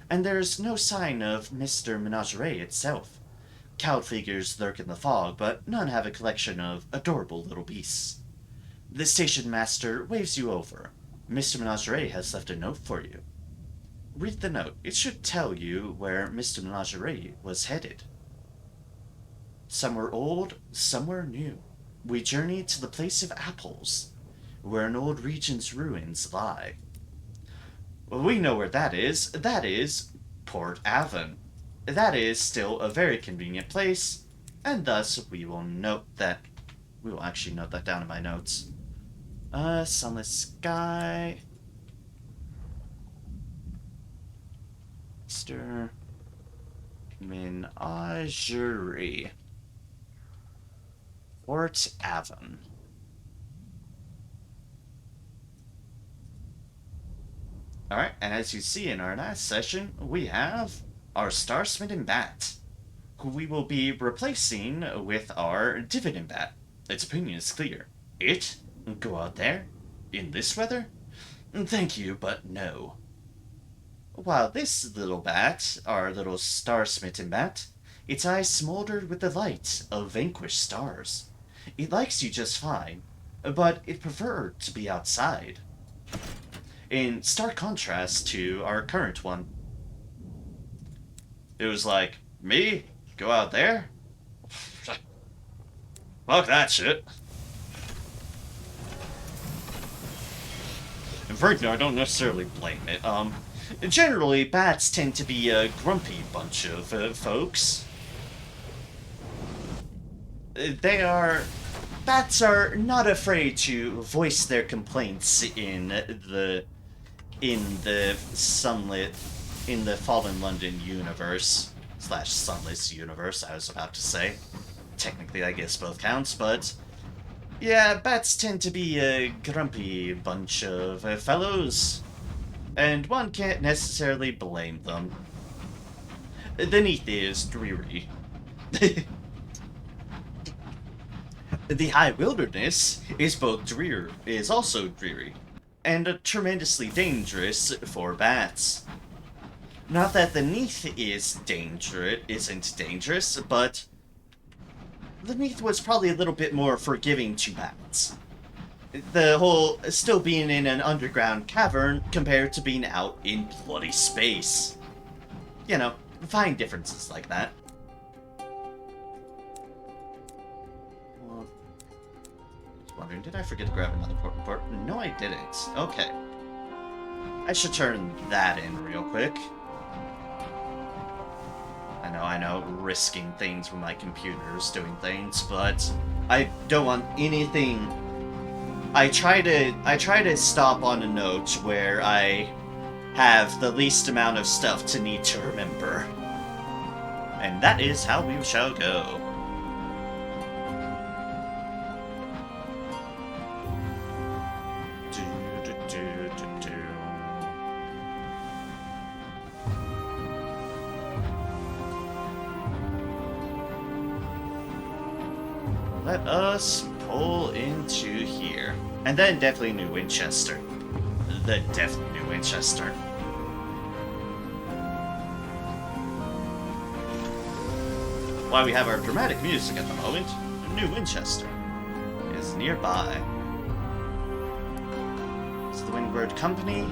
and there's no sign of Mr. Menagerie itself. Cowled figures lurk in the fog, but none have a collection of adorable little beasts. The station master waves you over. Mr. Menagerie has left a note for you. Read the note. It should tell you where Mr. Menagerie was headed. Somewhere old, somewhere new. We journey to the place of apples, where an old region's ruins lie. Well, we know where that is. That is Port Avon. That is still a very convenient place, and thus we will note that. We will actually note that down in my notes. Sunless sky. Mr. Menagerie. Port Avon. Alright, and as you see in our last session, we have our star-smitten bat, who we will be replacing with our dividend bat. Its opinion is clear. It? Go out there? In this weather? Thank you, but no. While this little bat, our little star-smitten bat, its eyes smoldered with the light of vanquished stars. It likes you just fine, but it preferred to be outside. In stark contrast to our current one. It was like, me? Go out there? Fuck that shit. And frankly, I don't necessarily blame it. Generally, bats tend to be a grumpy bunch of folks. Bats are not afraid to voice their complaints in the Fallen London universe / Sunless universe. I was about to say, technically, I guess both counts, but Yeah, bats tend to be a grumpy bunch of fellows, and one can't necessarily blame them. The Neath is dreary. The High Wilderness is also dreary, and tremendously dangerous for bats. Not that the Neath isn't dangerous, but the Neath was probably a little bit more forgiving to bats. The whole still being in an underground cavern compared to being out in bloody space. You know, fine differences like that. Well, I was wondering, did I forget to grab another port report? No, I didn't. Okay. I should turn that in real quick. I know, risking things when my computer's doing things, but I don't want anything. I try to stop on a note where I have the least amount of stuff to need to remember. And that is how we shall go. Let us pull into here. And then definitely New Winchester. Definitely New Winchester. Why we have our dramatic music at the moment, New Winchester is nearby. It's the Windward Company.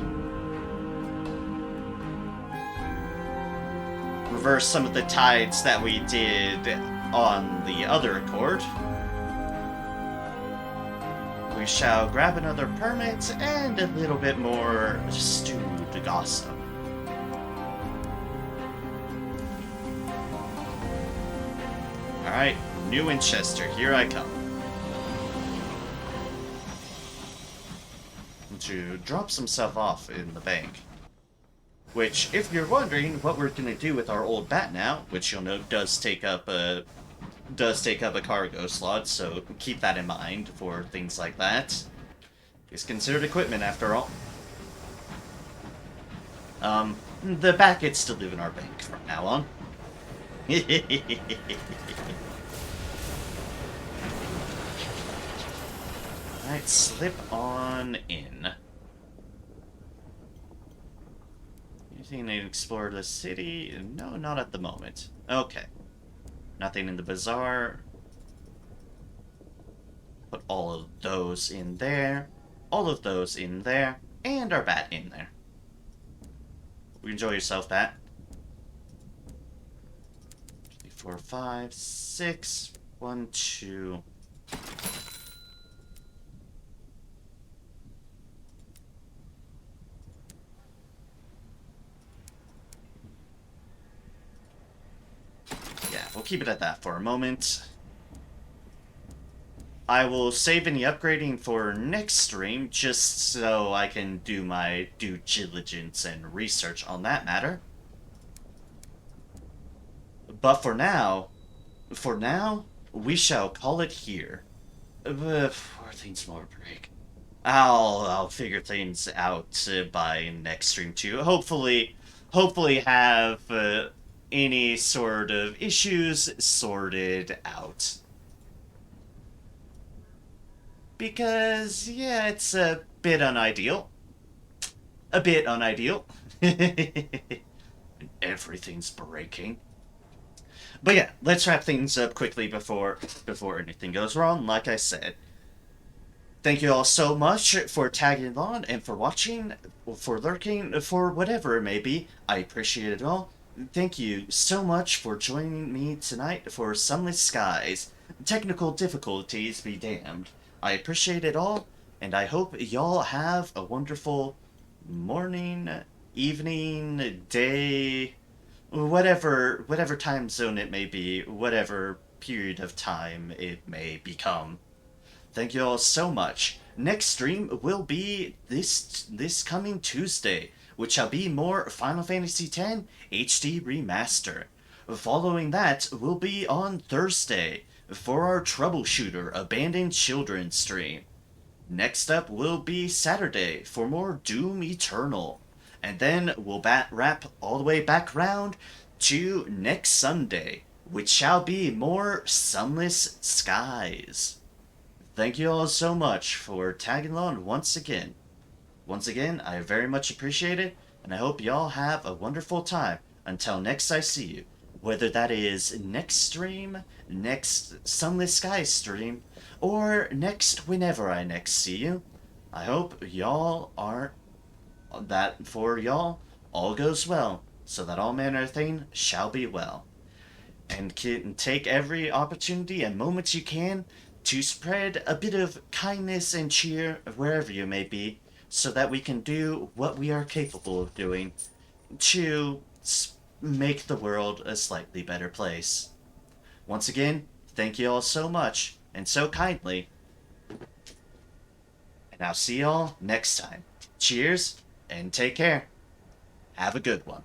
Reverse some of the tides that we did on the other Accord. We shall grab another permit and a little bit more stewed gossip. Alright, New Winchester, here I come. To drop some stuff off in the bank. Which, if you're wondering what we're gonna do with our old bat now, which you'll note does take up a cargo slot, so keep that in mind for things like that. It's considered equipment after all. The bat gets to live in our bank from now on. Alright, slip on in. Anything to explore the city? No, not at the moment. Okay. Nothing in the bazaar. Put all of those in there. All of those in there. And our bat in there. Enjoy yourself, bat. 3, 4, 5, 6. 1, 2. Yeah, we'll keep it at that for a moment. I will save any upgrading for next stream, just so I can do my due diligence and research on that matter. But for now, we shall call it here. Before things more break. I'll figure things out by next stream too. Hopefully have any sort of issues sorted out. Because, yeah, it's a bit unideal. A bit unideal. Everything's breaking. But yeah, let's wrap things up quickly before anything goes wrong. Like I said, thank you all so much for tagging along and for watching, for lurking, for whatever it may be. I appreciate it all. Thank you so much for joining me tonight for Sunless Skies. Technical difficulties be damned. I appreciate it all, and I hope y'all have a wonderful morning, evening, day, whatever time zone it may be, whatever period of time it may become. Thank you all so much. Next stream will be this coming Tuesday, which shall be more Final Fantasy X HD Remaster. Following that will be on Thursday, for our Troubleshooter Abandoned Children stream. Next up will be Saturday for more Doom Eternal. And then we'll wrap all the way back round to next Sunday, which shall be more Sunless Skies. Thank you all so much for tagging along once again. Once again, I very much appreciate it, and I hope y'all have a wonderful time until next I see you. Whether that is next stream, next Sunless Skies stream, or next whenever I next see you. I hope y'all are that for y'all all goes well, so that all manner of thing shall be well. And can take every opportunity and moment you can to spread a bit of kindness and cheer wherever you may be, so that we can do what we are capable of doing to make the world a slightly better place. Once again, thank you all so much and so kindly, and I'll see y'all next time. Cheers and take care. Have a good one.